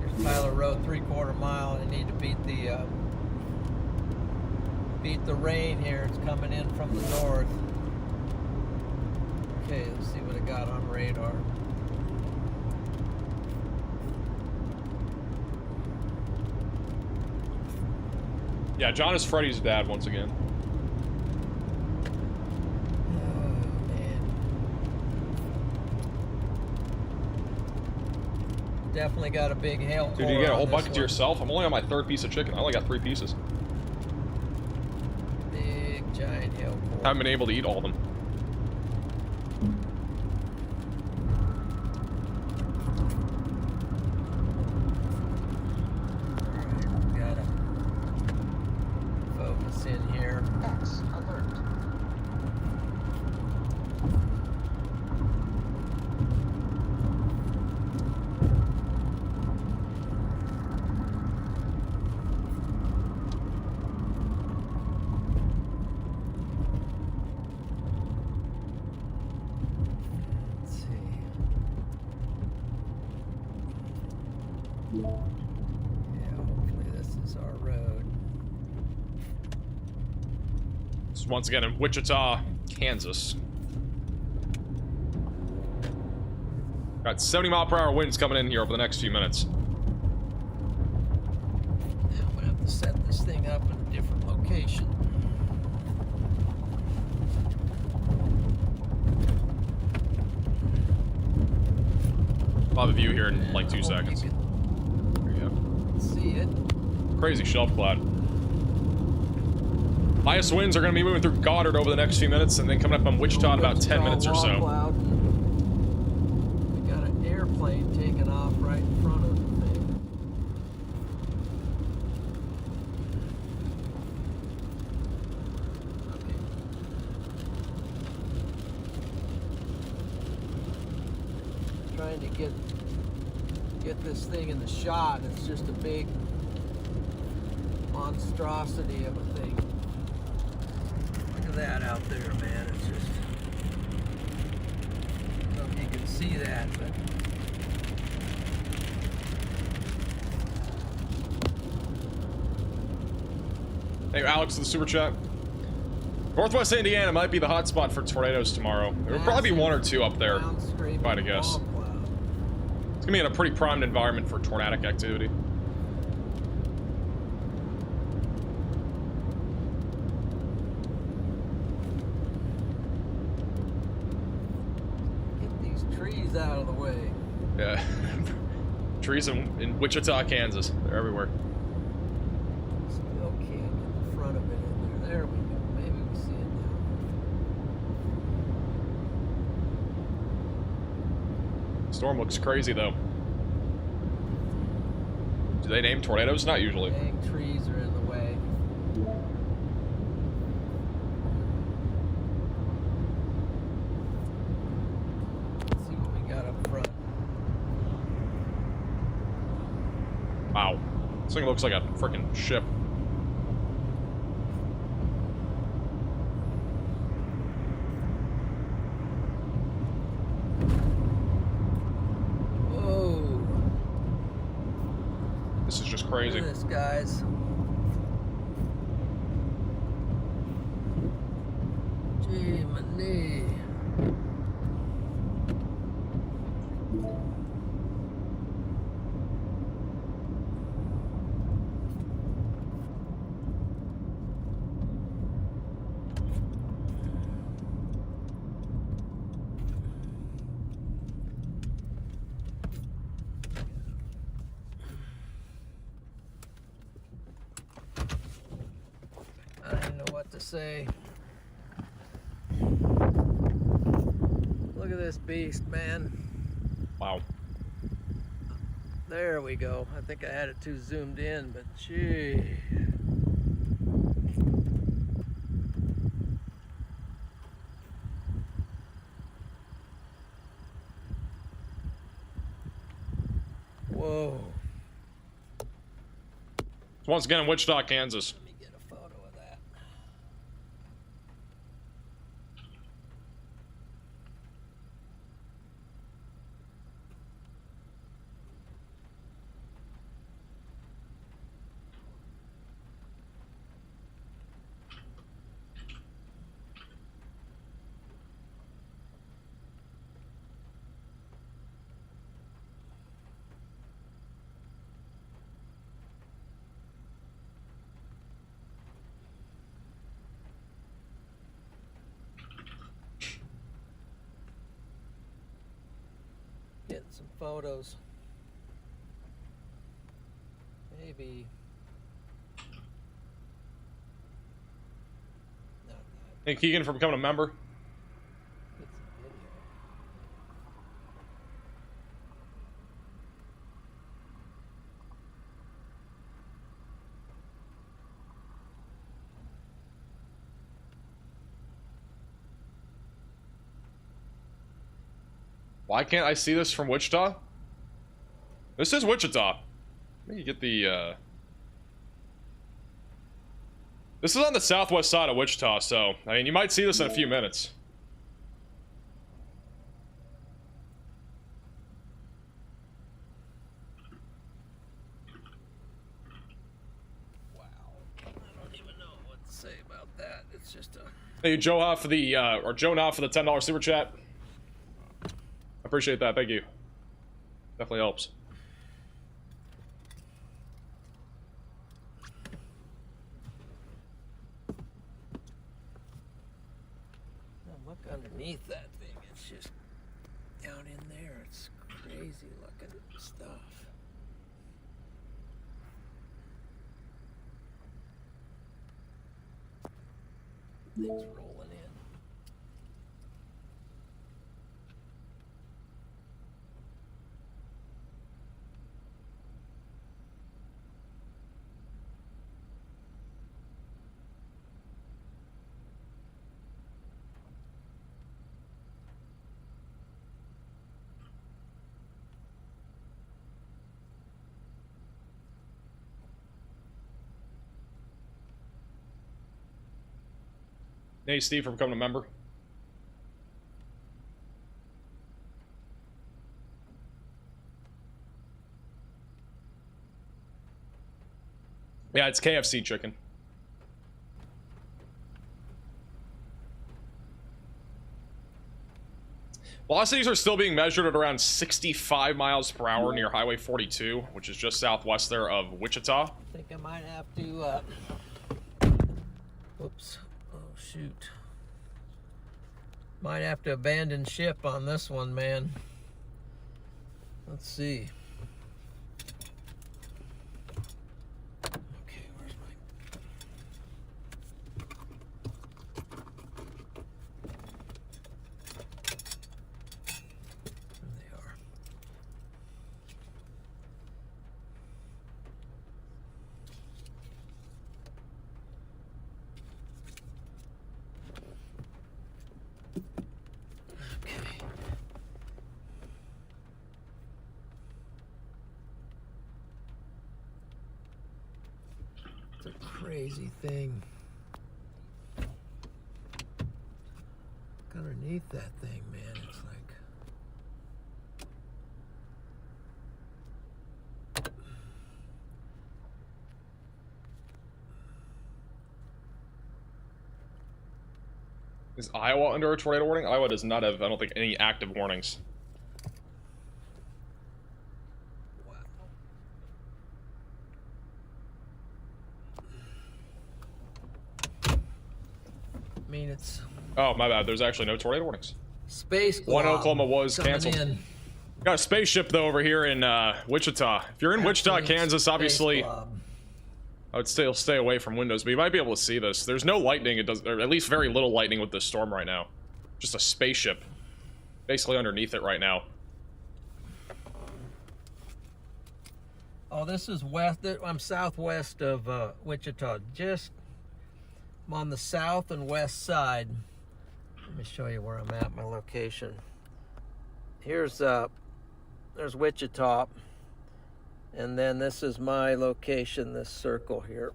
Here's Tyler Road, 3/4 mile. I need to beat the rain here. It's coming in from the north. Okay, let's see what I got on radar. Yeah, John is Freddy's dad once again. Oh, man. Definitely got a big hail core. Dude, you get a whole on bucket this to one. yourself? I'm only on my third piece of chicken. I only got 3 pieces. Big, giant hail core. Haven't been able to eat all of them. Gotta focus in here. X alert. once again in Wichita, Kansas. Got 70-mile-per-hour winds coming in here over the next few minutes. Yeah, I'm gonna have to set this thing up in a different location. I'll have a view here in like 2 seconds. There you go. See it. Crazy shelf cloud. Highest winds are going to be moving through Goddard over the next few minutes, and then coming up on Wichita in about 10 minutes or so. Cloud. We got an airplane taking off right in front of the thing. Okay. Trying to get this thing in the shot. It's just a big monstrosity of a thing. Look at that out there, man. It's just, I don't know if you can see that, but Hey, Alex, the super chat. Northwest Indiana might be the hot spot for tornadoes tomorrow. There will probably be 1 or 2 up there, if I had to guess. It's gonna be in a pretty primed environment for tornadic activity. get these trees out of the way. Yeah. Trees in Wichita, Kansas. They're everywhere. Still can't get the front of it in there. There we go. Maybe we see it now. Storm looks crazy, though. Do they name tornadoes? Not usually. Dang trees are in the way. Let's see what we got up front. Wow. This thing looks like a freaking ship. Whoa. This is just crazy. Look at this, guys. Gee, my knee. I don't know what to say. Look at this beast, man. Wow. There we go. I think I had it too zoomed in, but gee. Whoa. Once again in Wichita, Kansas. Getting some photos. Maybe. Thank Keegan for becoming a member. Why can't I see this from Wichita? This is Wichita. Let me get the, This is on the southwest side of Wichita, so, I mean, you might see this in a few minutes. Wow. I don't even know what to say about that. It's just a... Hey, Joe for the or Jonah for the $10 super chat. I appreciate that. Thank you. Definitely helps. Look underneath that thing. It's just down in there. It's crazy looking stuff. Things rolling in. Hey, Steve, for becoming a member. Yeah, it's KFC chicken. Velocities are still being measured at around 65 miles per hour near Highway 42, which is just southwest there of Wichita. I think I might have to, whoops. Oh, shoot. Might have to abandon ship on this one, man. Let's see. Okay, where's my... There they are. Crazy thing. Look underneath that thing, man. It's like... Is Iowa under a tornado warning? Iowa does not have, I don't think, any active warnings. I mean, it's... Oh, my bad. There's actually no tornado warnings. Space One glob Oklahoma was coming canceled. in. Got a spaceship, though, over here in Wichita. If you're in Wichita, Kansas, obviously... I would still stay away from windows, but you might be able to see this. There's no lightning, it does, or at least very little lightning with this storm right now. Just a spaceship. Basically underneath it right now. Oh, this is west. I'm southwest of Wichita. I'm on the south and west side. Let me show you where I'm at, my location. There's Wichita, and then this is my location, this circle here.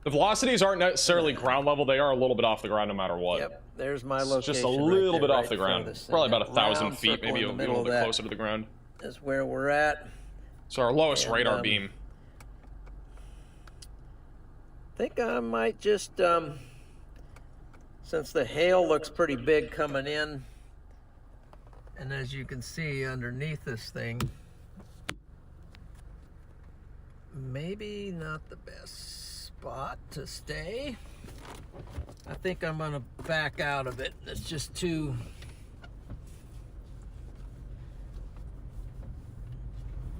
The velocities aren't necessarily ground level, they are a little bit off the ground no matter what. Yep, there's my location. It's just a little right bit there, off the ground. Probably about 1,000 feet, maybe a little bit closer to the ground. Is where we're at. So our lowest radar beam. I think I might just, since the hail looks pretty big coming in, and as you can see underneath this thing, maybe not the best spot to stay. I think I'm gonna back out of it. It's just too...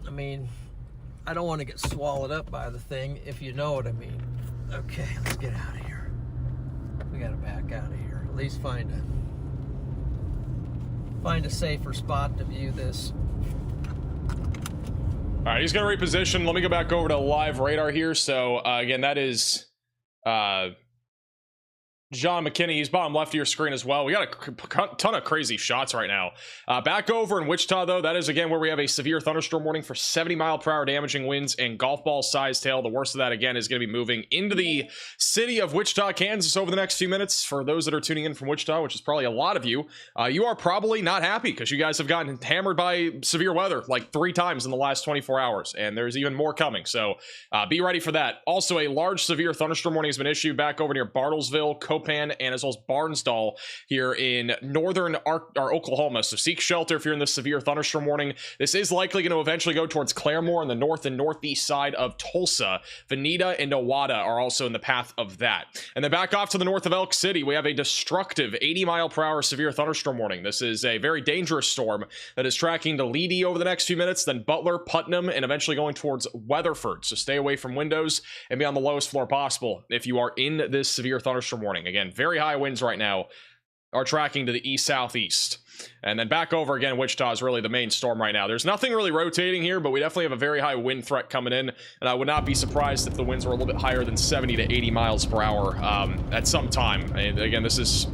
I mean, I don't want to get swallowed up by the thing, if you know what I mean. Okay, let's get out of here. We gotta back out of here. At least find a safer spot to view this. All right, he's gonna reposition. Let me go back over to live radar here. So again, that is John McKinney. He's bottom left of your screen as well. We got a ton of crazy shots right now. Back over in Wichita, though, that is again where we have a severe thunderstorm warning for 70-mile-per-hour damaging winds and golf ball sized hail. The worst of that, again, is going to be moving into the city of Wichita, Kansas over the next few minutes. For those that are tuning in from Wichita, which is probably a lot of you, you are probably not happy because you guys have gotten hammered by severe weather like 3 times in the last 24 hours, and there's even more coming. So be ready for that. Also, a large severe thunderstorm warning has been issued back over near Bartlesville, Copan and as well as Barnsdall here in northern Oklahoma. So seek shelter if you're in this severe thunderstorm warning. This is likely going to eventually go towards Claremore in the north and northeast side of Tulsa. Veneta and Nowata are also in the path of that. And then back off to the north of Elk City, we have a destructive 80-mile-per-hour severe thunderstorm warning. This is a very dangerous storm that is tracking to Leedy over the next few minutes, then Butler, Putnam, and eventually going towards Weatherford. So stay away from windows and be on the lowest floor possible if you are in this severe thunderstorm warning. Again, very high winds right now are tracking to the east-southeast. And then back over again, Wichita is really the main storm right now. There's nothing really rotating here, but we definitely have a very high wind threat coming in, and I would not be surprised if the winds were a little bit higher than 70 to 80 miles per hour at some time. And again, this is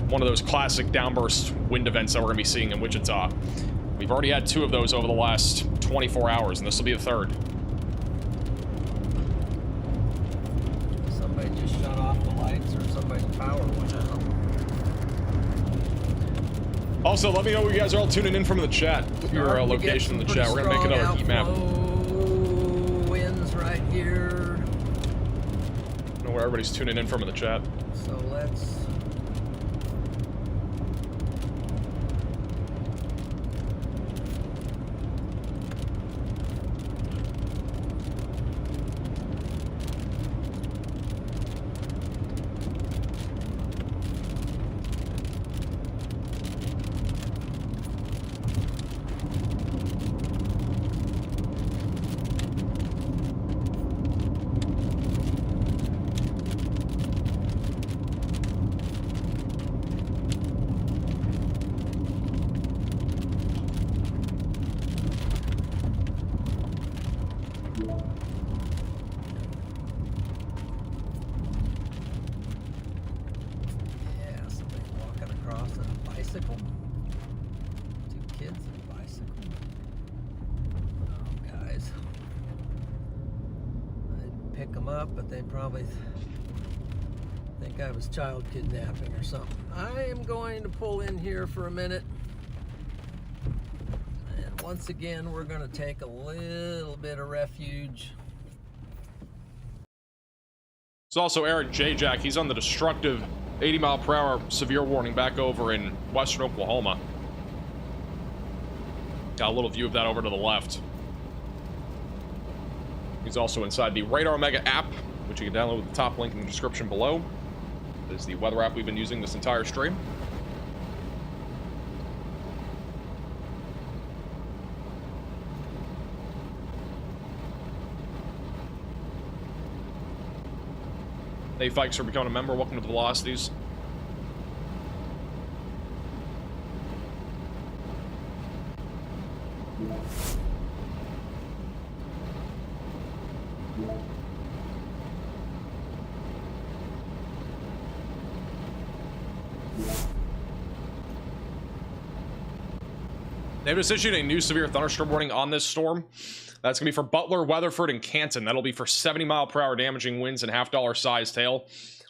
one of those classic downburst wind events that we're going to be seeing in Wichita. We've already had 2 of those over the last 24 hours, and this will be the 3rd. Somebody just shut off the lights, or somebody's power went out. Also, let me know where you guys are all tuning in from in the chat. Your location in the chat. We're going to make another heat map. Winds right here. I don't know where everybody's tuning in from in the chat. So let's... But they probably think I was child kidnapping or something. I am going to pull in here for a minute. And once again, we're going to take a little bit of refuge. It's also Eric J. Jack. He's on the destructive 80-mile-per-hour severe warning back over in western Oklahoma. Got a little view of that over to the left. He's also inside the Radar Mega app, which you can download with the top link in the description below. This is the weather app we've been using this entire stream. Hey, Fikes, for becoming a member. Welcome to the Velocities. They've just issued a new severe thunderstorm warning on this storm. That's going to be for Butler, Weatherford, and Canton. That'll be for 70-mile-per-hour damaging winds and half-dollar sized hail.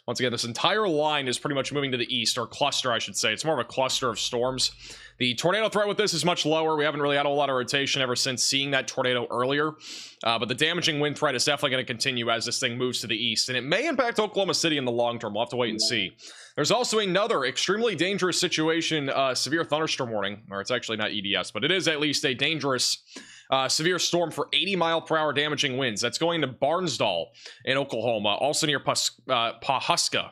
Once again, this entire line is pretty much moving to the east, or cluster, I should say. It's more of a cluster of storms. The tornado threat with this is much lower. We haven't really had a whole lot of rotation ever since seeing that tornado earlier. But the damaging wind threat is definitely going to continue as this thing moves to the east. And it may impact Oklahoma City in the long term. We'll have to wait and see. There's also another extremely dangerous situation, severe thunderstorm warning. Or it's actually not EDS, but it is at least a dangerous severe storm for 80-mile-per-hour damaging winds. That's going to Barnsdall in Oklahoma, also near Pawhuska.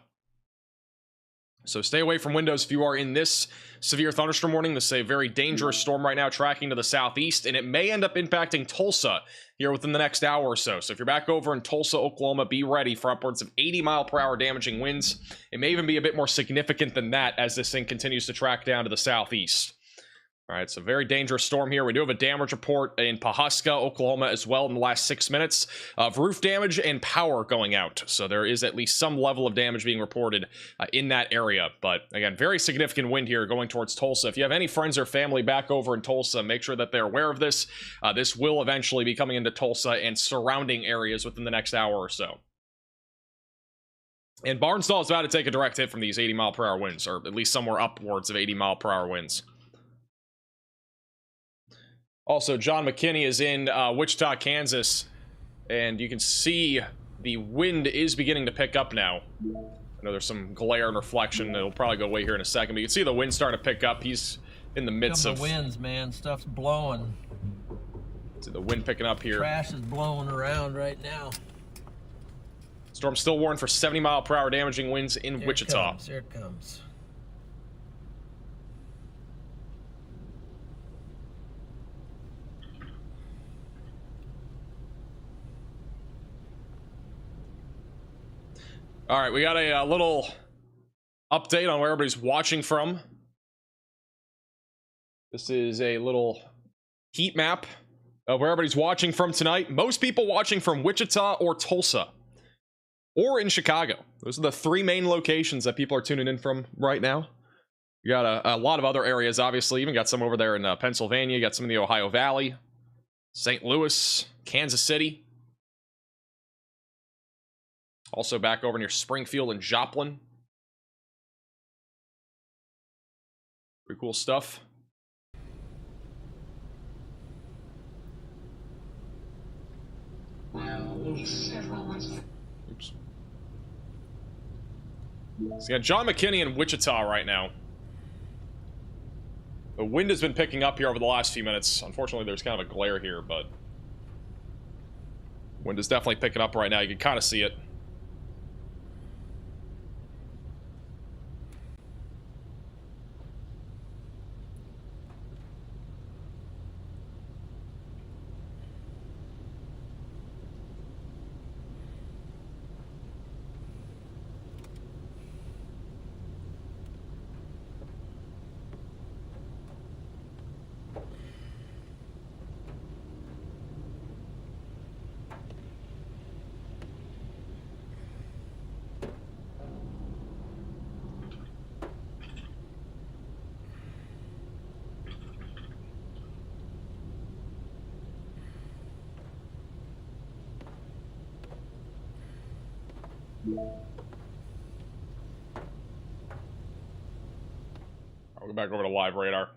So stay away from windows if you are in this severe thunderstorm warning. This is a very dangerous storm right now, tracking to the southeast, and it may end up impacting Tulsa here within the next hour or so. So if you're back over in Tulsa, Oklahoma, be ready for upwards of 80-mile-per-hour damaging winds. It may even be a bit more significant than that as this thing continues to track down to the southeast. All right, so very dangerous storm here. We do have a damage report in Pawhuska, Oklahoma as well in the last 6 minutes of roof damage and power going out. So there is at least some level of damage being reported in that area. But again, very significant wind here going towards Tulsa. If you have any friends or family back over in Tulsa, make sure that they're aware of this. This will eventually be coming into Tulsa and surrounding areas within the next hour or so. And Barnsdall is about to take a direct hit from these 80-mile-per-hour winds, or at least somewhere upwards of 80-mile-per-hour winds. Also, John McKinney is in Wichita, Kansas, and you can see the wind is beginning to pick up now. I know there's some glare and reflection. It'll probably go away here in a second, but you can see the wind starting to pick up. He's in the midst of the winds, man. Stuff's blowing. See the wind picking up here. Trash is blowing around right now. Storm still warned for 70-mile-per-hour damaging winds in Wichita. Here it comes. All right, we got a little update on where everybody's watching from. This is a little heat map of where everybody's watching from tonight. Most people watching from Wichita or Tulsa or in Chicago. Those are the three main locations that people are tuning in from right now. You got a lot of other areas, obviously. Even got some over there in Pennsylvania. You got some in the Ohio Valley, St. Louis, Kansas City. Also back over near Springfield and Joplin. Pretty cool stuff. Oops. So you got John McKinney in Wichita right now. The wind has been picking up here over the last few minutes. Unfortunately, there's kind of a glare here, but wind is definitely picking up right now. You can kind of see it. I'll go back over to live radar.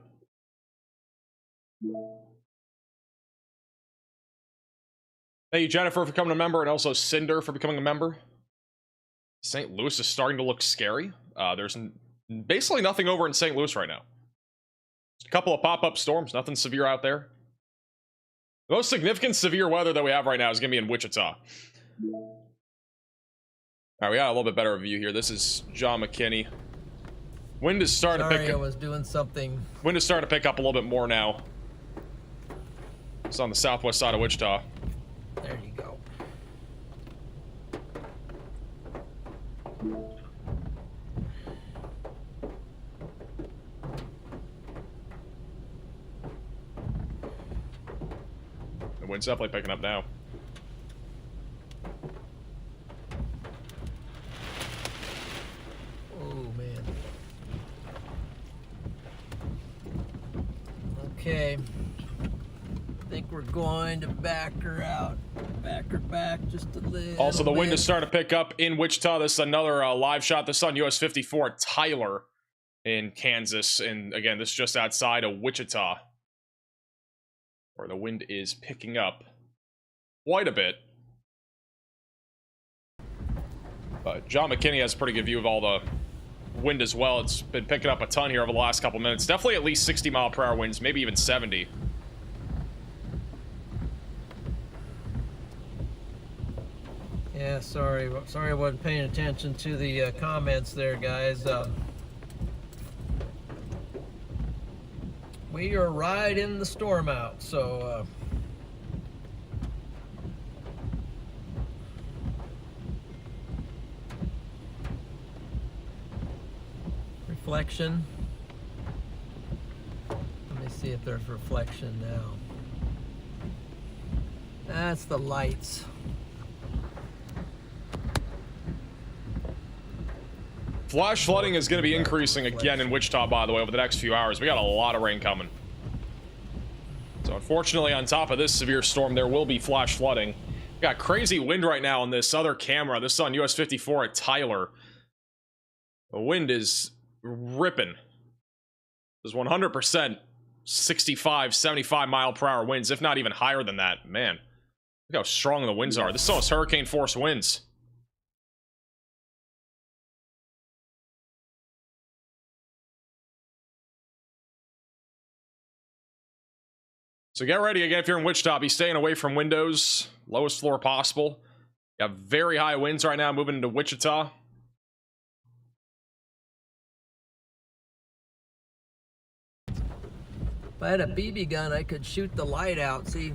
Thank you, Jennifer, for becoming a member, and also Cinder for becoming a member. St. Louis is starting to look scary. There's basically nothing over in St. Louis right now. Just a couple of pop-up storms, nothing severe out there. The most significant severe weather that we have right now is going to be in Wichita. All right, we got a little bit better view here. This is John McKinney. Wind is starting to pick up. I was doing something. Wind is starting to pick up a little bit more now. It's on the southwest side of Wichita. There you go. The wind's definitely picking up now. Okay, I think we're going to back her out. Back her back just a little Also, the wind bit. is starting to pick up in Wichita. This is another live shot. This is on US 54 at Tyler in Kansas. And again, this is just outside of Wichita, where the wind is picking up quite a bit. But John McKinney has a pretty good view of all the wind as well. It's been picking up a ton here over the last couple minutes. Definitely at least 60-mile-per-hour winds, maybe even 70. Yeah, sorry I wasn't paying attention to the comments there, guys. We are right in the storm out, so reflection. Let me see if there's reflection now. That's the lights. Flash flooding is going to be increasing again in Wichita, by the way, over the next few hours. We got a lot of rain coming. So unfortunately, on top of this severe storm, there will be flash flooding. We got crazy wind right now on this other camera. This is on US 54 at Tyler. The wind is ripping. There's 100% 65, 75 mile per hour winds, if not even higher than that. Man, look how strong the winds are. This is almost hurricane force winds. So get ready again if you're in Wichita. Be staying away from windows, lowest floor possible. You have very high winds right now moving into Wichita. If I had a BB gun, I could shoot the light out. See,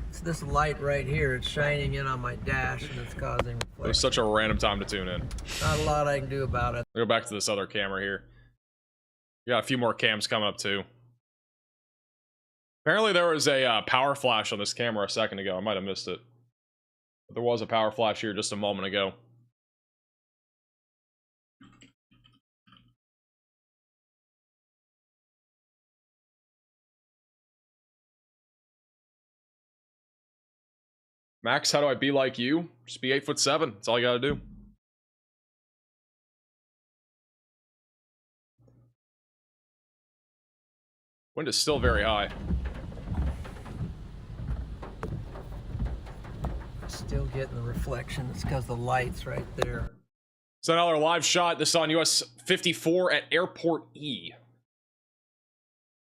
it's this light right here. It's shining in on my dash, and it's causing reflection. It was such a random time to tune in. Not a lot I can do about it. I'll go back to this other camera here. We got a few more cams coming up too. Apparently there was a power flash on this camera a second ago. I might have missed it. But there was a power flash here just a moment ago. Max, how do I be like you? Just be 8'7". That's all you gotta do. Wind is still very high. Still getting the reflection. It's because the light's right there. So another live shot. This is on US 54 at Airport E.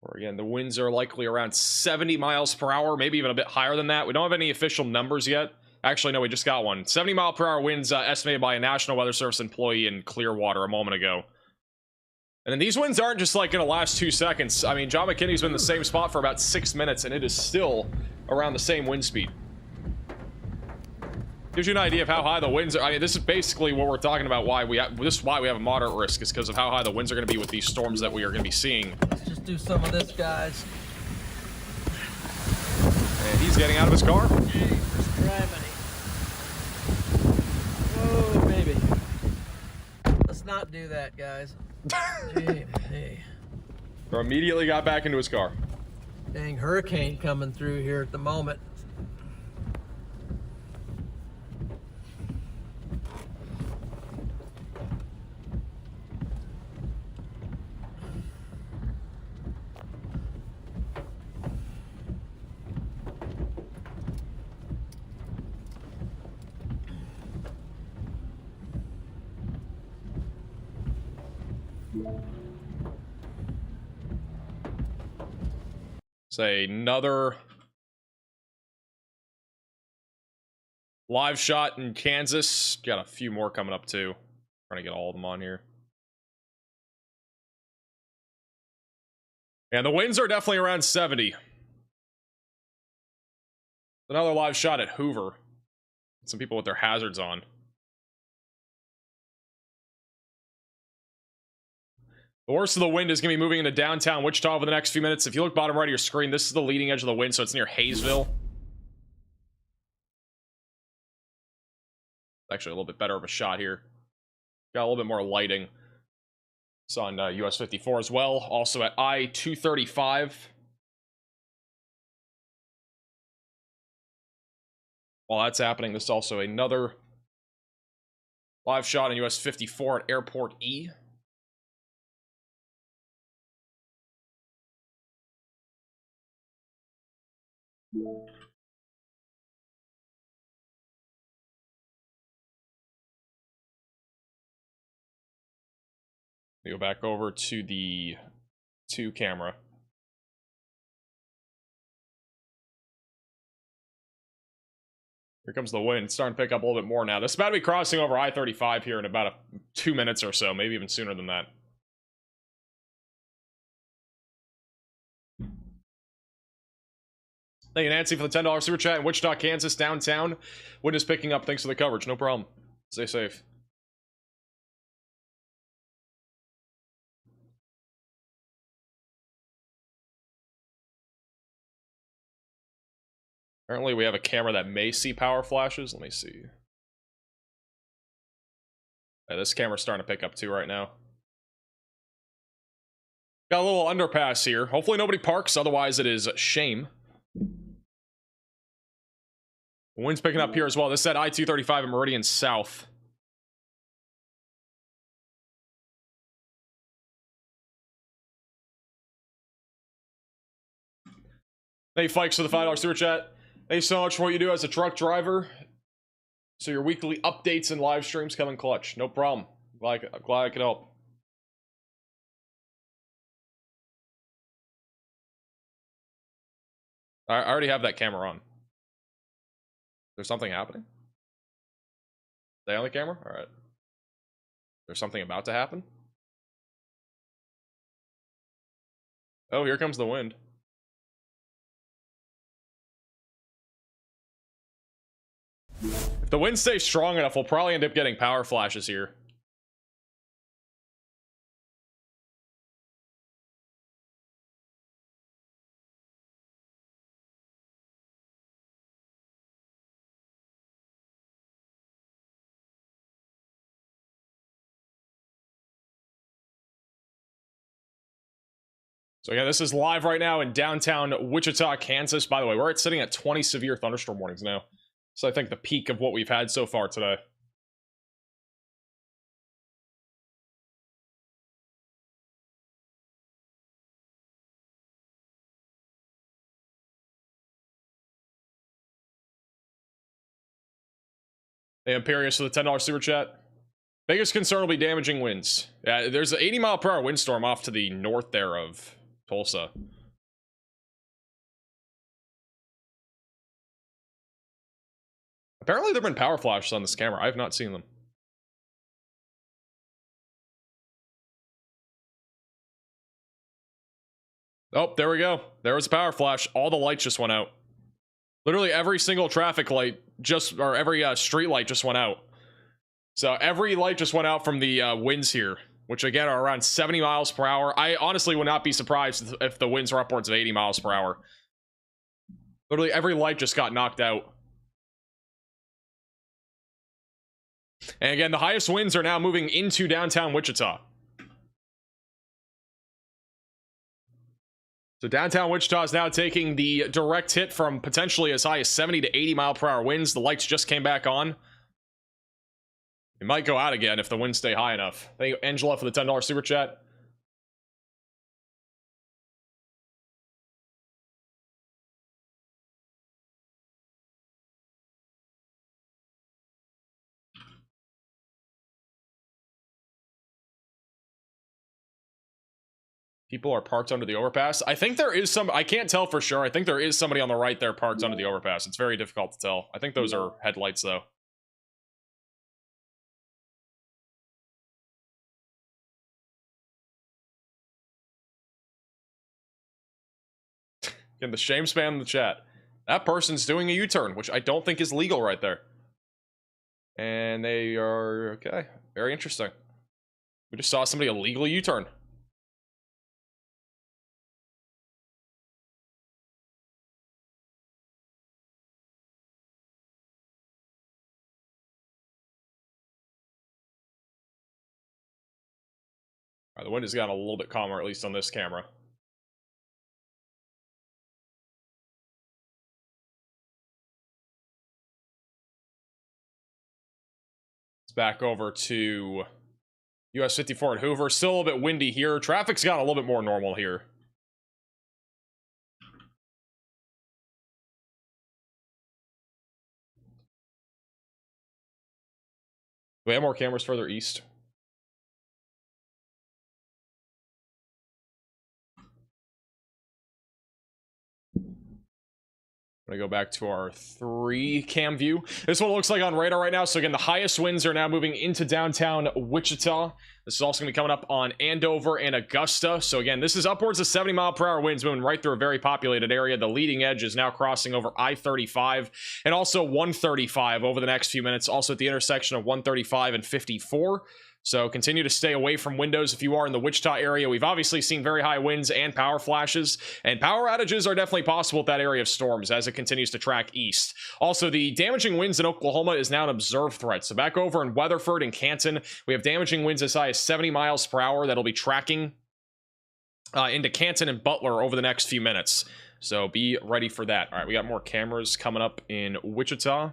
Where again, the winds are likely around 70 miles per hour, maybe even a bit higher than that. We don't have any official numbers yet. Actually, no, we just got one. 70 mile per hour winds estimated by a National Weather Service employee in Clearwater a moment ago. And then these winds aren't just like gonna last 2 seconds. I mean, John McKinney's been in the same spot for about 6 minutes, and it is still around the same wind speed. Gives you an idea of how high the winds are. I mean, this is basically what we're talking about. This is why we have a moderate risk, is because of how high the winds are going to be with these storms that we are going to be seeing. Let's just do some of this, guys. And he's getting out of his car. Hey, first try, buddy. Whoa, baby. Let's not do that, guys. Gee, hey. Or immediately got back into his car. Dang hurricane coming through here at the moment. Say another live shot in Kansas. Got a few more coming up too. Trying to get all of them on here. And the winds are definitely around 70. Another live shot at Hoover. Some people with their hazards on. The worst of the wind is going to be moving into downtown Wichita over the next few minutes. If you look bottom right of your screen, this is the leading edge of the wind, so it's near Hayesville. Actually, a little bit better of a shot here. Got a little bit more lighting. It's on US 54 as well. Also at I-235. While that's happening, this is also another live shot in US 54 at Airport E. We go back over to the 2 camera. Here comes the wind. It's starting to pick up a little bit more now. This is about to be crossing over I-35 here in about 2 minutes or so, maybe even sooner than that. Thank you, Nancy, for the $10 super chat in Wichita, Kansas, downtown. Wind is picking up. Thanks for the coverage. No problem. Stay safe. Apparently, we have a camera that may see power flashes. Let me see. Yeah, this camera's starting to pick up too right now. Got a little underpass here. Hopefully nobody parks, otherwise it is shame. The wind's picking up here as well. This is at I-235 in Meridian South. Hey, Fikes for the $5 super chat. Thanks so much for what you do as a truck driver. So your weekly updates and live streams come in clutch. No problem. Glad I could help. I already have that camera on. There's something happening? Stay on the camera? Alright. There's something about to happen? Oh, here comes the wind. If the wind stays strong enough, we'll probably end up getting power flashes here. So again, this is live right now in downtown Wichita, Kansas. By the way, we're sitting at 20 severe thunderstorm warnings now. So I think the peak of what we've had so far today. Hey, Imperius for the $10 super chat. Biggest concern will be damaging winds. Yeah, there's an 80-mile-per-hour windstorm off to the north there of Tulsa. Apparently there have been power flashes on this camera. I have not seen them. Oh, there we go. There was a power flash. All the lights just went out. Literally every single traffic light or every street light just went out. So every light just went out from the winds here, which again are around 70 miles per hour. I honestly would not be surprised if the winds are upwards of 80 miles per hour. Literally every light just got knocked out. And again, the highest winds are now moving into downtown Wichita. So downtown Wichita is now taking the direct hit from potentially as high as 70 to 80 mile per hour winds. The lights just came back on. It might go out again if the winds stay high enough. Thank you, Angela, for the $10 super chat. People are parked under the overpass. I think there is some, I can't tell for sure. I think there is somebody on the right there parked under the overpass. It's very difficult to tell. I think those are headlights though. Again, the shame spam in the chat. That person's doing a U-turn, which I don't think is legal right there. And they are, okay, very interesting. We just saw somebody illegally U-turn. Alright, the wind has gotten a little bit calmer, at least on this camera. It's back over to US 54 at Hoover. Still a little bit windy here. Traffic's gotten a little bit more normal here. Do we have more cameras further east? I'm gonna go back to our 3 cam view. This is what it looks like on radar right now. So again, the highest winds are now moving into downtown Wichita. This is also gonna be coming up on Andover and Augusta. So again, this is upwards of 70 mile per hour winds moving right through a very populated area. The leading edge is now crossing over I-35 and also 135 over the next few minutes. Also at the intersection of 135 and 54. So continue to stay away from windows if you are in the Wichita area. We've obviously seen very high winds and power flashes, and power outages are definitely possible at that area of storms as it continues to track east. Also, the damaging winds in Oklahoma is now an observed threat. So back over in Weatherford and Canton, we have damaging winds as high as 70 miles per hour that'll be tracking into Canton and Butler over the next few minutes. So be ready for that. All right, we got more cameras coming up in Wichita.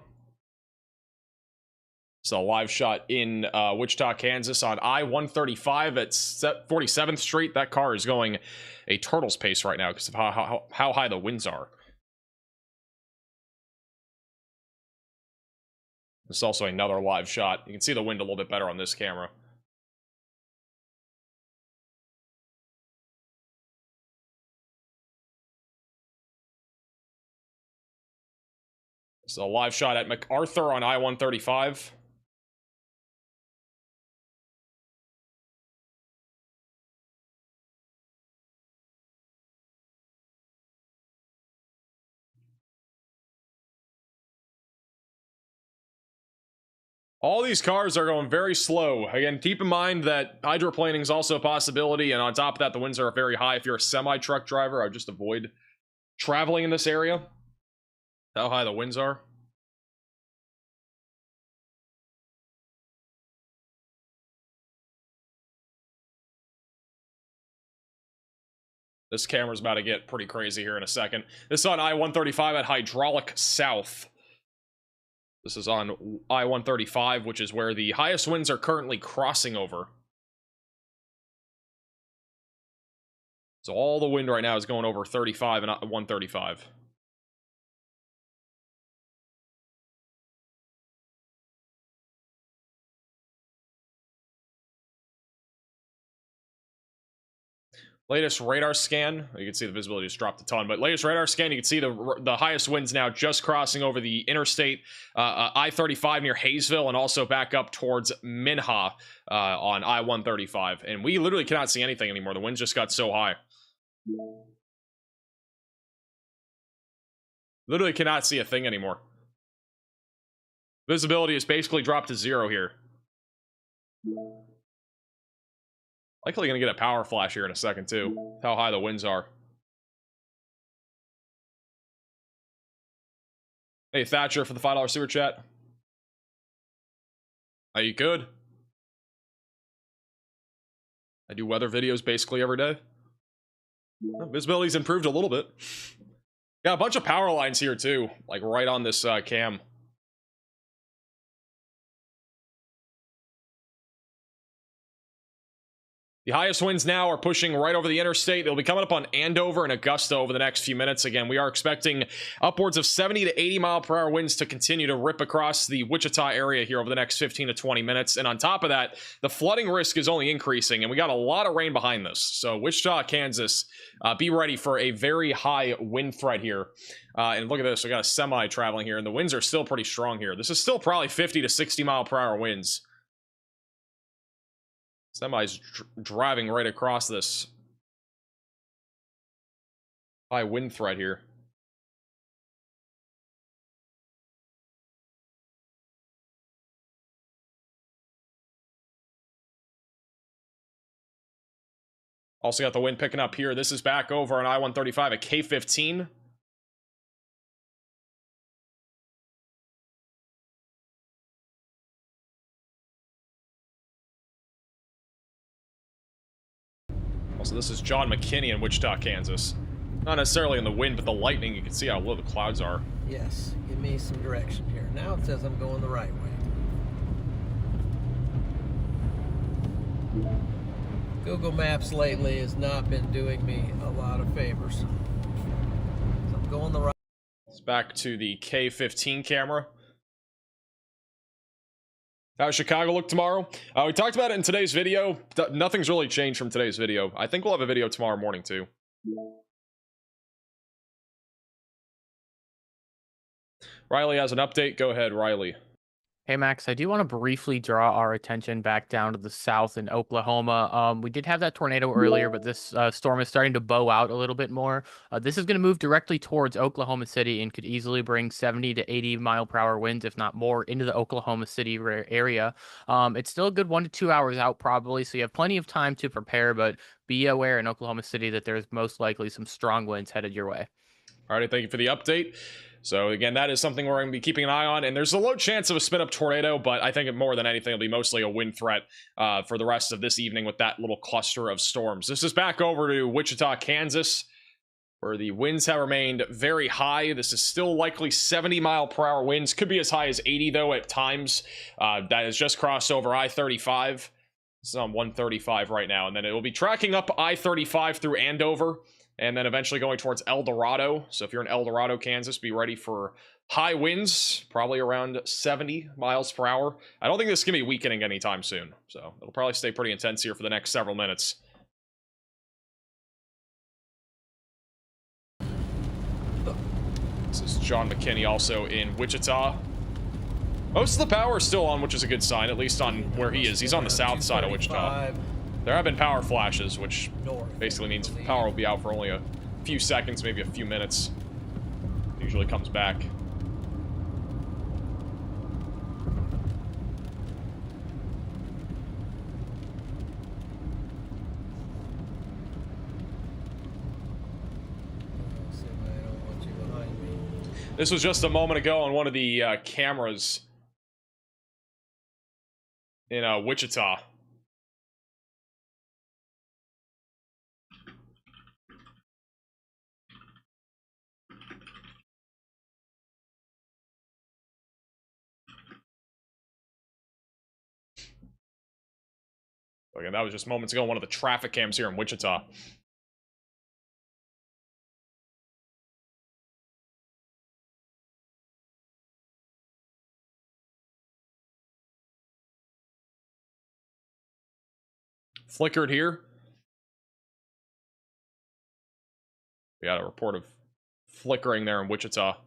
So a live shot in Wichita, Kansas on I-135 at 47th Street. That car is going a turtle's pace right now because of how high the winds are. This is also another live shot. You can see the wind a little bit better on this camera. It's a live shot at MacArthur on I-135. All these cars are going very slow. Again, keep in mind that hydroplaning is also a possibility, and on top of that, the winds are very high. If you're a semi-truck driver, I would just avoid traveling in this area. How high the winds are. This camera's about to get pretty crazy here in a second. This is on I-135 at Hydraulic South. This is on I-135, which is where the highest winds are currently crossing over. So all the wind right now is going over 35 and 135. Latest radar scan, you can see the visibility just dropped a ton, but latest radar scan, you can see the highest winds now just crossing over the interstate, I-35 near Hayesville, and also back up towards Minha on I-135. And we literally cannot see anything anymore. The winds just got so high. Literally cannot see a thing anymore. Visibility is basically dropped to 0 here. Likely gonna get a power flash here in a second too. How high the winds are. Hey Thatcher for the $5 super chat. Are you good? I do weather videos basically every day. Well, visibility's improved a little bit. Got a bunch of power lines here too, like right on this cam. The highest winds now are pushing right over the interstate. They'll be coming up on Andover and Augusta over the next few minutes. Again, we are expecting upwards of 70 to 80 mile per hour winds to continue to rip across the Wichita area here over the next 15 to 20 minutes. And on top of that, the flooding risk is only increasing, and we got a lot of rain behind this. So Wichita, Kansas, be ready for a very high wind threat here. And look at this, we got a semi traveling here, and the winds are still pretty strong here. This is still probably 50 to 60 mile per hour winds. Semi's driving right across this high wind threat here. Also got the wind picking up here. This is back over on I-135 at K15. Also, this is John McKinney in Wichita, Kansas. Not necessarily in the wind, but the lightning, you can see how low the clouds are. Yes, give me some direction here. Now it says I'm going the right way. Google Maps lately has not been doing me a lot of favors. So I'm going the right way. It's back to the K15 camera. How Chicago look tomorrow? We talked about it in today's video. Nothing's really changed from today's video. I think we'll have a video tomorrow morning too. Riley has an update. Go ahead, Riley. Hey Max, I do want to briefly draw our attention back down to the south in Oklahoma. We did have that tornado earlier, but this storm is starting to bow out a little bit more. This is going to move directly towards Oklahoma City and could easily bring 70 to 80 mile per hour winds, if not more, into the Oklahoma City area. It's still a good 1 to 2 hours out probably, so you have plenty of time to prepare, but be aware in Oklahoma City that there's most likely some strong winds headed your way. All right, thank you for the update. So again, that is something we're going to be keeping an eye on, and there's a low chance of a spin-up tornado, but I think more than anything, it'll be mostly a wind threat for the rest of this evening with that little cluster of storms. This is back over to Wichita, Kansas, where the winds have remained very high. This is still likely 70 mile per hour winds. Could be as high as 80, though, at times. That has just crossed over I-35. This is on 135 right now, and then it will be tracking up I-35 through Andover, and then eventually going towards El Dorado. So if you're in El Dorado, Kansas, be ready for high winds, probably around 70 miles per hour. I don't think this is going to be weakening anytime soon, so it'll probably stay pretty intense here for the next several minutes. This is John McKinney also in Wichita. Most of the power is still on, which is a good sign, at least on where he is. He's on the south side of Wichita. There have been power flashes, which basically means power will be out for only a few seconds, maybe a few minutes. Usually comes back. This was just a moment ago on one of the cameras in Wichita. Again, that was just moments ago on one of the traffic cams here in Wichita. Flickered here. We had a report of flickering there in Wichita.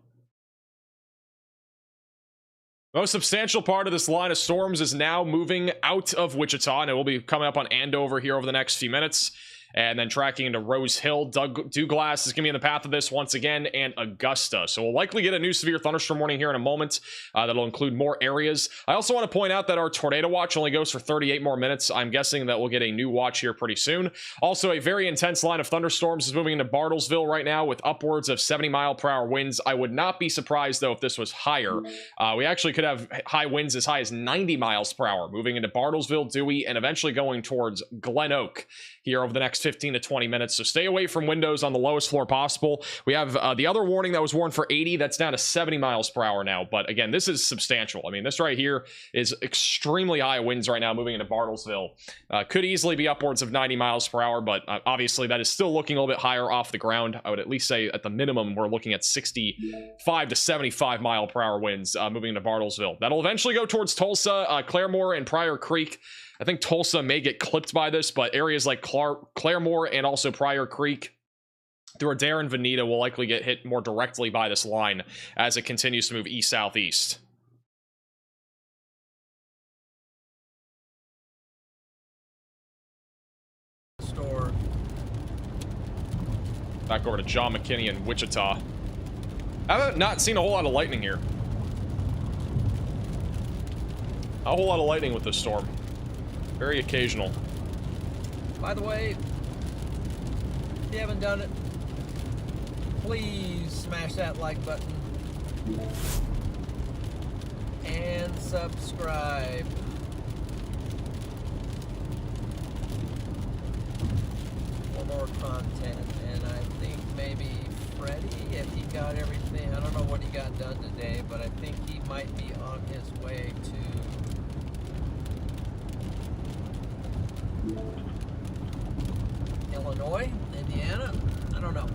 Most substantial part of this line of storms is now moving out of Wichita, and it will be coming up on Andover here over the next few minutes. And then tracking into Rose Hill. Douglas is going to be in the path of this once again, and Augusta. So we'll likely get a new severe thunderstorm warning here in a moment. That'll include more areas. I also want to point out that our tornado watch only goes for 38 more minutes. I'm guessing that we'll get a new watch here pretty soon. Also, a very intense line of thunderstorms is moving into Bartlesville right now with upwards of 70-mile-per-hour winds. I would not be surprised, though, if this was higher. We actually could have high winds as high as 90 miles per hour moving into Bartlesville, Dewey, and eventually going towards Glen Oak here over the next 15 to 20 minutes. So stay away from windows on the lowest floor possible. We have the other warning that was warned for 80. That's down to 70 miles per hour now. But again, this is substantial. I mean, this right here is extremely high winds right now moving into Bartlesville. Could easily be upwards of 90 miles per hour, but obviously that is still looking a little bit higher off the ground. I would at least say at the minimum, we're looking at 65 to 75 mile per hour winds moving into Bartlesville. That'll eventually go towards Tulsa, Claremore, and Pryor Creek. I think Tulsa may get clipped by this, but areas like Claremore and also Pryor Creek through Adair and Veneta will likely get hit more directly by this line as it continues to move east-southeast. Back over to John McKinney in Wichita. I have not seen a whole lot of lightning here. A whole lot of lightning with this storm. Very occasional. By the way, if you haven't done it, please smash that like button and subscribe. For more content. And I think maybe Freddie, if he got everything, I don't know what he got done today, but I think he might be on his way to Illinois, Indiana, I don't know.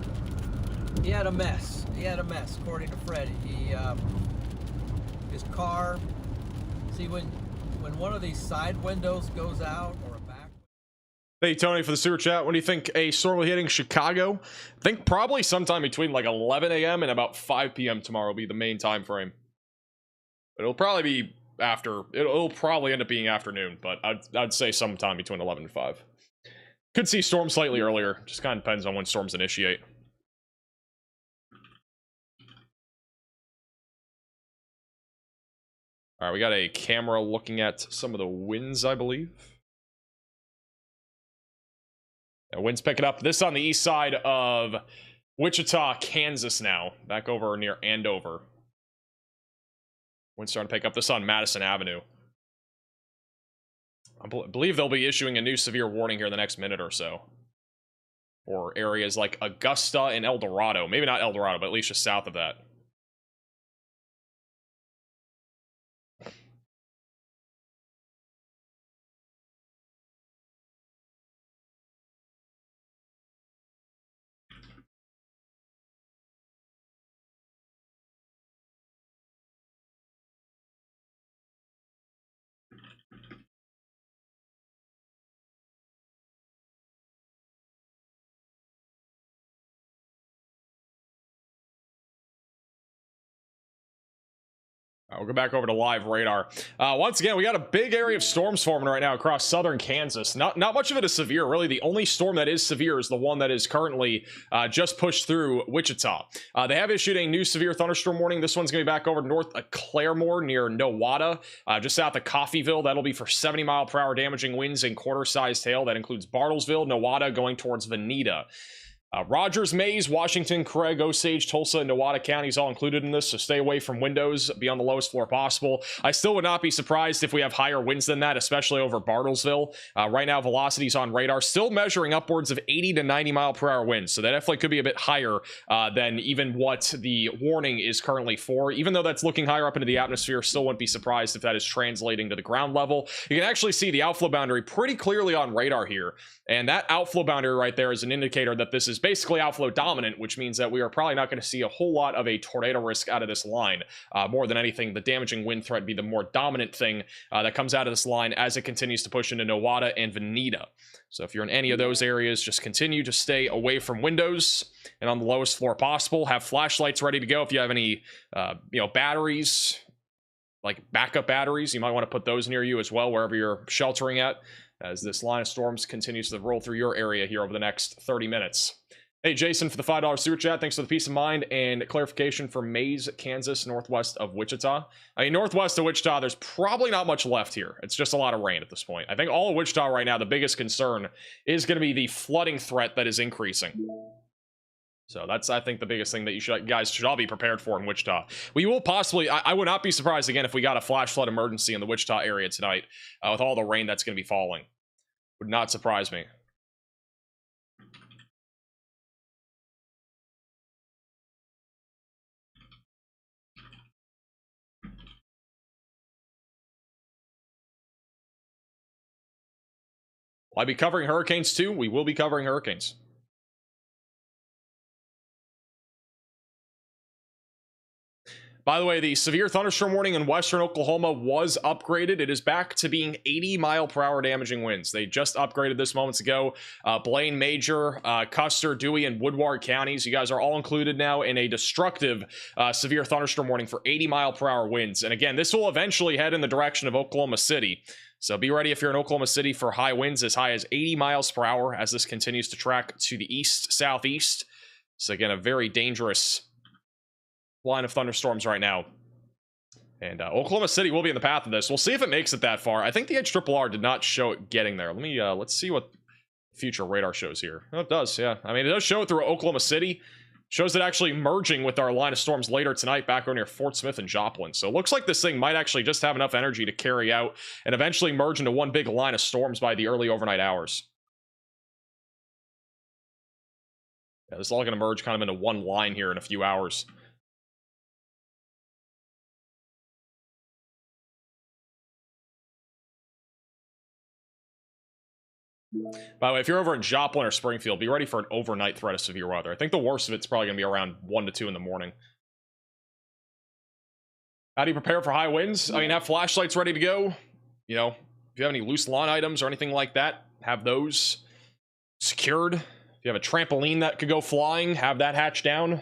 He had a mess. He had a mess, according to Freddie. He, his car. See, when one of these side windows goes out or a back. Hey Tony for the super chat. When do you think a storm will be hitting Chicago? I think probably sometime between like 11 a.m. and about 5 p.m. tomorrow will be the main time frame. It'll probably be after. It'll probably end up being afternoon, but I'd say sometime between 11 and 5. Could see storms slightly earlier. Just kind of depends on when storms initiate. All right, we got a camera looking at some of the winds, I believe. Yeah, winds picking up. This on the east side of Wichita, Kansas now. Back over near Andover. Winds starting to pick up. This on Madison Avenue. I believe they'll be issuing a new severe warning here in the next minute or so. For areas like Augusta and El Dorado. Maybe not El Dorado, but at least just south of that. We'll go back over to live radar. Once again, we got a big area of storms forming right now across southern Kansas. Not much of it is severe, really. The only storm that is severe is the one that is currently just pushed through Wichita. They have issued a new severe thunderstorm warning. This one's going to be back over north of Claremore near Nowata, just south of Coffeyville. That'll be for 70-mile-per-hour damaging winds and quarter-sized hail. That includes Bartlesville, Nowata, going towards Veneta. Rogers, Mays, Washington, Craig, Osage, Tulsa, and Nowata counties all included in this, so stay away from windows, be on the lowest floor possible. I still would not be surprised if we have higher winds than that, especially over Bartlesville. Right now, velocities on radar still measuring upwards of 80 to 90 mile per hour winds, so that definitely could be a bit higher than even what the warning is currently for. Even though that's looking higher up into the atmosphere, still wouldn't be surprised if that is translating to the ground level. You can actually see the outflow boundary pretty clearly on radar here, and that outflow boundary right there is an indicator that this is basically outflow dominant, which means that we are probably not going to see a whole lot of a tornado risk out of this line. More than anything, the damaging wind threat be the more dominant thing that comes out of this line as it continues to push into Nowata and Veneta. So if you're in any of those areas, just continue to stay away from windows and on the lowest floor possible. Have flashlights ready to go. If you have any batteries, like backup batteries, you might want to put those near you as well, wherever you're sheltering at, as this line of storms continues to roll through your area here over the next 30 minutes. Hey, Jason, for the $5 super chat. Thanks for the peace of mind and clarification for Mays, Kansas, northwest of Wichita. I mean, northwest of Wichita, there's probably not much left here. It's just a lot of rain at this point. I think all of Wichita right now, the biggest concern is going to be the flooding threat that is increasing. So that's, I think, the biggest thing that you guys should all be prepared for in Wichita. We will possibly, I would not be surprised, again, if we got a flash flood emergency in the Wichita area tonight with all the rain that's going to be falling. Would not surprise me. Will I be covering hurricanes too? We will be covering hurricanes. By the way, the severe thunderstorm warning in western Oklahoma was upgraded. It is back to being 80-mile-per-hour damaging winds. They just upgraded this moments ago. Blaine, Major, Custer, Dewey, and Woodward counties. You guys are all included now in a destructive severe thunderstorm warning for 80-mile-per-hour winds. And again, this will eventually head in the direction of Oklahoma City. So be ready if you're in Oklahoma City for high winds as high as 80 miles per hour as this continues to track to the east-southeast. So again, a very dangerous line of thunderstorms right now. And Oklahoma City will be in the path of this. We'll see if it makes it that far. I think the HRRR did not show it getting there. Let's see what future radar shows here. Oh, it does, yeah. I mean, it does show it through Oklahoma City. Shows it actually merging with our line of storms later tonight back over near Fort Smith and Joplin. So it looks like this thing might actually just have enough energy to carry out and eventually merge into one big line of storms by the early overnight hours. Yeah, this is all going to merge kind of into one line here in a few hours. By the way, if you're over in Joplin or Springfield, be ready for an overnight threat of severe weather. I think the worst of it's probably going to be around 1 to 2 in the morning. How do you prepare for high winds? I mean, have flashlights ready to go. You know, if you have any loose lawn items or anything like that, have those secured. If you have a trampoline that could go flying, have that hatched down.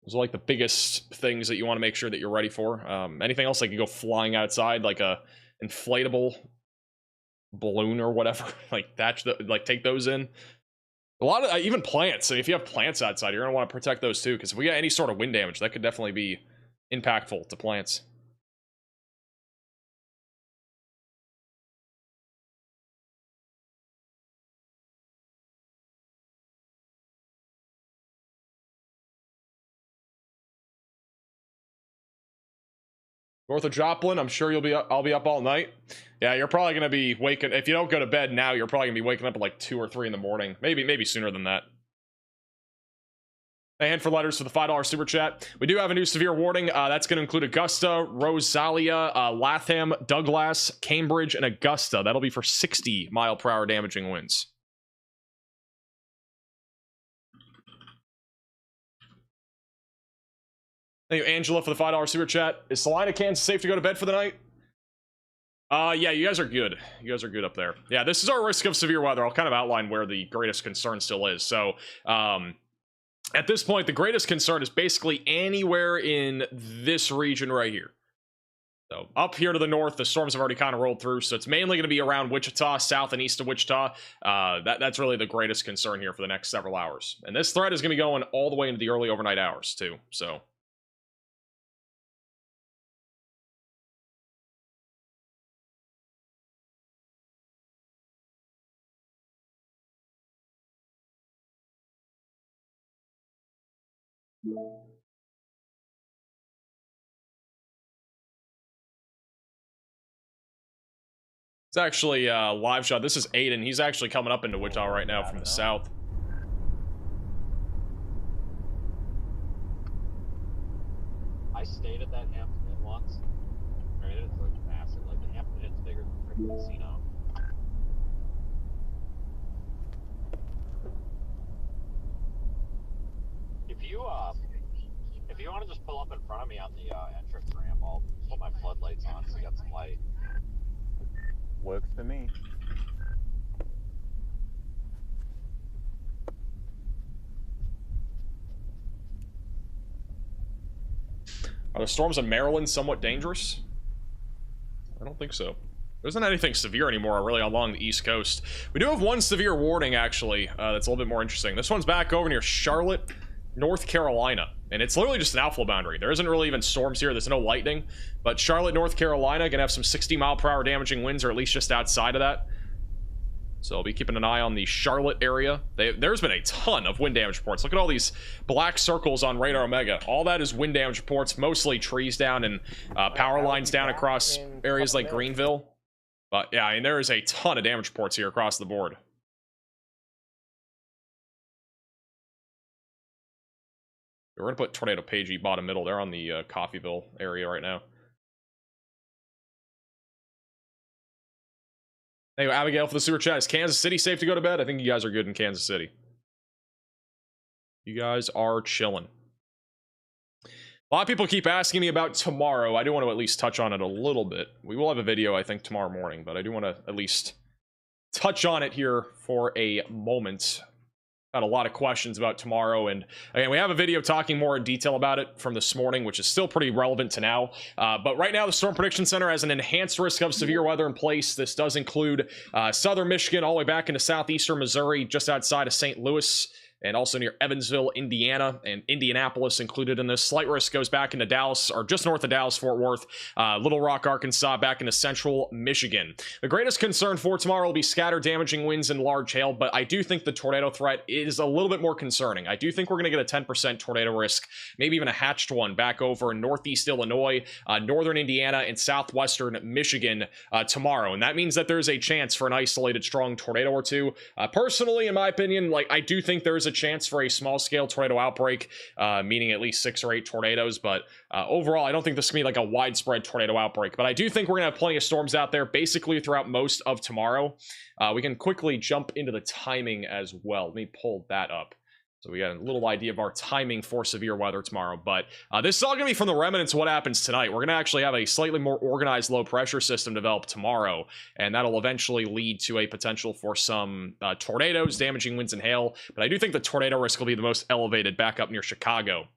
Those are like the biggest things that you want to make sure that you're ready for. Anything else that could go flying outside, like a inflatable balloon or whatever, like that, like take those in. A lot of even plants. So if you have plants outside, you're gonna want to protect those too, because if we get any sort of wind damage, that could definitely be impactful to plants. North of Joplin, I'm sure I'll be up all night. Yeah, you're probably gonna be waking, if you don't go to bed now, you're probably gonna be waking up at like 2 or 3 in the morning. Maybe sooner than that. A hand for letters for the $5 super chat. We do have a new severe warning. That's going to include Augusta, Rosalia, Latham, Douglas, Cambridge, and Augusta. That'll be for 60-mile-per-hour damaging winds. Thank you, Angela, for the $5 super chat. Is Salina, Kansas safe to go to bed for the night? Yeah, you guys are good. You guys are good up there. Yeah, this is our risk of severe weather. I'll kind of outline where the greatest concern still is. So, At this point, the greatest concern is basically anywhere in this region right here. So up here to the north, the storms have already kind of rolled through, so it's mainly going to be around Wichita, south and east of Wichita. That's really the greatest concern here for the next several hours. And this threat is going to be going all the way into the early overnight hours, too. So it's actually live shot. This is Aiden. He's actually coming up into Wichita right now from the south. I stayed at that Hampton Inn once. Right, it's like massive. Like the Hampton Inn's bigger than the freaking casino. If you want to just pull up in front of me on the entrance ramp, I'll put my floodlights on so we got some light. Works for me. Are the storms in Maryland somewhat dangerous? I don't think so. There isn't anything severe anymore really along the East Coast. We do have one severe warning, actually, that's a little bit more interesting. This one's back over near Charlotte, North Carolina. And it's literally just an outflow boundary. There isn't really even storms here. There's no lightning. But Charlotte, North Carolina, gonna have some 60-mile-per-hour damaging winds, or at least just outside of that. So I'll be keeping an eye on the Charlotte area. There's been a ton of wind damage reports. Look at all these black circles on Radar Omega. All that is wind damage reports, mostly trees down and power lines down across areas like Greenville. But yeah, I mean, there is a ton of damage reports here across the board. We're going to put Tornado Pagey bottom middle. They're on the Coffeyville area right now. Anyway, Abigail for the super chat. Is Kansas City safe to go to bed? I think you guys are good in Kansas City. You guys are chilling. A lot of people keep asking me about tomorrow. I do want to at least touch on it a little bit. We will have a video, I think, tomorrow morning, but I do want to at least touch on it here for a moment. Got a lot of questions about tomorrow, and again, we have a video talking more in detail about it from this morning, which is still pretty relevant to now. But right now, the Storm Prediction Center has an enhanced risk of severe weather in place. This does include southern Michigan all the way back into southeastern Missouri, just outside of St. Louis, and also near Evansville, Indiana, and Indianapolis included in this. Slight risk goes back into Dallas, or just north of Dallas, Fort Worth, Little Rock, Arkansas, back into central Michigan. The greatest concern for tomorrow will be scattered damaging winds and large hail, but I do think the tornado threat is a little bit more concerning. I do think we're going to get a 10% tornado risk, maybe even a hatched one, back over in northeast Illinois, northern Indiana, and southwestern Michigan tomorrow. And that means that there's a chance for an isolated strong tornado or two. Personally, in my opinion, I do think there's a chance for a small-scale tornado outbreak, meaning at least 6 or 8 tornadoes, but overall, I don't think this can be like a widespread tornado outbreak, but I do think we're gonna have plenty of storms out there basically throughout most of tomorrow. We can quickly jump into the timing as well. Let me pull that up. So we got a little idea of our timing for severe weather tomorrow, but this is all going to be from the remnants of what happens tonight. We're going to actually have a slightly more organized low pressure system develop tomorrow, and that'll eventually lead to a potential for some tornadoes, damaging winds and hail, but I do think the tornado risk will be the most elevated back up near Chicago.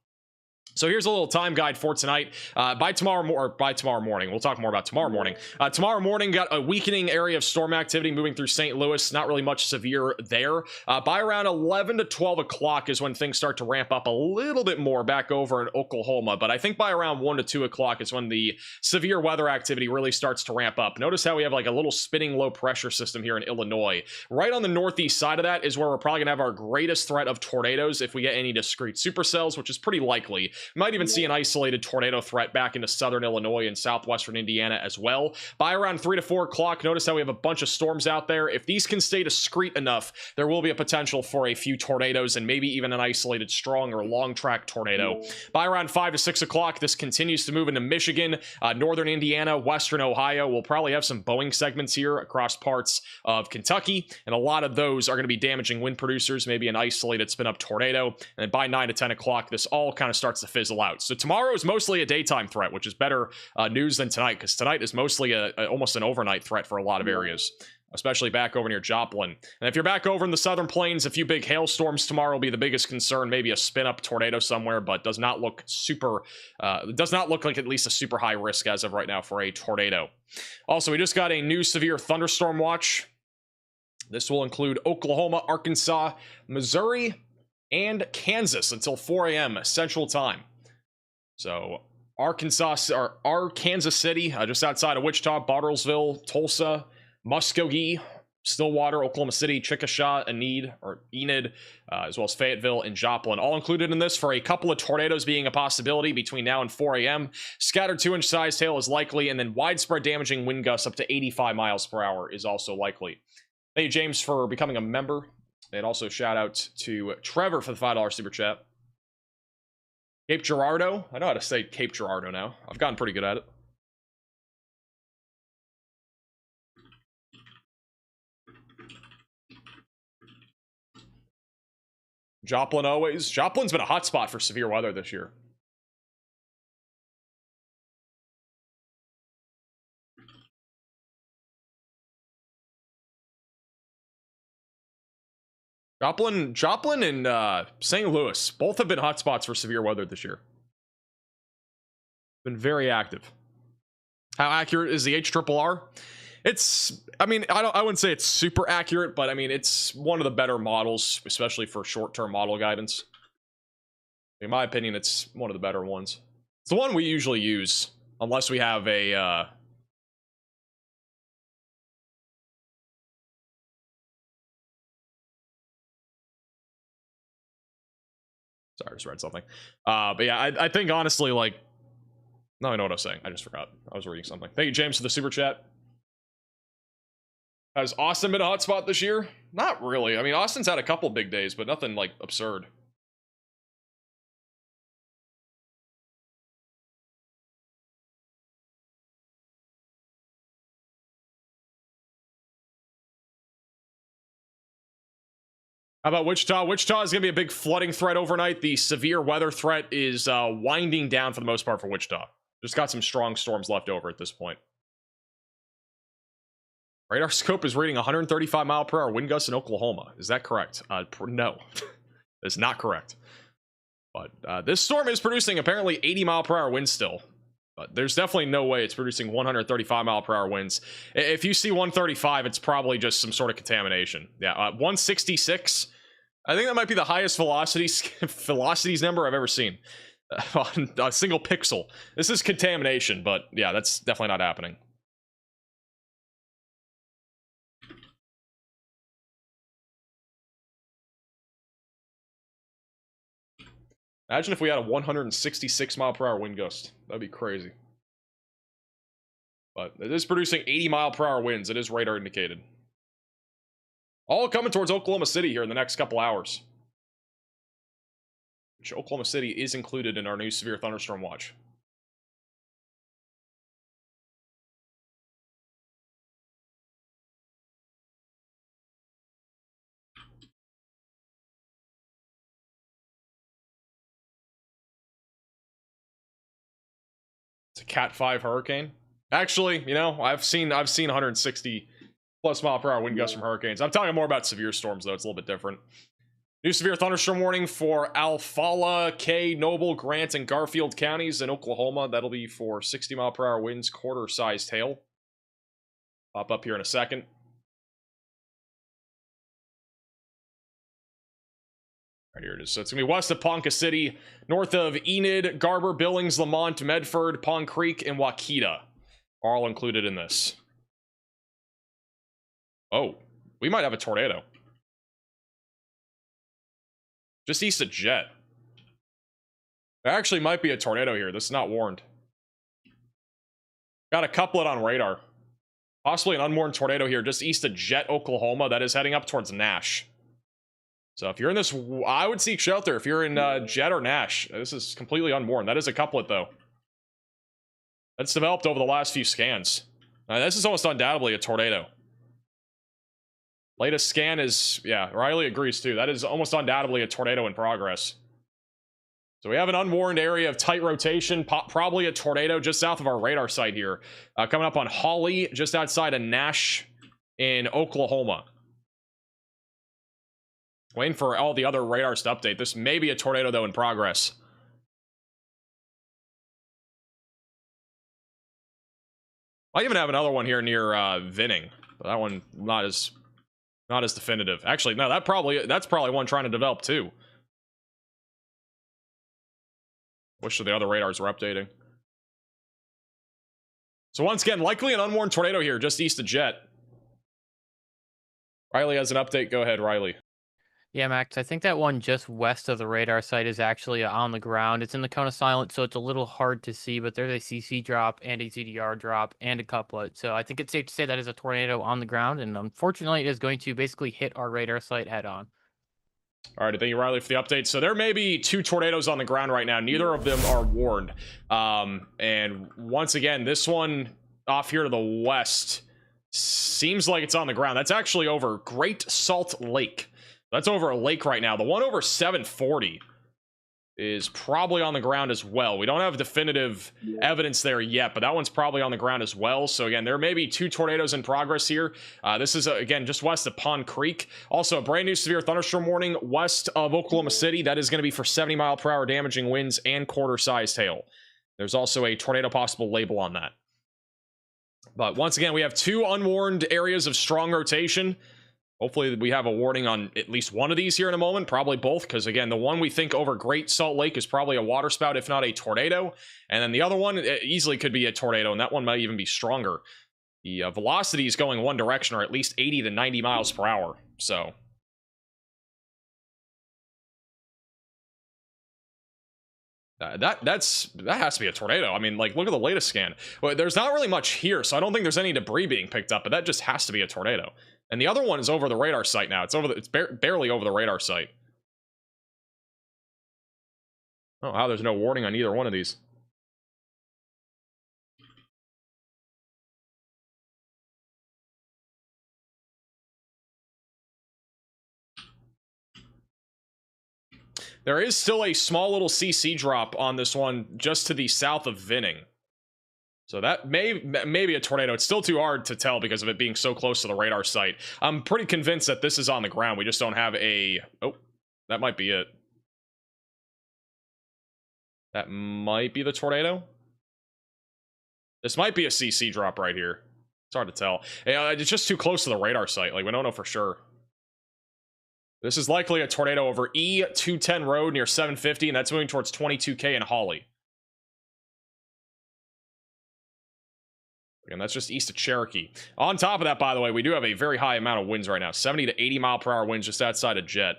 So here's a little time guide for tonight. By tomorrow morning, we'll talk more about tomorrow morning. Tomorrow morning, got a weakening area of storm activity moving through St. Louis. Not really much severe there. By around 11 to 12 o'clock is when things start to ramp up a little bit more back over in Oklahoma. But I think by around 1 to 2 o'clock is when the severe weather activity really starts to ramp up. Notice how we have like a little spinning low pressure system here in Illinois. Right on the northeast side of that is where we're probably gonna have our greatest threat of tornadoes if we get any discrete supercells, which is pretty likely. Might even see an isolated tornado threat back into southern Illinois and southwestern Indiana as well. By around 3 to 4 o'clock, notice how we have a bunch of storms out there. If these can stay discrete enough, there will be a potential for a few tornadoes and maybe even an isolated strong or long track tornado. By around 5 to 6 o'clock, this continues to move into Michigan, northern Indiana, western Ohio. We'll probably have some Boeing segments here across parts of Kentucky, and a lot of those are going to be damaging wind producers, maybe an isolated spin up tornado. And then by 9 to 10 o'clock, this all kind of starts to fizzle out. So tomorrow is mostly a daytime threat, which is better news than tonight, because tonight is mostly almost an overnight threat for a lot of areas. especially back over near Joplin. And if you're back over in the southern plains, a few big hailstorms tomorrow will be the biggest concern. Maybe a spin-up tornado somewhere, but does not look super, does not look like at least a super high risk as of right now for a tornado. Also, we just got a new severe thunderstorm watch. This will include Oklahoma, Arkansas, Missouri, and Kansas until 4 a.m. Central Time. So Kansas City, just outside of Wichita, Bartlesville, Tulsa, Muskogee, Stillwater, Oklahoma City, Chickasha, Enid, as well as Fayetteville and Joplin, all included in this for a couple of tornadoes being a possibility between now and 4 a.m. Scattered 2-inch sized hail is likely, and then widespread damaging wind gusts up to 85 miles per hour is also likely. Thank you, James, for becoming a member. And also shout out to Trevor for the $5 super chat. Cape Girardeau. I know how to say Cape Girardeau now. I've gotten pretty good at it. Joplin always. Joplin's been a hot spot for severe weather this year. Joplin and St. Louis both have been hotspots for severe weather this year. Been very active. How accurate is the HRRR? It's, I mean, I wouldn't say it's super accurate, but I mean, it's one of the better models, especially for short-term model guidance. In my opinion, it's one of the better ones. It's the one we usually use, unless we have a, sorry, I just read something. But yeah, I think honestly, like, no, I know what I was saying. I just forgot. I was reading something. Thank you, James, for the super chat. Has Austin been a hotspot this year? Not really. I mean, Austin's had a couple big days, but nothing, like, absurd. How about Wichita? Wichita is going to be a big flooding threat overnight. The severe weather threat is winding down for the most part for Wichita. Just got some strong storms left over at this point. Radar scope is reading 135 mile per hour wind gusts in Oklahoma. Is that correct? No, that's not correct. But this storm is producing apparently 80 mile per hour winds still. But there's definitely no way it's producing 135 mile per hour winds. If you see 135, it's probably just some sort of contamination. Yeah, 166. I think that might be the highest velocities number I've ever seen on a single pixel. This is contamination, but yeah, that's definitely not happening. Imagine if we had a 166 mile per hour wind gust. That'd be crazy. But it is producing 80 mile per hour winds. It is radar indicated. All coming towards Oklahoma City here in the next couple hours. Which Oklahoma City is included in our new severe thunderstorm watch. It's a Cat 5 hurricane. Actually, you know, I've seen 160 plus mile per hour wind gusts from hurricanes. I'm talking more about severe storms though. It's a little bit different. New severe thunderstorm warning for Alfala, Kay, Noble, Grant, and Garfield counties in Oklahoma. That'll be for 60 mile per hour winds, quarter-sized hail. Pop up here in a second. Right here it is. So it's going to be west of Ponca City, north of Enid, Garber, Billings, Lamont, Medford, Pond Creek, and Wichita. All included in this. Oh, we might have a tornado. Just east of Jet. There actually might be a tornado here. This is not warned. Got a couplet on radar. Possibly an unwarned tornado here just east of Jet, Oklahoma. That is heading up towards Nash. So if you're in this, I would seek shelter. If you're in Jet or Nash, this is completely unwarned. That is a couplet, though. That's developed over the last few scans. This is almost undoubtedly a tornado. Latest scan is, yeah, Riley agrees too. That is almost undoubtedly a tornado in progress. So we have an unwarned area of tight rotation, probably a tornado just south of our radar site here. Coming up on Hawley, just outside of Nash. in Oklahoma. Waiting for all the other radars to update. This may be a tornado, though, in progress. I even have another one here near Vinning, but that one not as definitive. Actually, no, that's probably one trying to develop too. Wish the other radars were updating. So once again, likely an unwarned tornado here, just east of Jet. Riley has an update. Go ahead, Riley. Yeah, Max, I think that one just west of the radar site is actually on the ground. It's in the cone of silence, so it's a little hard to see, but there's a CC drop and a ZDR drop and a couplet. So I think it's safe to say that is a tornado on the ground, and unfortunately, it is going to basically hit our radar site head on. All right, thank you, Riley, for the update. So there may be 2 tornadoes on the ground right now. Neither of them are warned. And once again, this one off here to the west seems like it's on the ground. That's actually over Great Salt Lake. That's over a lake right now. The one over 740 is probably on the ground as well. We don't have definitive evidence there yet, but that one's probably on the ground as well. So again, there may be 2 tornadoes in progress here. This is, again, just west of Pond Creek. Also, a brand new severe thunderstorm warning west of Oklahoma City. That is going to be for 70-mile-per-hour damaging winds and quarter-sized hail. There's also a tornado possible label on that. But once again, we have 2 unwarned areas of strong rotation. Hopefully we have a warning on at least one of these here in a moment, probably both, because again, the one we think over Great Salt Lake is probably a waterspout, if not a tornado. And then the other one easily could be a tornado, and that one might even be stronger. The velocity is going one direction, or at least 80 to 90 miles per hour. So that has to be a tornado. I mean, like, look at the latest scan. Well, there's not really much here, so I don't think there's any debris being picked up, but that just has to be a tornado. And the other one is over the radar site now. It's barely over the radar site. Oh, wow, there's no warning on either one of these. There is still a small little CC drop on this one just to the south of Vinning. So that may be a tornado. It's still too hard to tell because of it being so close to the radar site. I'm pretty convinced that this is on the ground. We just don't have a... Oh, that might be it. That might be the tornado. This might be a CC drop right here. It's hard to tell. It's just too close to the radar site. Like, we don't know for sure. This is likely a tornado over E210 Road near 750, and that's moving towards 22K in Hawley. And that's just east of Cherokee. On top of that, by the way, we do have a very high amount of winds right now. 70 to 80 mile per hour winds just outside of Jet.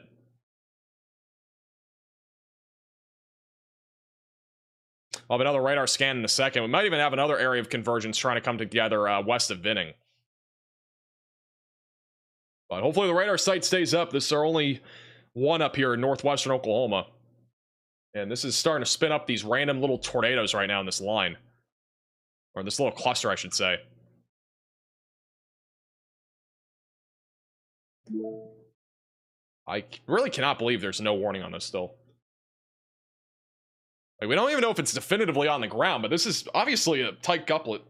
I'll have another radar scan in a second. We might even have another area of convergence trying to come together west of Vinning. But hopefully the radar site stays up. This is our only one up here in northwestern Oklahoma. And this is starting to spin up these random little tornadoes right now in this line. Or this little cluster, I should say. I really cannot believe there's no warning on this still. Like, we don't even know if it's definitively on the ground, but this is obviously a tight couplet. I'm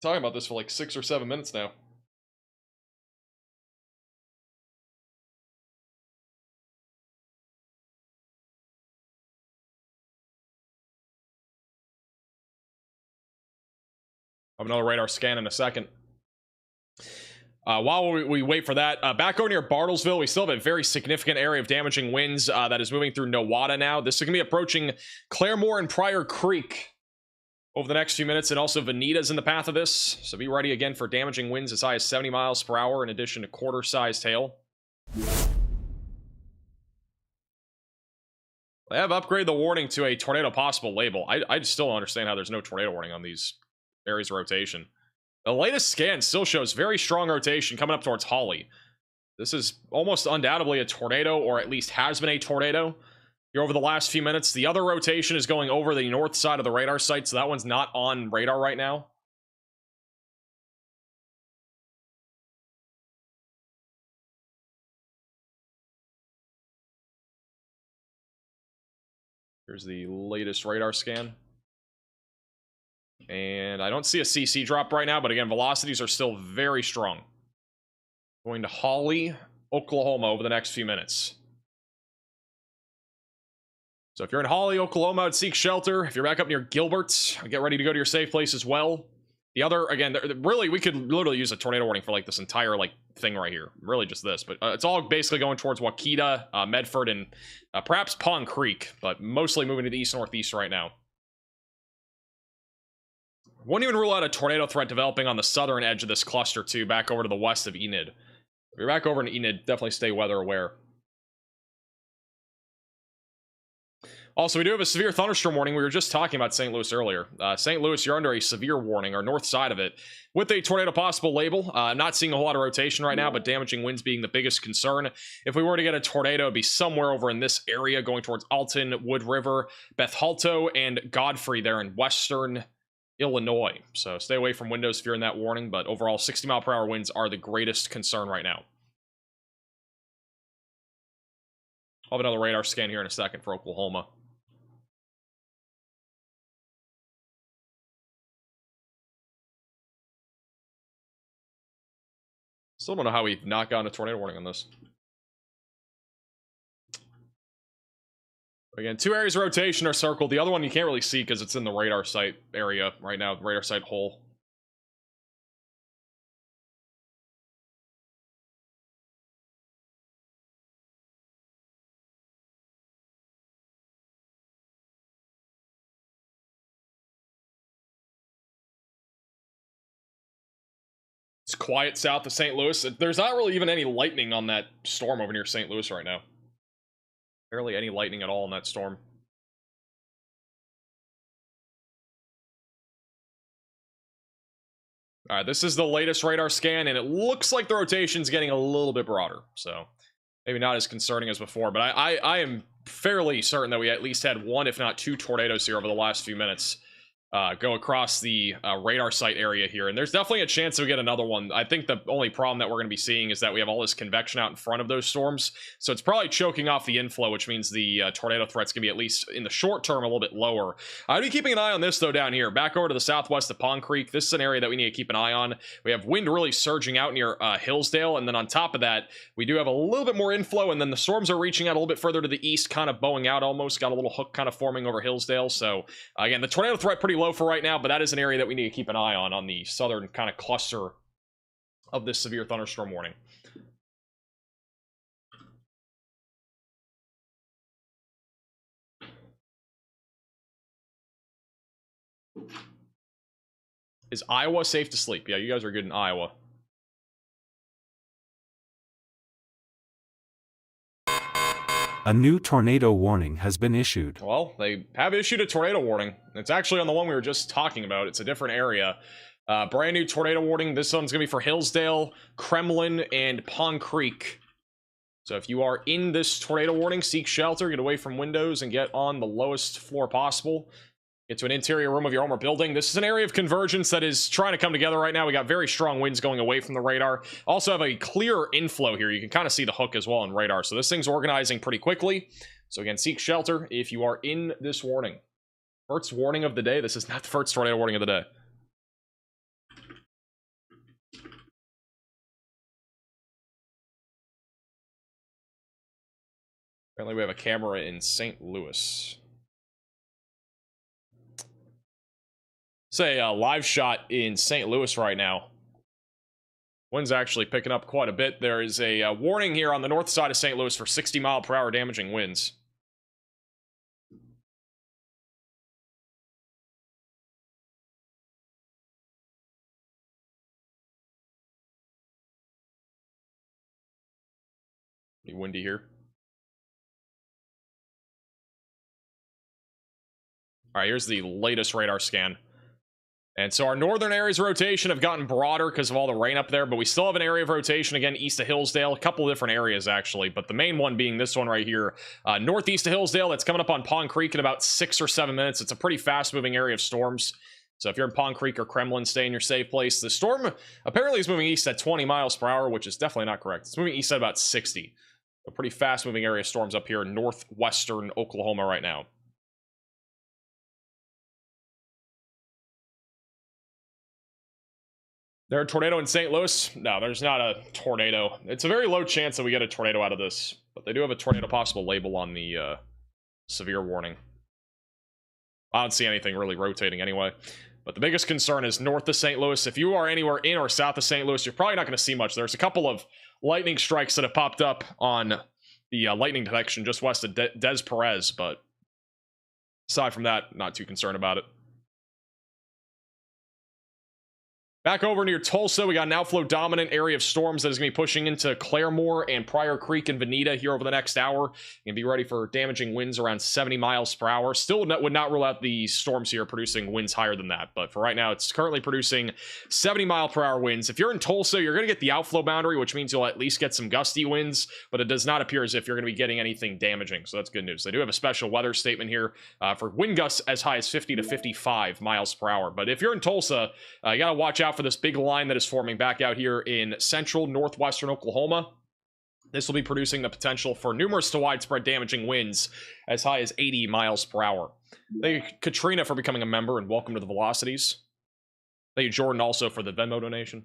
talking about this for like 6 or 7 minutes now. I'll have another radar scan in a second. While we wait for that, back over near Bartlesville, we still have a very significant area of damaging winds that is moving through Nowata now. This is going to be approaching Claremore and Pryor Creek over the next few minutes, and also Veneta's in the path of this. So be ready again for damaging winds as high as 70 miles per hour in addition to quarter-sized hail. They have upgraded the warning to a tornado possible label. I just still don't understand how there's no tornado warning on these areas of rotation. The latest scan still shows very strong rotation coming up towards Hawley. This is almost undoubtedly a tornado, or at least has been a tornado here over the last few minutes. The other rotation is going over the north side of the radar site, so that one's not on radar right now. Here's the latest radar scan. And I don't see a CC drop right now, but again, velocities are still very strong. Going to Holly, Oklahoma over the next few minutes. So if you're in Holly, Oklahoma, I'd seek shelter. If you're back up near Gilbert, get ready to go to your safe place as well. The other, again, really, we could literally use a tornado warning for like this entire like thing right here. Really just this, but it's all basically going towards Wichita, Medford, and perhaps Pond Creek, but mostly moving to the east-northeast right now. Wouldn't even rule out a tornado threat developing on the southern edge of this cluster too, back over to the west of Enid. If you're back over in Enid, definitely stay weather aware. Also, we do have a severe thunderstorm warning. We were just talking about St. Louis earlier. St. Louis, you're under a severe warning, or north side of it, with a tornado possible label. I'm not seeing a whole lot of rotation right now, but damaging winds being the biggest concern. If we were to get a tornado, it'd be somewhere over in this area, going towards Alton, Wood River, Bethalto, and Godfrey there in western Illinois. So stay away from windows if you're in that warning, but overall 60-mile-per-hour winds are the greatest concern right now. I'll have another radar scan here in a second for Oklahoma. Still don't know how we knock out a tornado warning on this. Again, 2 areas of rotation are circled. The other one you can't really see because it's in the radar site area right now, the radar site hole. It's quiet south of St. Louis. There's not really even any lightning on that storm over near St. Louis right now. Barely any lightning at all in that storm. All right, this is the latest radar scan, and it looks like the rotation's getting a little bit broader. So maybe not as concerning as before, but I am fairly certain that we at least had 1, if not 2 tornadoes here over the last few minutes. Go across the radar site area here, and there's definitely a chance that we get another one. I think the only problem that we're going to be seeing is that we have all this convection out in front of those storms, so it's probably choking off the inflow, which means the tornado threat's going to be, at least in the short term, a little bit lower. I'd be keeping an eye on this, though, down here. Back over to the southwest of Pond Creek, this is an area that we need to keep an eye on. We have wind really surging out near Hillsdale, and then on top of that, we do have a little bit more inflow, and then the storms are reaching out a little bit further to the east, kind of bowing out almost. Got a little hook kind of forming over Hillsdale, so again, the tornado threat pretty low for right now, but that is an area that we need to keep an eye on the southern kind of cluster of this severe thunderstorm warning. Is Iowa safe to sleep? Yeah, you guys are good in Iowa. A new tornado warning has been issued. Well, they have issued a tornado warning. It's actually on the one we were just talking about. It's a different area. Brand new tornado warning. This one's going to be for Hillsdale, Kremlin, and Pond Creek. So if you are in this tornado warning, seek shelter, get away from windows, and get on the lowest floor possible. Get to an interior room of your home or building. This is an area of convergence that is trying to come together right now. We got very strong winds going away from the radar. Also have a clear inflow here. You can kind of see the hook as well in radar. So this thing's organizing pretty quickly. So again, seek shelter if you are in this warning. First warning of the day. This is not the first tornado warning of the day. Apparently we have a camera in St. Louis. Say a live shot in St. Louis right now. Wind's actually picking up quite a bit. There is a warning here on the north side of St. Louis for 60-mile-per-hour damaging winds. Pretty windy here. All right, here's the latest radar scan. And so our northern areas of rotation have gotten broader because of all the rain up there, but we still have an area of rotation, again, east of Hillsdale. A couple of different areas, actually, but the main one being this one right here, northeast of Hillsdale. That's coming up on Pond Creek in about 6 or 7 minutes. It's a pretty fast-moving area of storms. So if you're in Pond Creek or Kremlin, stay in your safe place. The storm apparently is moving east at 20 miles per hour, which is definitely not correct. It's moving east at about 60. A pretty fast-moving area of storms up here in northwestern Oklahoma right now. There a tornado in St. Louis? No, there's not a tornado. It's a very low chance that we get a tornado out of this, but they do have a tornado possible label on the severe warning. I don't see anything really rotating anyway. But the biggest concern is north of St. Louis. If you are anywhere in or south of St. Louis, you're probably not going to see much. There's a couple of lightning strikes that have popped up on the lightning detection just west of Des Perez, but aside from that, not too concerned about it. Back over near Tulsa, we got an outflow dominant area of storms that is going to be pushing into Claremore and Pryor Creek and Veneta here over the next hour. And be ready for damaging winds around 70 miles per hour. Still would not rule out the storms here producing winds higher than that. But for right now, it's currently producing 70 mile per hour winds. If you're in Tulsa, you're going to get the outflow boundary, which means you'll at least get some gusty winds. But it does not appear as if you're going to be getting anything damaging. So that's good news. They do have a special weather statement here for wind gusts as high as 50 to 55 miles per hour. But if you're in Tulsa, you got to watch out for this big line that is forming back out here in central northwestern Oklahoma. This will be producing the potential for numerous to widespread damaging winds as high as 80 miles per hour. Thank you, Katrina, for becoming a member, and welcome to the Velocities. Thank you, Jordan, also for the Venmo donation.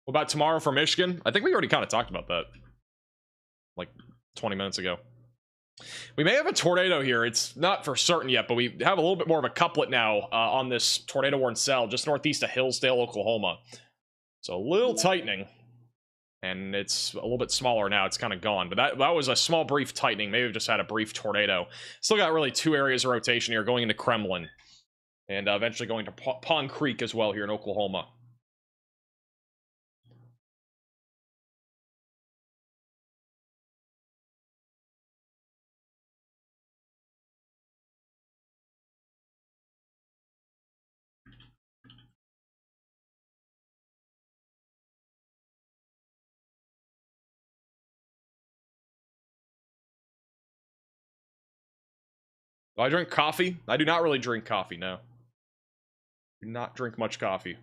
What about tomorrow for Michigan? I think we already kind of talked about that like 20 minutes ago. We may have a tornado here. It's not for certain yet, but we have a little bit more of a couplet now on this tornado warning cell just northeast of Hillsdale, Oklahoma. So a little tightening, and it's a little bit smaller now. It's kind of gone, but that was a small, brief tightening. Maybe we've just had a brief tornado. Still got really two areas of rotation here, going into Kremlin, and eventually going to Pond Creek as well here in Oklahoma. Do I drink coffee? I do not really drink coffee, no. Do not drink much coffee.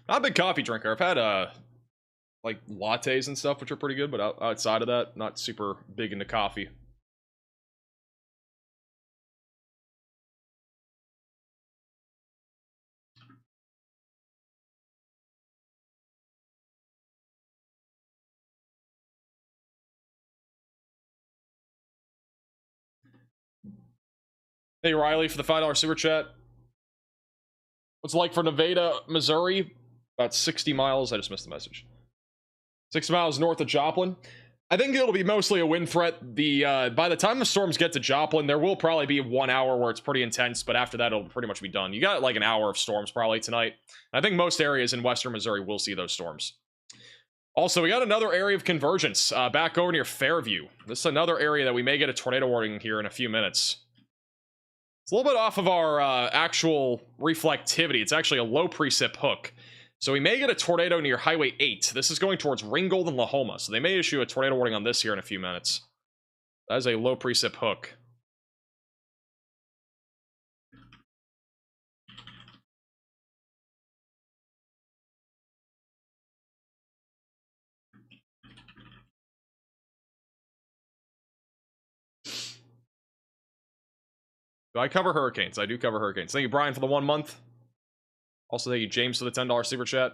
Not a big coffee drinker. I've had like lattes and stuff, which are pretty good, but outside of that, not super big into coffee. Hey, Riley, for the $5 super chat. What's it like for Nevada, Missouri? About 60 miles. I just missed the message. 6 miles north of Joplin. I think it'll be mostly a wind threat. By the time the storms get to Joplin, there will probably be 1 hour where it's pretty intense, but after that, it'll pretty much be done. You got like an hour of storms probably tonight. I think most areas in western Missouri will see those storms. Also, we got another area of convergence back over near Fairview. This is another area that we may get a tornado warning here in a few minutes. It's a little bit off of our actual reflectivity. It's actually a low precip hook. So we may get a tornado near Highway 8. This is going towards Ringgold and Lahoma. So they may issue a tornado warning on this here in a few minutes. That is a low precip hook. Do I cover hurricanes? I do cover hurricanes. Thank you, Brian, for the 1 month. Also, thank you, James, for the $10 super chat.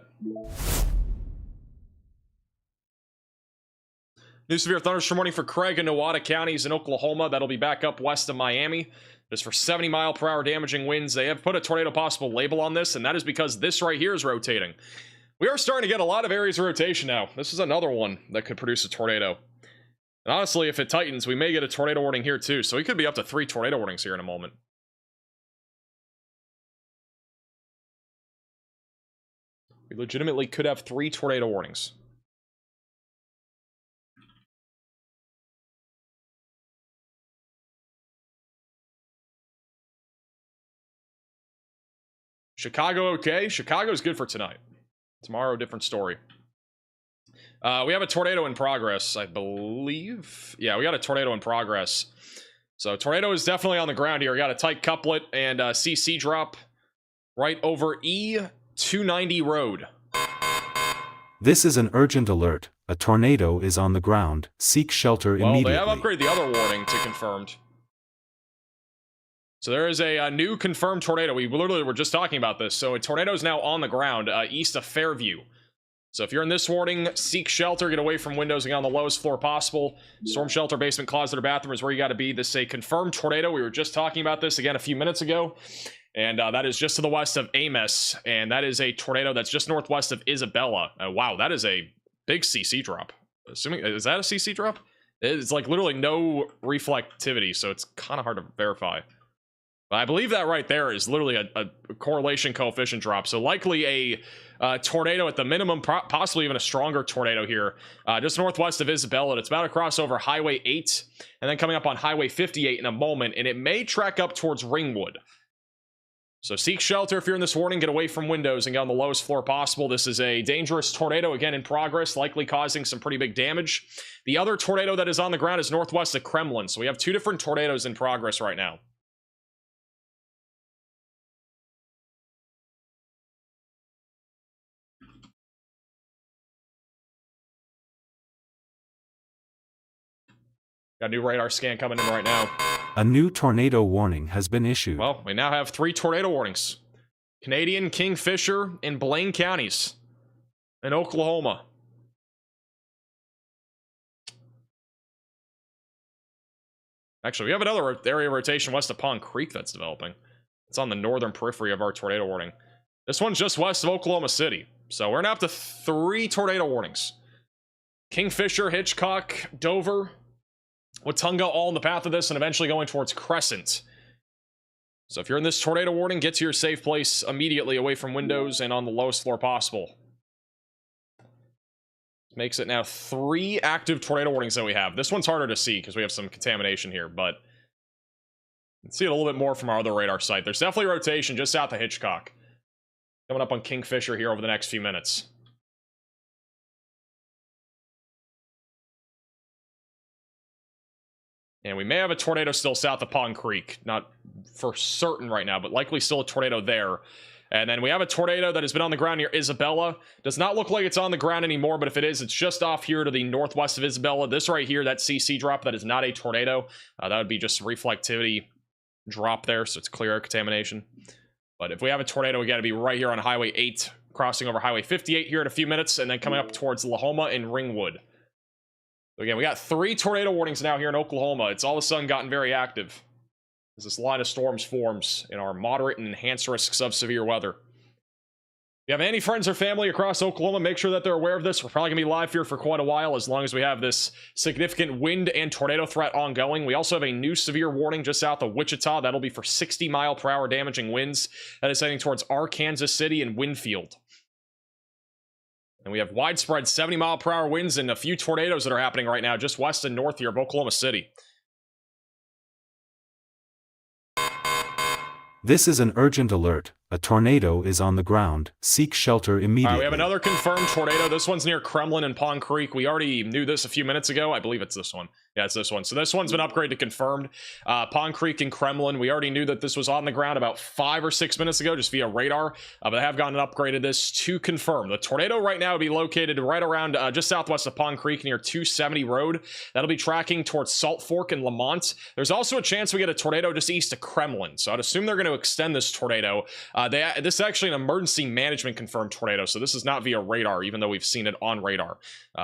New severe thunderstorm warning for Craig and Nowata counties in Oklahoma. That'll be back up west of Miami. Just for 70 mile per hour damaging winds. They have put a tornado possible label on this, and that is because this right here is rotating. We are starting to get a lot of areas of rotation now. This is another one that could produce a tornado. And honestly, if it tightens, we may get a tornado warning here too. So we could be up to 3 tornado warnings here in a moment. We legitimately could have 3 tornado warnings. Chicago okay? Chicago's good for tonight. Tomorrow, different story. We have a tornado in progress, I believe. Yeah, we got a tornado in progress. So tornado is definitely on the ground here. We got a tight couplet and CC drop right over E290 road. This is an urgent alert. A tornado is on the ground. Seek shelter immediately. Well, they have upgraded the other warning to confirmed. So there is a new confirmed tornado. We literally were just talking about this. So a tornado is now on the ground east of Fairview. So if you're in this warning, seek shelter, get away from windows and get on the lowest floor possible. Storm shelter, basement, closet, or bathroom is where you got to be. This is a confirmed tornado. We were just talking about this again a few minutes ago. And that is just to the west of Amos. And that is a tornado that's just northwest of Isabella. Wow, that is a big CC drop. Assuming, is that a CC drop? It's like literally no reflectivity, so it's kind of hard to verify. But I believe that right there is literally a correlation coefficient drop. So likely a tornado at the minimum, possibly even a stronger tornado here, just northwest of Isabella. It's about to cross over Highway 8 and then coming up on Highway 58 in a moment, and it may track up towards Ringwood. So seek shelter if you're in this warning, get away from windows and get on the lowest floor possible. This is a dangerous tornado, again in progress, likely causing some pretty big damage. The other tornado that is on the ground is northwest of Kremlin. So we have 2 different tornadoes in progress right now. Got a new radar scan coming in right now. A new tornado warning has been issued. Well, we now have 3 tornado warnings. Canadian, Kingfisher, and Blaine counties in Oklahoma. Actually, we have another area of rotation west of Pond Creek that's developing. It's on the northern periphery of our tornado warning. This one's just west of Oklahoma City. So we're now up to 3 tornado warnings. Kingfisher, Hitchcock, Dover, Watunga, all in the path of this and eventually going towards Crescent. So if you're in this tornado warning, get to your safe place immediately, away from windows and on the lowest floor possible. Makes it now 3 active tornado warnings that we have. This one's harder to see because we have some contamination here, but let's see it a little bit more from our other radar site. There's definitely rotation just south of Hitchcock. Coming up on Kingfisher here over the next few minutes. And we may have a tornado still south of Pond Creek. Not for certain right now, but likely still a tornado there. And then we have a tornado that has been on the ground near Isabella. Does not look like it's on the ground anymore, but if it is, it's just off here to the northwest of Isabella. This right here, that CC drop, that is not a tornado. That would be just reflectivity drop there, so it's clear air contamination. But if we have a tornado, we got to be right here on Highway 8, crossing over Highway 58 here in a few minutes, and then coming up towards Lahoma and Ringwood. So again, we got 3 tornado warnings now here in Oklahoma. It's all of a sudden gotten very active as this line of storms forms in our moderate and enhanced risks of severe weather. If you have any friends or family across Oklahoma, make sure that they're aware of this. We're probably going to be live here for quite a while as long as we have this significant wind and tornado threat ongoing. We also have a new severe warning just south of Wichita. That'll be for 60-mile-per-hour damaging winds. That is heading towards Arkansas City and Winfield. And we have widespread 70-mile-per-hour winds and a few tornadoes that are happening right now just west and north here of Oklahoma City. This is an urgent alert. A tornado is on the ground. Seek shelter immediately. We have another confirmed tornado. This one's near Kremlin and Pond Creek. We already knew this a few minutes ago. I believe it's this one. Yeah, it's this one. So this one's been upgraded to confirmed. Pond Creek and Kremlin. We already knew that this was on the ground about 5 or 6 minutes ago, just via radar. But they have gone and upgraded this to confirm. The tornado right now will be located right around just southwest of Pond Creek near 270 Road. That'll be tracking towards Salt Fork and Lamont. There's also a chance we get a tornado just east of Kremlin. So I'd assume they're going to extend this tornado. This is actually an emergency management confirmed tornado. So this is not via radar, even though we've seen it on radar.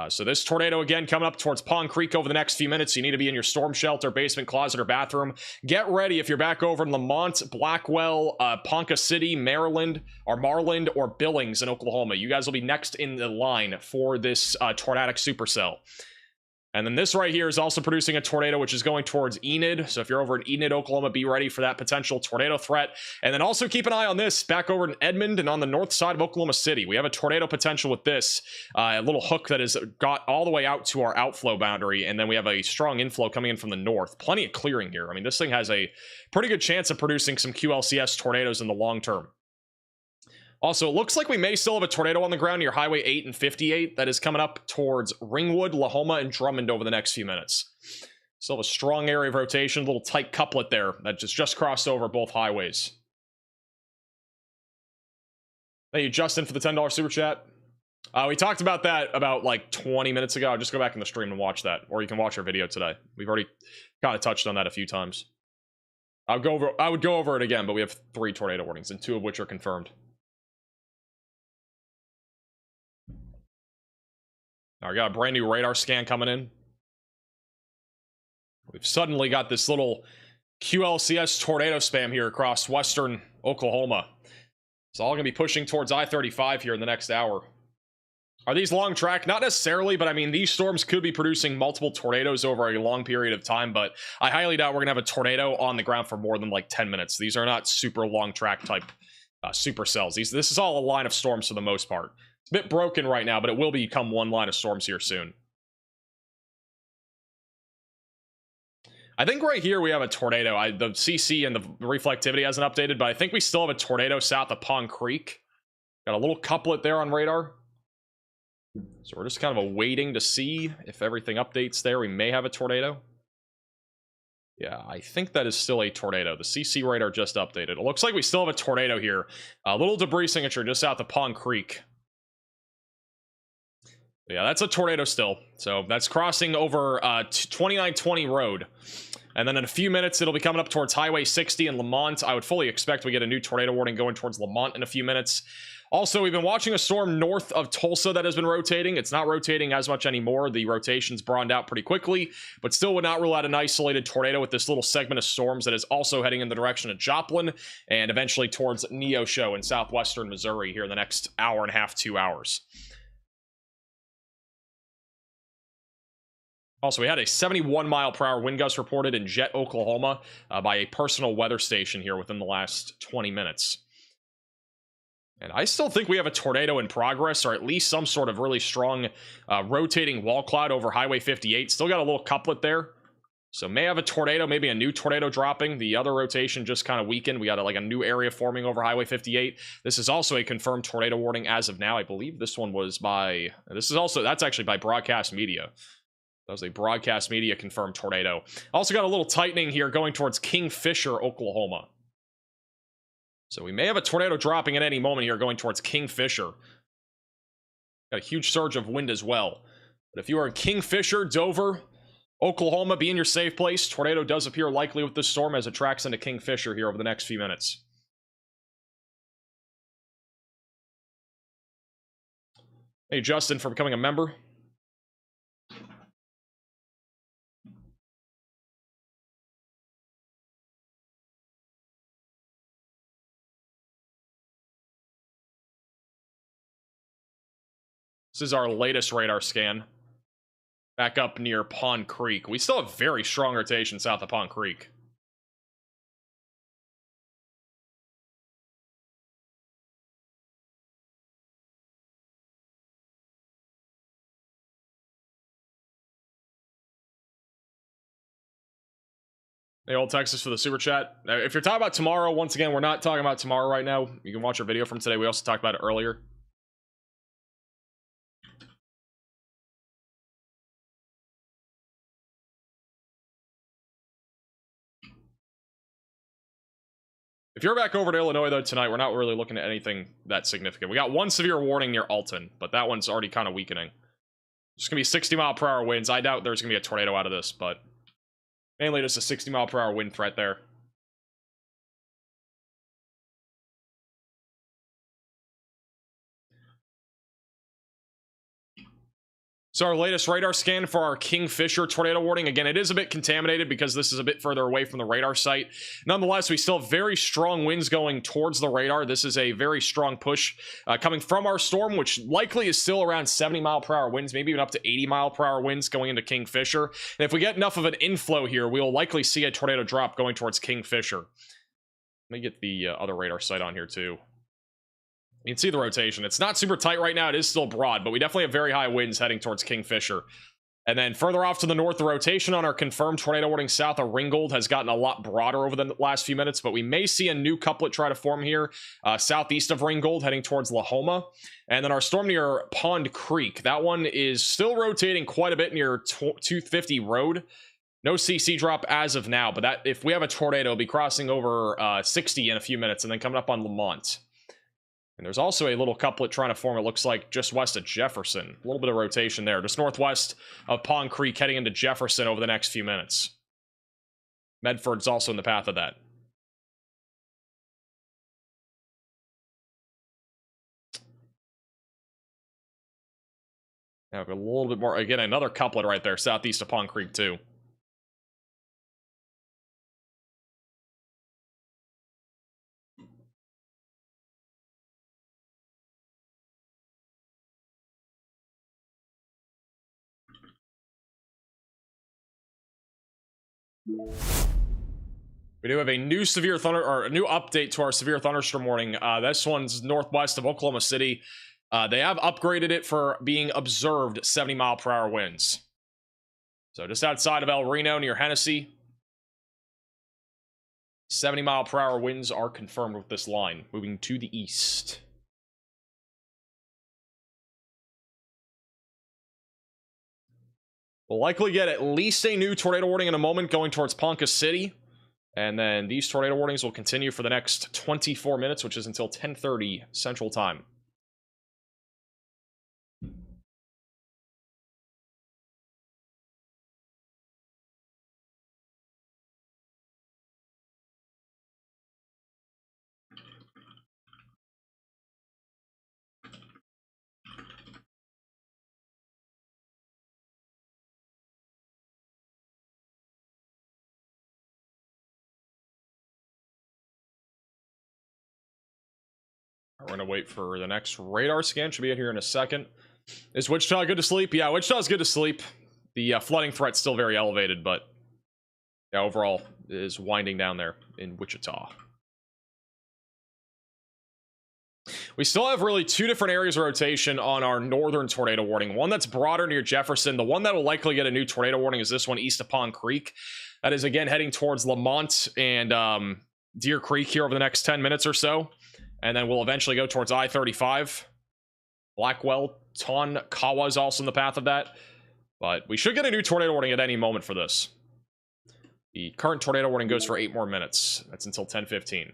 So this tornado, again, coming up towards Pond Creek over the next few minutes. You need to be in your storm shelter, basement, closet, or bathroom. Get ready if you're back over in Lamont, Blackwell, Ponca City, Maryland, or Marland, or Billings in Oklahoma. You guys will be next in the line for this tornadic supercell. And then this right here is also producing a tornado, which is going towards Enid. So if you're over in Enid, Oklahoma, be ready for that potential tornado threat. And then also keep an eye on this back over in Edmond and on the north side of Oklahoma City. We have a tornado potential with this, a little hook that has got all the way out to our outflow boundary. And then we have a strong inflow coming in from the north. Plenty of clearing here. I mean, this thing has a pretty good chance of producing some QLCS tornadoes in the long term. Also, it looks like we may still have a tornado on the ground near Highway 8 and 58 that is coming up towards Ringwood, Lahoma, and Drummond over the next few minutes. Still have a strong area of rotation, a little tight couplet there that just crossed over both highways. Thank you, Justin, for the $10 super chat. We talked about that about like 20 minutes ago. Just go back in the stream and watch that, or you can watch our video today. We've already kind of touched on that a few times. I would go over it again, but we have 3 tornado warnings, and 2 of which are confirmed. Now, we got a brand new radar scan coming in. We've suddenly got this little QLCS tornado spam here across western Oklahoma. It's all going to be pushing towards I-35 here in the next hour. Are these long track? Not necessarily, but I mean, these storms could be producing multiple tornadoes over a long period of time, but I highly doubt we're going to have a tornado on the ground for more than like 10 minutes. These are not super long track type supercells. This is all a line of storms for the most part. It's a bit broken right now, but it will become one line of storms here soon. I think right here we have a tornado. The CC and the reflectivity hasn't updated, but I think we still have a tornado south of Pond Creek. Got a little couplet there on radar. So we're just kind of waiting to see if everything updates there. We may have a tornado. Yeah, I think that is still a tornado. The CC radar just updated. It looks like we still have a tornado here. A little debris signature just south of Pond Creek. Yeah, that's a tornado still. So that's crossing over 2920 road. And then in a few minutes, it'll be coming up towards Highway 60 in Lamont. I would fully expect we get a new tornado warning going towards Lamont in a few minutes. Also, we've been watching a storm north of Tulsa that has been rotating. It's not rotating as much anymore. The rotation's broadened out pretty quickly, but still would not rule out an isolated tornado with this little segment of storms that is also heading in the direction of Joplin and eventually towards Neosho in southwestern Missouri here in the next hour and a half, 2 hours. Also, we had a 71-mile-per-hour wind gust reported in Jet, Oklahoma by a personal weather station here within the last 20 minutes. And I still think we have a tornado in progress, or at least some sort of really strong rotating wall cloud over Highway 58. Still got a little couplet there. So may have a tornado, maybe a new tornado dropping. The other rotation just kind of weakened. We got like a new area forming over Highway 58. This is also a confirmed tornado warning as of now. I believe this one was by... That's actually by Broadcast Media. That was a Broadcast Media confirmed tornado. Also got a little tightening here going towards Kingfisher, Oklahoma. So we may have a tornado dropping at any moment here going towards Kingfisher. Got a huge surge of wind as well. But if you are in Kingfisher, Dover, Oklahoma, be in your safe place. Tornado does appear likely with this storm as it tracks into Kingfisher here over the next few minutes. Hey, Justin, for becoming a member. This is our latest radar scan. Back up near Pond Creek. We still have very strong rotation south of Pond Creek. Hey, old Texas for the super chat. If you're talking about tomorrow, once again, we're not talking about tomorrow right now. You can watch our video from today. We also talked about it earlier. If you're back over to Illinois, though, tonight, we're not really looking at anything that significant. We got one severe warning near Alton, but that one's already kind of weakening. It's going to be 60-mile-per-hour winds. I doubt there's going to be a tornado out of this, but mainly just a 60-mile-per-hour wind threat there. So our latest radar scan for our Kingfisher tornado warning. Again, it is a bit contaminated because this is a bit further away from the radar site. Nonetheless, we still have very strong winds going towards the radar. This is a very strong push coming from our storm, which likely is still around 70-mile-per-hour winds, maybe even up to 80-mile-per-hour winds going into Kingfisher. And if we get enough of an inflow here, we'll likely see a tornado drop going towards Kingfisher. Let me get the other radar site on here too. You can see the rotation. It's not super tight right now. It is still broad, but we definitely have very high winds heading towards Kingfisher. And then further off to the north, the rotation on our confirmed tornado warning south of Ringgold has gotten a lot broader over the last few minutes, but we may see a new couplet try to form here southeast of Ringgold heading towards Lahoma. And then our storm near Pond Creek. That one is still rotating quite a bit near 250 Road. No CC drop as of now, but that if we have a tornado, it'll be crossing over 60 in a few minutes and then coming up on Lamont. And there's also a little couplet trying to form, it looks like, just west of Jefferson. A little bit of rotation there, just northwest of Pond Creek, heading into Jefferson over the next few minutes. Medford's also in the path of that. Now a little bit more. Again, another couplet right there, southeast of Pond Creek too. We do have a new severe thunder, or a new update to our severe thunderstorm warning. This one's northwest of Oklahoma City. They have upgraded it for being observed 70-mile-per-hour winds. So just outside of El Reno near Hennessy, 70-mile-per-hour winds are confirmed with this line, moving to the east. We'll likely get at least a new tornado warning in a moment going towards Ponca City. And then these tornado warnings will continue for the next 24 minutes, which is until 10:30 Central Time. We're going to wait for the next radar scan. Should be in here in a second. Is Wichita good to sleep? Yeah, Wichita's good to sleep. The flooding threat's still very elevated, but yeah, overall is winding down there in Wichita. We still have really two different areas of rotation on our northern tornado warning. One that's broader near Jefferson. The one that will likely get a new tornado warning is this one east of Pond Creek. That is, again, heading towards Lamont and Deer Creek here over the next 10 minutes or so. And then we'll eventually go towards I-35. Blackwell, Kawa is also in the path of that. But we should get a new tornado warning at any moment for this. The current tornado warning goes for 8 more minutes. That's until 10:15.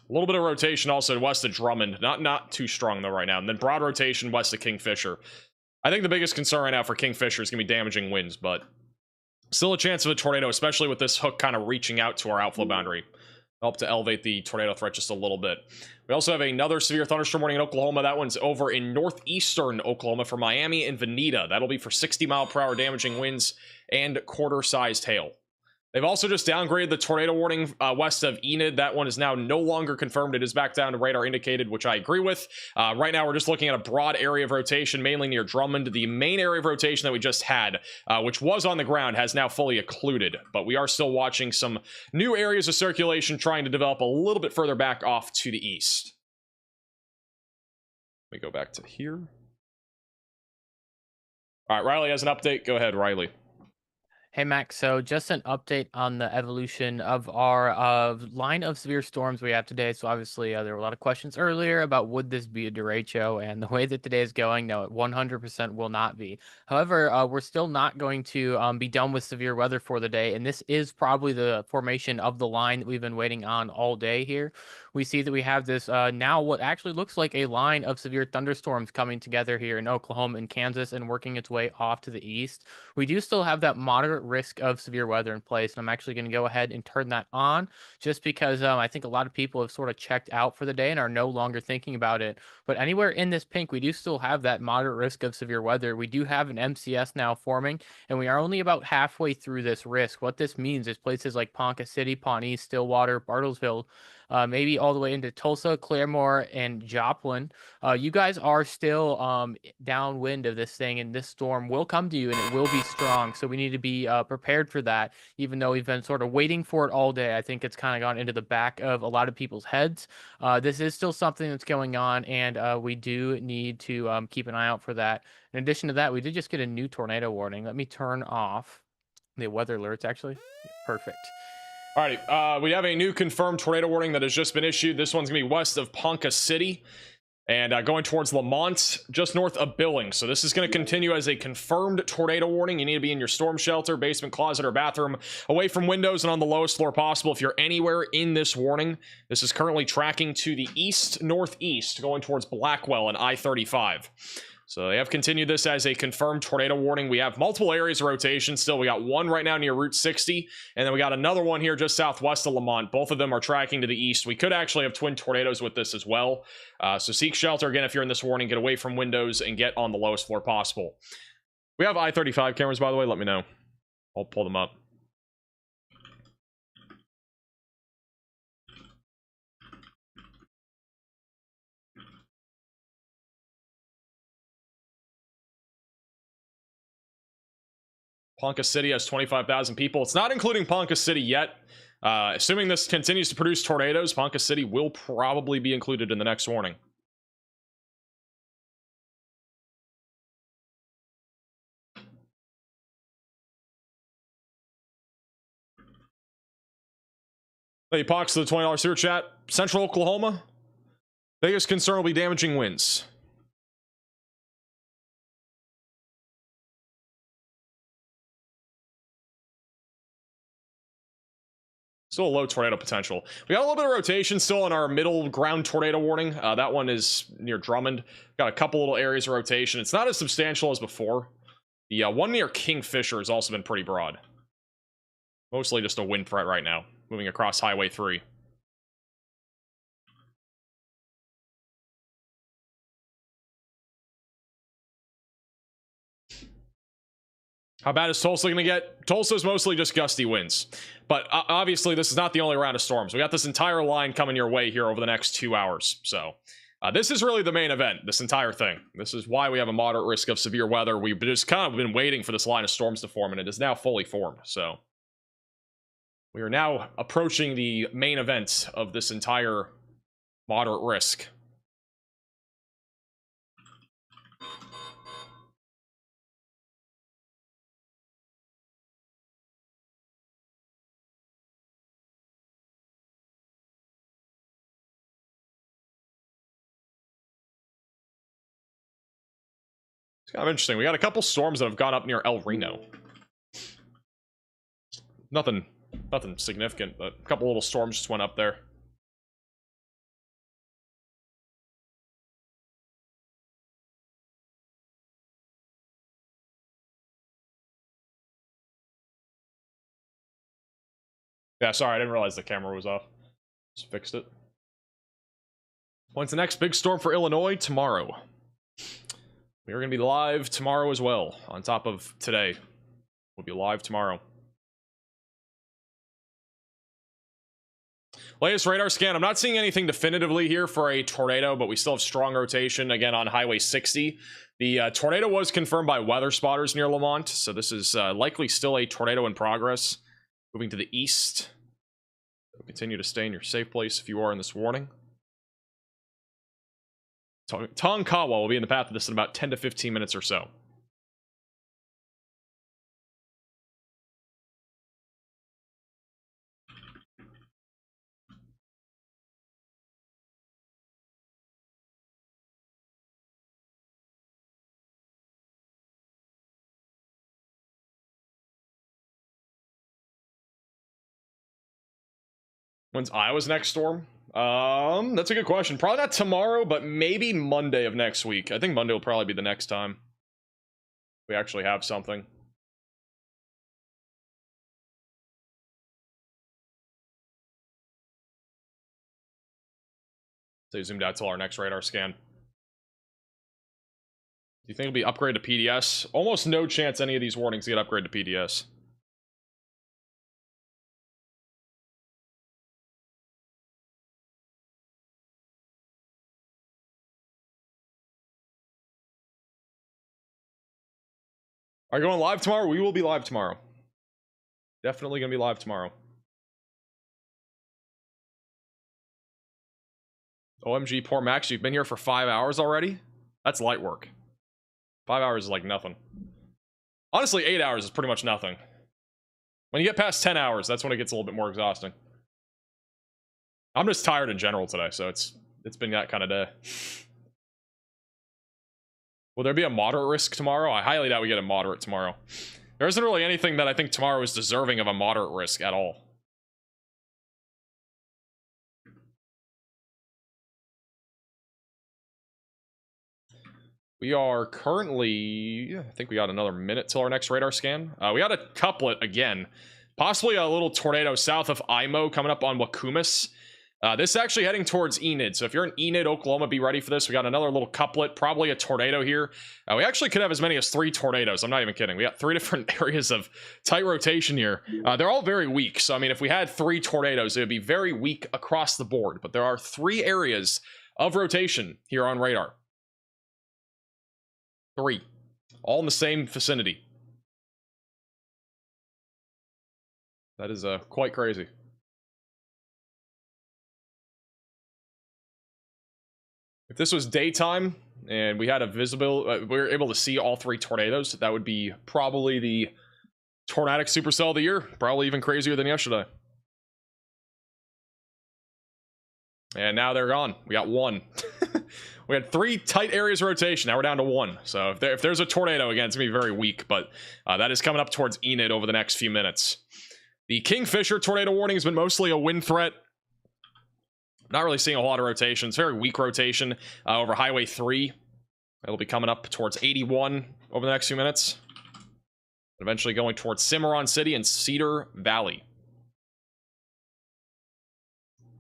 A little bit of rotation also west of Drummond. Not too strong though right now. And then broad rotation west of Kingfisher. I think the biggest concern right now for Kingfisher is going to be damaging winds, but still a chance of a tornado, especially with this hook kind of reaching out to our outflow boundary. Help to elevate the tornado threat just a little bit. We also have another severe thunderstorm warning in Oklahoma. That one's over in northeastern Oklahoma for Miami and Veneta. That'll be for 60-mile-per-hour damaging winds and quarter-sized hail. They've also just downgraded the tornado warning west of Enid. That one is now no longer confirmed. It is back down to radar indicated, which I agree with. Right now, we're just looking at a broad area of rotation, mainly near Drummond. The main area of rotation that we just had, which was on the ground, has now fully occluded. But we are still watching some new areas of circulation trying to develop a little bit further back off to the east. Let me go back to here. All right, Riley has an update. Go ahead, Riley. Hey, Max. So just an update on the evolution of our line of severe storms we have today. So obviously there were a lot of questions earlier about would this be a derecho, and the way that today is going, no, it 100% will not be. However, we're still not going to be done with severe weather for the day, and this is probably the formation of the line that we've been waiting on all day here. We see that we have this now what actually looks like a line of severe thunderstorms coming together here in Oklahoma and Kansas and working its way off to the east. We do still have that moderate risk of severe weather in place, and I'm actually going to go ahead and turn that on just because I think a lot of people have sort of checked out for the day and are no longer thinking about it. But anywhere in this pink, we do still have that moderate risk of severe weather. We do have an MCS now forming, and we are only about halfway through this risk. What this means is places like Ponca City, Pawnee, Stillwater, Bartlesville, maybe all the way into Tulsa, Claremore, and Joplin. You guys are still downwind of this thing, and this storm will come to you, and it will be strong. So we need to be prepared for that, even though we've been sort of waiting for it all day. I think it's kind of gone into the back of a lot of people's heads. This is still something that's going on, and we do need to keep an eye out for that. In addition to that, we did just get a new tornado warning. Let me turn off the weather alerts, actually. Perfect. Alrighty, we have a new confirmed tornado warning that has just been issued. This one's going to be west of Ponca City and going towards Lamont, just north of Billings. So this is going to continue as a confirmed tornado warning. You need to be in your storm shelter, basement, closet, or bathroom, away from windows and on the lowest floor possible if you're anywhere in this warning. This is currently tracking to the east-northeast, going towards Blackwell and I-35. So they have continued this as a confirmed tornado warning. We have multiple areas of rotation still. We got one right now near Route 60, and then we got another one here just southwest of Lamont. Both of them are tracking to the east. We could actually have twin tornadoes with this as well. So seek shelter. Again, if you're in this warning, get away from windows and get on the lowest floor possible. We have I-35 cameras, by the way. Let me know. I'll pull them up. Ponca City has 25,000 people. It's not including Ponca City yet. Assuming this continues to produce tornadoes, Ponca City will probably be included in the next warning. Hey, Pox to the $20 super chat. Central Oklahoma. Biggest concern will be damaging winds. Still a low tornado potential. We got a little bit of rotation still in our middle ground tornado warning. That one is near Drummond. Got a couple little areas of rotation. It's not as substantial as before. The one near Kingfisher has also been pretty broad. Mostly just a wind threat right now, moving across Highway 3. How bad is Tulsa going to get? Tulsa is mostly just gusty winds. But obviously, this is not the only round of storms. We got this entire line coming your way here over the next 2 hours. So this is really the main event, this entire thing. This is why we have a moderate risk of severe weather. We've just kind of been waiting for this line of storms to form, and it is now fully formed. So we are now approaching the main event of this entire moderate risk. It's kind of interesting. We got a couple storms that have gone up near El Reno. Nothing significant, but a couple little storms just went up there. Yeah, sorry, I didn't realize the camera was off. Just fixed it. When's the next big storm for Illinois? Tomorrow. We are going to be live tomorrow as well. On top of today. We'll be live tomorrow. Latest radar scan. I'm not seeing anything definitively here for a tornado, but we still have strong rotation again on Highway 60. The tornado was confirmed by weather spotters near Lamont, so this is likely still a tornado in progress. Moving to the east. So continue to stay in your safe place if you are in this warning. Tonkawa will be in the path of this in about 10 to 15 minutes or so. When's Iowa's next storm? That's a good question. Probably not tomorrow, but maybe Monday of next week. I think Monday will probably be the next time we actually have something. Stay zoomed out till our next radar scan. Do you think it'll be upgraded to PDS? Almost no chance any of these warnings get upgraded to PDS. Are you going live tomorrow? We will be live tomorrow. Definitely gonna be live tomorrow. OMG, poor Max, you've been here for 5 hours already? That's light work. 5 hours is like nothing. Honestly, 8 hours is pretty much nothing. When you get past 10 hours, that's when it gets a little bit more exhausting. I'm just tired in general today, so it's been that kind of day. Will there be a moderate risk tomorrow? I highly doubt we get a moderate tomorrow. There isn't really anything that I think tomorrow is deserving of a moderate risk at all. We are currently, I think we got another minute till our next radar scan. We got a couplet again. Possibly a little tornado south of IMO coming up on Wakumis. This is actually heading towards Enid. So if you're in Enid, Oklahoma, be ready for this. We got another little couplet, probably a tornado here. We actually could have as many as 3 tornadoes. I'm not even kidding. We got 3 different areas of tight rotation here. They're all very weak. So, I mean, if we had 3 tornadoes, it would be very weak across the board. But there are 3 areas of rotation here on radar. 3. All in the same vicinity. That is quite crazy. If this was daytime and we had a visible, we were able to see all 3 tornadoes, that would be probably the tornadic supercell of the year. Probably even crazier than yesterday. And now they're gone. We got 1. We had 3 tight areas of rotation. Now we're down to 1. So if there's a tornado, again, it's going to be very weak. But that is coming up towards Enid over the next few minutes. The Kingfisher tornado warning has been mostly a wind threat. Not really seeing a whole lot of rotation. It's very weak rotation over Highway 3. It'll be coming up towards 81 over the next few minutes. Eventually going towards Cimarron City and Cedar Valley.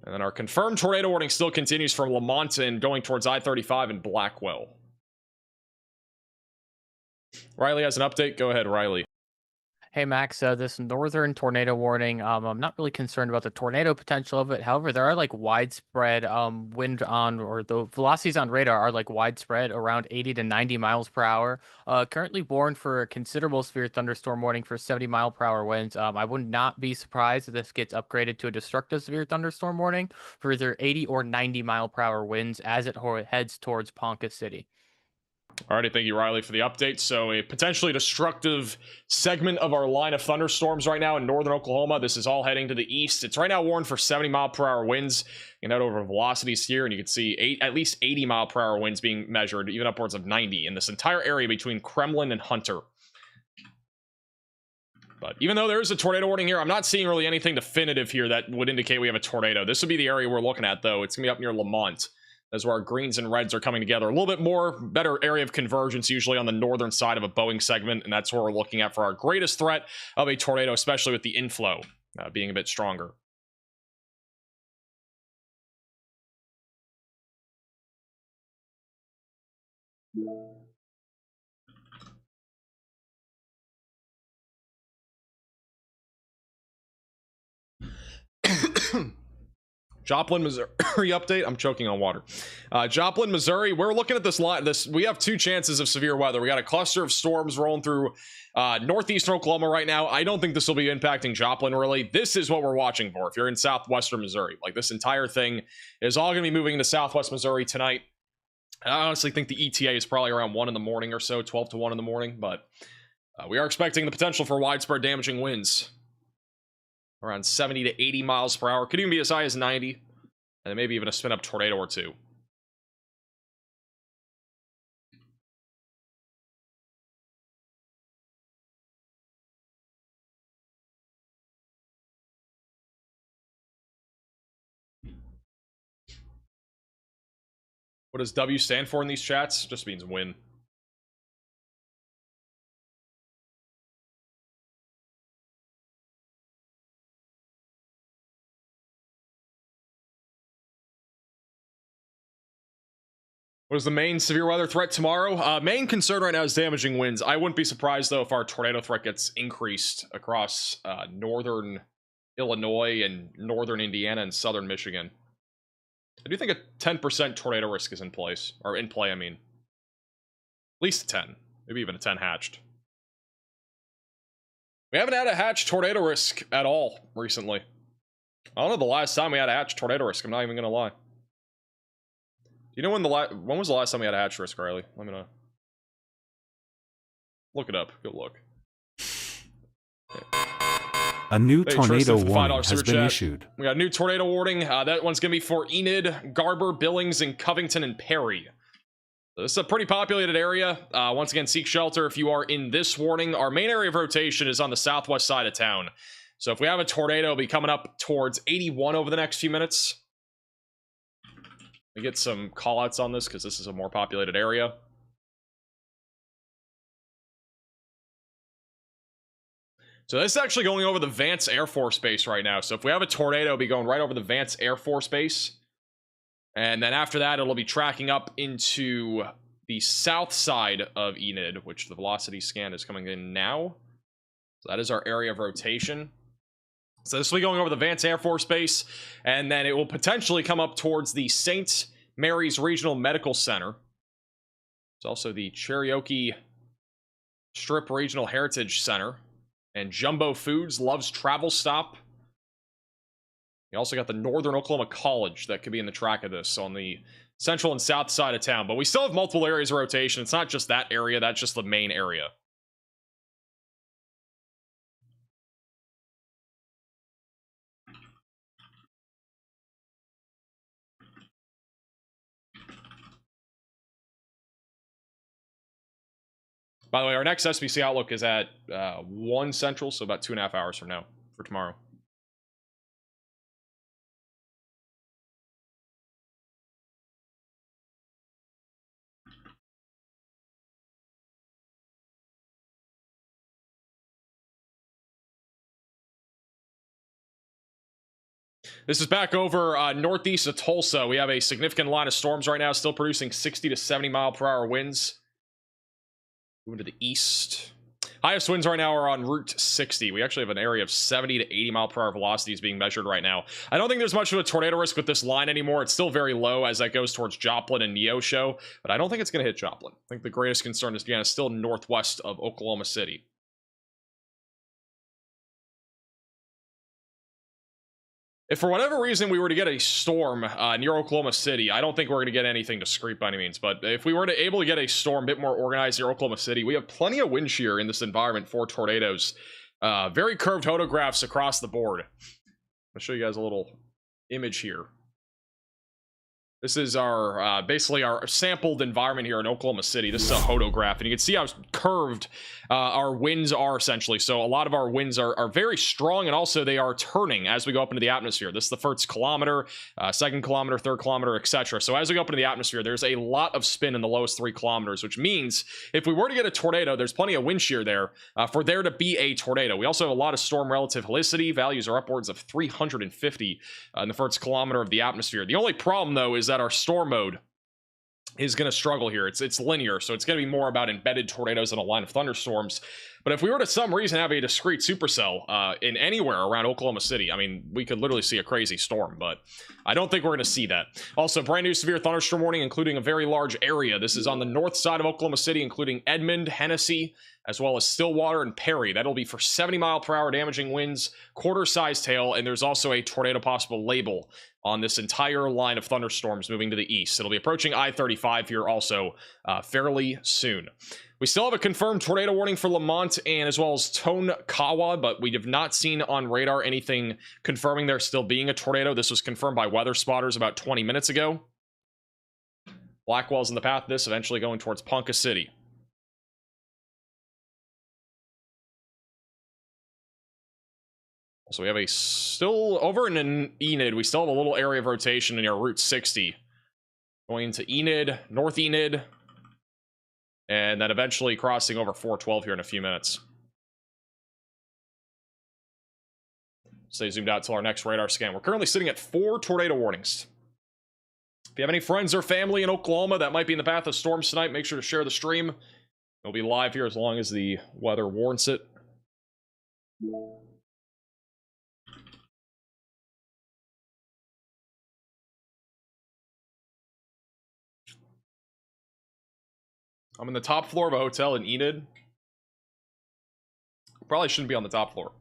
And then our confirmed tornado warning still continues from Lamont and going towards I-35 and Blackwell. Riley has an update. Go ahead, Riley. Hey Max, this northern tornado warning, I'm not really concerned about the tornado potential of it. However, there are like widespread wind on, or the velocities on radar are like widespread around 80 to 90 miles per hour. Currently warned for a considerable severe thunderstorm warning for 70 mile per hour winds. I would not be surprised if this gets upgraded to a destructive severe thunderstorm warning for either 80 or 90 mile per hour winds as it heads towards Ponca City. Alrighty, thank you, Riley, for the update. So a potentially destructive segment of our line of thunderstorms right now in northern Oklahoma. This is all heading to the east. It's right now warned for 70 mile per hour winds. You can head over velocities here, and you can see at least 80 mile per hour winds being measured, even upwards of 90 in this entire area between Kremlin and Hunter. But even though there is a tornado warning here, I'm not seeing really anything definitive here that would indicate we have a tornado. This would be the area we're looking at, though. It's going to be up near Lamont. That's where our greens and reds are coming together. A little bit more, better area of convergence, usually on the northern side of a Boeing segment, and that's where we're looking at for our greatest threat of a tornado, especially with the inflow being a bit stronger. Joplin, Missouri update. I'm choking on water. Joplin, Missouri. We're looking at this line. We have 2 chances of severe weather. We got a cluster of storms rolling through northeastern Oklahoma right now. I don't think this will be impacting Joplin really. This is what we're watching for. If you're in southwestern Missouri, like this entire thing is all going to be moving into southwest Missouri tonight. I honestly think the ETA is probably around 1 in the morning or so, 12 to 1 in the morning. But we are expecting the potential for widespread damaging winds. Around 70 to 80 miles per hour. Could even be as high as 90. And then maybe even a spin-up tornado or 2. What does W stand for in these chats? Just means win. What is the main severe weather threat tomorrow? Main concern right now is damaging winds. I wouldn't be surprised, though, if our tornado threat gets increased across northern Illinois and northern Indiana and southern Michigan. I do think a 10% tornado risk is in place. Or in play, I mean. At least a 10. Maybe even a 10 hatched. We haven't had a hatched tornado risk at all recently. I don't know the last time we had a hatched tornado risk. I'm not even going to lie. You know when was the last time we had a hatch risk, Riley? Let me know. Look it up. Go look. A new Hey, tornado Tristan, warning $5 has super been chat. issued. We got a new tornado warning. That one's going to be for Enid, Garber, Billings, and Covington and Perry. So this is a pretty populated area. Once again, seek shelter if you are in this warning. Our main area of rotation is on the southwest side of town. So if we have a tornado, it'll be coming up towards 81 over the next few minutes. We get some callouts on this because this is a more populated area. So this is actually going over the Vance Air Force Base right now. So if we have a tornado, it'll be going right over the Vance Air Force Base. And then after that, it'll be tracking up into the south side of Enid, which the velocity scan is coming in now. So that is our area of rotation. So this will be going over the Vance Air Force Base, and then it will potentially come up towards the St. Mary's Regional Medical Center. It's also the Cherokee Strip Regional Heritage Center. And Jumbo Foods loves travel stop. You also got the Northern Oklahoma College that could be in the track of this on the central and south side of town. But we still have multiple areas of rotation. It's not just that area, that's just the main area. By the way, our next SBC Outlook is at 1 Central, so about 2.5 hours from now for tomorrow. This is back over northeast of Tulsa. We have a significant line of storms right now, still producing 60 to 70 mile per hour winds. Moving to the east. Highest winds right now are on Route 60. We actually have an area of 70 to 80 mile per hour velocities being measured right now. I don't think there's much of a tornado risk with this line anymore. It's still very low as that goes towards Joplin and Neosho, but I don't think it's going to hit Joplin. I think the greatest concern is, again, still northwest of Oklahoma City. If for whatever reason we were to get a storm near Oklahoma City, I don't think we're going to get anything discrete by any means. But if we were to able to get a storm a bit more organized near Oklahoma City, we have plenty of wind shear in this environment for tornadoes. Very curved photographs across the board. I'll show you guys a little image here. This is our basically our sampled environment here in Oklahoma City. This is a hodograph, and you can see how curved our winds are essentially. So a lot of our winds are very strong, and also they are turning as we go up into the atmosphere. This is the first kilometer, second kilometer, third kilometer, etc. So as we go up into the atmosphere, there's a lot of spin in the lowest 3 kilometers, which means if we were to get a tornado, there's plenty of wind shear there for there to be a tornado. We also have a lot of storm relative helicity. Values are upwards of 350 in the first kilometer of the atmosphere. The only problem, though, is that our storm mode is going to struggle here. It's linear, so it's going to be more about embedded tornadoes in a line of thunderstorms. But if we were to some reason have a discrete supercell in anywhere around Oklahoma City, I mean, we could literally see a crazy storm, but I don't think we're going to see that. Also, brand new severe thunderstorm warning, including a very large area. This is on the north side of Oklahoma City, including Edmond, Hennessy, as well as Stillwater and Perry. That'll be for 70 mile per hour damaging winds, quarter-sized hail, and there's also a tornado possible label on this entire line of thunderstorms moving to the east. It'll be approaching I-35 here also fairly soon. We still have a confirmed tornado warning for Lamont and as well as Tonkawa, but we have not seen on radar anything confirming there still being a tornado. This was confirmed by weather spotters about 20 minutes ago. Blackwell's in the path of this, eventually going towards Ponca City. So we have a still over in Enid, we still have a little area of rotation near Route 60. Going to Enid, North Enid, and then eventually crossing over 412 here in a few minutes. Stay zoomed out till our next radar scan. We're currently sitting at 4 tornado warnings. If you have any friends or family in Oklahoma that might be in the path of storms tonight, make sure to share the stream. It'll be live here as long as the weather warrants it. I'm in the top floor of a hotel in Enid. Probably shouldn't be on the top floor.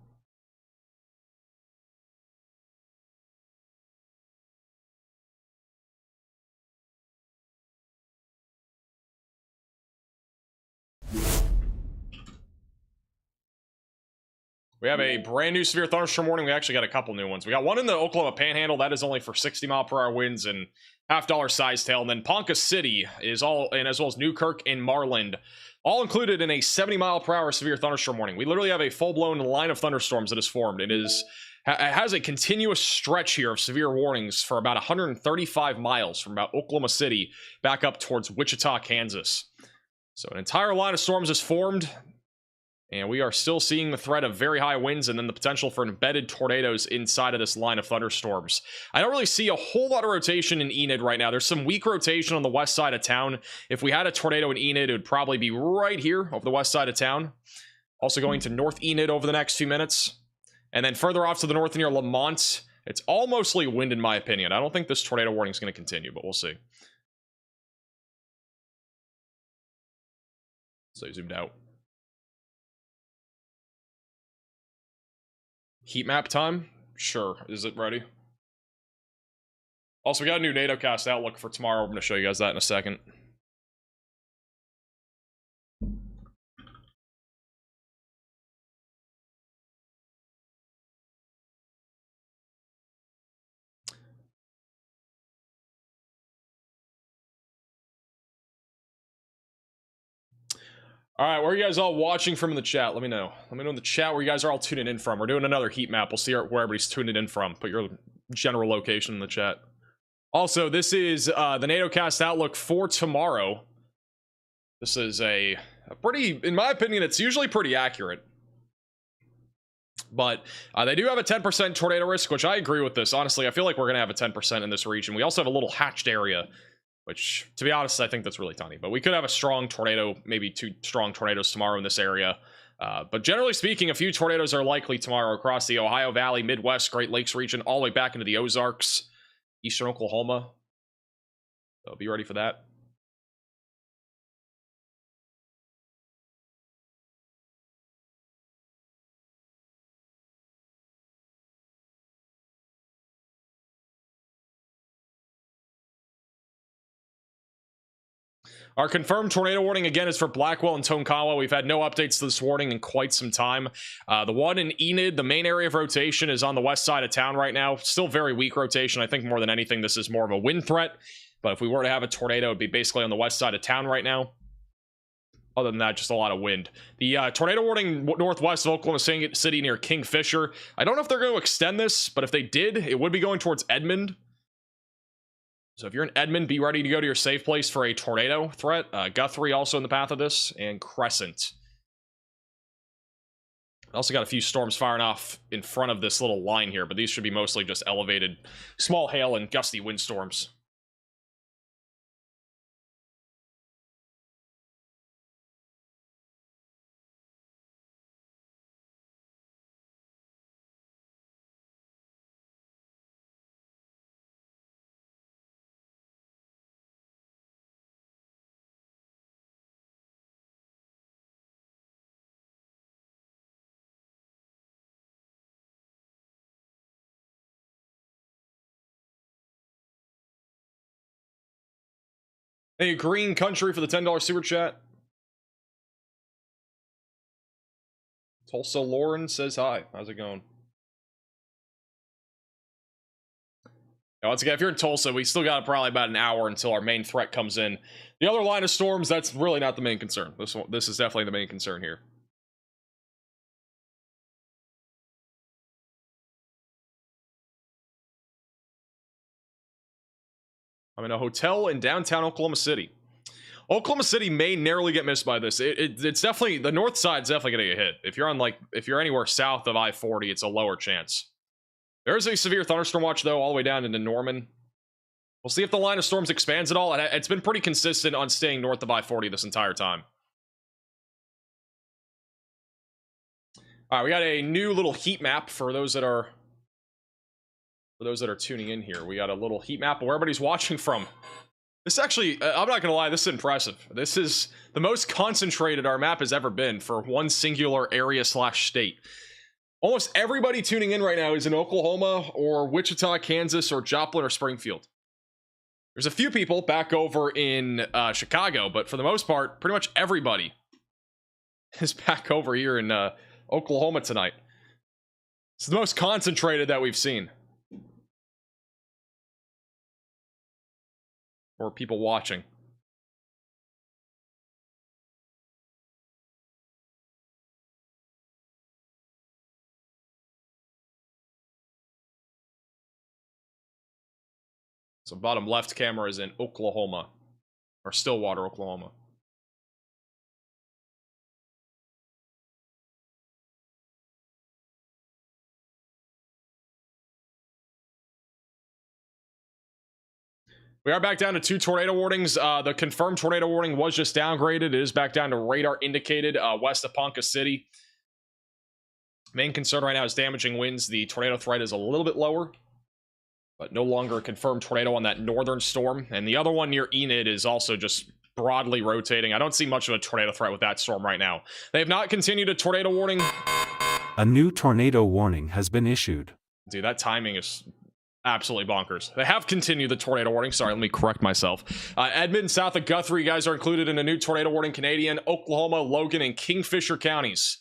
We have a brand new severe thunderstorm warning. We actually got a couple new ones. We got one in the Oklahoma Panhandle. That is only for 60 mile per hour winds and $half size tail. And then Ponca City is all, and as well as Newkirk and Marland, all included in a 70 mile per hour severe thunderstorm warning. We literally have a full-blown line of thunderstorms that has formed. It has a continuous stretch here of severe warnings for about 135 miles from about Oklahoma City back up towards Wichita, Kansas. So an entire line of storms has formed. And we are still seeing the threat of very high winds and then the potential for embedded tornadoes inside of this line of thunderstorms. I don't really see a whole lot of rotation in Enid right now. There's some weak rotation on the west side of town. If we had a tornado in Enid, it would probably be right here over the west side of town. Also going to North Enid over the next few minutes. And then further off to the north near Lamont, it's all mostly wind in my opinion. I don't think this tornado warning is going to continue, but we'll see. So zoomed out. Heat map time? Sure. Is it ready? Also, we got a new NATO cast outlook for tomorrow. I'm going to show you guys that in a second. All right, where are you guys all watching from in the chat? Let me know. Let me know in the chat where you guys are all tuning in from. We're doing another heat map. We'll see where everybody's tuning in from. Put your general location in the chat. Also, this is the NATO cast outlook for tomorrow. This is a pretty, in my opinion, it's usually pretty accurate. But they do have a 10% tornado risk, which I agree with this. Honestly, I feel like we're going to have a 10% in this region. We also have a little hatched area, which, to be honest, I think that's really tiny. But we could have a strong tornado, maybe 2 strong tornadoes tomorrow in this area. But generally speaking, a few tornadoes are likely tomorrow across the Ohio Valley, Midwest, Great Lakes region, all the way back into the Ozarks, eastern Oklahoma. So be ready for that. Our confirmed tornado warning, again, is for Blackwell and Tonkawa. We've had no updates to this warning in quite some time. The one in Enid, the main area of rotation, is on the west side of town right now. Still very weak rotation. I think more than anything, this is more of a wind threat. But if we were to have a tornado, it'd be basically on the west side of town right now. Other than that, just a lot of wind. The tornado warning northwest of Oklahoma City near Kingfisher. I don't know if they're going to extend this, but if they did, it would be going towards Edmond. So if you're in Edmond, be ready to go to your safe place for a tornado threat. Guthrie also in the path of this, and Crescent. Also got a few storms firing off in front of this little line here, but these should be mostly just elevated small hail and gusty windstorms. Hey, Green Country for the $10 super chat. Tulsa Lauren says hi. How's it going? Now, once again, if you're in Tulsa, we still got probably about an hour until our main threat comes in. The other line of storms, that's really not the main concern. This is definitely the main concern here. I'm in a hotel in downtown Oklahoma City. Oklahoma City may narrowly get missed by this. It's definitely, the north side's definitely gonna get hit. If you're anywhere south of I-40, it's a lower chance. There is a severe thunderstorm watch though, all the way down into Norman. We'll see if the line of storms expands at all. It's been pretty consistent on staying north of I-40 this entire time. All right, we got a new little heat map for those that are tuning in here. We got a little heat map where everybody's watching from. This actually, I'm not gonna lie, this is impressive. This is the most concentrated our map has ever been for one singular area / state. Almost everybody tuning in right now is in Oklahoma or Wichita, Kansas, or Joplin or Springfield. There's a few people back over in Chicago, but for the most part, pretty much everybody is back over here in Oklahoma tonight. It's the most concentrated that we've seen. Or people watching. So bottom left camera is in Oklahoma. Or Stillwater, Oklahoma. We are back down to 2 tornado warnings. The confirmed tornado warning was just downgraded. It is back down to radar indicated west of Ponca City. Main concern right now is damaging winds. The tornado threat is a little bit lower, but no longer a confirmed tornado on that northern storm. And the other one near Enid is also just broadly rotating. I don't see much of a tornado threat with that storm right now. They have not continued a tornado warning. A new tornado warning has been issued. Dude, that timing is absolutely bonkers. They have continued the tornado warning. Sorry, let me correct myself. Edmond, south of Guthrie, you guys are included in a new tornado warning. Canadian, Oklahoma, Logan, and Kingfisher counties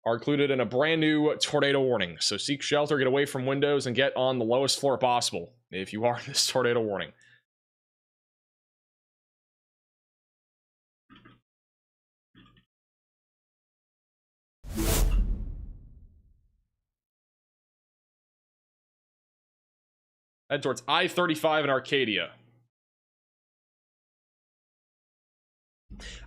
are included in a brand new tornado warning. So seek shelter, get away from windows, and get on the lowest floor possible if you are in this tornado warning. Head towards I-35 in Arcadia.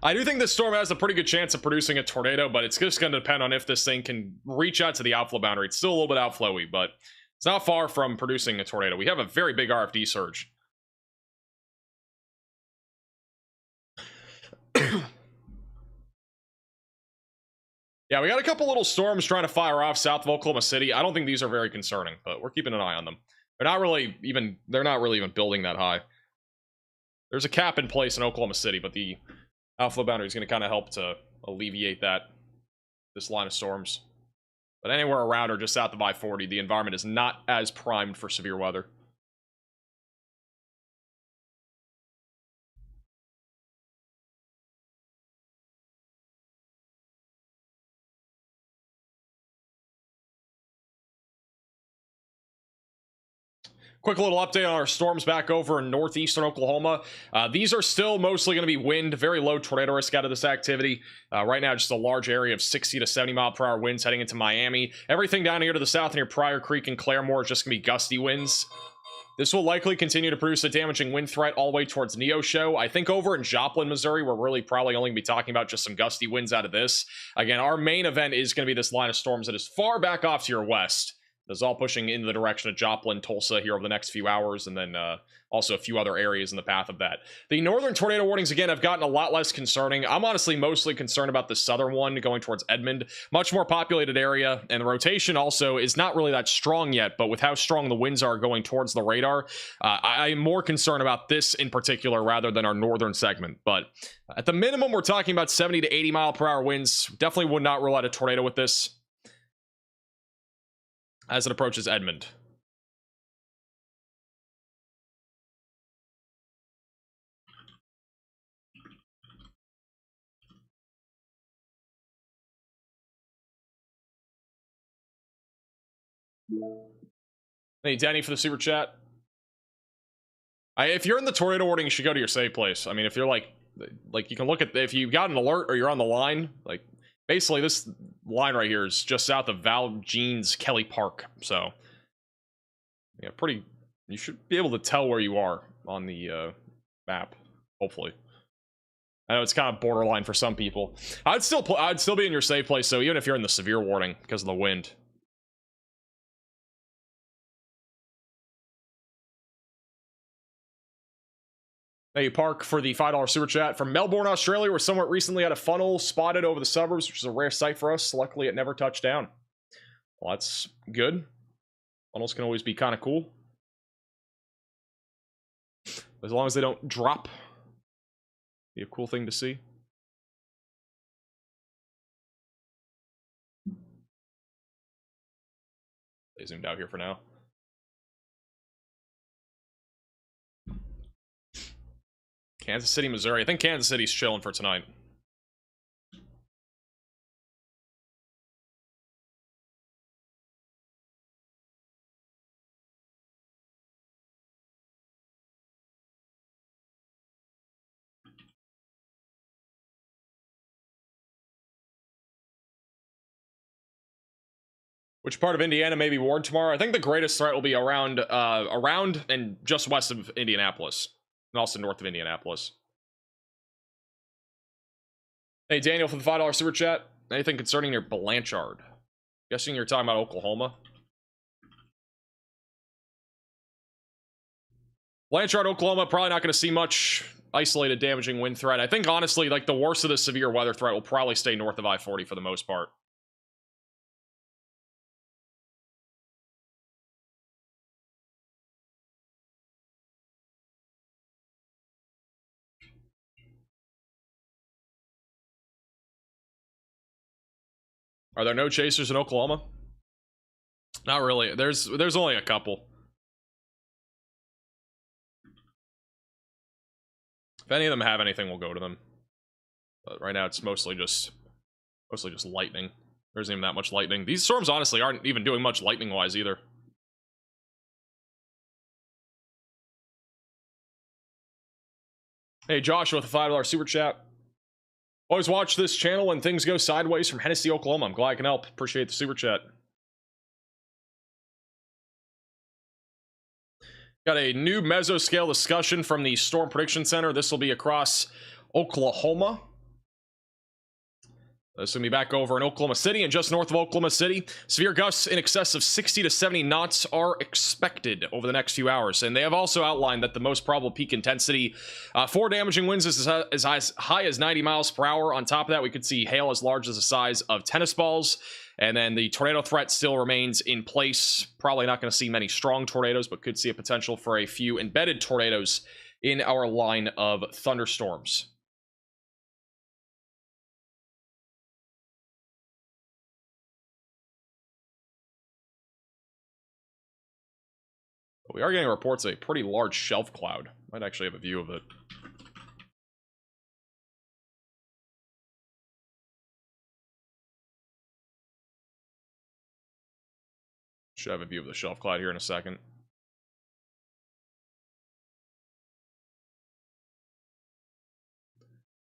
I do think this storm has a pretty good chance of producing a tornado, but it's just going to depend on if this thing can reach out to the outflow boundary. It's still a little bit outflowy, but it's not far from producing a tornado. We have a very big RFD surge. Yeah, we got a couple little storms trying to fire off south of Oklahoma City. I don't think these are very concerning, but we're keeping an eye on them. They're not really even building that high. There's a cap in place in Oklahoma City, but the outflow boundary is going to kind of help to alleviate this line of storms. But anywhere around or just south of I-40, the environment is not as primed for severe weather. Quick little update on our storms back over in northeastern Oklahoma. These are still mostly going to be wind, very low tornado risk out of this activity. Right now, just a large area of 60 to 70 mile per hour winds heading into Miami. Everything down here to the south near Pryor Creek and Claremore is just going to be gusty winds. This will likely continue to produce a damaging wind threat all the way towards Neosho. I think over in Joplin, Missouri, we're really probably only going to be talking about just some gusty winds out of this. Again, our main event is going to be this line of storms that is far back off to your west. That's all pushing into the direction of Joplin, Tulsa here over the next few hours, and then also a few other areas in the path of that. The northern tornado warnings, again, have gotten a lot less concerning. I'm honestly mostly concerned about the southern one going towards Edmond. Much more populated area, and the rotation also is not really that strong yet, but with how strong the winds are going towards the radar, I am more concerned about this in particular rather than our northern segment. But at the minimum, we're talking about 70 to 80 mile per hour winds. Definitely would not rule out a tornado with this as it approaches Edmond. Hey, Danny for the super chat. If you're in the tornado warning, you should go to your safe place. I mean, if you're like you can look at, if you got an alert or you're on the line, like basically this line right here is just south of Val Jeans Kelly Park. So yeah, you should be able to tell where you are on the map, hopefully. I know it's kind of borderline for some people. I'd still be in your safe place, so even if you're in the severe warning because of the wind. Thank you, Park, for the $5 super chat. From Melbourne, Australia, where someone recently had a funnel spotted over the suburbs, which is a rare sight for us. Luckily, it never touched down. Well, that's good. Funnels can always be kind of cool. As long as they don't drop. Be a cool thing to see. They zoomed out here for now. Kansas City, Missouri. I think Kansas City's chilling for tonight. Which part of Indiana may be warned tomorrow? I think the greatest threat will be around and just west of Indianapolis. And also north of Indianapolis. Hey, Daniel, for the $5 super chat. Anything concerning your Blanchard? Guessing you're talking about Oklahoma. Blanchard, Oklahoma, probably not going to see much isolated damaging wind threat. I think, honestly, like, the worst of the severe weather threat will probably stay north of I-40 for the most part. Are there no chasers in Oklahoma? Not really. There's only a couple. If any of them have anything, we'll go to them. But right now, it's mostly just lightning. There isn't even that much lightning. These storms, honestly, aren't even doing much lightning-wise either. Hey, Joshua with a $5 super chat. Always watch this channel when things go sideways from Hennessy, Oklahoma. I'm glad I can help. Appreciate the super chat. Got a new mesoscale discussion from the Storm Prediction Center. This will be across Oklahoma. This will be back over in Oklahoma City and just north of Oklahoma City. Severe gusts in excess of 60 to 70 knots are expected over the next few hours. And they have also outlined that the most probable peak intensity for damaging winds is as high as 90 miles per hour. On top of that, we could see hail as large as the size of tennis balls. And then the tornado threat still remains in place. Probably not going to see many strong tornadoes, but could see a potential for a few embedded tornadoes in our line of thunderstorms. We are getting reports of a pretty large shelf cloud. Might actually have a view of it. Should have a view of the shelf cloud here in a second.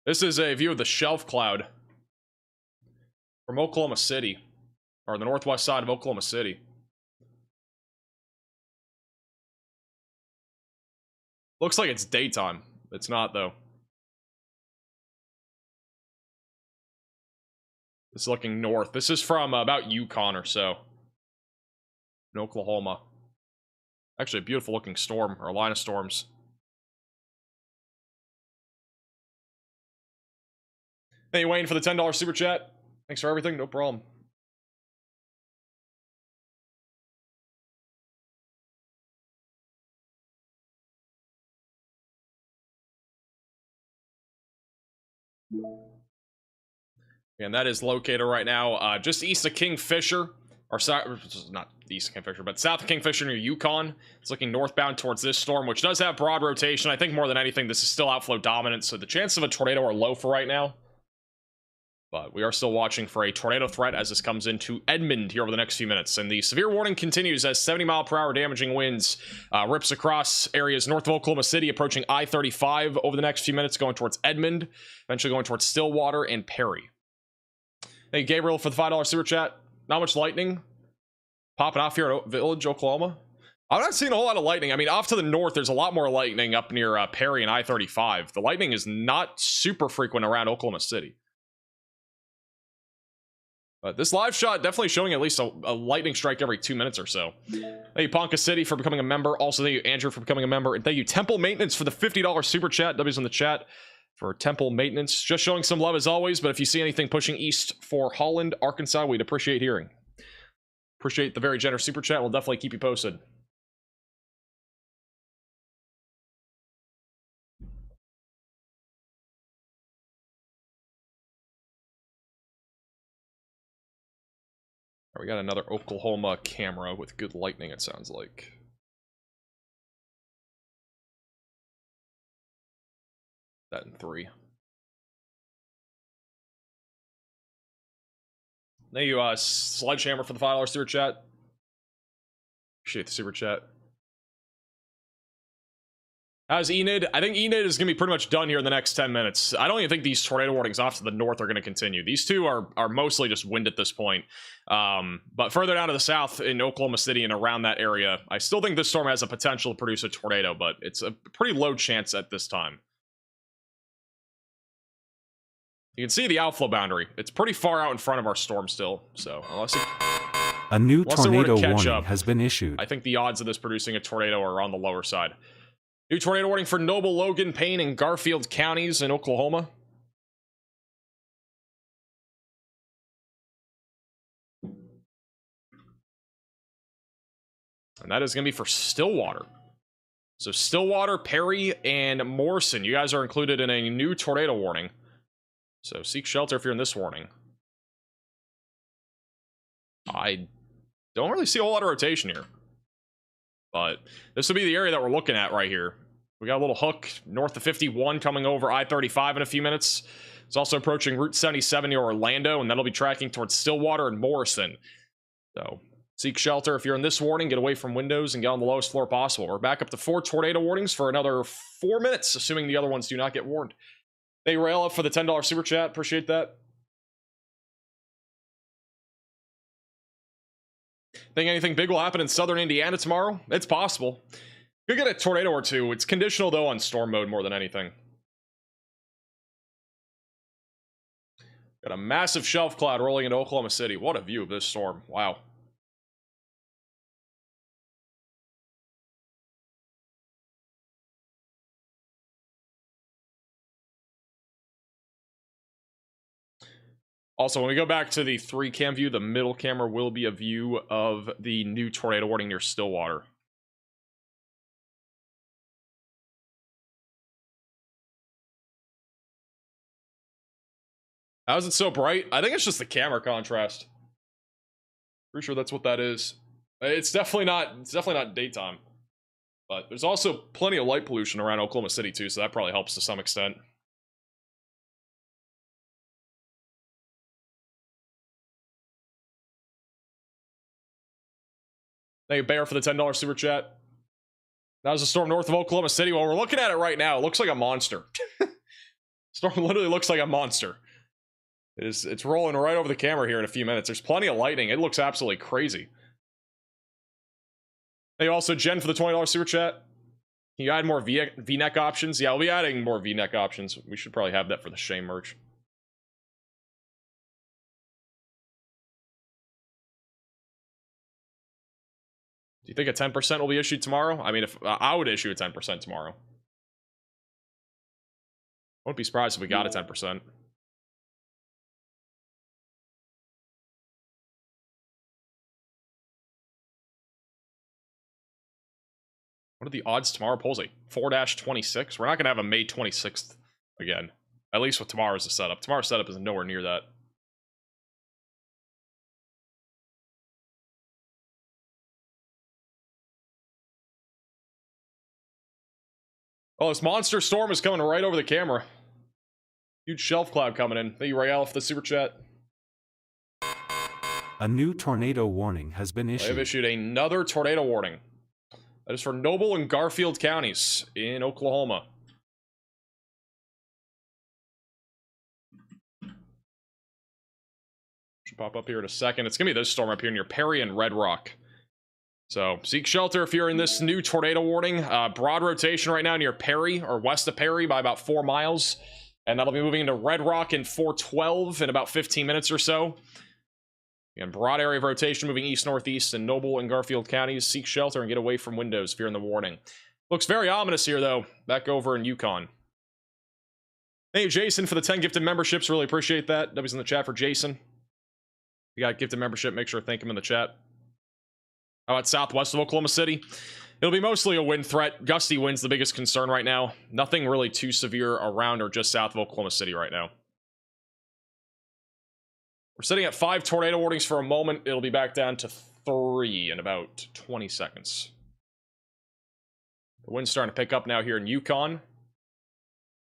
This is a view of the shelf cloud from Oklahoma City, or the northwest side of Oklahoma City. Looks like it's daytime. It's not, though. It's looking north. This is from about Yukon or so. In Oklahoma. Actually, a beautiful looking storm, or a line of storms. Hey, Wayne, for the $10 super chat. Thanks for everything. No problem. And that is located right now just east of Kingfisher, or not east of Kingfisher, but south of Kingfisher near Yukon. It's looking northbound towards this storm, which does have broad rotation. I think more than anything, this is still outflow dominant, so the chances of a tornado are low for right now. But we are still watching for a tornado threat as this comes into Edmond here over the next few minutes. And the severe warning continues as 70-mile-per-hour damaging winds rips across areas north of Oklahoma City, approaching I-35 over the next few minutes, going towards Edmond, eventually going towards Stillwater and Perry. Thank you, Gabriel, for the $5 super chat. Not much lightning popping off here at Village, Oklahoma. I'm not seeing a whole lot of lightning. I mean, off to the north, there's a lot more lightning up near Perry and I-35. The lightning is not super frequent around Oklahoma City. But this live shot definitely showing at least a lightning strike every 2 minutes or so. Thank you, Ponca City, for becoming a member. Also, thank you, Andrew, for becoming a member. And thank you, Temple Maintenance, for the $50 super chat. W's in the chat for Temple Maintenance. Just showing some love as always, but if you see anything pushing east for Holland, Arkansas, we'd appreciate hearing. Appreciate the very generous super chat. We'll definitely keep you posted. We got another Oklahoma camera with good lightning, it sounds like. That in 3. Thank you, Sledgehammer, for the $5 super chat. Appreciate the super chat. How's Enid? I think Enid is going to be pretty much done here in the next 10 minutes. I don't even think these tornado warnings off to the north are going to continue. These two are mostly just wind at this point. But further down to the south in Oklahoma City and around that area, I still think this storm has a potential to produce a tornado, but it's a pretty low chance at this time. You can see the outflow boundary. It's pretty far out in front of our storm still, so unless a new tornado warning has been issued. I think the odds of this producing a tornado are on the lower side. New tornado warning for Noble, Logan, Payne, and Garfield counties in Oklahoma. And that is going to be for Stillwater. So Stillwater, Perry, and Morrison. You guys are included in a new tornado warning. So seek shelter if you're in this warning. I don't really see a whole lot of rotation here. But this would be the area that we're looking at right here. We got a little hook north of 51 coming over I-35 in a few minutes. It's also approaching Route 77 near Orlando, and that'll be tracking towards Stillwater and Morrison. So seek shelter if you're in this warning. Get away from windows and get on the lowest floor possible. We're back up to 4 tornado warnings for another 4 minutes, assuming the other ones do not get warned. Hey, Rail up for the $10 super chat. Appreciate that. Think anything big will happen in southern Indiana tomorrow? It's possible. Could get a tornado or two. It's conditional, though, on storm mode more than anything. Got a massive shelf cloud rolling into Oklahoma City. What a view of this storm. Wow. Also, when we go back to the 3-cam view, the middle camera will be a view of the new tornado warning near Stillwater. How is it so bright? I think it's just the camera contrast. Pretty sure that's what that is. It's definitely not daytime. But there's also plenty of light pollution around Oklahoma City too, so that probably helps to some extent. Thank you, Bear, for the $10 super chat. That was a storm north of Oklahoma City. Well, we're looking at it right now. It looks like a monster. Storm literally looks like a monster. It's rolling right over the camera here in a few minutes. There's plenty of lightning. It looks absolutely crazy. Hey, also, Jen, for the $20 super chat. Can you add more V-neck options? Yeah, we'll be adding more V-neck options. We should probably have that for the Shame merch. Do you think a 10% will be issued tomorrow? I mean, if I would issue a 10% tomorrow. I wouldn't be surprised if we got a 10%. What are the odds tomorrow? Polsey 4-26. We're not going to have a May 26th again. At least with tomorrow's setup. Tomorrow's setup is nowhere near that. Oh, this monster storm is coming right over the camera. Huge shelf cloud coming in. Thank you, Rael, for the super chat. A new tornado warning has been I issued. have issued another tornado warning. That is for Noble and Garfield counties in Oklahoma. Should pop up here in a second. It's going to be this storm up here near Perry and Red Rock. So, seek shelter if you're in this new tornado warning. Broad rotation right now near Perry, or west of Perry by about 4 miles. And that'll be moving into Red Rock in 412 in about 15 minutes or so. Again, broad area of rotation moving east-northeast in Noble and Garfield counties. Seek shelter and get away from windows if you're in the warning. Looks very ominous here, though, back over in Yukon. Thank you, Jason, for the 10 gifted memberships. Really appreciate that. W's in the chat for Jason. If you got a gifted membership, make sure to thank him in the chat. How about southwest of Oklahoma City? It'll be mostly a wind threat. Gusty wind's the biggest concern right now. Nothing really too severe around or just south of Oklahoma City right now. We're sitting at 5 tornado warnings for a moment. It'll be back down to 3 in about 20 seconds. The wind's starting to pick up now here in Yukon.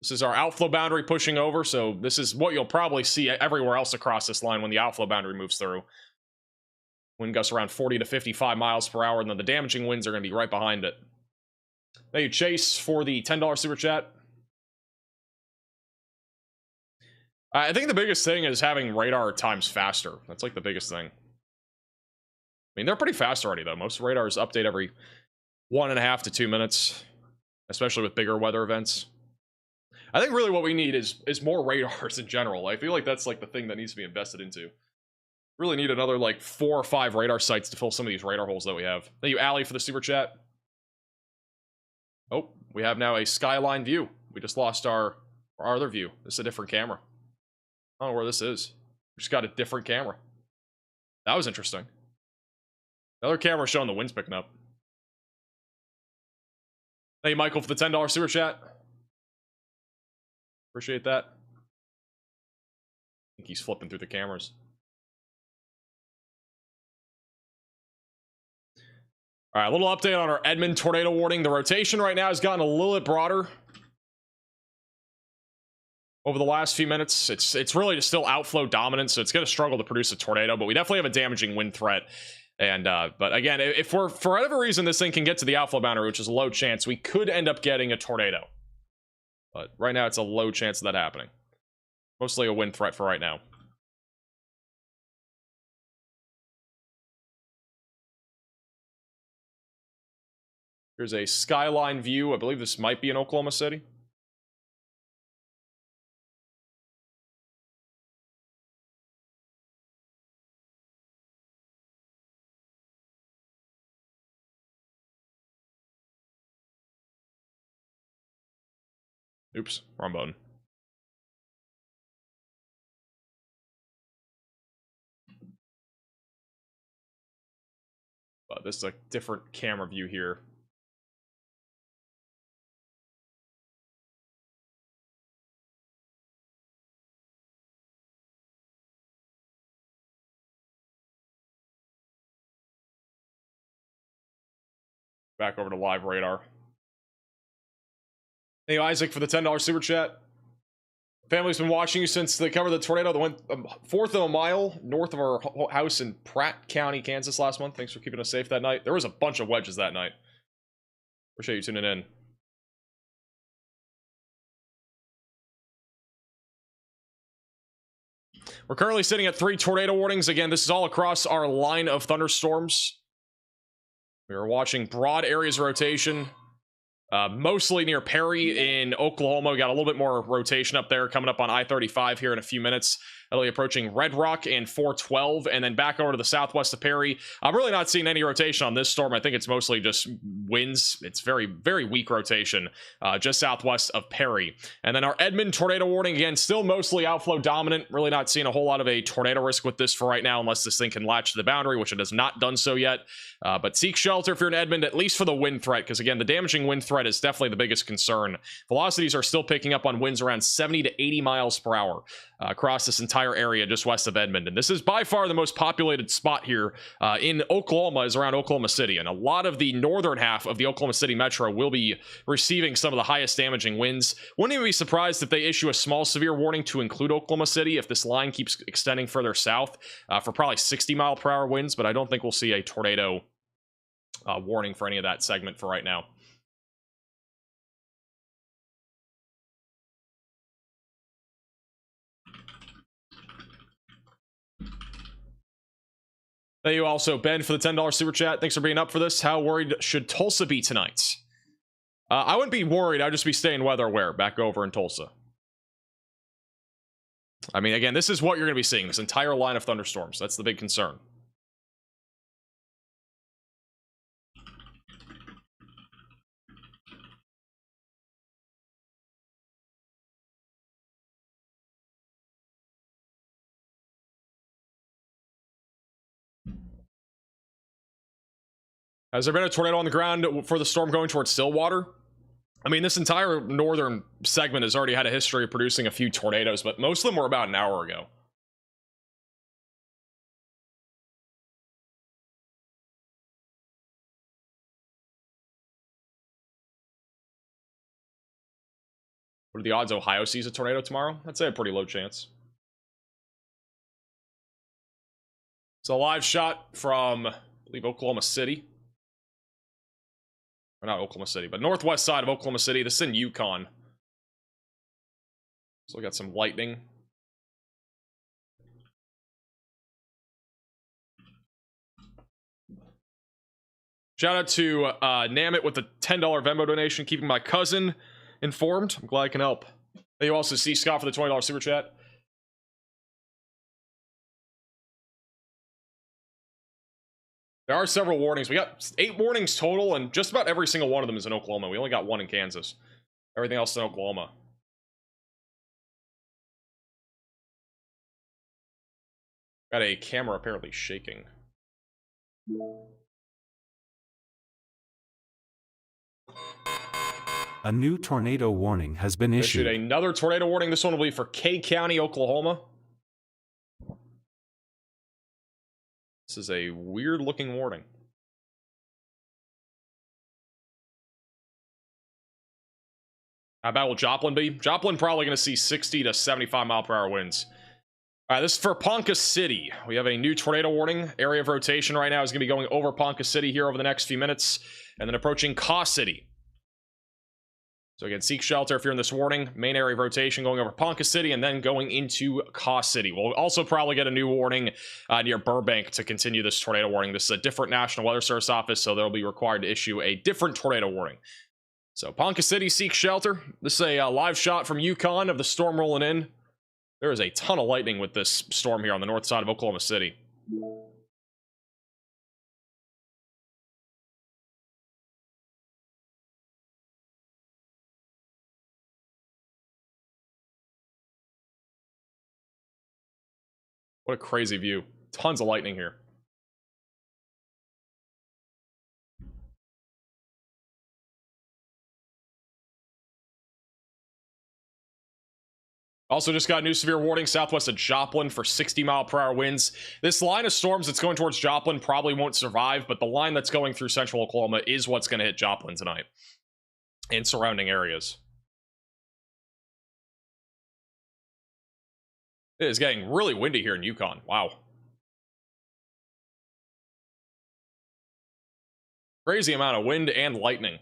This is our outflow boundary pushing over, so this is what you'll probably see everywhere else across this line when the outflow boundary moves through. Wind gusts around 40 to 55 miles per hour, and then the damaging winds are going to be right behind it. Thank you, Chase, for the $10 super chat. I think the biggest thing is having radar times faster. That's like the biggest thing. I mean, they're pretty fast already, though. Most radars update every 1.5 to 2 minutes, especially with bigger weather events. I think really what we need is more radars in general. I feel like that's like the thing that needs to be invested into. Really need another like 4 or 5 radar sites to fill some of these radar holes that we have. Thank you, Allie, for the super chat. Oh, We have now a skyline view. We just lost our other view. This is a different camera. I don't know where this is. We just got a different camera. That was interesting. Another camera showing the wind's picking up. Thank you, Michael, for the $10 super chat. Appreciate that. I think he's flipping through the cameras. All right, a little update on our Edmond tornado warning. The rotation right now has gotten a little bit broader over the last few minutes. It's really just still outflow dominant, so it's going to struggle to produce a tornado, but we definitely have a damaging wind threat. And but again, if we're, for whatever reason, this thing can get to the outflow boundary, which is a low chance, we could end up getting a tornado. But right now, it's a low chance of that happening. Mostly a wind threat for right now. Here's a skyline view. I believe this might be in Oklahoma City. Oops, wrong button. But this is a different camera view here. Back over to live radar. Hey, Isaac, for the $10 super chat. Family's been watching you since they covered the tornado that went a fourth of a mile north of our house in Pratt County, Kansas last month. Thanks for keeping us safe that night. There was a bunch of wedges that night. Appreciate you tuning in. We're currently sitting at 3 tornado warnings. Again, this is all across our line of thunderstorms. We are watching broad areas of rotation. Mostly near Perry in Oklahoma. We got a little bit more rotation up there coming up on I-35 here in a few minutes. That'll be approaching Red Rock and 412, and then back over to the southwest of Perry. I'm really not seeing any rotation on this storm. I think it's mostly just winds. It's very, very weak rotation just southwest of Perry. And then our Edmond tornado warning, again, still mostly outflow dominant. Really not seeing a whole lot of a tornado risk with this for right now, unless this thing can latch to the boundary, which it has not done so yet. But seek shelter if you're in Edmond, at least for the wind threat, because again, the damaging wind threat is definitely the biggest concern. Velocities are still picking up on winds around 70 to 80 miles per hour across this entire area just west of Edmond. And this is by far the most populated spot here in Oklahoma, is around Oklahoma City. And a lot of the northern half of the Oklahoma City metro will be receiving some of the highest damaging winds. Wouldn't even be surprised if they issue a small severe warning to include Oklahoma City if this line keeps extending further south for probably 60 mile per hour winds. But I don't think we'll see a tornado warning for any of that segment for right now. Thank you also, Ben, for the $10 super chat. Thanks for being up for this. How worried should Tulsa be tonight? I wouldn't be worried. I'd just be staying weather aware back over in Tulsa. I mean, again, this is what you're going to be seeing. This entire line of thunderstorms. That's the big concern. Has there been a tornado on the ground for the storm going towards Stillwater? I mean, this entire northern segment has already had a history of producing a few tornadoes, but most of them were about an hour ago. What are the odds Ohio sees a tornado tomorrow? I'd say a pretty low chance. It's a live shot from, I believe, Oklahoma City. Or not Oklahoma City, but northwest side of Oklahoma City. This is in Yukon. So we got some lightning. Shout out to Namit with the $10 Venmo donation, keeping my cousin informed. I'm glad I can help. And you also see Scott for the $20 super chat. There are several warnings. We got 8 warnings total, and just about every single one of them is in Oklahoma. We only got 1 in Kansas. Everything else in Oklahoma. Got a camera apparently shaking. A new tornado warning has been issued. Another tornado warning. This one will be for K County, Oklahoma. This is a weird looking warning. How bad will Joplin be? Joplin probably going to see 60 to 75 mile per hour winds. All right, this is for Ponca City. We have a new tornado warning. Area of rotation right now is going to be going over Ponca City here over the next few minutes, and then approaching Caw City. So again, seek shelter if you're in this warning. Main area of rotation going over Ponca City and then going into Caw City. We'll also probably get a new warning near Burbank to continue this tornado warning. This is a different National Weather Service office, so they'll be required to issue a different tornado warning. So Ponca City, seek shelter. This is a live shot from Yukon of the storm rolling in. There is a ton of lightning with this storm here on the north side of Oklahoma City. What a crazy view. Tons of lightning here. Also just got a new severe warning southwest of Joplin for 60 mile per hour winds. This line of storms that's going towards Joplin probably won't survive, but the line that's going through central Oklahoma is what's going to hit Joplin tonight and surrounding areas. It is getting really windy here in Yukon. Wow. Crazy amount of wind and lightning.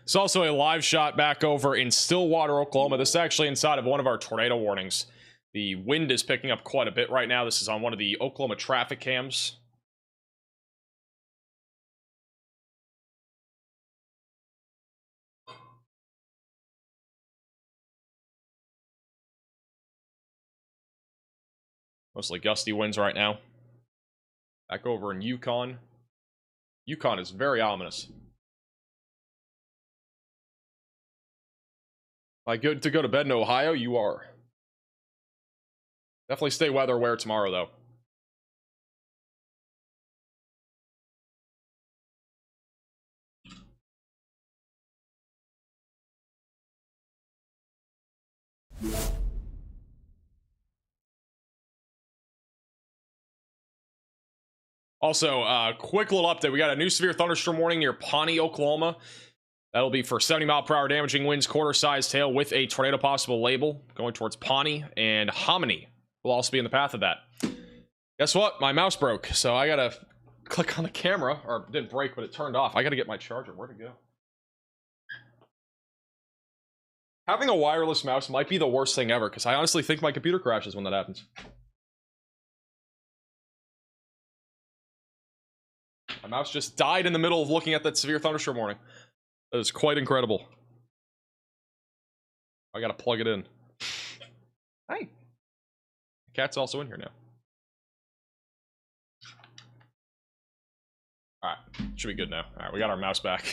It's also a live shot back over in Stillwater, Oklahoma. This is actually inside of one of our tornado warnings. The wind is picking up quite a bit right now. This is on one of the Oklahoma traffic cams. Mostly gusty winds right now. Back over in Yukon. Yukon is very ominous. Am I good to go to bed in Ohio? You are. Definitely stay weather aware tomorrow, though. Also, quick little update. We got a new severe thunderstorm warning near Pawnee, Oklahoma. That'll be for 70 mile per hour damaging winds, quarter-sized hail with a tornado possible label going towards Pawnee, and Hominy will also be in the path of that. Guess what? My mouse broke, so I gotta click on the camera, or it didn't break, but it turned off. I gotta get my charger. Where'd it go? Having a wireless mouse might be the worst thing ever, because I honestly think my computer crashes when that happens. My mouse just died in the middle of looking at that severe thunderstorm warning. That is quite incredible. I gotta plug it in. Hi. The cat's also in here now. Alright, should be good now. Alright, we got our mouse back.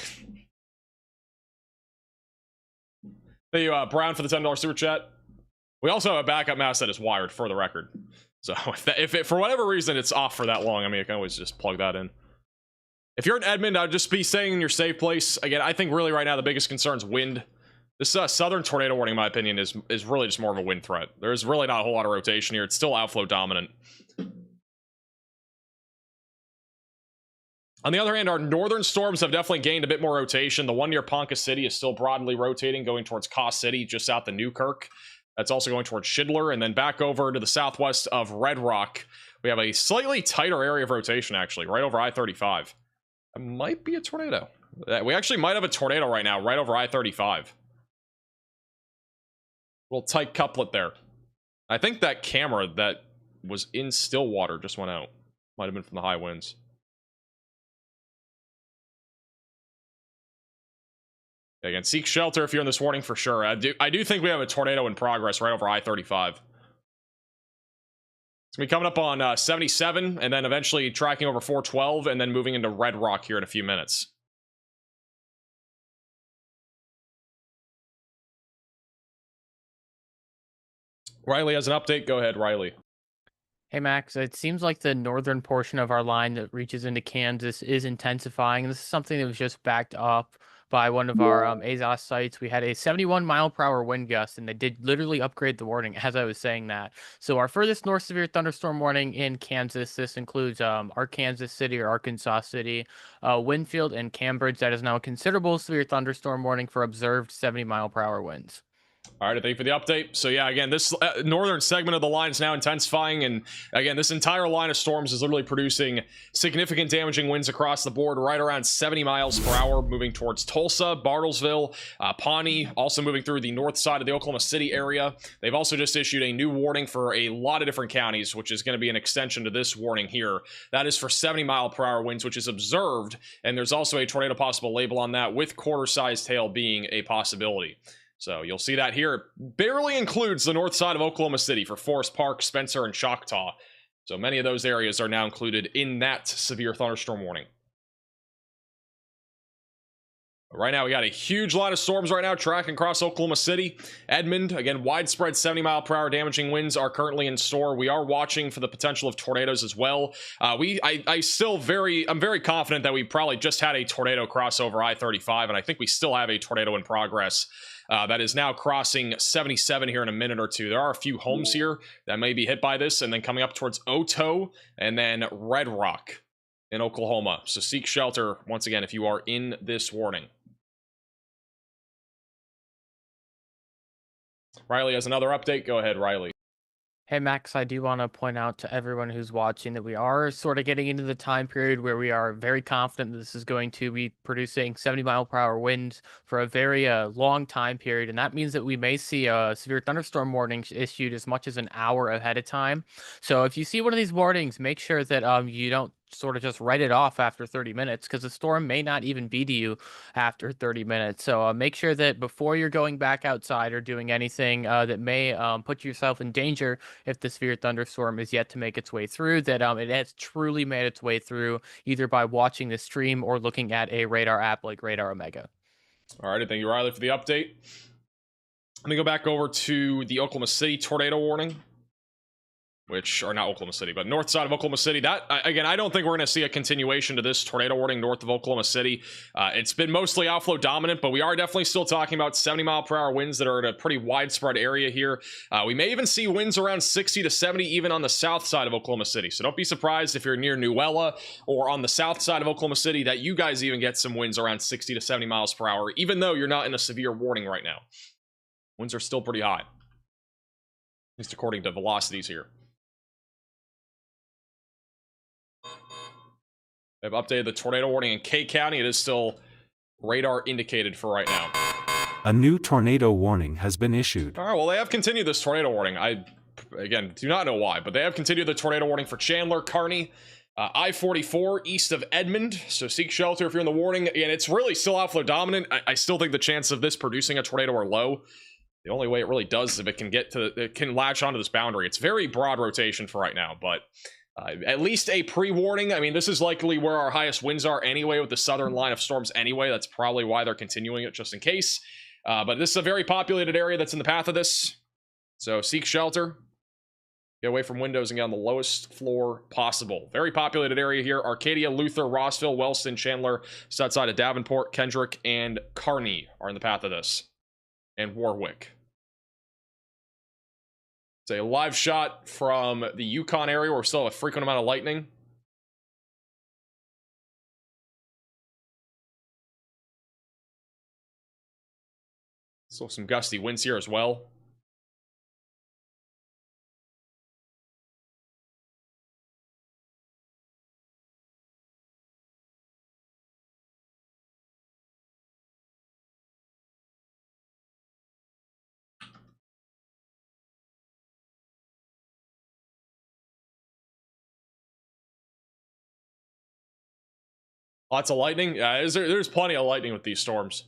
Thank you, Brown, for the $10 super chat. We also have a backup mouse that is wired, for the record. So if it, for whatever reason, it's off for that long, I mean, you can always just plug that in. If you're in Edmond, I'd just be staying in your safe place. Again, I think really right now the biggest concern is wind. This southern tornado warning, in my opinion, is really just more of a wind threat. There's really not a whole lot of rotation here. It's still outflow dominant. On the other hand, our northern storms have definitely gained a bit more rotation. The one near Ponca City is still broadly rotating, going towards Caw City, just south of Newkirk. That's also going towards Schindler, and then back over to the southwest of Red Rock. We have a slightly tighter area of rotation, actually, right over I-35. It might be a tornado. We actually might have a tornado right now, right over I-35. Little tight couplet there. I think that camera that was in Stillwater just went out. Might have been from the high winds. Again, seek shelter if you're in this warning for sure. I do think we have a tornado in progress right over I-35. It's gonna be coming up on 77, and then eventually tracking over 412, and then moving into Red Rock here in a few minutes. Riley has an update. Go ahead, Riley. Hey Max, it seems like the northern portion of our line that reaches into Kansas is intensifying. This is something that was just backed up by one of our ASOS sites. We had a 71-mile-per-hour wind gust, and they did literally upgrade the warning as I was saying that. So our furthest north severe thunderstorm warning in Kansas, this includes Arkansas City or Arkansas City, Winfield, and Cambridge. That is now a considerable severe thunderstorm warning for observed 70-mile-per-hour winds. All right, thank you for the update. So yeah, again, this northern segment of the line is now intensifying, and again, this entire line of storms is literally producing significant damaging winds across the board, right around 70 miles per hour, moving towards Tulsa, Bartlesville, Pawnee, also moving through the north side of the Oklahoma City area. They've also just issued a new warning for a lot of different counties, which is going to be an extension to this warning here. That is for 70-mile-per-hour winds, which is observed, and there's also a tornado possible label on that, with quarter-sized hail being a possibility. So you'll see that here. It barely includes the north side of Oklahoma City for Forest Park, Spencer, and Choctaw. So many of those areas are now included in that severe thunderstorm warning. Right now, we got a huge line of storms right now tracking across Oklahoma City. Edmond, again, widespread 70-mile-per-hour damaging winds are currently in store. We are watching for the potential of tornadoes as well. I'm very confident that we probably just had a tornado cross over I-35, and I think we still have a tornado in progress that is now crossing 77 here in a minute or two. There are a few homes here that may be hit by this, and then coming up towards Otoe and then Red Rock in Oklahoma. So seek shelter, once again, if you are in this warning. Riley has another update. Go ahead, Riley. Hey Max, I do want to point out to everyone who's watching that we are sort of getting into the time period where we are very confident that this is going to be producing 70-mile-per-hour winds for a very long time period, and that means that we may see a severe thunderstorm warning issued as much as an hour ahead of time. So if you see one of these warnings, make sure that you don't sort of just write it off after 30 minutes, because the storm may not even be to you after 30 minutes. So make sure that before you're going back outside or doing anything that may put yourself in danger if the severe thunderstorm is yet to make its way through, that it has truly made its way through either by watching the stream or looking at a radar app like Radar Omega. All right, thank you, Riley, for the update. Let me go back over to the Oklahoma City tornado warning, which are not Oklahoma City, but north side of Oklahoma City. That, again, I don't think we're going to see a continuation to this tornado warning north of Oklahoma City. It's been mostly outflow dominant, but we are definitely still talking about 70-mile-per-hour winds that are in a pretty widespread area here. We may even see winds around 60 to 70 even on the south side of Oklahoma City. So don't be surprised if you're near Newella or on the south side of Oklahoma City that you guys even get some winds around 60 to 70 miles per hour, even though you're not in a severe warning right now. Winds are still pretty high, at least according to velocities here. They've updated the tornado warning in K County. It is still radar indicated for right now. A new tornado warning has been issued. All right, well, they have continued this tornado warning. I, again, do not know why, but they have continued the tornado warning for Chandler, Kearney, I-44 east of Edmond. So seek shelter if you're in the warning. And it's really still outflow dominant. I still think the chance of this producing a tornado are low. The only way it really does is if it can get to, it can latch onto this boundary. It's very broad rotation for right now, but at least a pre-warning. I mean, this is likely where our highest winds are anyway with the southern line of storms anyway. That's probably why they're continuing it, just in case. But this is a very populated area that's in the path of this. So seek shelter. Get away from windows and get on the lowest floor possible. Very populated area here. Arcadia, Luther, Rossville, Wellston, Chandler, just outside of Davenport, Kendrick, and Kearney are in the path of this. And Warwick. It's a live shot from the Yukon area where we still have a frequent amount of lightning. Still some gusty winds here as well. Lots of lightning. Yeah, there's plenty of lightning with these storms.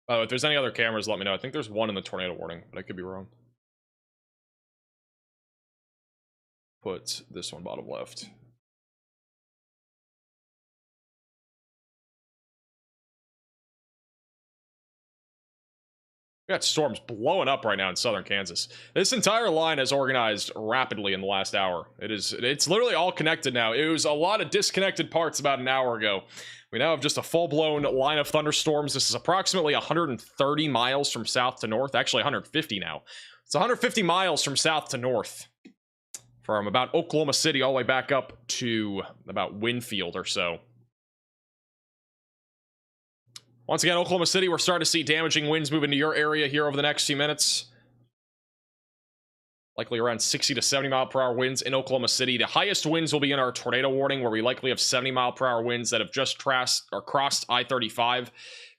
Oh, if there's any other cameras, let me know. I think there's one in the tornado warning, but I could be wrong. Put this one bottom left. We got storms blowing up right now in southern Kansas. This entire line has organized rapidly in the last hour. It's literally all connected now. It was a lot of disconnected parts about an hour ago. We now have just a full-blown line of thunderstorms. This is approximately 130 miles from south to north. Actually, 150 now. It's 150 miles from south to north. From about Oklahoma City all the way back up to about Winfield or so. Once again, Oklahoma City, we're starting to see damaging winds move into your area here over the next few minutes. Likely around 60 to 70 mile per hour winds in Oklahoma City. The highest winds will be in our tornado warning, where we likely have 70 mile per hour winds that have just crossed I-35,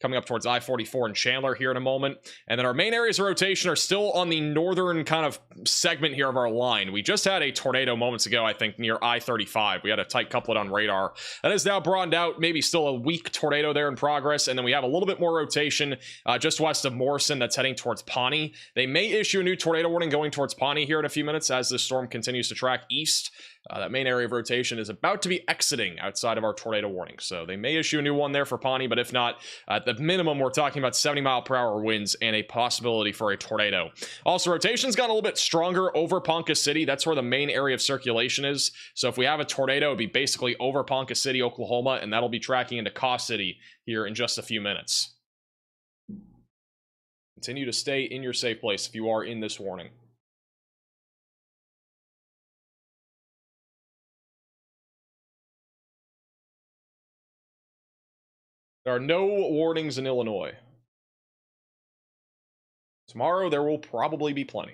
coming up towards I-44 in Chandler here in a moment. And then our main areas of rotation are still on the northern kind of segment here of our line. We just had a tornado moments ago, I think, near I-35. We had a tight couplet on radar. That is now broadened out, maybe still a weak tornado there in progress. And then we have a little bit more rotation just west of Morrison that's heading towards Pawnee. They may issue a new tornado warning going towards Pawnee here in a few minutes as this storm continues to track east. That main area of rotation is about to be exiting outside of our tornado warning. So they may issue a new one there for Pawnee, but if not, at the minimum, we're talking about 70 mile per hour winds and a possibility for a tornado. Also, rotation's got a little bit stronger over Ponca City. That's where the main area of circulation is. So if we have a tornado, it'd be basically over Ponca City, Oklahoma, and that'll be tracking into Caw City here in just a few minutes. Continue to stay in your safe place if you are in this warning. There are no warnings in Illinois. Tomorrow, there will probably be plenty.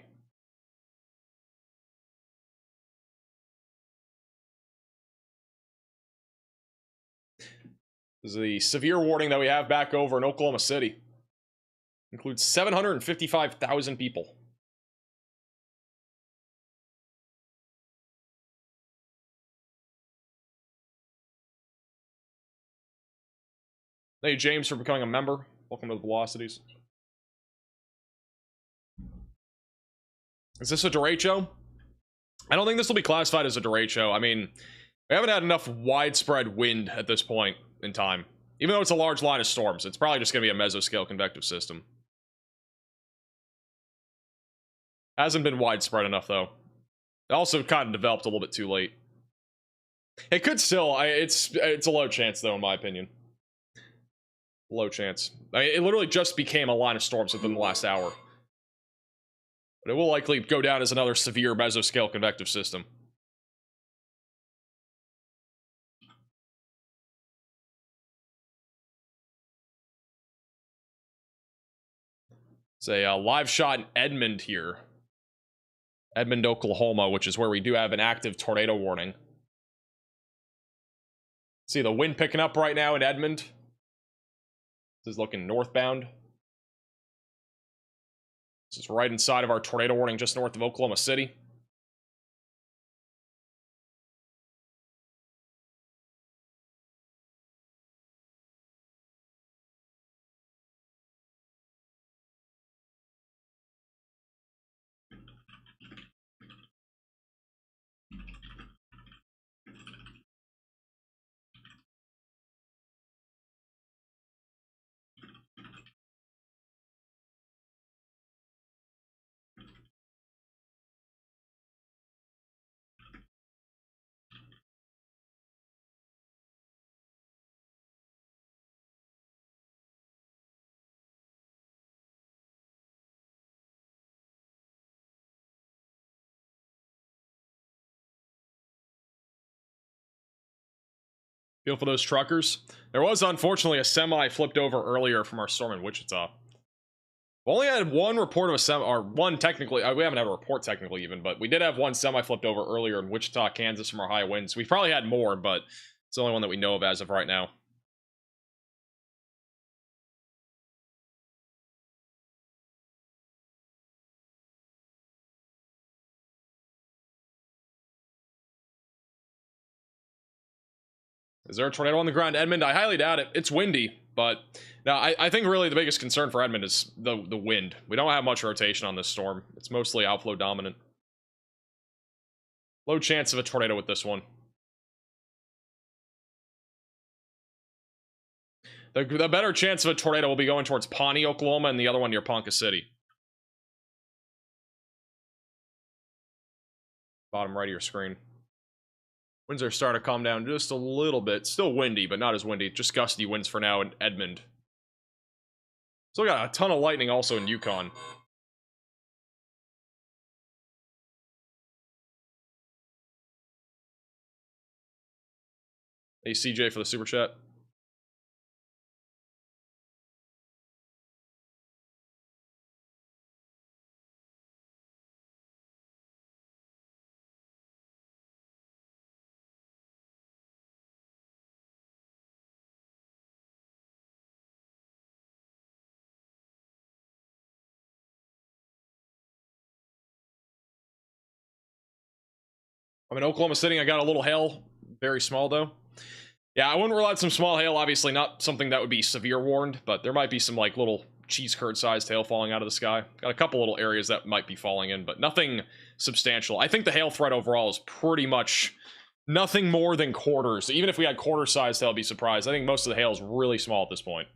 This is the severe warning that we have back over in Oklahoma City. Includes 755,000 people. Thank you, James, for becoming a member. Welcome to the Velocities. Is this a derecho? I don't think this will be classified as a derecho. I mean, we haven't had enough widespread wind at this point in time. Even though it's a large line of storms, it's probably just going to be a mesoscale convective system. Hasn't been widespread enough, though. It also kind of developed a little bit too late. It could still. It's a low chance, though, in my opinion. Low chance. I mean, it literally just became a line of storms within the last hour. But it will likely go down as another severe mesoscale convective system. It's a live shot in Edmond here. Edmond, Oklahoma, which is where we do have an active tornado warning. See the wind picking up right now in Edmond. This is looking northbound. This is right inside of our tornado warning just north of Oklahoma City. Feel for those truckers. There was unfortunately a semi flipped over earlier from our storm in Wichita. We only had one report of a semi, or one technically. We haven't had a report technically even, but we did have one semi flipped over earlier in Wichita, Kansas from our high winds. We probably had more, but it's the only one that we know of as of right now. Is there a tornado on the ground, Edmund? I highly doubt it. It's windy, but now I think really the biggest concern for Edmund is the wind. We don't have much rotation on this storm. It's mostly outflow dominant. Low chance of a tornado with this one. The better chance of a tornado will be going towards Pawnee, Oklahoma, and the other one near Ponca City. Bottom right of your screen. Winds are starting to calm down just a little bit. Still windy, but not as windy. Just gusty winds for now in Edmond. Still got a ton of lightning also in Yukon. Hey, CJ for the super chat. I'm in Oklahoma City. I got a little hail. Very small, though. Yeah, I wouldn't rule out some small hail. Obviously, not something that would be severe warned, but there might be some, like, little cheese curd-sized hail falling out of the sky. Got a couple little areas that might be falling in, but nothing substantial. I think the hail threat overall is pretty much nothing more than quarters. Even if we had quarter-sized hail, I'd be surprised. I think most of the hail is really small at this point.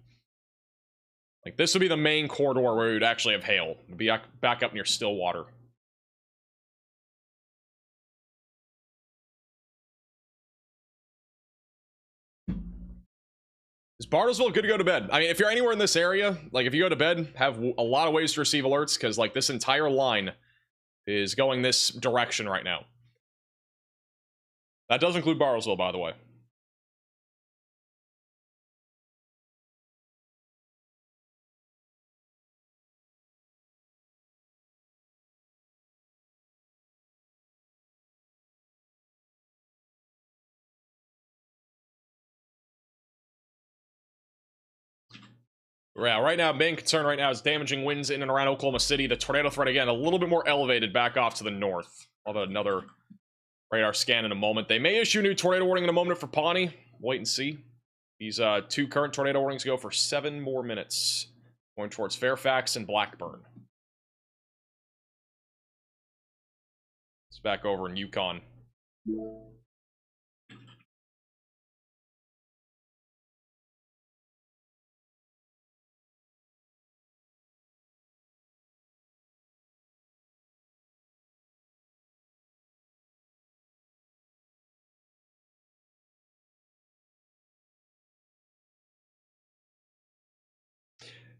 Like, this would be the main corridor where we would actually have hail. It'd be back up near Stillwater. Is Bartlesville good to go to bed? I mean, if you're anywhere in this area, like if you go to bed, have a lot of ways to receive alerts because like this entire line is going this direction right now. That does include Bartlesville, by the way. Yeah, right now, main concern right now is damaging winds in and around Oklahoma City. The tornado threat, again, a little bit more elevated back off to the north. I'll have another radar scan in a moment. They may issue a new tornado warning in a moment for Pawnee. Wait and see. These two current tornado warnings go for 7 more minutes. Going towards Fairfax and Blackburn. It's back over in Yukon.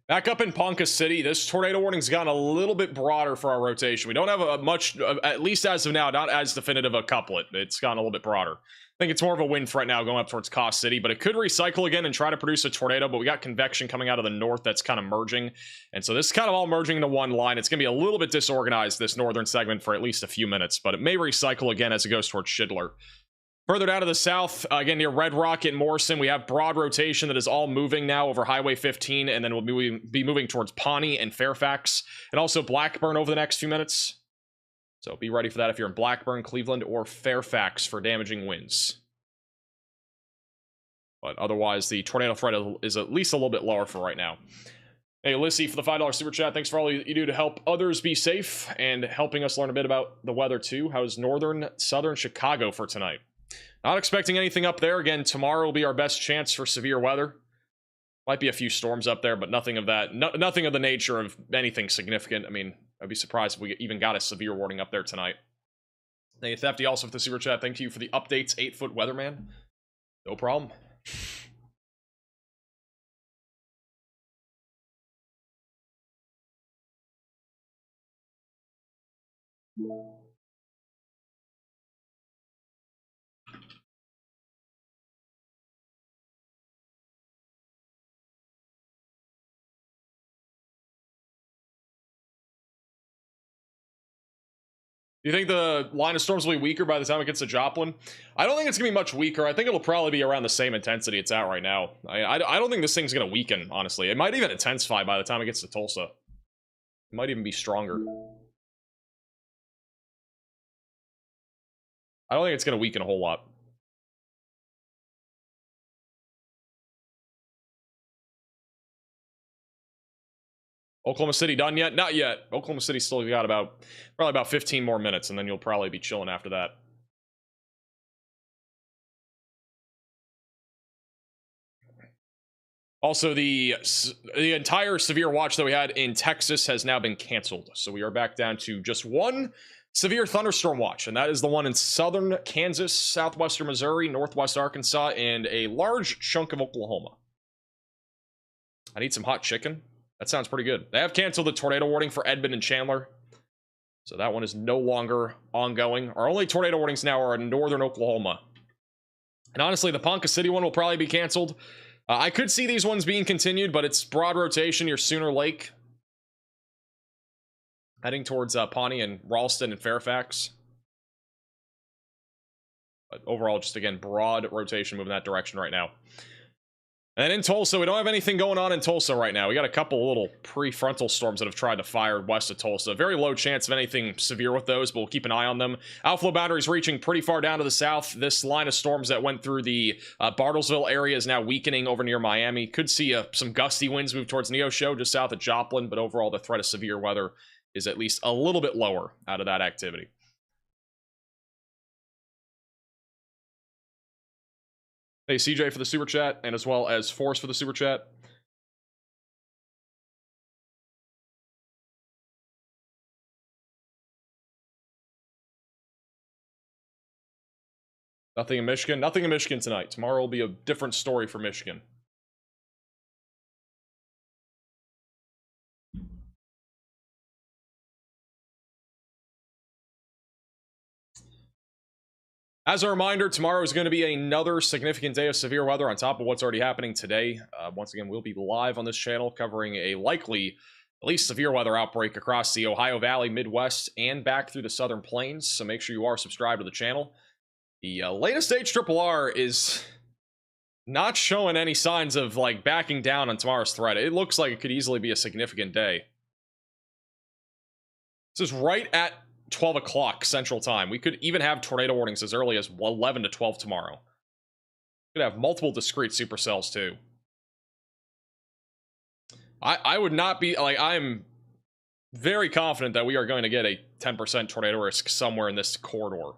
Back up in Ponca City, this tornado warning's gotten a little bit broader for our rotation. We don't have a much, at least as of now, not as definitive a couplet. It's gotten a little bit broader. I think it's more of a wind threat now going up towards Cost City, but it could recycle again and try to produce a tornado, but we got convection coming out of the north that's kind of merging. And so this is kind of all merging into one line. It's going to be a little bit disorganized, this northern segment, for at least a few minutes, but it may recycle again as it goes towards Schindler. Further down to the south, again near Red Rock and Morrison, we have broad rotation that is all moving now over Highway 15, and then we'll be moving towards Pawnee and Fairfax, and also Blackburn over the next few minutes. So be ready for that if you're in Blackburn, Cleveland, or Fairfax for damaging winds. But otherwise, the tornado threat is at least a little bit lower for right now. Hey, Lissy for the $5 super chat. Thanks for all you do to help others be safe and helping us learn a bit about the weather too. How's southern Chicago for tonight? Not expecting anything up there. Again, tomorrow will be our best chance for severe weather. Might be a few storms up there, but nothing of that. Nothing of the nature of anything significant. I mean, I'd be surprised if we even got a severe warning up there tonight. Hey, Thefty also for the super chat. Thank you for the updates, 8-foot weatherman. No problem. Do you think the line of storms will be weaker by the time it gets to Joplin? I don't think it's going to be much weaker. I think it'll probably be around the same intensity it's at right now. I don't think this thing's going to weaken, honestly. It might even intensify by the time it gets to Tulsa. It might even be stronger. I don't think it's going to weaken a whole lot. Oklahoma City done yet? Not yet. Oklahoma City still got probably about 15 more minutes, and then you'll probably be chilling after that. Also, the entire severe watch that we had in Texas has now been canceled. So we are back down to just one severe thunderstorm watch, and that is the one in southern Kansas, southwestern Missouri, northwest Arkansas, and a large chunk of Oklahoma. I need some hot chicken. That sounds pretty good. They have canceled the tornado warning for Edmond and Chandler, so that one is no longer ongoing. Our only tornado warnings now are in northern Oklahoma. And honestly, the Ponca City one will probably be canceled. I could see these ones being continued, but it's broad rotation. Your Sooner Lake heading towards Pawnee and Ralston and Fairfax. But overall, just again, broad rotation moving that direction right now. And in Tulsa, we don't have anything going on in Tulsa right now. We got a couple little prefrontal storms that have tried to fire west of Tulsa. Very low chance of anything severe with those, but we'll keep an eye on them. Outflow boundaries reaching pretty far down to the south. This line of storms that went through the Bartlesville area is now weakening over near Miami. Could see some gusty winds move towards Neosho, just south of Joplin, but overall the threat of severe weather is at least a little bit lower out of that activity. Hey, CJ for the super chat, and as well as Force for the super chat. Nothing in Michigan. Nothing in Michigan tonight. Tomorrow will be a different story for Michigan. As a reminder, tomorrow is going to be another significant day of severe weather on top of what's already happening today. Once again, we'll be live on this channel covering a likely, at least severe weather outbreak across the Ohio Valley, Midwest, and back through the Southern Plains. So make sure you are subscribed to the channel. The latest HRRR is not showing any signs of like backing down on tomorrow's threat. It looks like it could easily be a significant day. This is right at 12 o'clock Central Time. We could even have tornado warnings as early as 11 to 12 tomorrow. Could have multiple discrete supercells too. I would not be like, I'm very confident that we are going to get a 10% tornado risk somewhere in this corridor.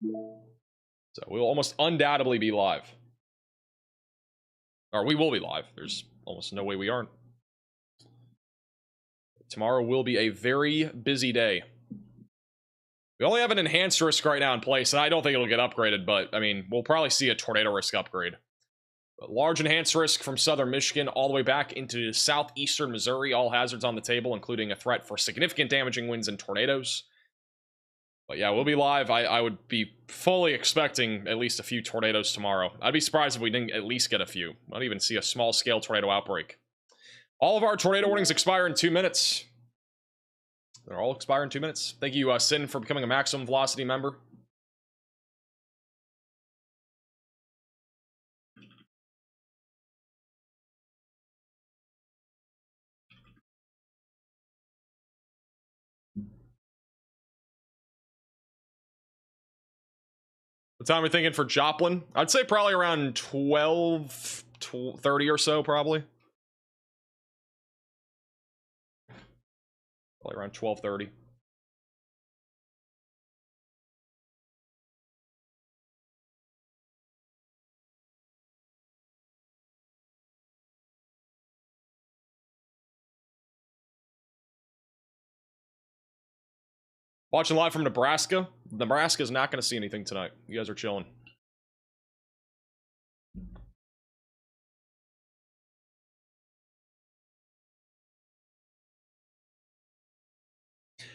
So we'll almost undoubtedly be live. Or we will be live. There's almost no way we aren't. Tomorrow will be a very busy day. We only have an enhanced risk right now in place, and I don't think it'll get upgraded, but, I mean, we'll probably see a tornado risk upgrade. But large enhanced risk from southern Michigan all the way back into southeastern Missouri, all hazards on the table, including a threat for significant damaging winds and tornadoes. But yeah, we'll be live. I would be fully expecting at least a few tornadoes tomorrow. I'd be surprised if we didn't at least get a few. Not even see a small-scale tornado outbreak. All of our tornado warnings expire in 2 minutes. They're all expire in 2 minutes. Thank you, Sin, for becoming a Maximum Velocity member. What time are we thinking for Joplin? I'd say probably around 12:30 or so, probably. Probably around 12:30. Watching live from Nebraska. Nebraska's not going to see anything tonight. You guys are chilling.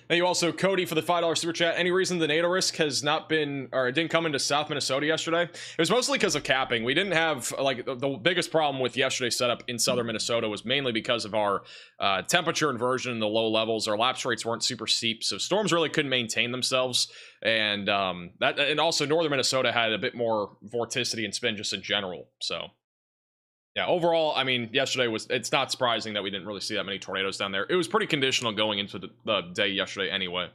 Thank you also, Cody, for the $5 super chat. Any reason the NATO risk has not been, or it didn't come into South Minnesota yesterday? It was mostly because of capping. We didn't have, like, the biggest problem with yesterday's setup in southern Minnesota was mainly because of our temperature inversion in the low levels. Our lapse rates weren't super steep, so storms really couldn't maintain themselves. And and also northern Minnesota had a bit more vorticity and spin just in general. So yeah, overall, I mean, yesterday it's not surprising that we didn't really see that many tornadoes down there. It was pretty conditional going into the day yesterday anyway.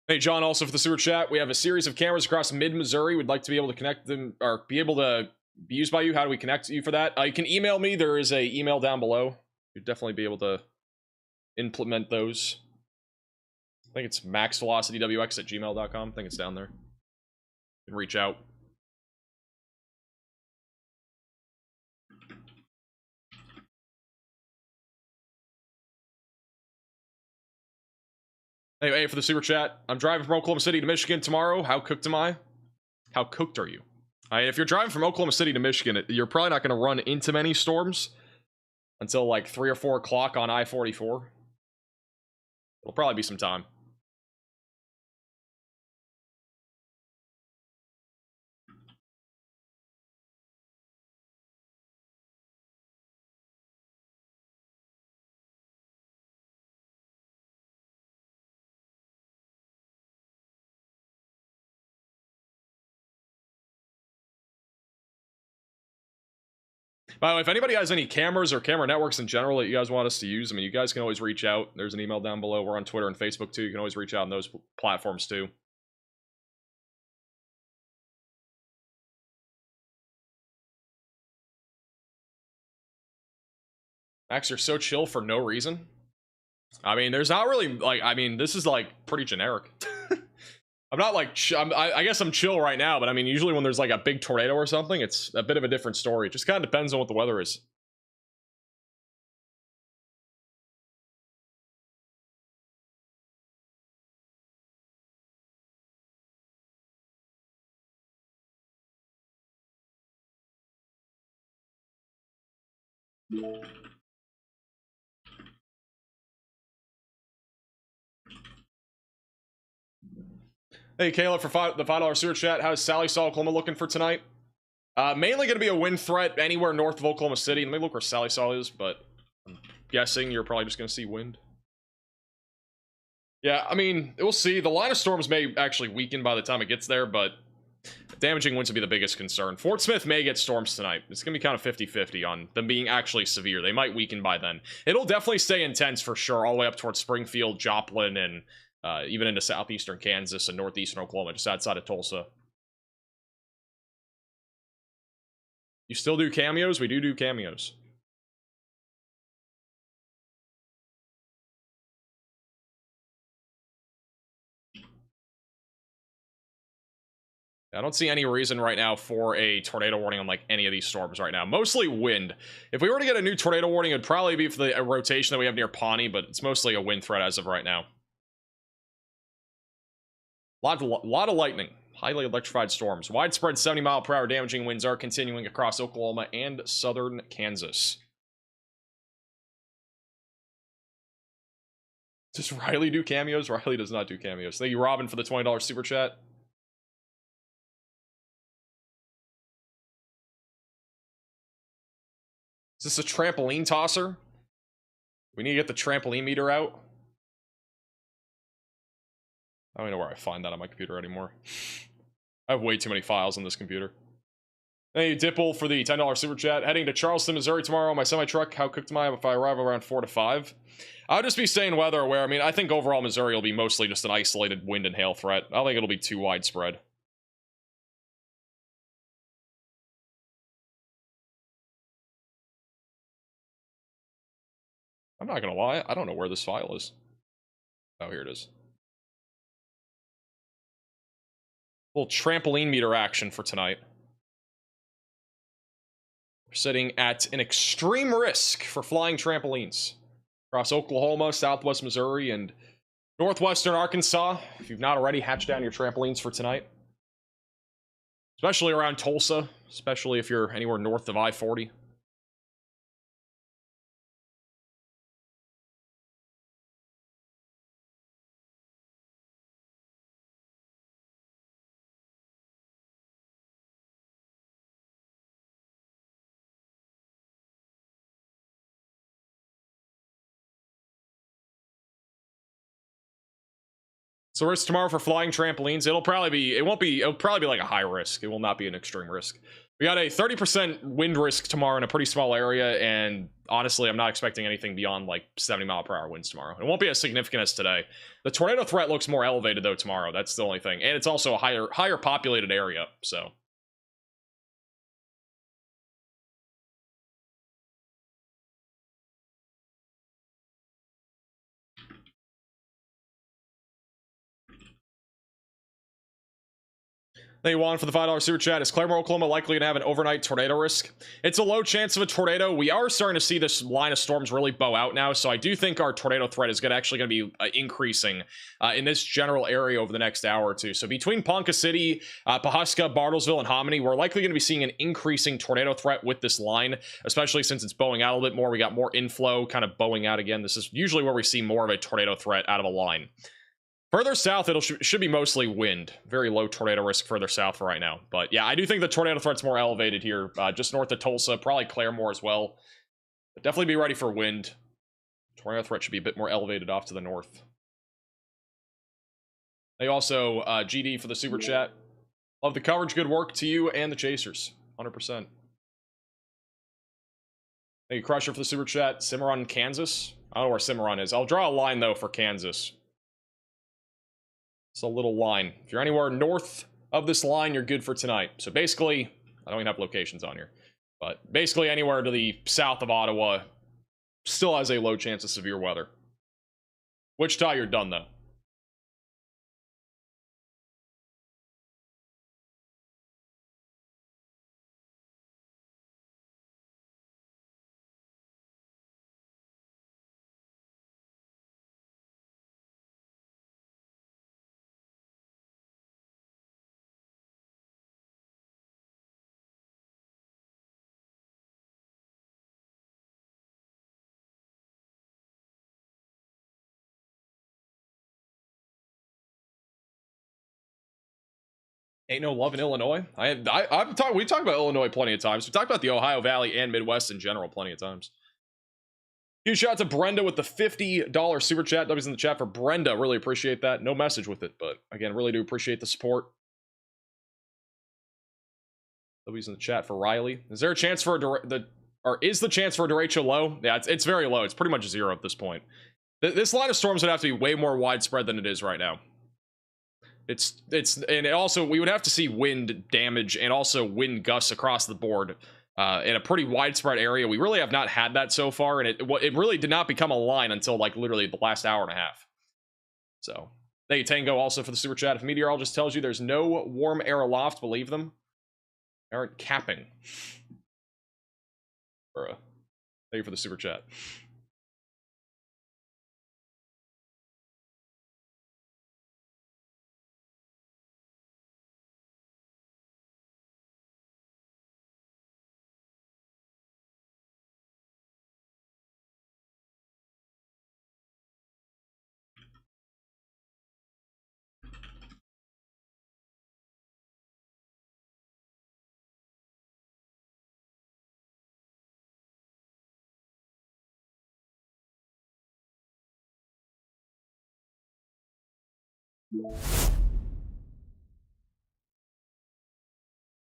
Hey, John, also for the super chat, we have a series of cameras across mid-Missouri. We'd like to be able to connect them, or be able to be used by you. How do we connect you for that? You can email me. There is a email down below. You'd definitely be able to implement those. I think it's maxvelocitywx@gmail.com. I think it's down there. You can reach out. Hey, for the super chat, I'm driving from Oklahoma City to Michigan tomorrow. How cooked am I? How cooked are you? If you're driving from Oklahoma City to Michigan, you're probably not going to run into many storms until like 3 or 4 o'clock on I-44. It'll probably be some time. By the way, if anybody has any cameras or camera networks in general that you guys want us to use, I mean, you guys can always reach out. There's an email down below. We're on Twitter and Facebook too. You can always reach out on those platforms too. Max, you're so chill for no reason. I mean, there's not really, like, I mean, this is, like, pretty generic. I'm not, like, I guess I'm chill right now, but I mean, usually when there's, like, a big tornado or something, it's a bit of a different story. It just kind of depends on what the weather is. Hey, Caleb, for the $5 super chat, how's Sally Saw Oklahoma looking for tonight? Mainly going to be a wind threat anywhere north of Oklahoma City. Let me look where Sally Saw is, but I'm guessing you're probably just going to see wind. Yeah, I mean, we'll see. The line of storms may actually weaken by the time it gets there, but damaging winds would be the biggest concern. Fort Smith may get storms tonight. It's going to be kind of 50-50 on them being actually severe. They might weaken by then. It'll definitely stay intense for sure, all the way up towards Springfield, Joplin, and even into southeastern Kansas and northeastern Oklahoma, just outside of Tulsa. You still do cameos? We do cameos. I don't see any reason right now for a tornado warning on like any of these storms right now. Mostly wind. If we were to get a new tornado warning, it'd probably be for the rotation that we have near Pawnee, but it's mostly a wind threat as of right now. Lot of lightning. Highly electrified storms. Widespread 70-mile-per-hour damaging winds are continuing across Oklahoma and southern Kansas. Does Riley do cameos? Riley does not do cameos. Thank you, Robin, for the $20 super chat. Is this a trampoline tosser? We need to get the trampoline meter out. I don't know where I find that on my computer anymore. I have way too many files on this computer. Thank you, Dipple, for the $10 super chat. Heading to Charleston, Missouri tomorrow on my semi-truck. How cooked am I if I arrive around 4 to 5? I'll just be staying weather aware. I mean, I think overall Missouri will be mostly just an isolated wind and hail threat. I don't think it'll be too widespread. I'm not gonna lie, I don't know where this file is. Oh, here it is. Little trampoline meter action for tonight. We're sitting at an extreme risk for flying trampolines across Oklahoma, southwest Missouri, and northwestern Arkansas. If you've not already, hatched down your trampolines for tonight. Especially around Tulsa, especially if you're anywhere north of I-40. So risk tomorrow for flying trampolines. It'll probably be like a high risk. It will not be an extreme risk. We got a 30% wind risk tomorrow in a pretty small area, and honestly, I'm not expecting anything beyond like 70-mile-per-hour winds tomorrow. It won't be as significant as today. The tornado threat looks more elevated though tomorrow. That's the only thing, and it's also a higher populated area. So. Thank you, Juan, for the $5 super chat. Is Claremore, Oklahoma likely going to have an overnight tornado risk? It's a low chance of a tornado. We are starting to see this line of storms really bow out now, so I do think our tornado threat is actually going to be increasing in this general area over the next hour or two. So between Ponca City, Pawhuska, Bartlesville, and Hominy, we're likely going to be seeing an increasing tornado threat with this line, especially since it's bowing out a little bit more. We got more inflow kind of bowing out again. This is usually where we see more of a tornado threat out of a line. Further south, should be mostly wind. Very low tornado risk further south for right now. But yeah, I do think the tornado threat's more elevated here, just north of Tulsa, probably Claremore as well. But definitely be ready for wind. Tornado threat should be a bit more elevated off to the north. They also, GD for the super chat. Love the coverage. Good work to you and the Chasers. 100%. Thank you, Crusher, for the super chat. Cimarron, Kansas. I don't know where Cimarron is. I'll draw a line, though, for Kansas. It's a little line. If you're anywhere north of this line, you're good for tonight. So basically, I don't even have locations on here, but basically anywhere to the south of Ottawa still has a low chance of severe weather. Wichita, you're done, though. Ain't no love in Illinois. We talked about Illinois plenty of times. We talked about the Ohio Valley and Midwest in general plenty of times. Huge shout out to Brenda with the $50 super chat. W's in the chat for Brenda. Really appreciate that. No message with it, but again, really do appreciate the support. W's in the chat for Riley. Is there a chance for is the chance for a derecho low? Yeah, it's very low. It's pretty much zero at this point. This line of storms would have to be way more widespread than it is right now. And also we would have to see wind damage and also wind gusts across the board in a pretty widespread area. We really have not had that so far, and it really did not become a line until like literally the last hour and a half. So thank you, Tango, also for the super chat. If meteorologist tells you there's no warm air aloft, believe them. They aren't capping. Thank you for the super chat.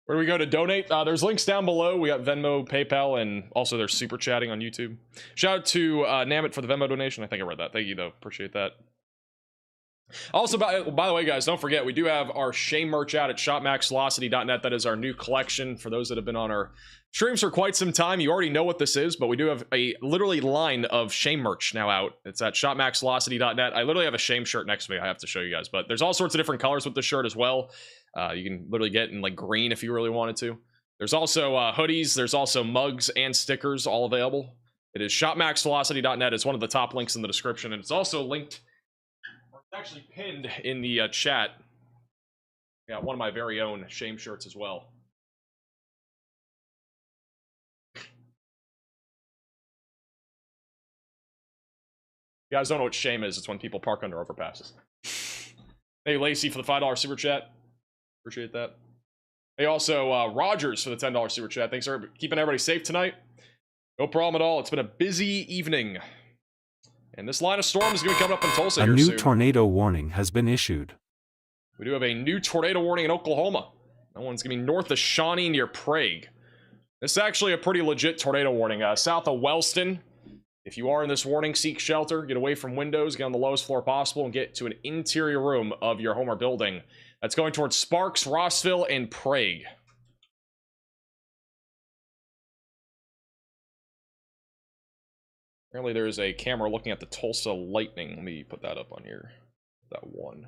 Where do we go to donate? There's links down below. We got Venmo, PayPal, and also there's super chatting on YouTube. Shout out to Namit for the Venmo donation. I think I read that. Thank you, though. Appreciate that. Also, by the way, guys, don't forget, we do have our Shame merch out at shopmaxvelocity.net. That is our new collection. For those that have been on our streams for quite some time, you already know what this is, but we do have a literally line of Shame merch now out. It's at shopmaxvelocity.net. I literally have a Shame shirt next to me. I have to show you guys, but there's all sorts of different colors with the shirt as well. You can literally get in like green if you really wanted to. There's also hoodies. There's also mugs and stickers all available. It is shopmaxvelocity.net. It's one of the top links in the description, and it's also linked, or it's actually pinned in the chat. I got one of my very own Shame shirts as well. You guys don't know what shame is. It's when people park under overpasses. Hey, Lacey for the $5 super chat. Appreciate that. Hey, also, Rogers for the $10 super chat. Thanks for keeping everybody safe tonight. No problem at all. It's been a busy evening. And this line of storm is going to be coming up in Tulsa A here new soon. tornado warning has been issued. We do have a new tornado warning in Oklahoma. That one's going to be north of Shawnee near Prague. This is actually a pretty legit tornado warning. South of Wellington. If you are in this warning, seek shelter, get away from windows, get on the lowest floor possible, and get to an interior room of your home or building. That's going towards Sparks, Rossville, and Prague. Apparently there is a camera looking at the Tulsa lightning. Let me put that up on here. That one.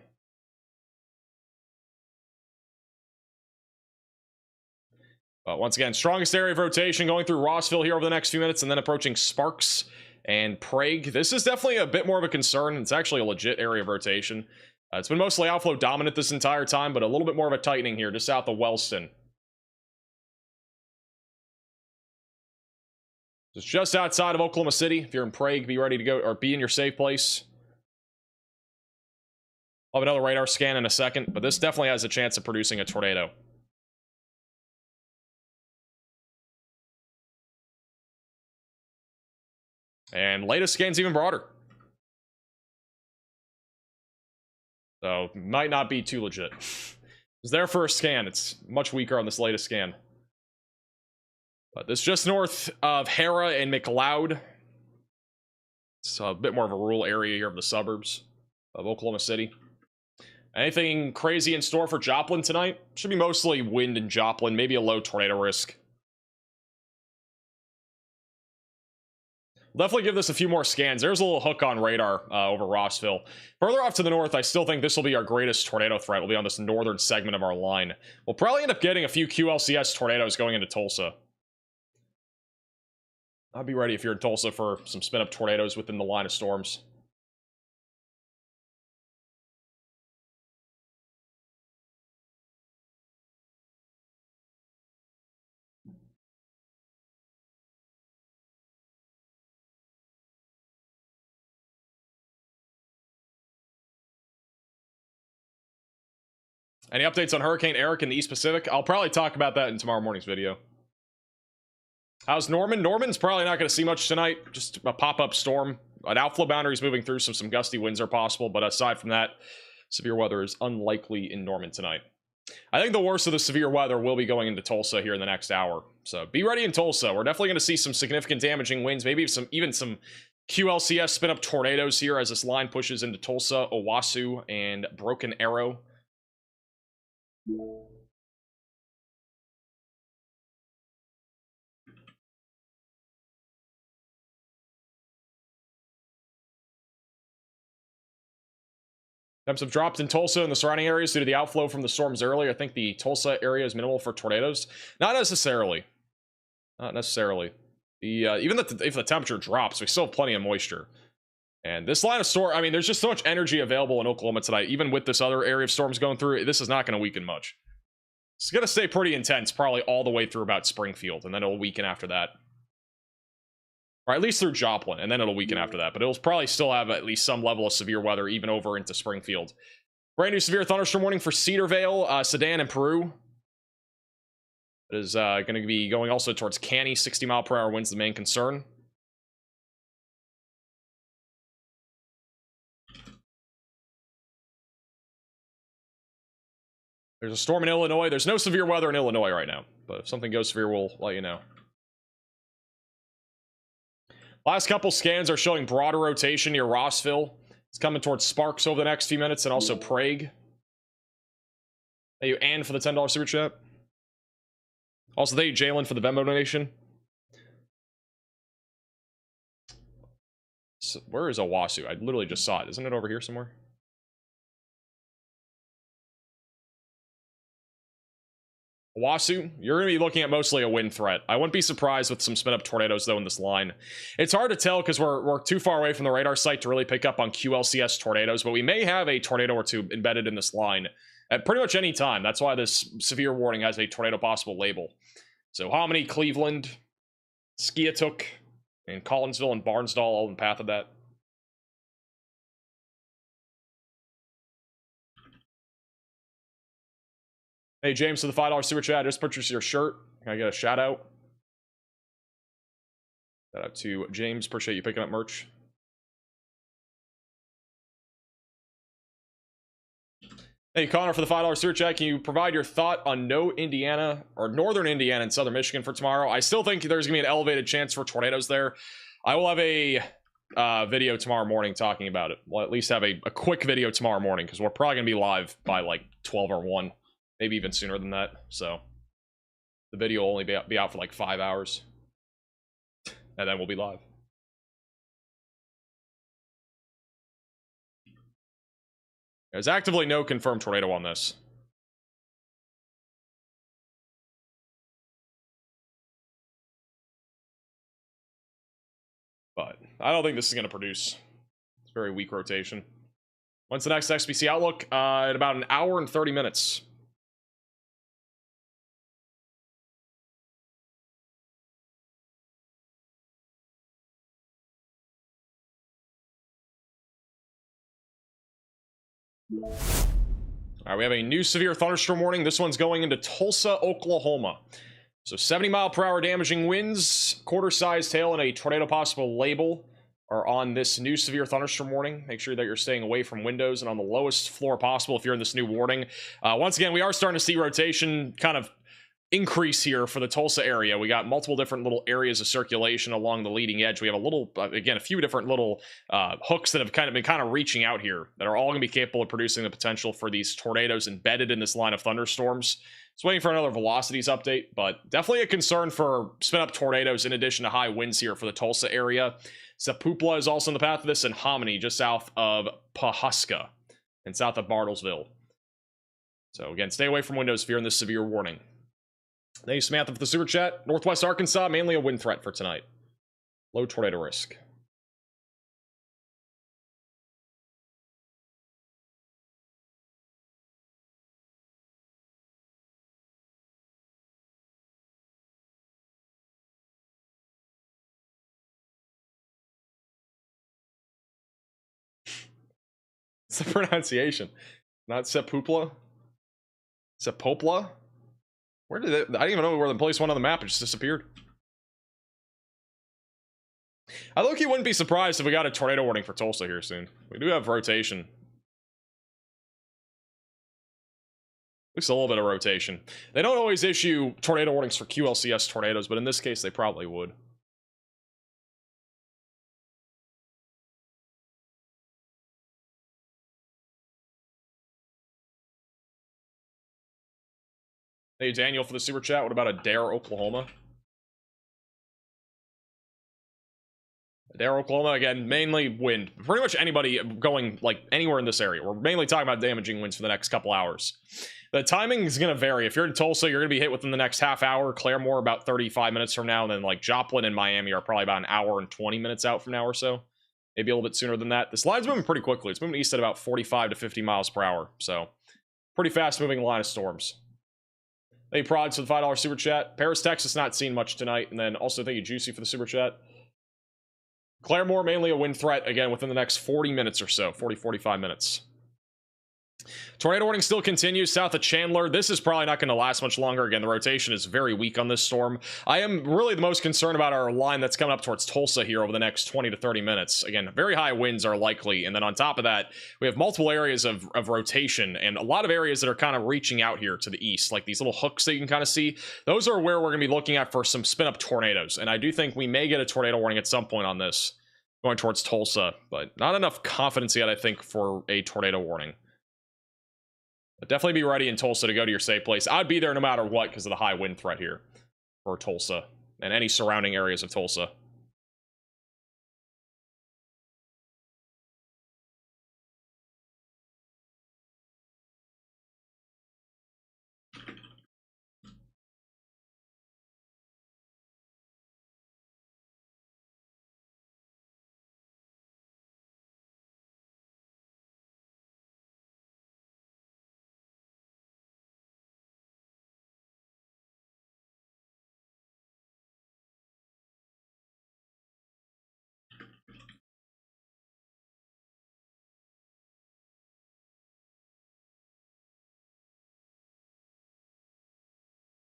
But once again, strongest area of rotation going through Rossville here over the next few minutes, and then approaching Sparks and Prague. This is definitely a bit more of a concern. It's actually a legit area of rotation. It's been mostly outflow dominant this entire time, but a little bit more of a tightening here just south of Wellston. It's just outside of Oklahoma City. If you're in Prague, be ready to go, or be in your safe place. I'll have another radar scan in a second, but this definitely has a chance of producing a tornado. And latest scan's even broader. So, might not be too legit. It's their first scan. It's much weaker on this latest scan. But this is just north of Hera and McLeod. It's a bit more of a rural area here of the suburbs of Oklahoma City. Anything crazy in store for Joplin tonight? Should be mostly wind in Joplin, maybe a low tornado risk. Definitely give this a few more scans. There's a little hook on radar over Rossville. Further off to the north, I still think this will be our greatest tornado threat. Will be on this northern segment of our line. We'll probably end up getting a few QLCS tornadoes going into Tulsa. I'll be ready if you're in Tulsa for some spin-up tornadoes within the line of storms. Any updates on Hurricane Eric in the East Pacific? I'll probably talk about that in tomorrow morning's video. How's Norman? Norman's probably not going to see much tonight. Just a pop-up storm. An outflow boundary is moving through, so some gusty winds are possible. But aside from that, severe weather is unlikely in Norman tonight. I think the worst of the severe weather will be going into Tulsa here in the next hour. So be ready in Tulsa. We're definitely going to see some significant damaging winds. Maybe even some QLCS spin-up tornadoes here as this line pushes into Tulsa, Owasso, and Broken Arrow. Temps have dropped in Tulsa and the surrounding areas due to the outflow from the storms earlier. I think the Tulsa area is minimal for tornadoes. Not necessarily. Not necessarily. Even if the temperature drops, we still have plenty of moisture. And this line of storm, I mean, there's just so much energy available in Oklahoma tonight. Even with this other area of storms going through, this is not going to weaken much. It's going to stay pretty intense, probably all the way through about Springfield, and then it'll weaken after that. Or at least through Joplin, and then it'll weaken after that. But it'll probably still have at least some level of severe weather, even over into Springfield. Brand new severe thunderstorm warning for Cedarvale, Sedan, and Peru. It is going to be going also towards Canny. 60-mile-per-hour winds the main concern. There's a storm in Illinois. There's no severe weather in Illinois right now. But if something goes severe, we'll let you know. Last couple scans are showing broader rotation near Rossville. It's coming towards Sparks over the next few minutes, and also Prague. Thank you, Ann, for the $10 super chat. Also, thank you, Jalen, for the Venmo donation. So, where is Owasso? I literally just saw it. Isn't it over here somewhere? Owasso, you're going to be looking at mostly a wind threat. I wouldn't be surprised with some spin-up tornadoes, though, in this line. It's hard to tell because we're too far away from the radar site to really pick up on QLCS tornadoes, but we may have a tornado or two embedded in this line at pretty much any time. That's why this severe warning has a tornado possible label. So Hominy, Cleveland, Skiatook, and Collinsville and Barnsdall all in the path of that. Hey, James, for the $5 super chat, just purchase your shirt. Can I get a shout out? Shout out to James. Appreciate you picking up merch. Hey, Connor, for the $5 super chat, can you provide your thought on no Indiana or northern Indiana and southern Michigan for tomorrow? I still think there's going to be an elevated chance for tornadoes there. I will have a video tomorrow morning talking about it. We'll at least have a quick video tomorrow morning because we're probably going to be live by like 12 or 1. Maybe even sooner than that. So the video will only be out for like 5 hours. And then we'll be live. There's actively no confirmed tornado on this. I don't think this is going to produce. It's very weak rotation. When's the next XBC outlook? In about an hour and 30 minutes. All right, we have a new severe thunderstorm warning. This one's going into Tulsa, Oklahoma. So 70-mile-per-hour damaging winds, quarter-sized hail, and a tornado possible label are on this new severe thunderstorm warning. Make sure that you're staying away from windows and on the lowest floor possible if you're in this new warning. Once again, we are starting to see rotation kind of increase here for the Tulsa area. We got multiple different little areas of circulation along the leading edge. We have a little, again, a few different little hooks that have been reaching out here that are all going to be capable of producing the potential for these tornadoes embedded in this line of thunderstorms. Just waiting for another velocities update, but definitely a concern for spin-up tornadoes in addition to high winds here for the Tulsa area. Sapupla is also in the path of this, and Hominy just south of Pawhuska and south of Bartlesville. So again, stay away from windows if you're in this severe warning. Thank you, Samantha, for the super chat. Northwest Arkansas, mainly a wind threat for tonight. Low tornado risk. It's the pronunciation. Not Sepupla? Sepopla? Where did it? I didn't even know where the place went on the map. It just disappeared. I low-key wouldn't be surprised if we got a tornado warning for Tulsa here soon. We do have rotation. At least a little bit of rotation. They don't always issue tornado warnings for QLCS tornadoes, but in this case, they probably would. Hey, Daniel, for the super chat. What about Adair, Oklahoma? Adair, Oklahoma, again, mainly wind. Pretty much anybody going, like, anywhere in this area. We're mainly talking about damaging winds for the next couple hours. The timing is going to vary. If you're in Tulsa, you're going to be hit within the next half hour. Claremore, about 35 minutes from now. And then, like, Joplin and Miami are probably about an hour and 20 minutes out from now or so. Maybe a little bit sooner than that. This line's moving pretty quickly. It's moving east at about 45 to 50 miles per hour. So, pretty fast-moving line of storms. Thank you, Prods, for the $5 super chat. Paris, Texas, not seeing much tonight. And then also thank you, Juicy, for the super chat. Claremore, mainly a wind threat, again, within the next 40 minutes or so. 45 minutes. Tornado warning still continues south of Chandler. This is probably not going to last much longer. Again, the rotation is very weak on this storm. I am really the most concerned about our line that's coming up towards Tulsa here over the next 20 to 30 minutes. Again, very high winds are likely. And then on top of that, we have multiple areas of rotation and a lot of areas that are kind of reaching out here to the east, like these little hooks that you can kind of see. Those are where we're going to be looking at for some spin-up tornadoes. And I do think we may get a tornado warning at some point on this going towards Tulsa, but not enough confidence yet, I think, for a tornado warning. But definitely be ready in Tulsa to go to your safe place. I'd be there no matter what because of the high wind threat here for Tulsa and any surrounding areas of Tulsa.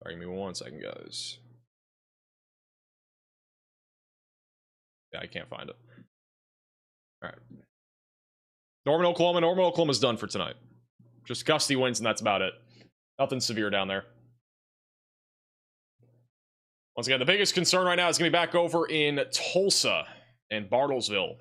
All right, give me 1 second, guys. Yeah, I can't find it. All right. Norman, Oklahoma. Norman, Oklahoma's done for tonight. Just gusty winds, and that's about it. Nothing severe down there. Once again, the biggest concern right now is going to be back over in Tulsa and Bartlesville.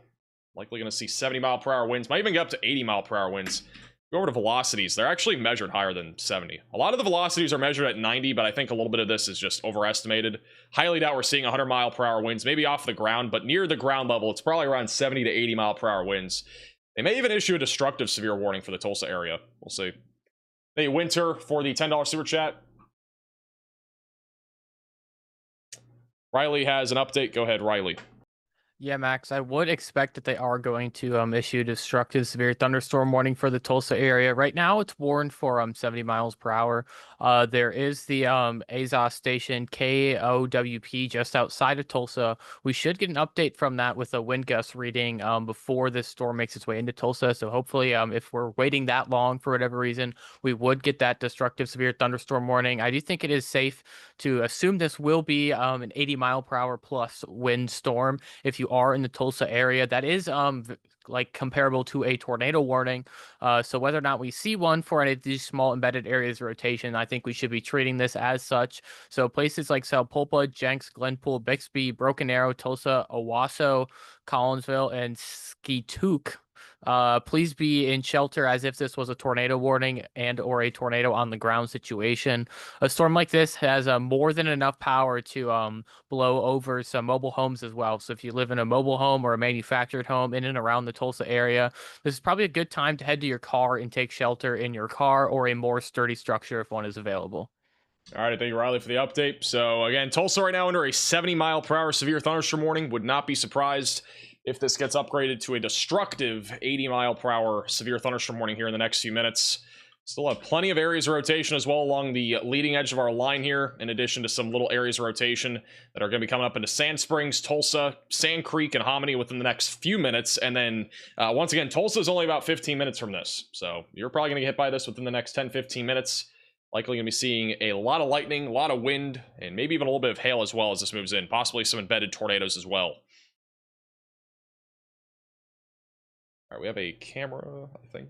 Likely going to see 70-mile-per-hour winds. Might even get up to 80-mile-per-hour winds. Go over to velocities. They're actually measured higher than 70. A lot of the velocities are measured at 90, but I think a little bit of this is just overestimated. Highly doubt we're seeing 100-mile-per-hour winds, maybe off the ground, but near the ground level, it's probably around 70 to 80-mile-per-hour winds. They may even issue a destructive severe warning for the Tulsa area. We'll see. Hey, Winter, for the $10 super chat. Riley has an update. Go ahead, Riley. Yeah, Max, I would expect that they are going to issue destructive severe thunderstorm warning for the Tulsa area. Right now, it's warned for 70 miles per hour. There is the AZOS station KOWP just outside of Tulsa. We should get an update from that with a wind gust reading before this storm makes its way into Tulsa. So hopefully, if we're waiting that long for whatever reason, we would get that destructive severe thunderstorm warning. I do think it is safe to assume this will be an 80 mile per hour plus wind storm if you are in the Tulsa area. That is like comparable to a tornado warning. So whether or not we see one for any of these small embedded areas of rotation, I think we should be treating this as such. So places like Salpulpa, Jenks, Glenpool, Bixby, Broken Arrow, Tulsa, Owasso, Collinsville, and Skeetook. Please be in shelter as if this was a tornado warning and or a tornado on the ground situation. A storm like this has more than enough power to blow over some mobile homes as well. So if you live in a mobile home or a manufactured home in and around the Tulsa area, this is probably a good time to head to your car and take shelter in your car or a more sturdy structure if one is available. All right, thank you, Riley, for the update. So again, Tulsa right now under a 70 mile per hour severe thunderstorm warning. Would not be surprised if this gets upgraded to a destructive 80 mile per hour severe thunderstorm warning here in the next few minutes. Still have plenty of areas of rotation as well along the leading edge of our line here, in addition to some little areas of rotation that are going to be coming up into Sand Springs, Tulsa, Sand Creek, and Hominy within the next few minutes. And then, once again, Tulsa is only about 15 minutes from this. So you're probably going to get hit by this within the next 10-15 minutes. Likely going to be seeing a lot of lightning, a lot of wind, and maybe even a little bit of hail as well as this moves in. Possibly some embedded tornadoes as well. All right, we have a camera, I think.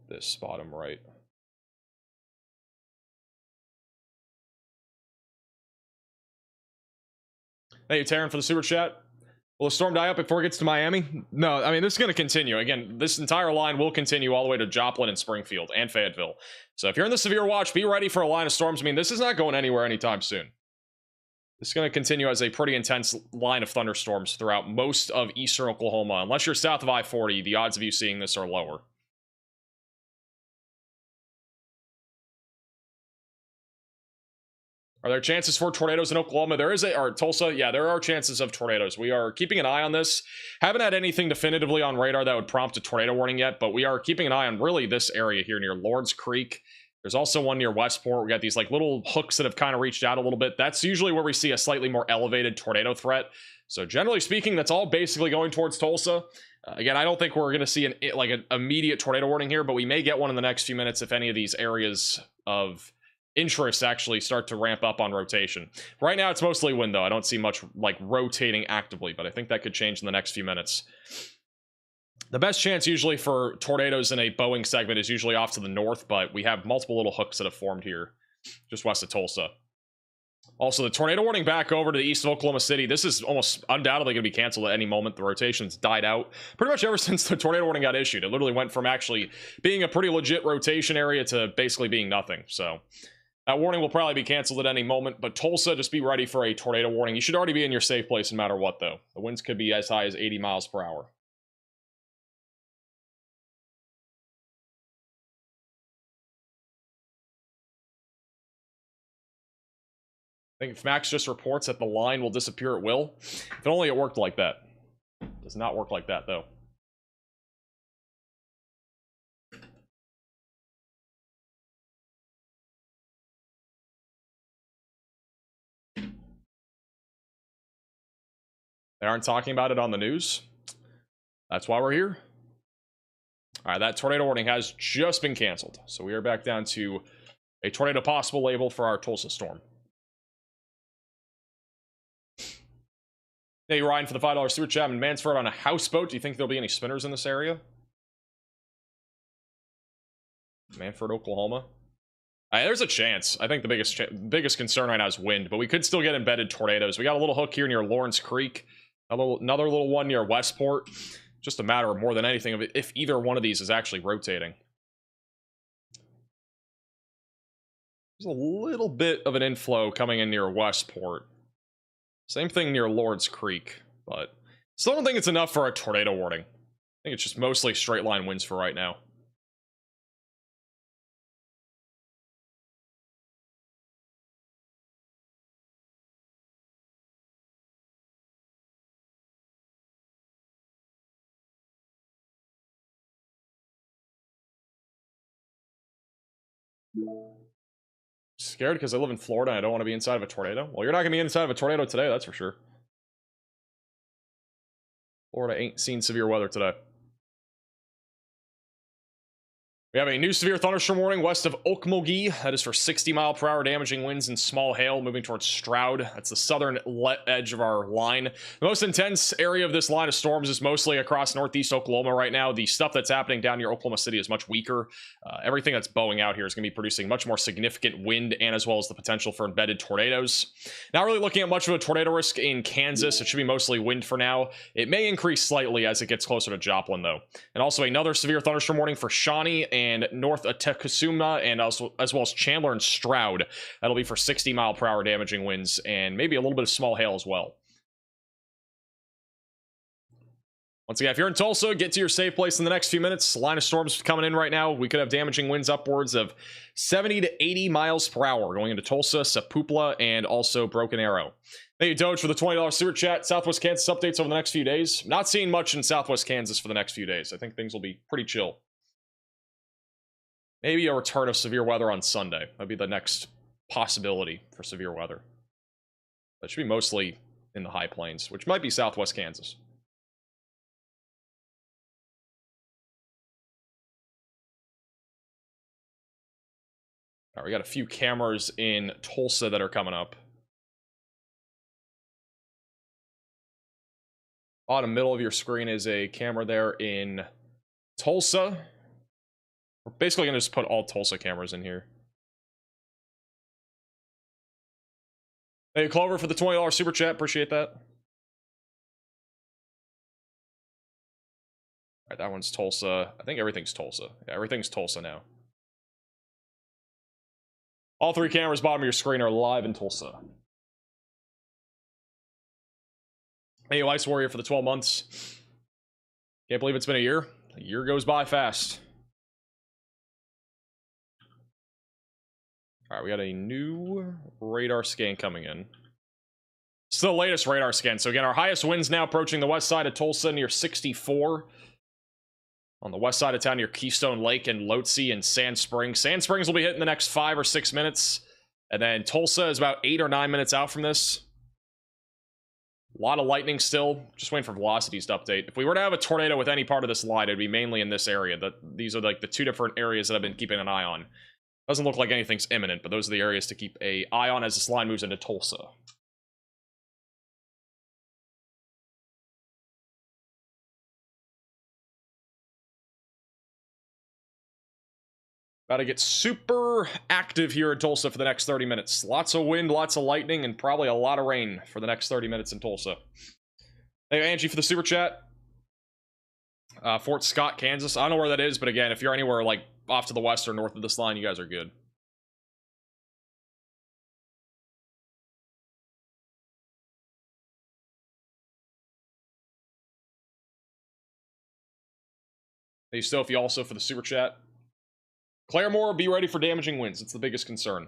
This bottom right. Thank you, Taryn, for the super chat. Will the storm die up before it gets to Miami? No, I mean, this is going to continue. Again, this entire line will continue all the way to Joplin and Springfield and Fayetteville. So if you're in the severe watch, be ready for a line of storms. I mean, this is not going anywhere anytime soon. This is going to continue as a pretty intense line of thunderstorms throughout most of eastern Oklahoma. Unless you're south of I-40, the odds of you seeing this are lower. Are there chances for tornadoes in Oklahoma? There is or Tulsa. Yeah, there are chances of tornadoes. We are keeping an eye on this. Haven't had anything definitively on radar that would prompt a tornado warning yet, but we are keeping an eye on really this area here near Lords Creek. There's also one near Westport. We got these like little hooks that have kind of reached out a little bit. That's usually where we see a slightly more elevated tornado threat. So generally speaking, that's all basically going towards Tulsa. Again, I don't think we're going to see an immediate tornado warning here, but we may get one in the next few minutes if any of these areas of interest actually start to ramp up on rotation. Right now, it's mostly wind, though. I don't see much like rotating actively, but I think that could change in the next few minutes. The best chance usually for tornadoes in a Boeing segment is usually off to the north, but we have multiple little hooks that have formed here just west of Tulsa. Also, the tornado warning back over to the east of Oklahoma City. This is almost undoubtedly going to be canceled at any moment. The rotation's died out pretty much ever since the tornado warning got issued. It literally went from actually being a pretty legit rotation area to basically being nothing. So that warning will probably be canceled at any moment, but Tulsa, just be ready for a tornado warning. You should already be in your safe place no matter what, though. The winds could be as high as 80 miles per hour. I think if Max just reports that the line will disappear, it will. If only it worked like that. It does not work like that, though. They aren't talking about it on the news. That's why we're here. All right, that tornado warning has just been canceled. So we are back down to a tornado possible label for our Tulsa storm. Hey, Ryan, for the $5 super chat. In Mansford on a houseboat. Do you think there'll be any spinners in this area? Mansford, Oklahoma. There's a chance. I think the biggest concern right now is wind, but we could still get embedded tornadoes. We got a little hook here near Lawrence Creek. Another little one near Westport. Just a matter of more than anything of if either one of these is actually rotating. There's a little bit of an inflow coming in near Westport. Same thing near Lords Creek, but still don't think it's enough for a tornado warning. I think it's just mostly straight line winds for right now. Scared because I live in Florida and I don't want to be inside of a tornado? Well, you're not going to be inside of a tornado today, that's for sure. Florida ain't seen severe weather today. We have a new severe thunderstorm warning west of Okmulgee. That is for 60-mile-per-hour damaging winds and small hail moving towards Stroud. That's the southern edge of our line. The most intense area of this line of storms is mostly across northeast Oklahoma right now. The stuff that's happening down near Oklahoma City is much weaker. Everything that's bowing out here is going to be producing much more significant wind and as well as the potential for embedded tornadoes. Not really looking at much of a tornado risk in Kansas. It should be mostly wind for now. It may increase slightly as it gets closer to Joplin, though. And also another severe thunderstorm warning for Shawnee and north of Tecumseh, and also as well as Chandler and Stroud. That'll be for 60-mile-per-hour damaging winds and maybe a little bit of small hail as well. Once again, if you're in Tulsa, get to your safe place in the next few minutes. Line of storms coming in right now. We could have damaging winds upwards of 70 to 80 miles per hour going into Tulsa, Sapupla, and also Broken Arrow. Thank you, Doge, for the $20 super chat. Southwest Kansas updates over the next few days. Not seeing much in Southwest Kansas for the next few days. I think things will be pretty chill. Maybe a return of severe weather on Sunday. That'd be the next possibility for severe weather. That should be mostly in the high plains, which might be Southwest Kansas. All right, we got a few cameras in Tulsa that are coming up. Bottom middle of your screen is a camera there in Tulsa. We're basically going to just put all Tulsa cameras in here. Thank you, Clover, for the $20 super chat. Appreciate that. All right, that one's Tulsa. I think everything's Tulsa. Yeah, everything's Tulsa now. All three cameras bottom of your screen are live in Tulsa. Hey, Ice Warrior for the 12 months. Can't believe it's been a year. A year goes by fast. All right, we got a new radar scan coming in. It's the latest radar scan. So again, our highest winds now approaching the west side of Tulsa near 64. On the west side of town near Keystone Lake and Lotse and Sand Springs. Sand Springs will be hit in the next 5 or 6 minutes. And then Tulsa is about 8 or 9 minutes out from this. A lot of lightning still. Just waiting for velocities to update. If we were to have a tornado with any part of this line, it'd be mainly in this area. These are like the two different areas that I've been keeping an eye on. Doesn't look like anything's imminent, but those are the areas to keep an eye on as this line moves into Tulsa. About to get super active here in Tulsa for the next 30 minutes. Lots of wind, lots of lightning, and probably a lot of rain for the next 30 minutes in Tulsa. Thank you, Angie, for the super chat. Fort Scott, Kansas. I don't know where that is, but again, if you're anywhere like off to the west or north of this line, you guys are good. Hey, Sophie, also for the super chat. Claremore, be ready for damaging winds. It's the biggest concern.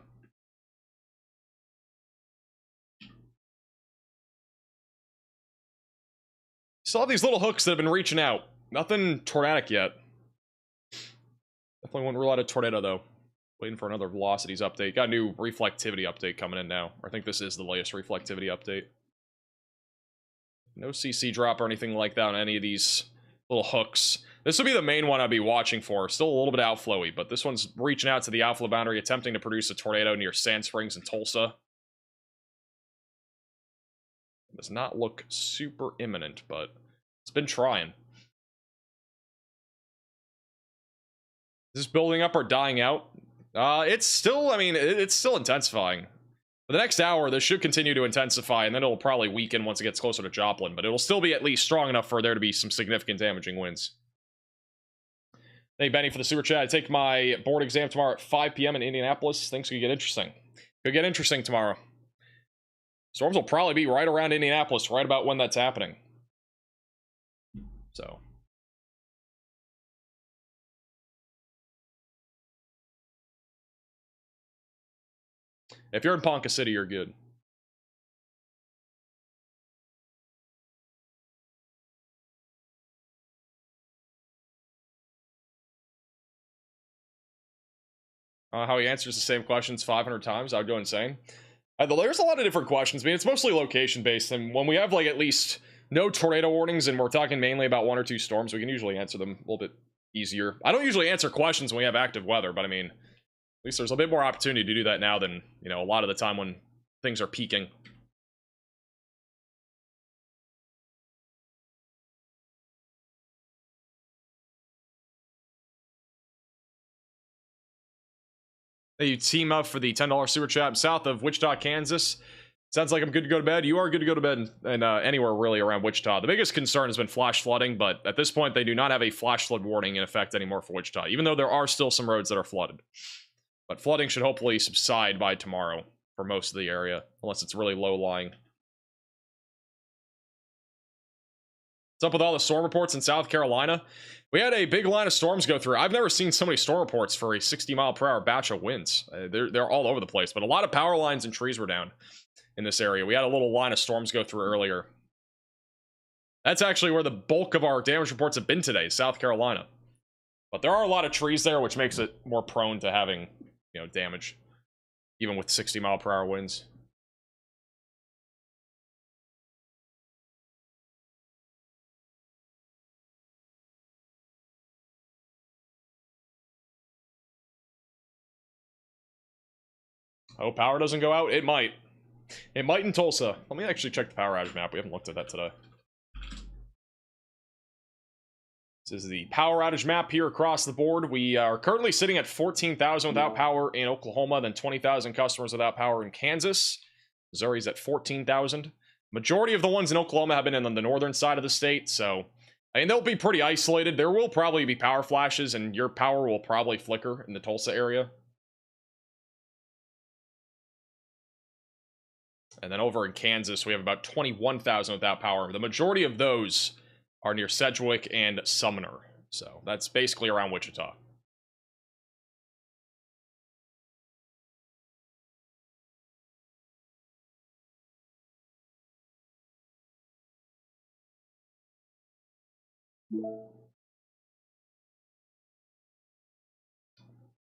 Still have these little hooks that have been reaching out. Nothing tornadic yet. Definitely wouldn't rule out a tornado, though. Waiting for another velocities update. Got a new reflectivity update coming in now. I think this is the latest reflectivity update. No CC drop or anything like that on any of these little hooks. This would be the main one I'd be watching for. Still a little bit outflowy, but this one's reaching out to the outflow boundary, attempting to produce a tornado near Sand Springs and Tulsa. It does not look super imminent, but it's been trying. Is this building up or dying out? It's still, I mean, it's still intensifying. For the next hour, this should continue to intensify, and then it'll probably weaken once it gets closer to Joplin, but it'll still be at least strong enough for there to be some significant damaging winds. Thank you, Benny, for the super chat. I take my board exam tomorrow at 5 p.m. in Indianapolis. Things could get interesting. Could get interesting tomorrow. Storms will probably be right around Indianapolis, right about when that's happening. So. If you're in Ponca City, you're good. How he answers the same questions 500 times, I would go insane. There's a lot of different questions. I mean, it's mostly location based, and when we have like at least no tornado warnings and we're talking mainly about 1 or 2 storms, we can usually answer them a little bit easier. I don't usually answer questions when we have active weather, but I mean, at least there's a bit more opportunity to do that now than, you know, a lot of the time when things are peaking. You team up for the $10 super chat. I'm south of Wichita, Kansas. Sounds like I'm good to go to bed. You are good to go to bed and anywhere really around Wichita. The biggest concern has been flash flooding, but at this point, they do not have a flash flood warning in effect anymore for Wichita, even though there are still some roads that are flooded. But flooding should hopefully subside by tomorrow for most of the area, unless it's really low-lying. What's up with all the storm reports in South Carolina? We had a big line of storms go through. I've never seen so many storm reports for a 60-mile-per-hour batch of winds. They're all over the place, but a lot of power lines and trees were down in this area. We had a little line of storms go through earlier. That's actually where the bulk of our damage reports have been today, South Carolina. But there are a lot of trees there, which makes it more prone to having, you know, damage, even with 60-mile-per-hour winds. Oh, power doesn't go out? It might. It might in Tulsa. Let me actually check the power outage map. We haven't looked at that today. This is the power outage map here across the board. We are currently sitting at 14,000 without power in Oklahoma, then 20,000 customers without power in Kansas. Missouri's at 14,000. Majority of the ones in Oklahoma have been on the northern side of the state, so I mean, they'll be pretty isolated. There will probably be power flashes, and your power will probably flicker in the Tulsa area. And then over in Kansas, we have about 21,000 without power. The majority of those are near Sedgwick and Sumner. So that's basically around Wichita.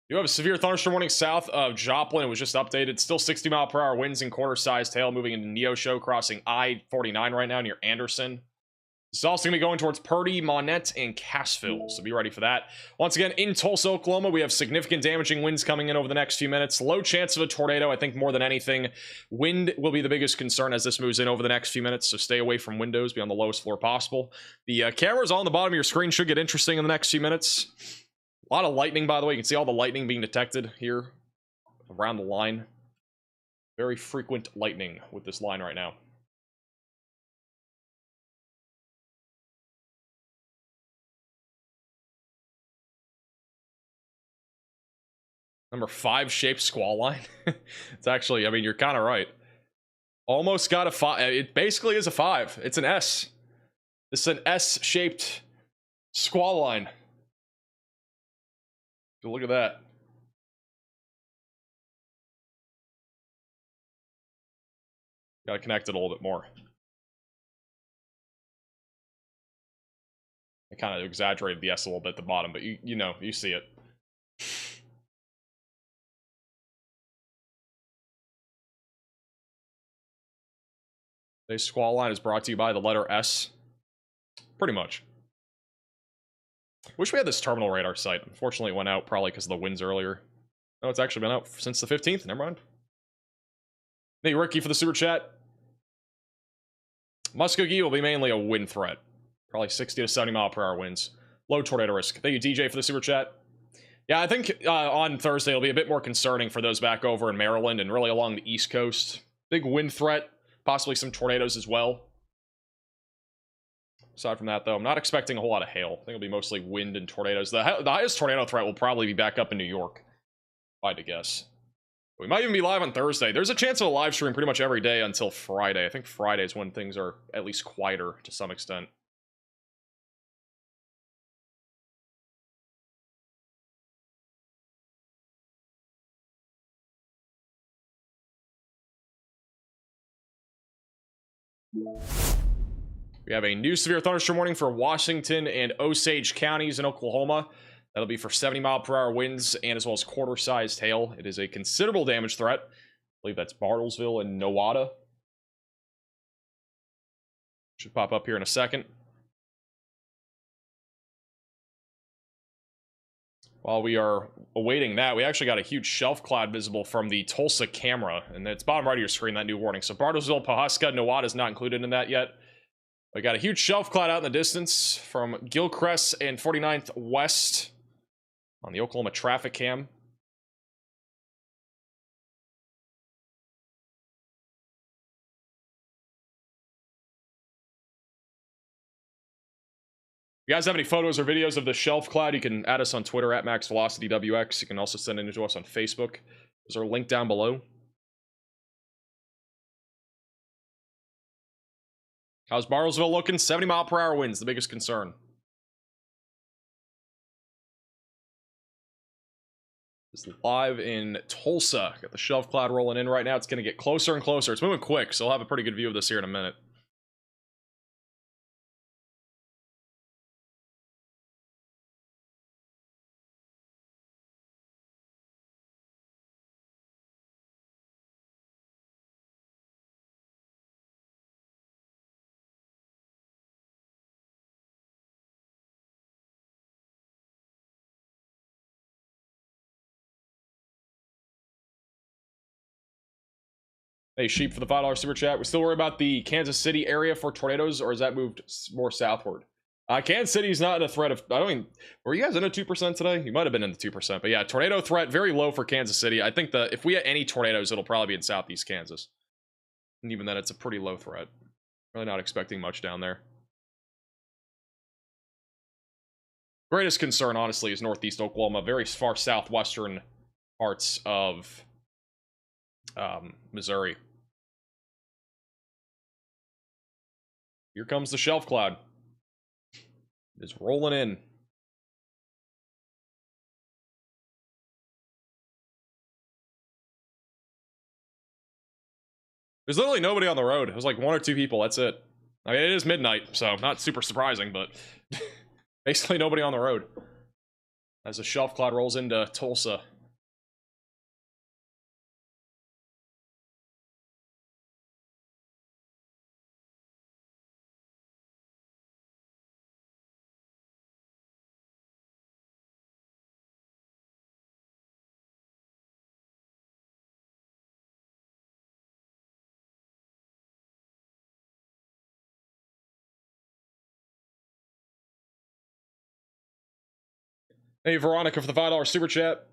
You have a severe thunderstorm warning south of Joplin. It was just updated. Still 60-mile-per-hour winds and quarter-sized hail moving into Neosho, crossing I-49 right now near Anderson. It's also going to be going towards Purdy, Monette, and Cassville, so be ready for that. Once again, in Tulsa, Oklahoma, we have significant damaging winds coming in over the next few minutes. Low chance of a tornado, I think more than anything. Wind will be the biggest concern as this moves in over the next few minutes, so stay away from windows, be on the lowest floor possible. The cameras on the bottom of your screen should get interesting in the next few minutes. A lot of lightning, by the way. You can see all the lightning being detected here around the line. Very frequent lightning with this line right now. Number 5 shaped squall line. It's actually, I mean, you're kind of right. Almost got a 5. It basically is a 5. It's an S. This is an S-shaped squall line. Look at that. Gotta connect it a little bit more. I kind of exaggerated the S a little bit at the bottom, but you know, you see it. Today's squall line is brought to you by the letter S. Pretty much. Wish we had this terminal radar site. Unfortunately, it went out probably because of the winds earlier. No, it's actually been out since the 15th. Never mind. Hey, Ricky for the super chat. Muskogee will be mainly a wind threat. Probably 60 to 70 mile per hour winds. Low tornado risk. Thank you, DJ, for the super chat. Yeah, I think on Thursday it'll be a bit more concerning for those back over in Maryland and really along the East Coast. Big wind threat. Possibly some tornadoes as well. Aside from that, though, I'm not expecting a whole lot of hail. I think it'll be mostly wind and tornadoes. The highest tornado threat will probably be back up in New York, if I had to guess. We might even be live on Thursday. There's a chance of a live stream pretty much every day until Friday. I think Friday is when things are at least quieter to some extent. We have a new severe thunderstorm warning for Washington and Osage counties in Oklahoma. That'll be for 70-mile-per-hour winds and as well as quarter-sized hail. It is a considerable damage threat. I believe that's Bartlesville and Nowata. Should pop up here in a second. While we are awaiting that, we actually got a huge shelf cloud visible from the Tulsa camera, and it's bottom right of your screen, that new warning. So Bartlesville, Pawhuska, Nowata is not included in that yet. We got a huge shelf cloud out in the distance from Gilchrist and 49th West on the Oklahoma traffic cam. If you guys have any photos or videos of the shelf cloud, you can add us on Twitter at MaxVelocityWX. You can also send it to us on Facebook. Those are linked down below. How's Bartlesville looking? 70-mile-per-hour winds, the biggest concern. It's live in Tulsa. Got the shelf cloud rolling in right now. It's going to get closer and closer. It's moving quick, so I'll have a pretty good view of this here in a minute. Hey, Sheep for the $5 super chat. We still worry about the Kansas City area for tornadoes, or has that moved more southward? Kansas City's not a threat of... I don't even... Were you guys in the 2% today? You might have been in the 2%. But yeah, tornado threat, very low for Kansas City. I think if we get any tornadoes, it'll probably be in southeast Kansas. And even then, it's a pretty low threat. Really not expecting much down there. Greatest concern, honestly, is northeast Oklahoma. Very far southwestern parts of Missouri. Here comes the shelf cloud. It's rolling in. There's literally nobody on the road. It was like 1 or 2 people. That's it. I mean, it is midnight, so not super surprising, but basically nobody on the road as the shelf cloud rolls into Tulsa. Hey, Veronica for the $5 super chat.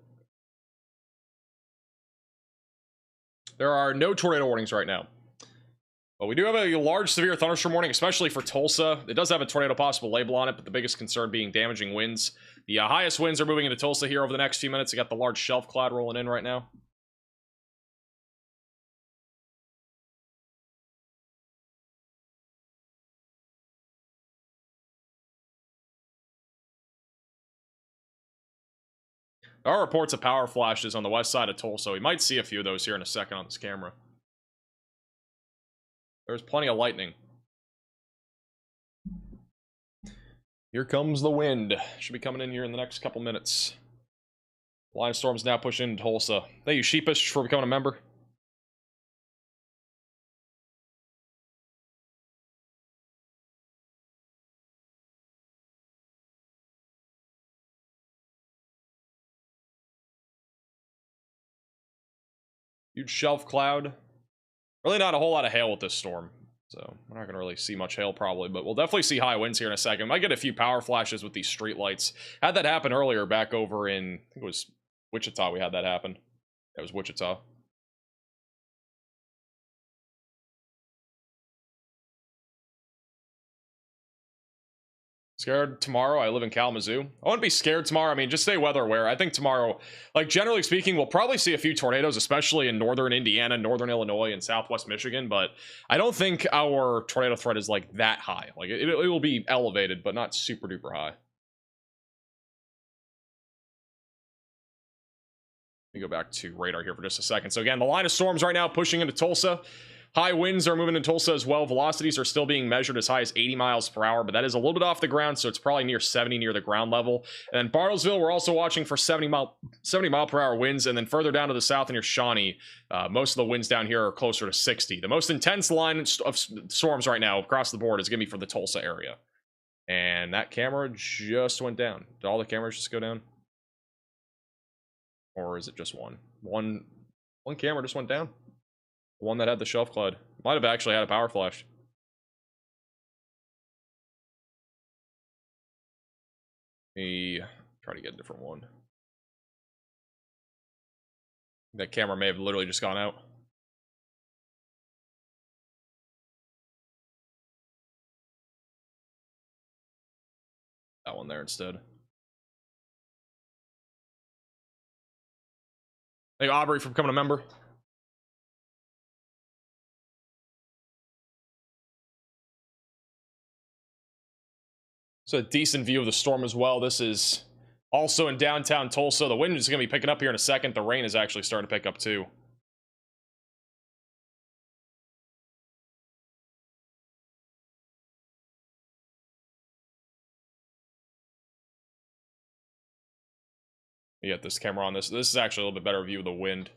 There are no tornado warnings right now. But we do have a large severe thunderstorm warning, especially for Tulsa. It does have a tornado possible label on it, but the biggest concern being damaging winds. The highest winds are moving into Tulsa here over the next few minutes. We got the large shelf cloud rolling in right now. There are reports of power flashes on the west side of Tulsa. We might see a few of those here in a second on this camera. There's plenty of lightning. Here comes the wind. Should be coming in here in the next couple minutes. Line storm's now pushing into Tulsa. Thank you, Sheepish, for becoming a member. Huge shelf cloud. Really not a whole lot of hail with this storm. So we're not going to really see much hail probably, but we'll definitely see high winds here in a second. Might get a few power flashes with these street lights. Had that happen earlier back over in, I think it was Wichita we had that happen. It was Wichita. Scared tomorrow? I live in Kalamazoo. I wouldn't be scared tomorrow. I mean, just stay weather aware. I think tomorrow, like generally speaking, we'll probably see a few tornadoes, especially in northern Indiana, northern Illinois, and southwest Michigan. But I don't think our tornado threat is like that high. Like it will be elevated, but not super duper high. Let me go back to radar here for just a second. So again, the line of storms right now pushing into Tulsa. High winds are moving in Tulsa as well. Velocities are still being measured as high as 80 miles per hour, but that is a little bit off the ground, so it's probably near 70 near the ground level. And then Bartlesville, we're also watching for 70 mile per hour winds, and then further down to the south near Shawnee, most of the winds down here are closer to 60. The most intense line of storms right now across the board is going to be for the Tulsa area. And that camera just went down. Did all the cameras just go down? Or is it just one? One camera just went down. The one that had the shelf cloud. Might have actually had a power flash. Let me try to get a different one. That camera may have literally just gone out. That one there instead. Thank you, Aubrey, for becoming a member. So a decent view of the storm as well. This is also in downtown Tulsa. The wind is going to be picking up here in a second. The rain is actually starting to pick up too. You get this camera on this. This is actually a little bit better view of the wind.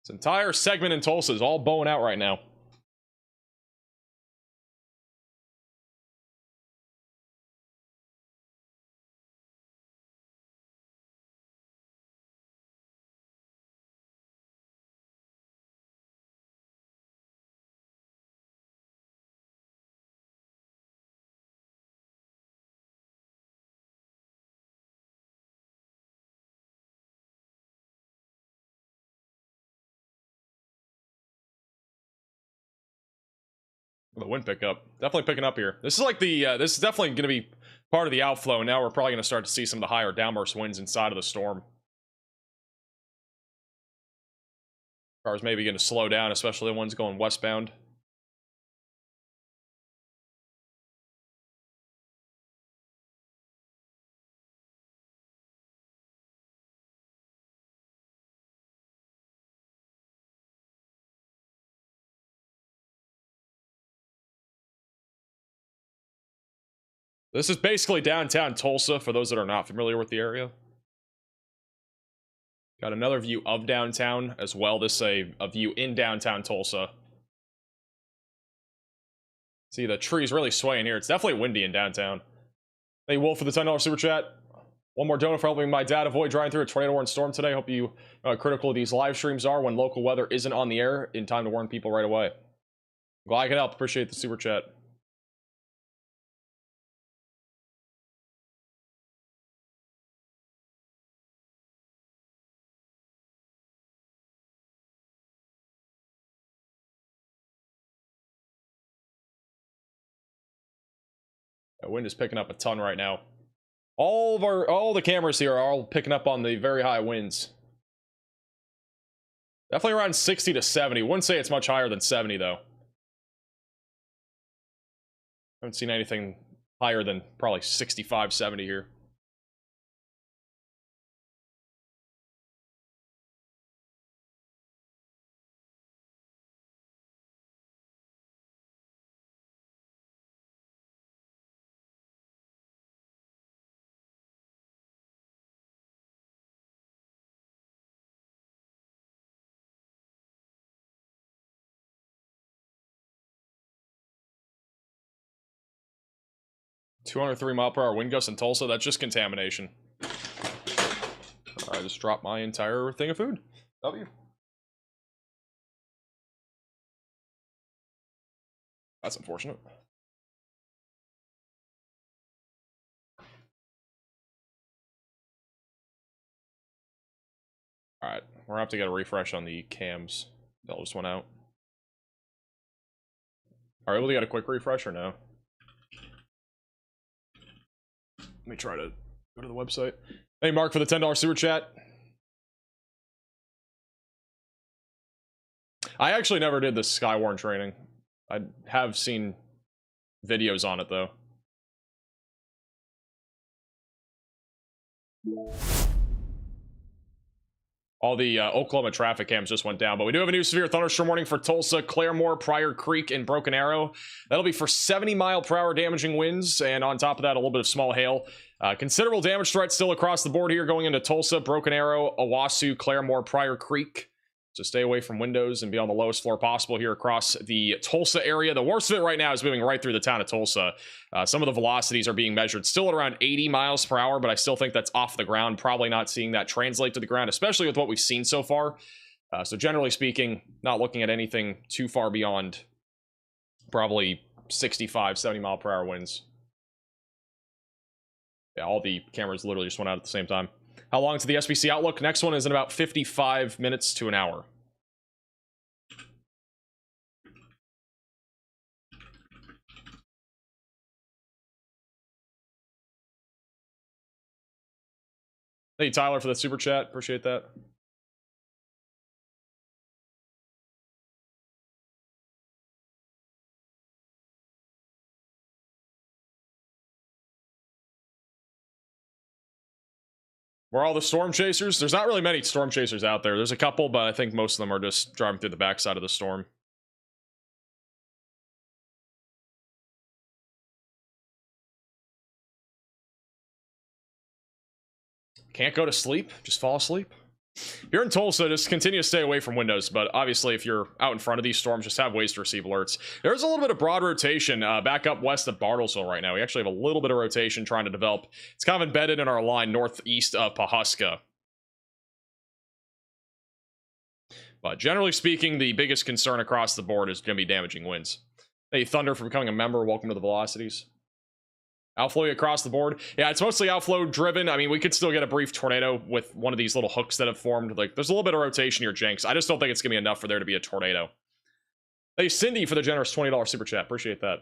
This entire segment in Tulsa is all bowing out right now. The wind pickup definitely picking up here. This is like the this is definitely going to be part of the outflow. Now we're probably going to start to see some of the higher downburst winds inside of the storm. Cars maybe going to slow down, especially the ones going westbound. This is basically downtown Tulsa, for those that are not familiar with the area. Got another view of downtown as well. This is a view in downtown Tulsa. See, the tree's really swaying here. It's definitely windy in downtown. Thank you, Wolf, for the $10 super chat. One more donor for helping my dad avoid driving through a tornado warning storm today. Hope you critical of these live streams are when local weather isn't on the air in time to warn people right away. Glad I can help. Appreciate the super chat. That wind is picking up a ton right now. All the cameras here are all picking up on the very high winds. Definitely around 60 to 70. Wouldn't say it's much higher than 70 though. Haven't seen anything higher than probably 65, 70 here. .203 mile per hour wind gusts in Tulsa. That's just contamination. I just dropped my entire thing of food. W. That's unfortunate. Alright, we're gonna have to get a refresh on the cams. That just went out. Are we able to get a quick refresh or no? Let me try to go to the website. Hey, Mark, for the $10 super chat. I actually never did the Skywarn training. I have seen videos on it, though. All the Oklahoma traffic cams just went down, but we do have a new severe thunderstorm warning for Tulsa, Claremore, Pryor Creek, and Broken Arrow. That'll be for 70-mile-per-hour damaging winds, and on top of that, a little bit of small hail. Considerable damage threat still across the board here going into Tulsa, Broken Arrow, Owasso, Claremore, Pryor Creek. So stay away from windows and be on the lowest floor possible here across the Tulsa area. The worst of it right now is moving right through the town of Tulsa. Some of the velocities are being measured still at around 80 miles per hour, but I still think that's off the ground. Probably not seeing that translate to the ground, especially with what we've seen so far. So generally speaking, not looking at anything too far beyond probably 65, 70 mile per hour winds. Yeah, all the cameras literally just went out at the same time. How long to the SBC outlook? Next one is in about 55 minutes to an hour. Thank you, Tyler, for the super chat. Appreciate that. Where are all the storm chasers? There's not really many storm chasers out there. There's a couple, but I think most of them are just driving through the backside of the storm. Can't go to sleep? Just fall asleep? If you're in Tulsa, just continue to stay away from windows, but obviously if you're out in front of these storms, just have ways to receive alerts. There's a little bit of broad rotation back up west of Bartlesville right now. We actually have a little bit of rotation trying to develop. It's kind of embedded in our line northeast of Pawhuska. But generally speaking, the biggest concern across the board is going to be damaging winds. Hey, Thunder, for becoming a member. Welcome to the Velocities. Outflow across the board. Yeah, it's mostly outflow driven. I mean, we could still get a brief tornado with one of these little hooks that have formed. Like, there's a little bit of rotation here, Jenks. I just don't think it's going to be enough for there to be a tornado. Hey, Cindy, for the generous $20 super chat. Appreciate that.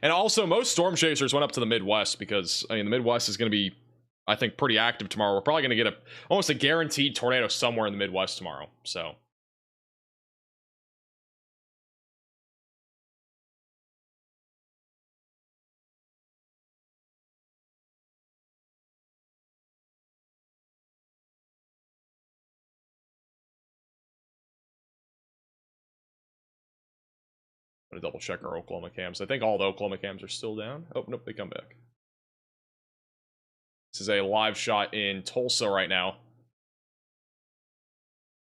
And also, most storm chasers went up to the Midwest because, I mean, the Midwest is going to be, I think, pretty active tomorrow. We're probably going to get almost a guaranteed tornado somewhere in the Midwest tomorrow. So... I'm gonna double check our Oklahoma cams. I think all the Oklahoma cams are still down. Oh, nope, they come back. This is a live shot in Tulsa right now.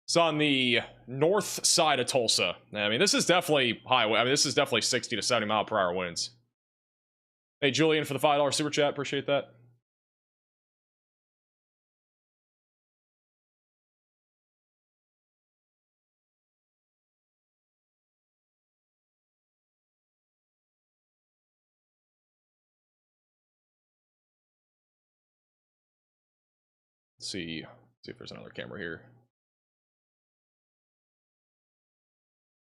It's on the north side of Tulsa. I mean, this is definitely highway. I mean, this is definitely 60 to 70 mile per hour winds. Hey, Julian, for the $5 super chat. Appreciate that. See if there's another camera here.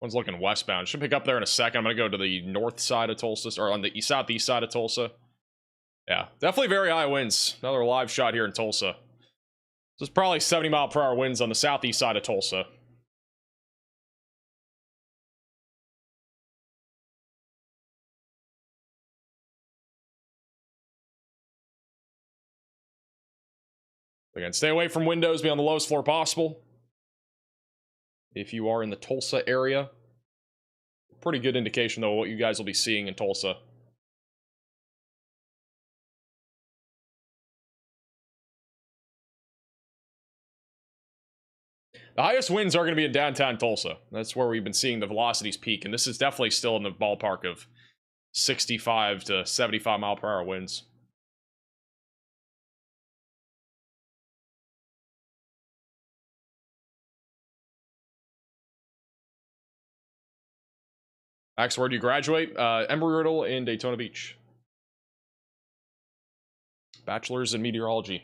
One's looking westbound. Should pick up there in a second. I'm gonna go to the north side of Tulsa, or on the southeast side of Tulsa. Yeah, definitely very high winds. Another live shot here in Tulsa. So it's probably 70 mile per hour winds on the southeast side of Tulsa. Again, stay away from windows, be on the lowest floor possible. If you are in the Tulsa area. Pretty good indication, though, of what you guys will be seeing in Tulsa. The highest winds are going to be in downtown Tulsa. That's where we've been seeing the velocities peak, and this is definitely still in the ballpark of 65 to 75 mile per hour winds. Max, where do you graduate? Embry-Riddle in Daytona Beach. Bachelor's in meteorology.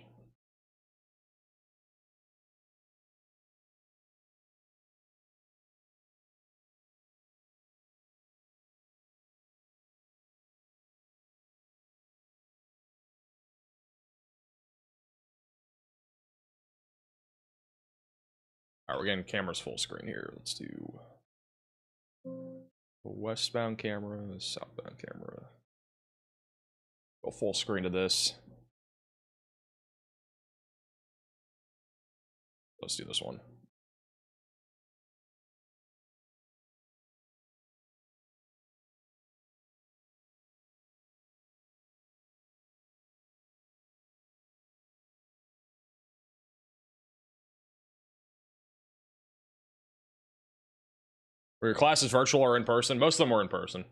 All right, we're getting cameras full screen here. Let's do a westbound camera, a southbound camera. Go full screen to this. Let's do this one. Were your classes virtual or in person? Most of them were in person.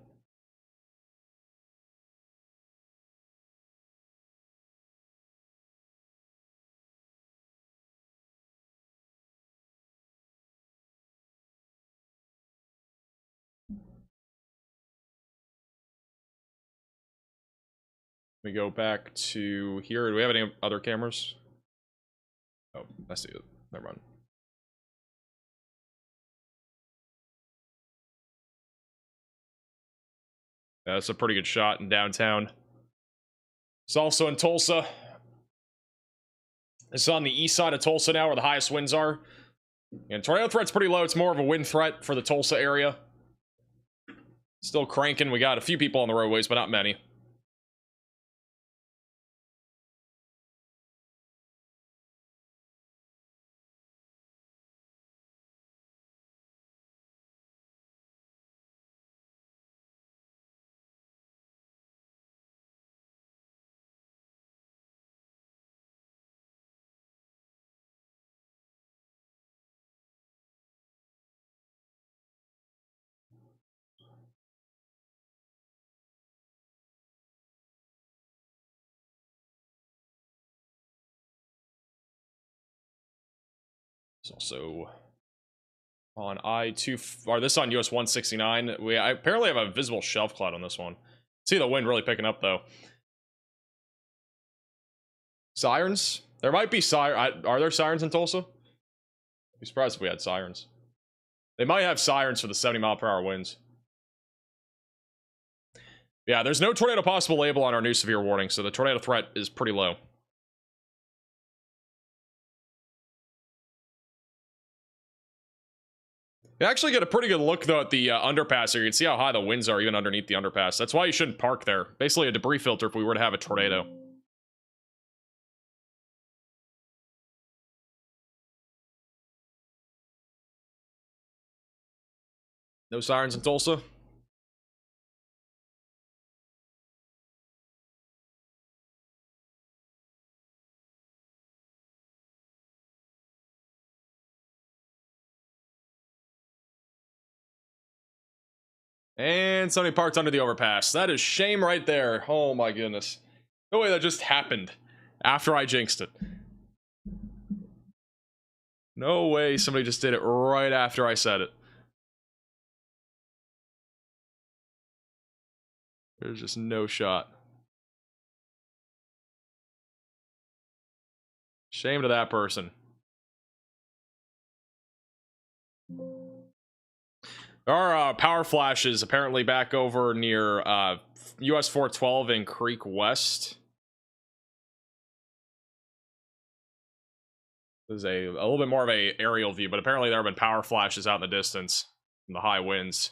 We go back to here. Do we have any other cameras? Oh, I see it. Never mind. Yeah, that's a pretty good shot in downtown. It's also in Tulsa. It's on the east side of Tulsa now, where the highest winds are. And tornado threat's pretty low. It's more of a wind threat for the Tulsa area. Still cranking. We got a few people on the roadways, but not many. It's also on I-2, or this on US 169. I apparently have a visible shelf cloud on this one. See the wind really picking up though. Sirens? There might be are there sirens in Tulsa? I'd be surprised if we had sirens. They might have sirens for the 70-mile-per-hour winds. Yeah, there's no tornado possible label on our new severe warning, so the tornado threat is pretty low. You actually get a pretty good look, though, at the underpass here. You can see how high the winds are even underneath the underpass. That's why you shouldn't park there. Basically a debris filter if we were to have a tornado. No sirens in Tulsa? And somebody parked under the overpass. That is shame right there. Oh my goodness. No way that just happened after I jinxed it. No way somebody just did it right after I said it. There's just no shot. Shame to that person. There are power flashes apparently back over near US 412 and Creek West. This is a little bit more of a aerial view, but apparently there have been power flashes out in the distance from the high winds.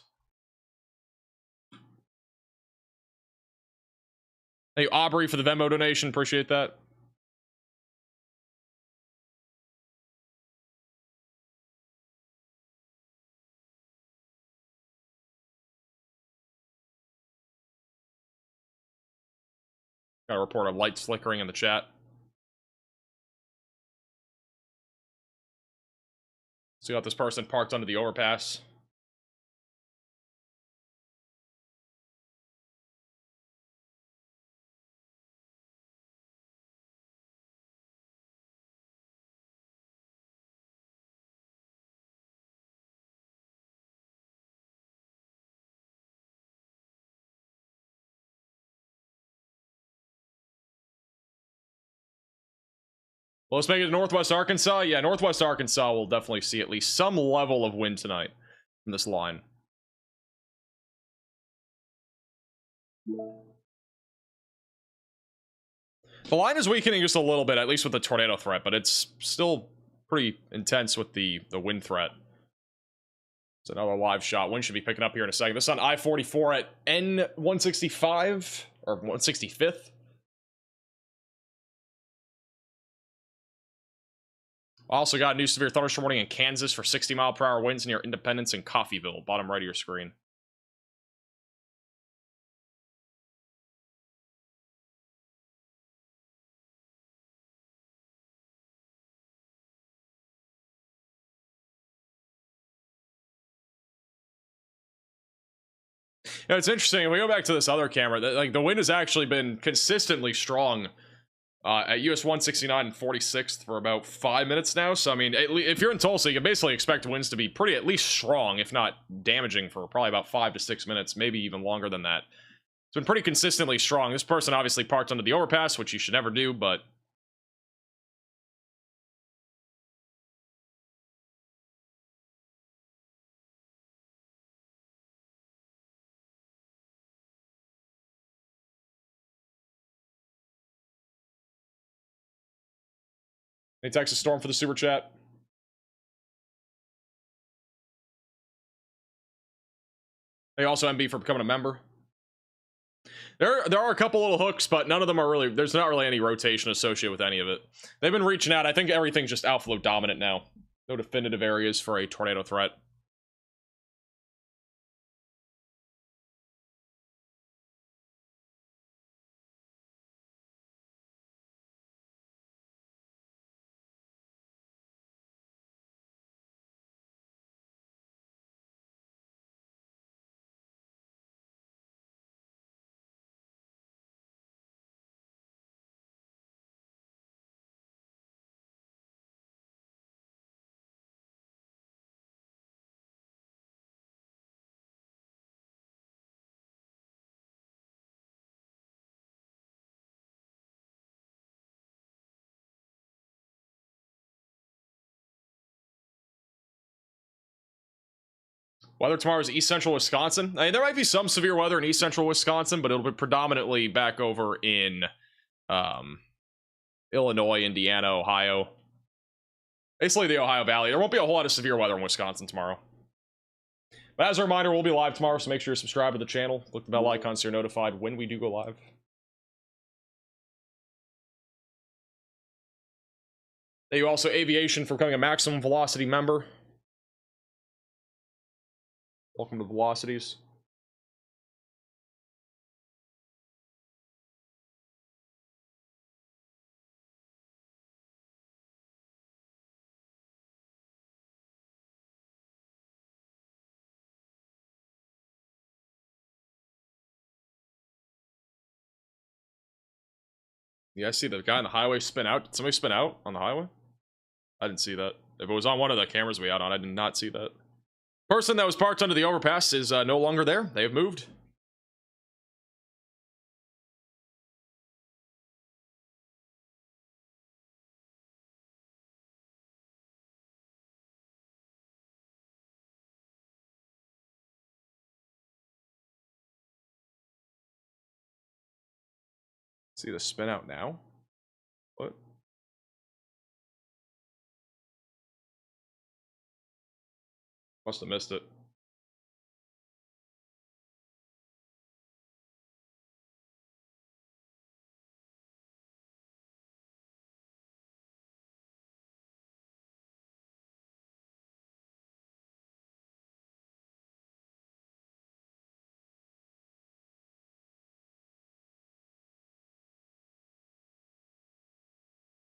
Hey, Aubrey for the Venmo donation. Appreciate that. Got a report of lights flickering in the chat. So you got this person parked under the overpass. Well, let's make it to Northwest Arkansas. Yeah, Northwest Arkansas will definitely see at least some level of wind tonight from this line. The line is weakening just a little bit, at least with the tornado threat, but it's still pretty intense with the wind threat. It's another live shot. Wind should be picking up here in a second. This is on I-44 at N165, or 165th. Also got a new severe thunderstorm warning in Kansas for 60-mile-per-hour winds near Independence and Coffeyville, bottom right of your screen. You know, it's interesting. If we go back to this other camera, like the wind has actually been consistently strong at US 169 and 46th for about 5 minutes now. So I mean, if you're in Tulsa, you can basically expect winds to be pretty at least strong, if not damaging, for probably about 5 to 6 minutes, maybe even longer than that. It's been pretty consistently strong. This person obviously parked under the overpass, which you should never do, but hey, Texas Storm for the super chat. Hey, also MB for becoming a member. There are a couple little hooks, but none of them are really, there's not really any rotation associated with any of it. They've been reaching out. I think everything's just outflow dominant now. No definitive areas for a tornado threat. Weather tomorrow is east central Wisconsin. I mean, there might be some severe weather in east central Wisconsin, but it'll be predominantly back over in Illinois, Indiana, Ohio. Basically the Ohio Valley. There won't be a whole lot of severe weather in Wisconsin tomorrow. But as a reminder, we'll be live tomorrow, so make sure you're subscribed to the channel. Click the bell icon so you're notified when we do go live. Thank you also Aviation for becoming a maximum velocity member. Welcome to Velocities. Yeah, I see the guy on the highway spin out. Did somebody spin out on the highway? I didn't see that. If it was on one of the cameras we had on, I did not see that. Person that was parked under the overpass is no longer there. They have moved. See the spin out now? What? Must have missed it.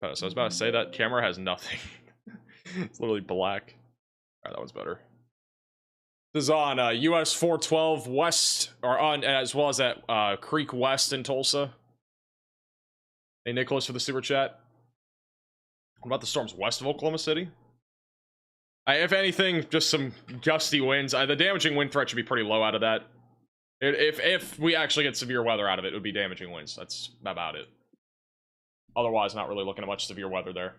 So I was about to say that camera has nothing. It's literally black. Alright, that one's better. This is on US 412 West, or on as well as at Creek West in Tulsa. Hey Nicholas for the super chat. What about the storms west of Oklahoma City? If anything, just some gusty winds. The damaging wind threat should be pretty low out of that. If we actually get severe weather out of it, it would be damaging winds. That's about it. Otherwise, not really looking at much severe weather there.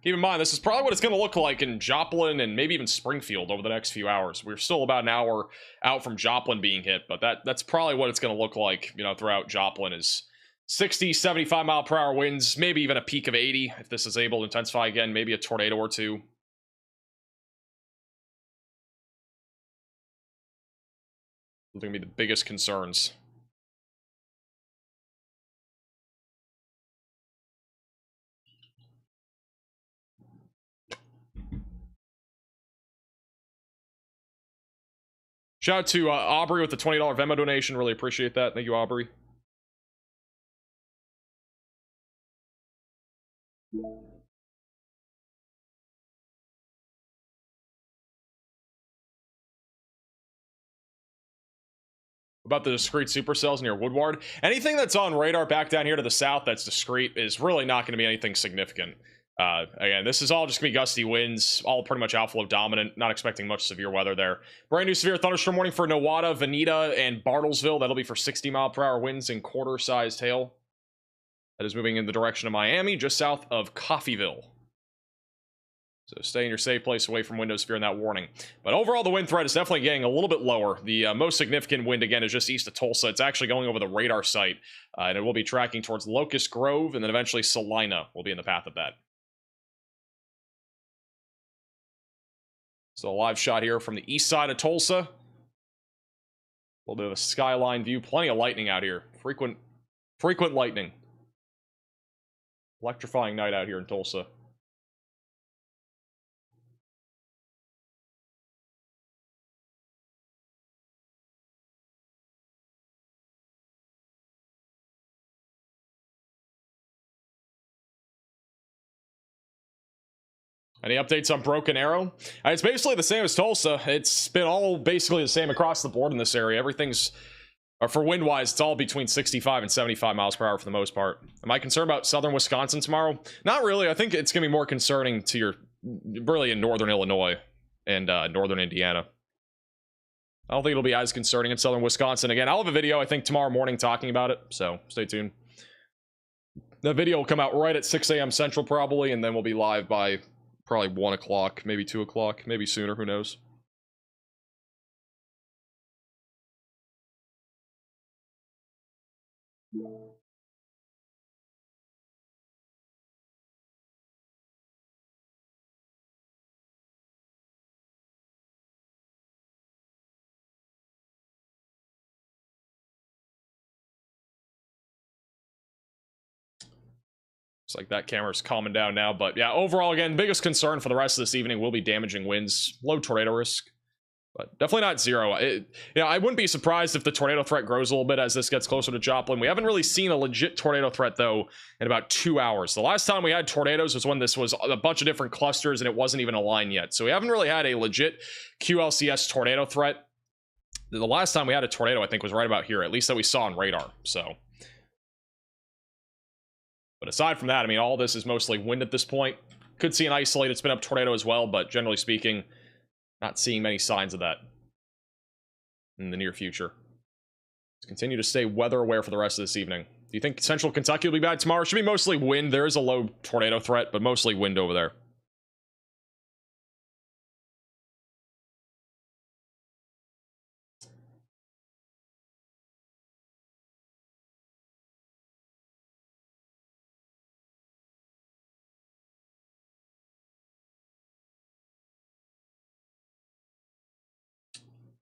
Keep in mind, this is probably what it's going to look like in Joplin and maybe even Springfield over the next few hours. We're still about an hour out from Joplin being hit, but that's probably what it's going to look like, you know, throughout Joplin is 60, 75 mile per hour winds, maybe even a peak of 80 if this is able to intensify again, maybe a tornado or two. Those are going to be the biggest concerns. Shout out to Aubrey with the $20 Venmo donation. Really appreciate that. Thank you, Aubrey. About the discrete supercells near Woodward. Anything that's on radar back down here to the south that's discrete is really not going to be anything significant. Again, this is all just going to be gusty winds, all pretty much outflow dominant. Not expecting much severe weather there. Brand new severe thunderstorm warning for Nowata, Veneta, and Bartlesville. That'll be for 60-mile-per-hour winds and quarter-sized hail. That is moving in the direction of Miami, just south of Coffeyville. So stay in your safe place away from windows if you're in that warning. But overall, the wind threat is definitely getting a little bit lower. The most significant wind, again, is just east of Tulsa. It's actually going over the radar site, and it will be tracking towards Locust Grove, and then eventually Salina will be in the path of that. So a live shot here from the east side of Tulsa. A little bit of a skyline view. Plenty of lightning out here. Frequent lightning. Electrifying night out here in Tulsa. Any updates on Broken Arrow? It's basically the same as Tulsa. It's been all basically the same across the board in this area. Everything's, for wind-wise, it's all between 65 and 75 miles per hour for the most part. Am I concerned about southern Wisconsin tomorrow? Not really. I think it's going to be more concerning to your, really in northern Illinois and northern Indiana. I don't think it'll be as concerning in southern Wisconsin. Again, I'll have a video, I think, tomorrow morning talking about it, so stay tuned. The video will come out right at 6 a.m. Central probably, and then we'll be live by probably 1 o'clock, maybe 2 o'clock, maybe sooner, who knows. Looks like that camera's calming down now, but yeah, overall, again, biggest concern for the rest of this evening will be damaging winds, low tornado risk, but definitely not zero. I wouldn't be surprised if the tornado threat grows a little bit as this gets closer to Joplin. We haven't really seen a legit tornado threat, though, in about 2 hours. The last time we had tornadoes was when this was a bunch of different clusters and it wasn't even a line yet. So we haven't really had a legit QLCS tornado threat. The last time we had a tornado, I think, was right about here, at least that we saw on radar, so... But aside from that, I mean, all this is mostly wind at this point. Could see an isolated spin-up tornado as well, but generally speaking, not seeing many signs of that in the near future. Let's continue to stay weather aware for the rest of this evening. Do you think central Kentucky will be bad tomorrow? It should be mostly wind. There is a low tornado threat, but mostly wind over there.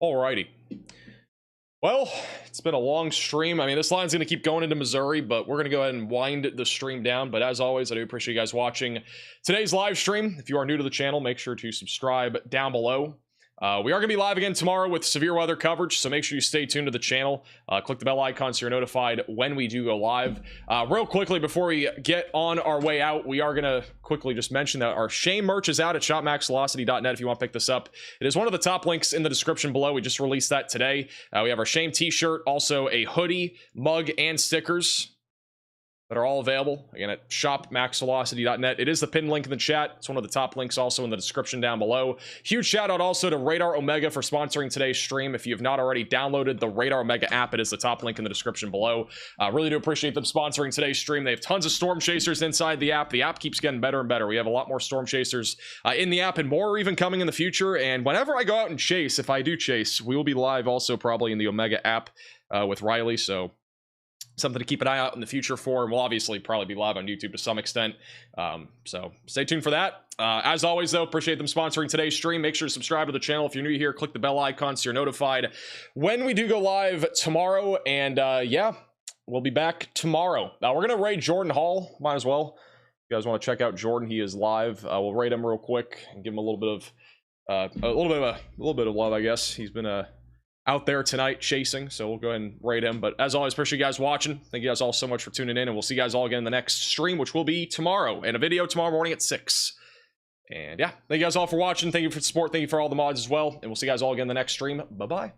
Alrighty. Well, it's been a long stream. I mean, this line's going to keep going into Missouri, but we're going to go ahead and wind the stream down. But as always, I do appreciate you guys watching today's live stream. If you are new to the channel, make sure to subscribe down below. We are going to be live again tomorrow with severe weather coverage, so make sure you stay tuned to the channel. Click the bell icon so you're notified when we do go live. Real quickly, before we get on our way out, we are going to quickly just mention that our Shame merch is out at shopmaxvelocity.net if you want to pick this up. It is one of the top links in the description below. We just released that today. We have our Shame t-shirt, also a hoodie, mug, and stickers that are all available, again, at shopmaxvelocity.net. It is the pinned link in the chat. It's one of the top links also in the description down below. Huge shout out also to Radar Omega for sponsoring today's stream. If you have not already downloaded the Radar Omega app, it is the top link in the description below. Really do appreciate them sponsoring today's stream. They have tons of storm chasers inside the app. The app keeps getting better and better. We have a lot more storm chasers in the app, and more are even coming in the future. And whenever I go out and chase, if I do chase, we will be live also probably in the Omega app with Riley, so something to keep an eye out in the future for, and we'll obviously probably be live on YouTube to some extent, so stay tuned for that. As always, though, appreciate them sponsoring today's stream. Make sure to subscribe to the channel if you're new here. Click the bell icon so you're notified when we do go live tomorrow, and yeah, we'll be back tomorrow. Now we're gonna raid Jordan Hall, might as well. If you guys want to check out Jordan, he is live. We'll raid him real quick and give him a little bit of love, I guess. He's been out there tonight chasing, so we'll go ahead and rate him. But as always, appreciate you guys watching. Thank you guys all so much for tuning in, and we'll see you guys all again in the next stream, which will be tomorrow, and a video tomorrow morning at 6. And yeah, thank you guys all for watching. Thank you for the support. Thank you for all the mods as well, and we'll see you guys all again in the next stream. Bye-bye.